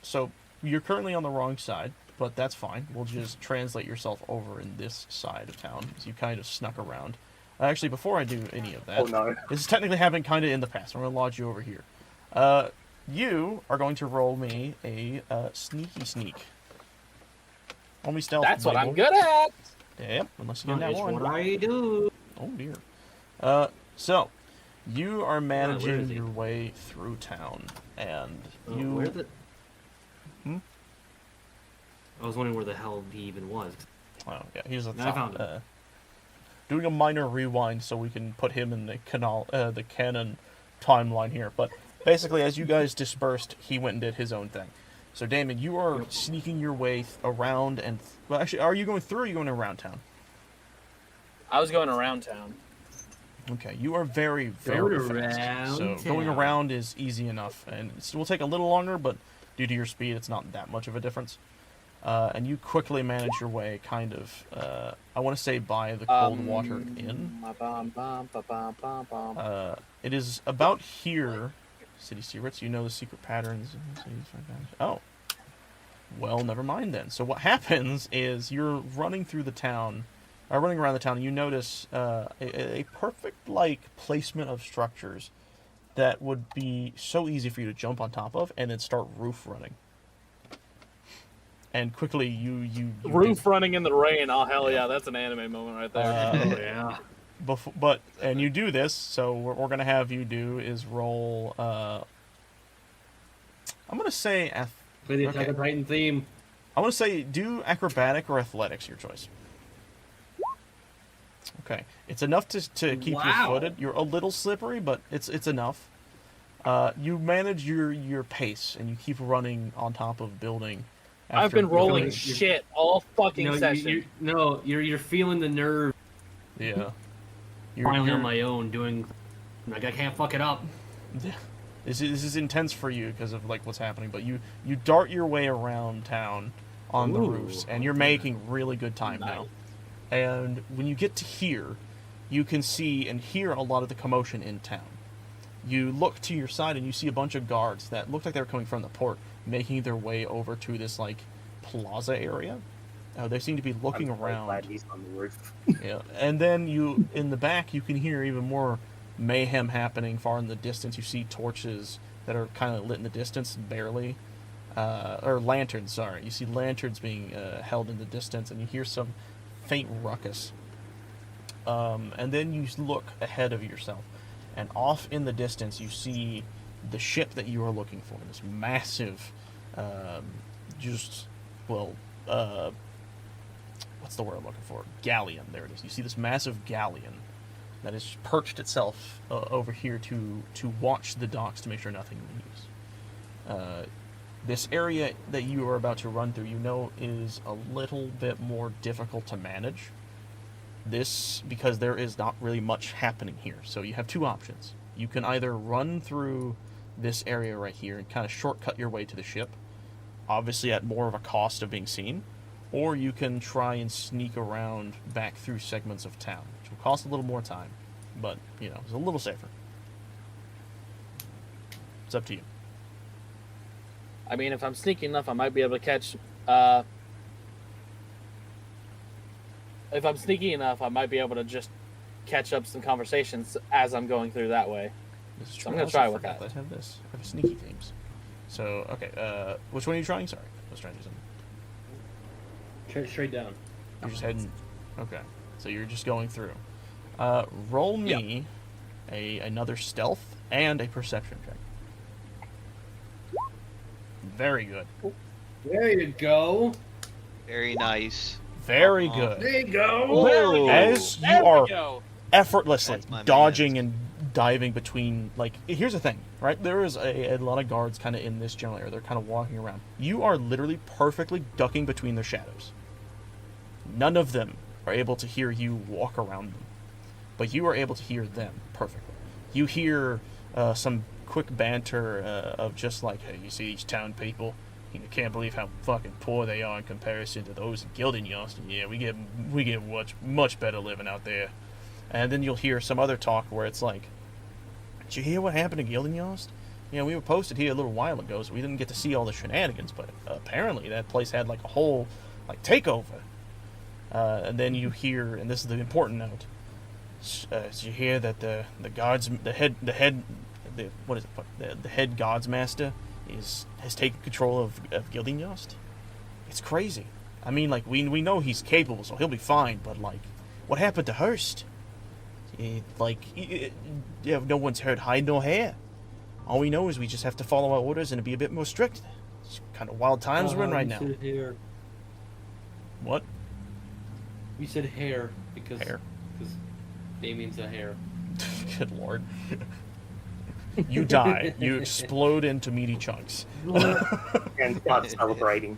[SPEAKER 2] So, you're currently on the wrong side, but that's fine. We'll just translate yourself over in this side of town, as you kind of snuck around. Actually, before I do any of that...
[SPEAKER 4] Oh, no.
[SPEAKER 2] This is technically happened kind of in the past. I'm going to lodge you over here. You are going to roll me a sneaky sneak. Roll me stealth.
[SPEAKER 3] That's what I'm
[SPEAKER 2] Michael.
[SPEAKER 3] good at.
[SPEAKER 2] Yep, unless you get that
[SPEAKER 6] It's
[SPEAKER 2] one.
[SPEAKER 6] what I do.
[SPEAKER 2] Oh dear. So, you are
[SPEAKER 6] where
[SPEAKER 2] managing
[SPEAKER 6] is he?
[SPEAKER 2] your way through town, and you.
[SPEAKER 6] Where the?
[SPEAKER 2] Hmm?
[SPEAKER 6] I was wondering where the hell he even was.
[SPEAKER 2] Oh yeah, he's at the
[SPEAKER 6] I
[SPEAKER 2] top.
[SPEAKER 6] found him.
[SPEAKER 2] Doing a minor rewind so we can put him in the canon timeline here. But basically, as you guys dispersed, he went and did his own thing. So, Damon, you are sneaking your way around and... Well, actually, are you going through or are you going around town?
[SPEAKER 3] I was going around town.
[SPEAKER 2] Okay, you are very, very
[SPEAKER 6] Going
[SPEAKER 2] fast.
[SPEAKER 6] around
[SPEAKER 2] So, going
[SPEAKER 6] town.
[SPEAKER 2] around is easy enough. And it will take a little longer, but due to your speed, it's not that much of a difference. And you quickly manage your way, kind of, I want to say by the Cold Water Inn. It is about here... City secrets, you know the secret patterns. Oh. Well, never mind then. So what happens is you're running through the town, running around the town, and you notice a perfect, like, placement of structures that would be so easy for you to jump on top of and then start roof running. And quickly you
[SPEAKER 3] Roof running in the rain. Oh, hell yeah. That's an anime moment right there.
[SPEAKER 6] Yeah.
[SPEAKER 2] And you do this, so what we're going to have you do is roll, I'm going to say...
[SPEAKER 1] Play the Attack on Titan theme.
[SPEAKER 2] I want to say do acrobatic or athletics, your choice. Okay. It's enough to keep you footed. You're a little slippery, but it's enough. You manage your pace, and you keep running on top of building.
[SPEAKER 3] I've been rolling shit all fucking session.
[SPEAKER 1] You're feeling the nerve.
[SPEAKER 2] Yeah.
[SPEAKER 6] finally on my own doing. Like I can't fuck it up.
[SPEAKER 2] This is intense for you because of like what's happening, but you dart your way around town on the
[SPEAKER 6] Ooh,
[SPEAKER 2] roofs, and you're making really good time now. And when you get to here, you can see and hear a lot of the commotion in town. You look to your side and you see a bunch of guards that look like they're coming from the port, making their way over to this like plaza area. They seem to be looking around.
[SPEAKER 4] Glad he's on the roof.
[SPEAKER 2] Yeah, and then you in the back you can hear even more mayhem happening far in the distance. You see torches that are kind of lit in the distance, barely, or lanterns. Sorry, you see lanterns being held in the distance, and you hear some faint ruckus. And then you look ahead of yourself, and off in the distance you see the ship that you are looking for. This massive, what's the word I'm looking for? Galleon. There it is. You see this massive galleon that has perched itself over here to watch the docks to make sure nothing leaves. This area that you are about to run through, you know, is a little bit more difficult to manage. This because there is not really much happening here. So you have two options. You can either run through this area right here and kind of shortcut your way to the ship, obviously at more of a cost of being seen, or you can try and sneak around back through segments of town, which will cost a little more time, but, you know, it's a little safer. It's up to you.
[SPEAKER 3] I mean, if I'm sneaky enough, I might be able to catch. If I'm sneaky enough, I might be able to just catch up some conversations as I'm going through that way.
[SPEAKER 2] This is
[SPEAKER 3] So
[SPEAKER 2] true.
[SPEAKER 3] I'm gonna
[SPEAKER 2] I also
[SPEAKER 3] try with
[SPEAKER 2] forgot
[SPEAKER 3] that.
[SPEAKER 2] I have this. I have sneaky themes. So, okay, which one are you trying? Sorry, I was trying to do something.
[SPEAKER 1] Straight down.
[SPEAKER 2] You're just heading. Okay, so you're just going through. Roll me another stealth and a perception check. Very good.
[SPEAKER 1] There you go.
[SPEAKER 5] Very nice.
[SPEAKER 2] Very good.
[SPEAKER 1] There you go.
[SPEAKER 3] There we go.
[SPEAKER 2] As
[SPEAKER 3] There
[SPEAKER 2] you
[SPEAKER 3] we
[SPEAKER 2] are
[SPEAKER 3] go.
[SPEAKER 2] effortlessly
[SPEAKER 5] That's my
[SPEAKER 2] dodging and diving between, like, here's the thing, right? There is a lot of guards kind of in this general area. They're kind of walking around. You are literally perfectly ducking between their shadows. None of them are able to hear you walk around them, but you are able to hear them perfectly. You hear some quick banter of just like, hey, you see these town people? You can't believe how fucking poor they are in comparison to those in Gildenyost. Yeah, we get much better living out there. And then you'll hear some other talk where it's like, did you hear what happened to Gildenyost? You know, we were posted here a little while ago, so we didn't get to see all the shenanigans, but apparently that place had like a whole takeover. And then you hear, and this is the important note, you hear that the head guards master has taken control of Gildenyost. It's crazy. I mean, like, we know he's capable, so he'll be fine, but like, what happened to Hearst? No one's heard hide nor hair. All we know is we just have to follow our orders and be a bit more strict. It's kind of wild times we're in right now.
[SPEAKER 1] Said hair.
[SPEAKER 2] What?
[SPEAKER 1] We said hair because
[SPEAKER 2] Hair.
[SPEAKER 1] Damien's a hair.
[SPEAKER 2] Good lord. You die. You explode into meaty chunks.
[SPEAKER 4] And start celebrating.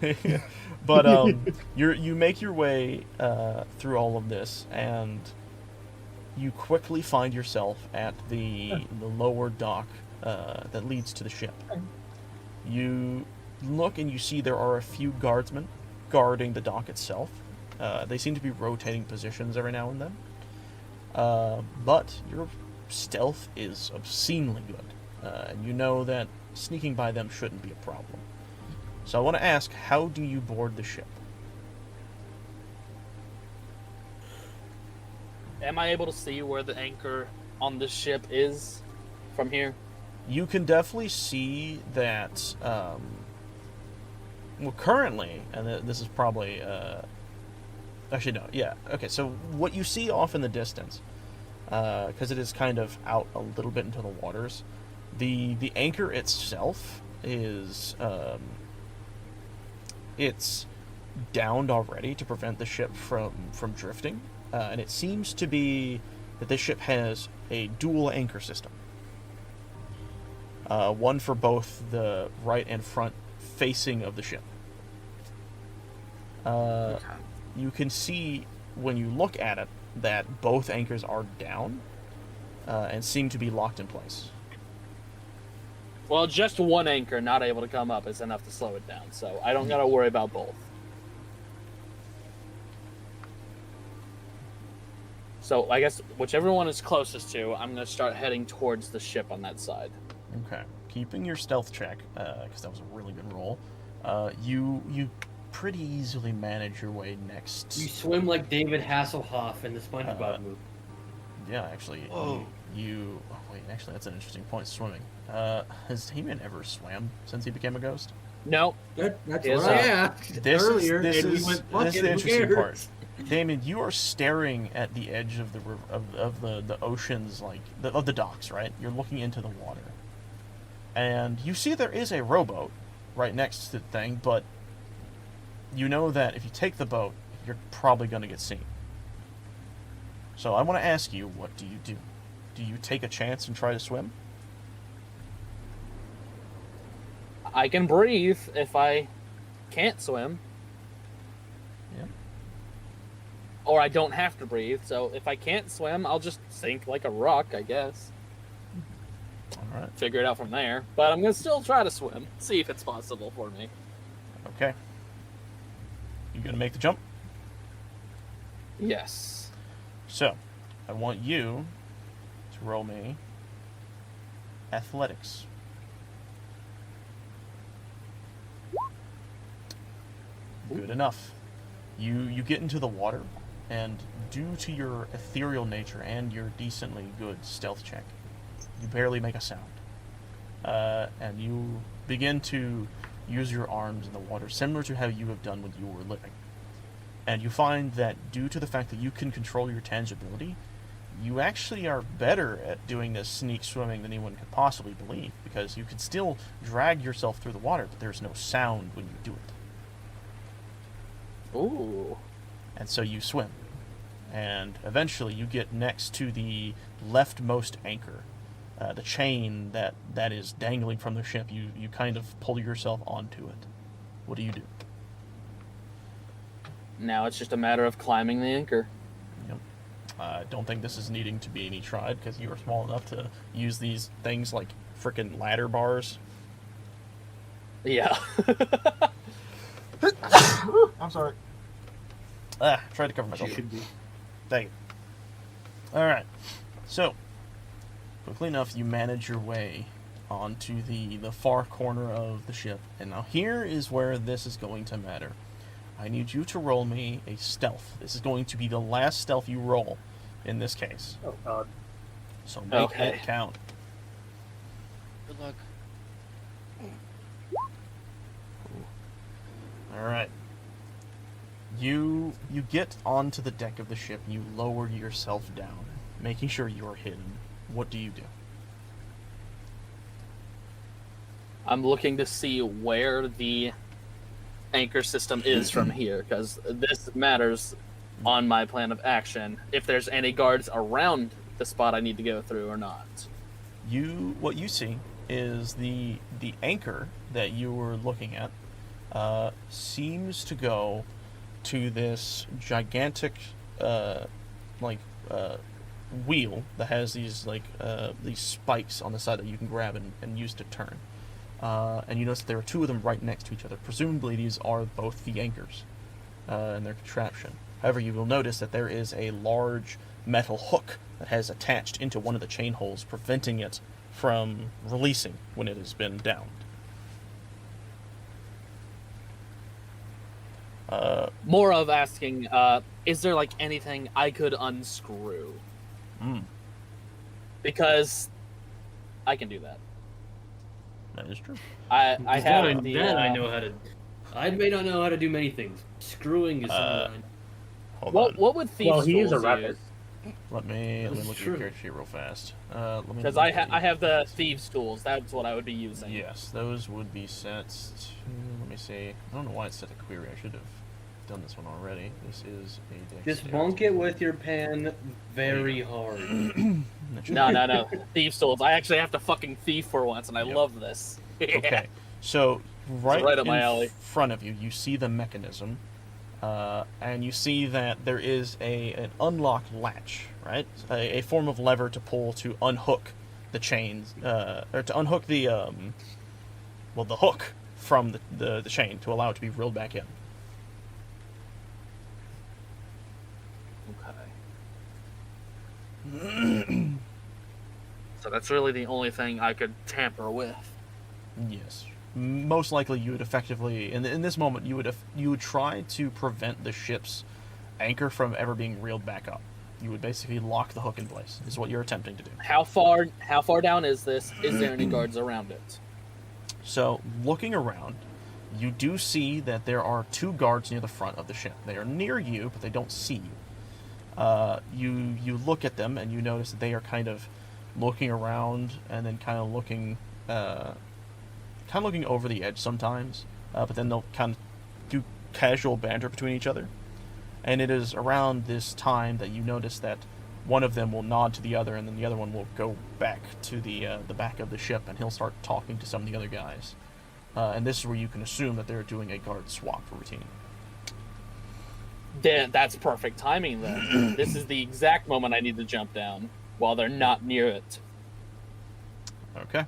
[SPEAKER 2] But you make your way through all of this, and you quickly find yourself at the lower dock that leads to the ship. You look and you see there are a few guardsmen guarding the dock itself. They seem to be rotating positions every now and then. But your stealth is obscenely good. And you know that sneaking by them shouldn't be a problem. So I want to ask, how do you board the ship?
[SPEAKER 3] Am I able to see where the anchor on this ship is from here?
[SPEAKER 2] You can definitely see that, currently, and this is probably, actually no, yeah, okay, so what you see off in the distance, because it is kind of out a little bit into the waters, the anchor itself is, it's downed already to prevent the ship from drifting, and it seems to be that this ship has a dual anchor system. One for both the right and front facing of the ship. You can see when you look at it that both anchors are down and seem to be locked in place.
[SPEAKER 3] Well, just one anchor not able to come up is enough to slow it down, so I don't gotta worry about both. So I guess whichever one is closest to, I'm gonna start heading towards the ship on that side.
[SPEAKER 2] Okay. Keeping your stealth check, because that was a really good roll, you pretty easily manage your way next.
[SPEAKER 1] You swim like David Hasselhoff in the SpongeBob movie.
[SPEAKER 2] Yeah, actually,
[SPEAKER 5] Whoa.
[SPEAKER 2] you. Oh, wait, actually, that's an interesting point. Swimming. Has He-Man ever swam since he became a ghost?
[SPEAKER 3] No.
[SPEAKER 1] That's
[SPEAKER 3] Yes,
[SPEAKER 1] what I asked earlier, and we went, fuck
[SPEAKER 2] this is
[SPEAKER 1] it,
[SPEAKER 2] the
[SPEAKER 1] who
[SPEAKER 2] interesting
[SPEAKER 1] cares?
[SPEAKER 2] part. Damon, you are staring at the edge of the river, of the oceans, like of the docks, right? You're looking into the water, and you see there is a rowboat right next to the thing, but you know that if you take the boat, you're probably going to get seen. So I want to ask you, what do you do? Do you take a chance and try to swim?
[SPEAKER 3] I can breathe if I can't swim.
[SPEAKER 2] Yeah.
[SPEAKER 3] Or I don't have to breathe, so if I can't swim, I'll just sink like a rock, I guess.
[SPEAKER 2] All right.
[SPEAKER 3] Figure it out from there. But I'm gonna still try to swim, see if it's possible for me.
[SPEAKER 2] Okay. You gonna make the jump?
[SPEAKER 3] Yes.
[SPEAKER 2] So, I want you to roll me athletics. Good enough. You get into the water, and due to your ethereal nature and your decently good stealth check, you barely make a sound. And you begin to use your arms in the water, similar to how you have done when you were living. And you find that due to the fact that you can control your tangibility, you actually are better at doing this sneak swimming than anyone could possibly believe, because you can still drag yourself through the water, but there's no sound when you do it.
[SPEAKER 3] Ooh.
[SPEAKER 2] And so you swim. And eventually you get next to the leftmost anchor, the chain that is dangling from the ship. You kind of pull yourself onto it. What do you do?
[SPEAKER 3] Now it's just a matter of climbing the anchor.
[SPEAKER 2] Yep. I don't think this is needing to be any tried, because you are small enough to use these things like frickin' ladder bars.
[SPEAKER 3] Yeah.
[SPEAKER 2] I'm sorry. Tried to cover myself.
[SPEAKER 1] Should be.
[SPEAKER 2] Dang it. Alright. So, quickly enough, you manage your way onto the far corner of the ship. And now here is where this is going to matter. I need you to roll me a stealth. This is going to be the last stealth you roll in this case.
[SPEAKER 4] Oh god.
[SPEAKER 2] So make
[SPEAKER 3] Okay.
[SPEAKER 2] it count.
[SPEAKER 5] Good luck.
[SPEAKER 2] Alright. You get onto the deck of the ship, you lower yourself down, making sure you are hidden. What do you do?
[SPEAKER 3] I'm looking to see where the anchor system is from here, because this matters on my plan of action. If there's any guards around the spot I need to go through or not.
[SPEAKER 2] What you see is the anchor that you were looking at seems to go to this gigantic wheel that has these these spikes on the side that you can grab and use to turn. And you notice that there are two of them right next to each other. Presumably these are both the anchors and their contraption. However, you will notice that there is a large metal hook that has attached into one of the chain holes, preventing it from releasing when it has been downed.
[SPEAKER 3] More of asking, is there like anything I could unscrew? Because I can do that.
[SPEAKER 2] That is true.
[SPEAKER 3] I have
[SPEAKER 1] Fine,
[SPEAKER 3] the.
[SPEAKER 1] then I know how to. I may not know how to do many things. Screwing is something.
[SPEAKER 2] Hold on.
[SPEAKER 3] What would thieves'
[SPEAKER 4] Well, he is a
[SPEAKER 3] tools
[SPEAKER 4] rabbit.
[SPEAKER 3] use?
[SPEAKER 2] Let me
[SPEAKER 1] This is
[SPEAKER 2] look at your
[SPEAKER 1] true.
[SPEAKER 2] character sheet real fast. Let me
[SPEAKER 3] Because
[SPEAKER 2] look
[SPEAKER 3] I
[SPEAKER 2] at
[SPEAKER 3] I have the thieves' tools. That's what I would be using.
[SPEAKER 2] Yes, those would be set to, let me see. I don't know why it's set to query. I should have done this one already. This is a
[SPEAKER 1] Just
[SPEAKER 2] dexterity.
[SPEAKER 1] bonk it with your pen very hard.
[SPEAKER 2] That should-
[SPEAKER 3] No. Thieves' tools. I actually have to fucking thief for once, and I
[SPEAKER 2] Yep.
[SPEAKER 3] love this.
[SPEAKER 2] Okay, so right,
[SPEAKER 3] right up my
[SPEAKER 2] in
[SPEAKER 3] alley.
[SPEAKER 2] front of you, you see the mechanism and you see that there is an unlock latch, right? A form of lever to pull to unhook the chains, or to unhook the the hook from the chain to allow it to be reeled back in.
[SPEAKER 3] Okay. So that's really the only thing I could tamper with.
[SPEAKER 2] Yes. Most likely you would effectively, in this moment, you would try to prevent the ship's anchor from ever being reeled back up. You would basically lock the hook in place, is what you're attempting to do.
[SPEAKER 3] How far down is this? Is there any guards around it?
[SPEAKER 2] So, looking around, you do see that there are 2 guards near the front of the ship. They are near you, but they don't see you. You look at them, and you notice that they are kind of looking around, and then kind of looking over the edge sometimes, but then they'll kind of do casual banter between each other. And it is around this time that you notice that one of them will nod to the other, and then the other one will go back to the back of the ship, and he'll start talking to some of the other guys. And this is where you can assume that they're doing a guard swap routine.
[SPEAKER 3] That's perfect timing, then. This is the exact moment I need to jump down, while they're not near it.
[SPEAKER 2] Okay.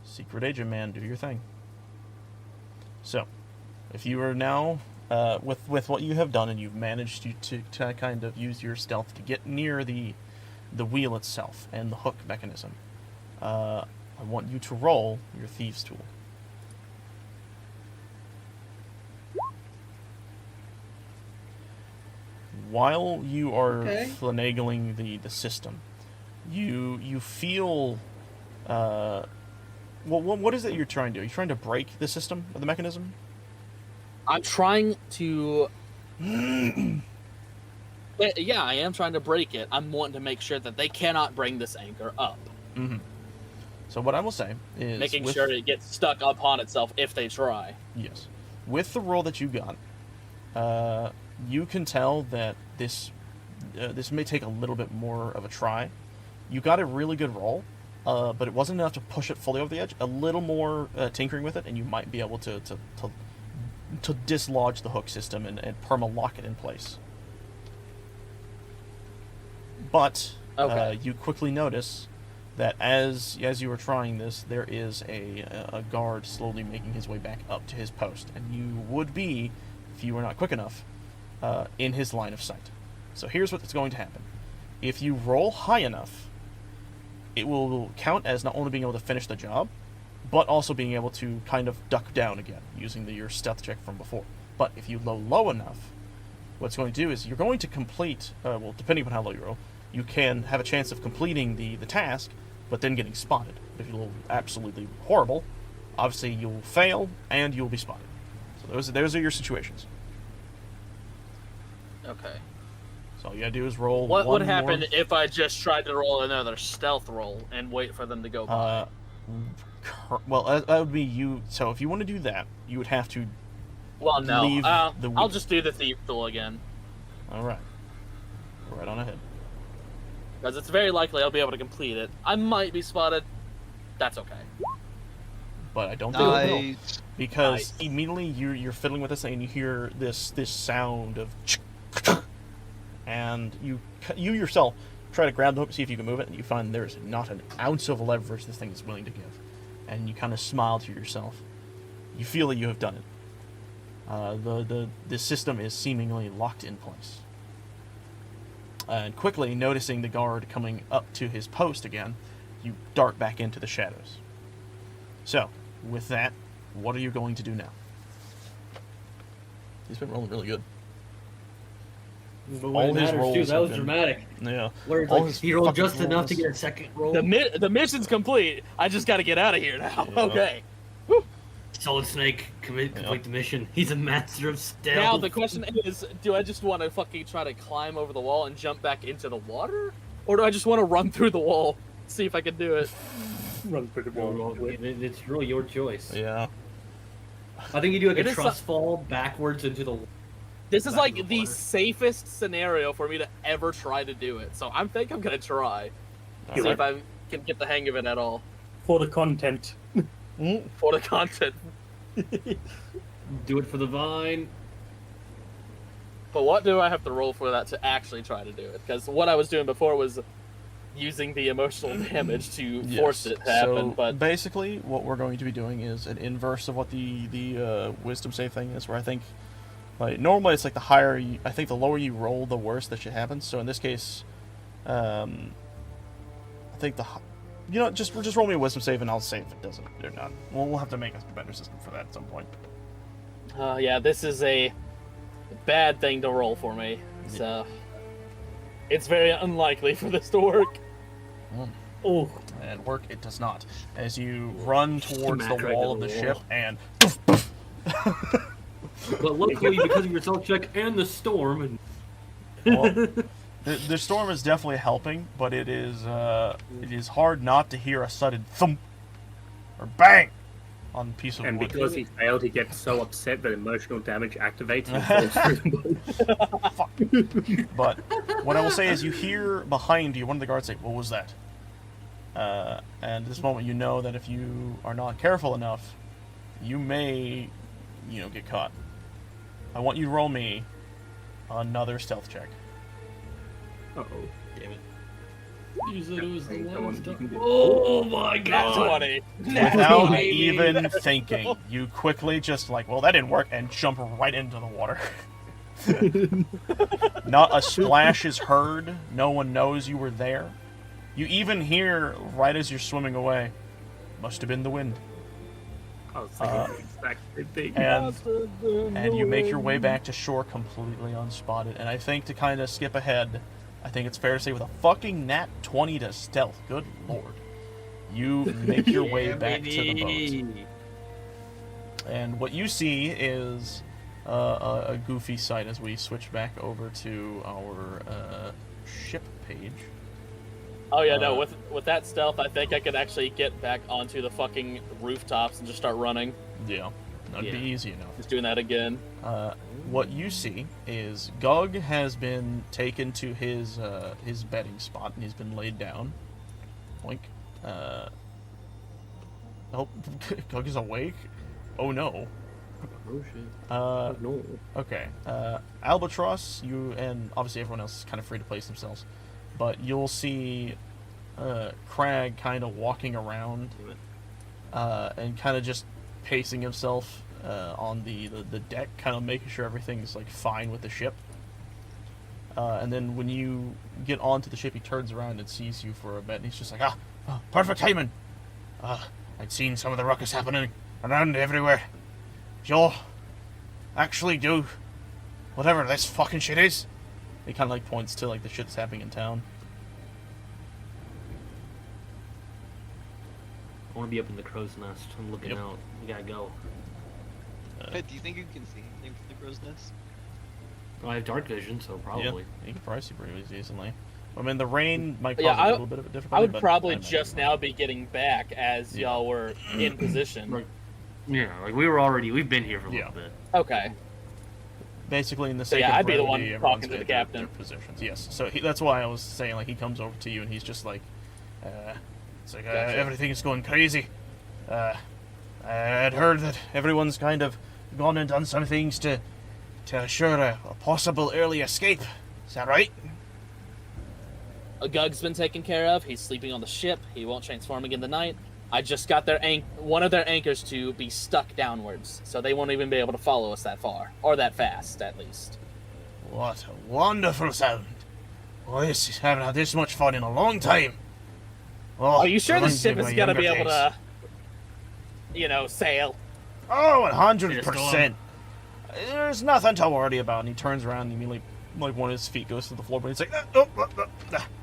[SPEAKER 2] Secret agent man, do your thing. So, if you are now, with what you have done, and you've managed to kind of use your stealth to get near the wheel itself and the hook mechanism, I want you to roll your thieves' tool. While you are finagling the system, you feel what is it you're trying to do? Are you trying to break the system or the mechanism?
[SPEAKER 3] I'm trying to. Yeah, I am trying to break it. I'm wanting to make sure that they cannot bring this anchor up.
[SPEAKER 2] Mm-hmm. So what I will say is
[SPEAKER 3] making sure it gets stuck upon itself if they try.
[SPEAKER 2] Yes, with the roll that you got, you can tell that this may take a little bit more of a try. You got a really good roll, but it wasn't enough to push it fully over the edge. A little more tinkering with it, and you might be able to dislodge the hook system and perma-lock it in place. But you quickly notice that as you were trying this, there is a guard slowly making his way back up to his post, and you would be, if you were not quick enough, in his line of sight. So here's what's going to happen. If you roll high enough, it will count as not only being able to finish the job, but also being able to kind of duck down again, using your stealth check from before. But if you roll low enough, what's going to do is you're going to complete, depending on how low you roll, you can have a chance of completing the task, but then getting spotted. If you roll absolutely horrible, obviously you'll fail, and you'll be spotted. So those are your situations.
[SPEAKER 3] Okay.
[SPEAKER 2] So all you gotta do is roll
[SPEAKER 3] What
[SPEAKER 2] one
[SPEAKER 3] would happen
[SPEAKER 2] more.
[SPEAKER 3] if I just tried to roll another stealth roll and wait for them to go by?
[SPEAKER 2] Well, that would be you. So if you want to do that, you would have to leave the
[SPEAKER 3] I'll just do the thief tool again.
[SPEAKER 2] All right. Go right on ahead.
[SPEAKER 3] Because it's very likely I'll be able to complete it. I might be spotted. That's okay.
[SPEAKER 2] But I don't think it will.
[SPEAKER 5] Nice.
[SPEAKER 2] Because immediately you're fiddling with this thing and you hear this sound of and you yourself try to grab the hook to see if you can move it, and you find there's not an ounce of leverage this thing is willing to give. And you kind of smile to yourself. You feel that you have done it. The system is seemingly locked in place. And quickly noticing the guard coming up to his post again, you dart back into the shadows. So, with that, what are you going to do now? He's been rolling really good.
[SPEAKER 1] But when it matters, too, that was dramatic.
[SPEAKER 2] Yeah.
[SPEAKER 1] Where he rolled just enough to get a second roll.
[SPEAKER 3] The mission's complete. I just got to get out of here now.
[SPEAKER 2] Yeah.
[SPEAKER 3] Okay.
[SPEAKER 1] Solid Snake, complete the mission. He's a master of stealth.
[SPEAKER 3] Now the question is, do I just want to fucking try to climb over the wall and jump back into the water? Or do I just want to run through the wall, see if I can do it?
[SPEAKER 4] Run through the wall.
[SPEAKER 1] It's really your choice.
[SPEAKER 2] Yeah.
[SPEAKER 1] I think you do like
[SPEAKER 3] It
[SPEAKER 1] a
[SPEAKER 3] is
[SPEAKER 1] trust fall backwards into the.
[SPEAKER 3] This is
[SPEAKER 1] Back
[SPEAKER 3] like
[SPEAKER 1] in the
[SPEAKER 3] the
[SPEAKER 1] water.
[SPEAKER 3] safest scenario for me to ever try to do it. So I think I'm gonna try. See if I can get the hang of it at all.
[SPEAKER 4] For the content.
[SPEAKER 3] For the content.
[SPEAKER 1] Do it for the vine.
[SPEAKER 3] But what do I have to roll for that to actually try to do it? Because what I was doing before was using the emotional damage to force it to happen.
[SPEAKER 2] So
[SPEAKER 3] But
[SPEAKER 2] basically, what we're going to be doing is an inverse of what the wisdom save thing is, where I think, like, normally it's like the higher you, I think the lower you roll, the worse that shit happens. So in this case, I think just roll me a wisdom save and I'll save if it doesn't or not. We'll have to make a better system for that at some point.
[SPEAKER 3] yeah, this is a bad thing to roll for me. So it's very unlikely for this to work.
[SPEAKER 4] Oh,
[SPEAKER 2] And work it does not. As you run towards the
[SPEAKER 4] Smack right
[SPEAKER 2] wall of
[SPEAKER 4] into
[SPEAKER 2] the
[SPEAKER 4] the
[SPEAKER 2] ship
[SPEAKER 4] wall.
[SPEAKER 2] and
[SPEAKER 1] But luckily, because of your stealth check and the storm, and
[SPEAKER 2] well, the storm is definitely helping, but it is hard not to hear a sudden thump or bang on a piece of
[SPEAKER 4] and
[SPEAKER 2] wood.
[SPEAKER 4] because he failed, he gets so upset that emotional damage activates and falls through the boat.
[SPEAKER 2] But what I will say is you hear behind you one of the guards say, "What was that?" And at this moment you know that if you are not careful enough, you may, get caught. I want you to roll me another stealth check.
[SPEAKER 4] Uh-oh.
[SPEAKER 1] damn it. You said it was the
[SPEAKER 4] Go on,
[SPEAKER 1] last
[SPEAKER 4] you
[SPEAKER 1] time.
[SPEAKER 4] can do it.
[SPEAKER 1] Oh my
[SPEAKER 3] Nat
[SPEAKER 1] god!
[SPEAKER 3] 20.
[SPEAKER 2] Without
[SPEAKER 1] baby.
[SPEAKER 2] even thinking, you quickly just well, that didn't work, and jump right into the water. Not a splash is heard. No one knows you were there. You even hear, right as you're swimming away, must have been the wind.
[SPEAKER 4] I was thinking the exact same thing.
[SPEAKER 2] And you make your way back to shore completely unspotted. And I think to kind of skip ahead, I think it's fair to say with a fucking nat 20 to stealth, good lord, you make your way back to the boat. And what you see is a goofy sight as we switch back over to our ship page.
[SPEAKER 3] Oh yeah, no. With that stealth, I think I could actually get back onto the fucking rooftops and just start running.
[SPEAKER 2] Yeah, that'd be easy enough.
[SPEAKER 3] Just doing that again.
[SPEAKER 2] What you see is Gug has been taken to his bedding spot and he's been laid down. Boink. Oh, Gug is awake. Oh no.
[SPEAKER 1] Oh shit.
[SPEAKER 4] No.
[SPEAKER 2] Okay. Albatross, you and obviously everyone else is kind of free to place themselves, but you'll see Crag kind of walking around and kind of just pacing himself on the deck, kind of making sure everything's fine with the ship. And then when you get onto the ship, he turns around and sees you for a bit, and he's just like, perfect timing. I'd seen some of the ruckus happening around everywhere. You'll actually do whatever this fucking shit is. He kind of points to the shit that's happening in town.
[SPEAKER 6] I want to be up in the crow's nest. I'm looking
[SPEAKER 2] Yep.
[SPEAKER 6] out. We gotta go.
[SPEAKER 5] Do you think you can see anything from the crow's nest?
[SPEAKER 6] Well, I have dark vision, so probably.
[SPEAKER 2] Yeah, you can probably see pretty decently. I mean, the rain might cause
[SPEAKER 3] Yeah,
[SPEAKER 2] a little bit of a difficulty.
[SPEAKER 3] I would
[SPEAKER 2] but
[SPEAKER 3] probably
[SPEAKER 2] imagine
[SPEAKER 3] just
[SPEAKER 2] it
[SPEAKER 3] now be getting back as
[SPEAKER 2] Yeah.
[SPEAKER 3] y'all were in position.
[SPEAKER 6] Right. Yeah, we've been here for a little bit.
[SPEAKER 3] Okay.
[SPEAKER 2] basically in the
[SPEAKER 3] So
[SPEAKER 2] sake
[SPEAKER 3] yeah,
[SPEAKER 2] of
[SPEAKER 3] I'd be the one
[SPEAKER 2] brevity, everyone's
[SPEAKER 3] talking to the
[SPEAKER 2] got their
[SPEAKER 3] captain.
[SPEAKER 2] positions. Yes, so that's why I was saying he comes over to you and he's just it's like
[SPEAKER 3] Gotcha.
[SPEAKER 2] everything is going crazy. I'd heard that everyone's kind of gone and done some things to assure a possible early escape. Is that right?
[SPEAKER 3] Gug's been taken care of. He's sleeping on the ship. He won't transform again tonight. I just got their one of their anchors to be stuck downwards, so they won't even be able to follow us that far, or that fast, at least.
[SPEAKER 2] What a wonderful sound. Well, I haven't had this much fun in a long time. Oh,
[SPEAKER 3] Are you sure the
[SPEAKER 2] reminds me
[SPEAKER 3] ship
[SPEAKER 2] of
[SPEAKER 3] is
[SPEAKER 2] my
[SPEAKER 3] gonna be
[SPEAKER 2] younger
[SPEAKER 3] able
[SPEAKER 2] days.
[SPEAKER 3] to, sail?
[SPEAKER 2] Oh, 100%. There's nothing to worry about. And he turns around and immediately, one of his feet goes to the floor, but he's like,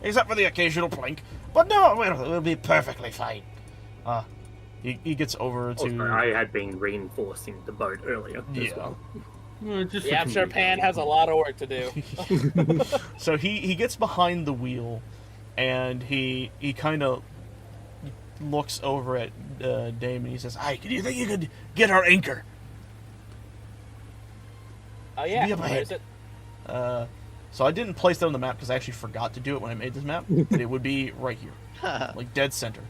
[SPEAKER 2] except for the occasional plank. But no, we'll be perfectly fine. He gets over to...
[SPEAKER 4] Also, I had been reinforcing the boat earlier as
[SPEAKER 2] Yeah.
[SPEAKER 4] well.
[SPEAKER 3] Yeah, I'm sure Pan has a lot of work to do.
[SPEAKER 2] So he gets behind the wheel, and he kind of looks over at Dame, and he says, "Hi, do you think you could get our anchor?"
[SPEAKER 3] Oh yeah,
[SPEAKER 2] Be up
[SPEAKER 3] where is
[SPEAKER 2] ahead.
[SPEAKER 3] it?
[SPEAKER 2] So I didn't place that on the map because I actually forgot to do it when I made this map. But it would be right here, like dead center.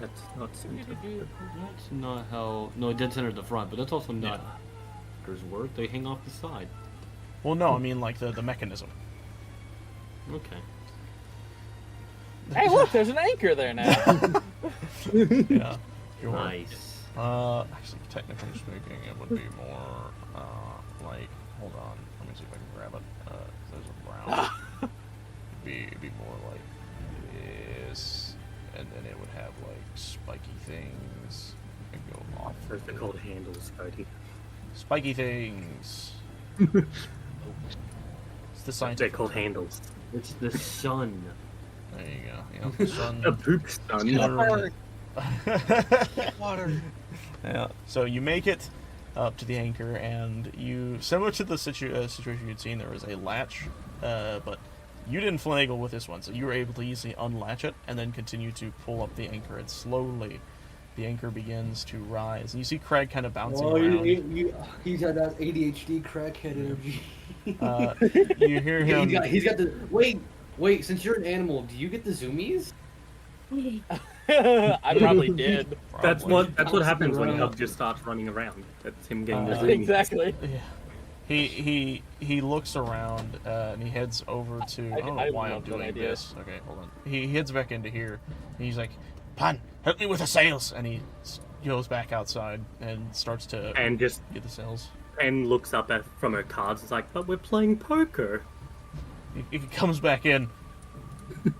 [SPEAKER 4] That's not center.
[SPEAKER 6] That's not how. No, dead center at the front, but that's also not how anchors work. They hang off the side.
[SPEAKER 2] Well, no, I mean like the mechanism.
[SPEAKER 6] Okay.
[SPEAKER 3] Hey, look, there's an anchor there now.
[SPEAKER 2] Yeah. Sure.
[SPEAKER 6] Nice.
[SPEAKER 2] Actually, technically speaking, it would be more like. Hold on. Let me see if I can grab it. There's a brown. It'd be more like this, and then it would have like spiky things and go off.
[SPEAKER 4] Those are called handles, Cody.
[SPEAKER 2] Spiky things. It's the scientific.
[SPEAKER 4] They're called handles.
[SPEAKER 6] It's the sun.
[SPEAKER 2] There you go. You know, the sun.
[SPEAKER 4] A poop stun.
[SPEAKER 5] Water.
[SPEAKER 2] Yeah. So you make it up to the anchor, and you, similar to the situation you'd seen, there was a latch, but you didn't finagle with this one, so you were able to easily unlatch it and then continue to pull up the anchor. And slowly, the anchor begins to rise, and you see Craig kind of bouncing around.
[SPEAKER 1] He's got that ADHD crackhead energy.
[SPEAKER 2] You hear him.
[SPEAKER 1] He's got the wait. Since you're an animal, do you get the zoomies?
[SPEAKER 3] I probably did.
[SPEAKER 4] That's
[SPEAKER 2] Probably.
[SPEAKER 4] what happens when Hub just starts running around. That's him getting the zoomies.
[SPEAKER 3] Exactly.
[SPEAKER 2] Yeah. He looks around and he heads over to. I don't know why I'm
[SPEAKER 3] love that
[SPEAKER 2] doing
[SPEAKER 3] idea.
[SPEAKER 2] this. Okay, hold on. He heads back into here. And he's like, "Pan, help me with the sails." And he goes back outside and starts to
[SPEAKER 4] And just
[SPEAKER 2] get the sails.
[SPEAKER 4] and looks up at from her cards. It's like, but we're playing poker.
[SPEAKER 2] He comes back in.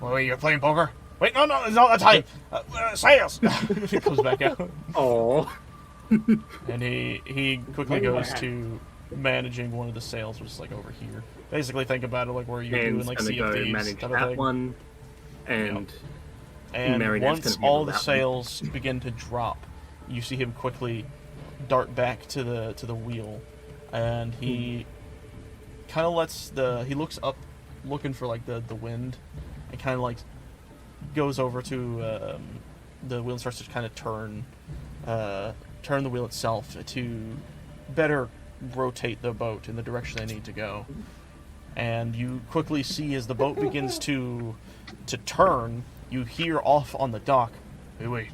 [SPEAKER 2] Well, wait, you're playing poker? Wait, no, it's not the time. Sails. He comes back out.
[SPEAKER 4] Oh.
[SPEAKER 2] And he quickly goes to managing one of the sails, which is like over here. Basically, think about it like where you're doing
[SPEAKER 4] Man's
[SPEAKER 2] like
[SPEAKER 4] gonna
[SPEAKER 2] Sea of
[SPEAKER 4] go
[SPEAKER 2] Thieves
[SPEAKER 4] manage
[SPEAKER 2] type of
[SPEAKER 4] that
[SPEAKER 2] thing.
[SPEAKER 4] one, and
[SPEAKER 2] And
[SPEAKER 4] Marionette's
[SPEAKER 2] once
[SPEAKER 4] gonna handle
[SPEAKER 2] all the
[SPEAKER 4] that one.
[SPEAKER 2] sails begin to drop, you see him quickly dart back to the wheel, and he kind of he looks up, looking for like the wind, and kind of like goes over to the wheel and starts to kind of turn the wheel itself to better rotate the boat in the direction they need to go. And you quickly see as the boat begins to turn, you hear off on the dock, "Hey, wait,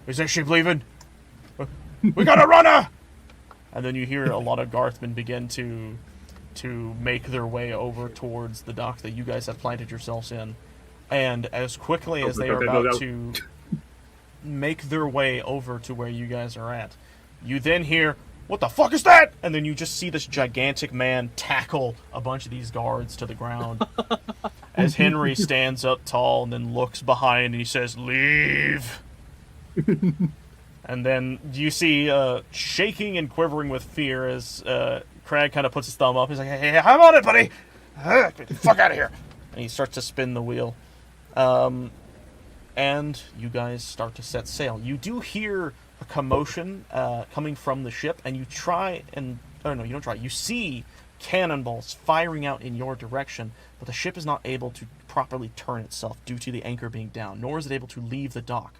[SPEAKER 2] is that ship leaving? We got a runner!" And then you hear a lot of Garthmen begin to make their way over towards the dock that you guys have planted yourselves in. And as quickly as they are about to make their way over to where you guys are at, you then hear, "What the fuck is that?" And then you just see this gigantic man tackle a bunch of these guards to the ground. As Henry stands up tall and then looks behind and he says, "Leave." And then you see shaking and quivering with fear as Crag kind of puts his thumb up. He's like, "Hey, I'm on it, buddy. Get the fuck out of here." And he starts to spin the wheel. And you guys start to set sail. You do hear a commotion coming from the ship, and you try and... Oh, no, you don't try. You see cannonballs firing out in your direction, but the ship is not able to properly turn itself due to the anchor being down, nor is it able to leave the dock.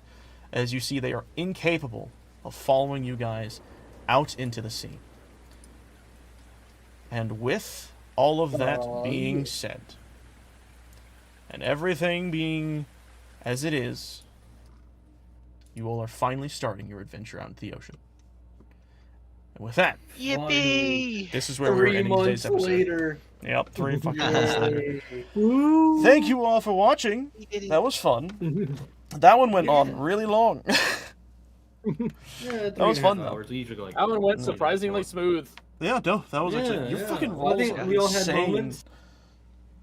[SPEAKER 2] As you see, they are incapable of following you guys out into the sea. And with all of that being said, and everything being as it is, you all are finally starting your adventure out into the ocean. And with that,
[SPEAKER 5] Yippee!
[SPEAKER 2] this is where we're
[SPEAKER 1] 3
[SPEAKER 2] ending today's
[SPEAKER 1] months
[SPEAKER 2] episode.
[SPEAKER 1] later.
[SPEAKER 2] Yep, 3 fucking months later.
[SPEAKER 4] Woo.
[SPEAKER 2] Thank you all for watching. That was fun. That one went on really long.
[SPEAKER 1] Yeah,
[SPEAKER 2] That was fun, though.
[SPEAKER 6] Hours. We usually go like
[SPEAKER 3] That one went surprisingly smooth.
[SPEAKER 2] Yeah, no, that was actually... Your fucking
[SPEAKER 1] I
[SPEAKER 2] rolls
[SPEAKER 1] think
[SPEAKER 2] are
[SPEAKER 1] we all had
[SPEAKER 2] insane.
[SPEAKER 1] moments.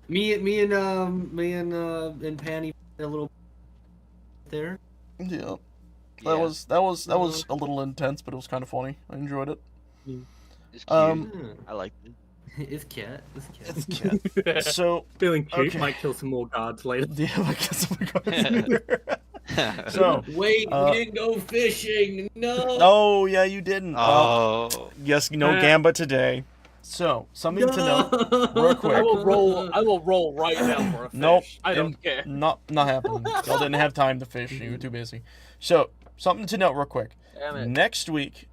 [SPEAKER 1] Me and Panny a little there.
[SPEAKER 2] Yeah.
[SPEAKER 5] Yeah.
[SPEAKER 2] That was a little intense, but it was kind of funny. I enjoyed it.
[SPEAKER 5] It's cute. I liked it.
[SPEAKER 6] It's cat.
[SPEAKER 2] It's cute. So,
[SPEAKER 4] Feeling cute.
[SPEAKER 2] Okay.
[SPEAKER 4] Might kill some more guards later.
[SPEAKER 2] yeah, I guess we got So,
[SPEAKER 1] Wait, we didn't go fishing. No.
[SPEAKER 2] oh yeah, you didn't.
[SPEAKER 5] Oh.
[SPEAKER 2] Yes, no gamba today. So, something to note, real quick.
[SPEAKER 3] I will roll right now for a fish.
[SPEAKER 2] Nope.
[SPEAKER 3] I don't care.
[SPEAKER 2] Not happening. Y'all didn't have time to fish. You were too busy. So, something to note real quick.
[SPEAKER 3] Damn it.
[SPEAKER 2] Next week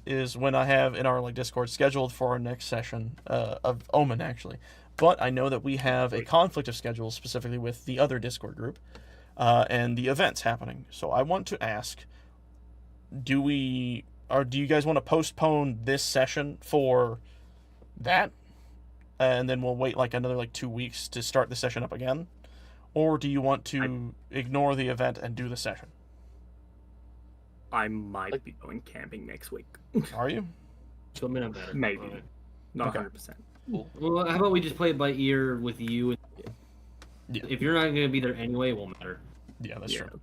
[SPEAKER 2] is when I have in our Discord scheduled for our next session of Omen, actually. But I know that we have a conflict of schedules, specifically with the other Discord group. and the events happening. So I want to ask, do you guys want to postpone this session for that? And then we'll wait like another 2 weeks to start the session up again? Or do you want to ignore the event and do the session?
[SPEAKER 4] I might be going camping next week.
[SPEAKER 2] Are you?
[SPEAKER 6] So I'm better.
[SPEAKER 4] Maybe.
[SPEAKER 6] Alright.
[SPEAKER 4] Not
[SPEAKER 2] Okay.
[SPEAKER 4] 100%.
[SPEAKER 6] Well, how about we just play it by ear with you?
[SPEAKER 2] Yeah.
[SPEAKER 6] If you're not going to be there anyway, it won't matter.
[SPEAKER 2] Yeah, that's
[SPEAKER 4] Yeah.
[SPEAKER 2] true.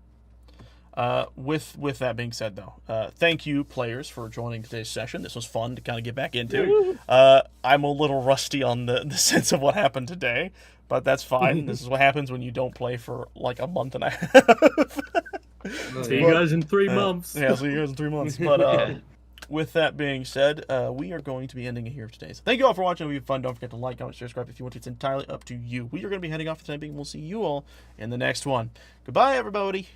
[SPEAKER 2] With that being said, though, thank you, players, for joining today's session. This was fun to kind of get back into. I'm a little rusty on the sense of what happened today, but that's fine. This is what happens when you don't play for like a month and a half.
[SPEAKER 4] See you guys in 3 months.
[SPEAKER 2] Yeah, see you guys in 3 months. But with that being said, we are going to be ending it here today. So thank you all for watching. It was fun. Don't forget to like, comment, share, subscribe if you want to. It's entirely up to you. We are going to be heading off for the time being. We'll see you all in the next one. Goodbye, everybody.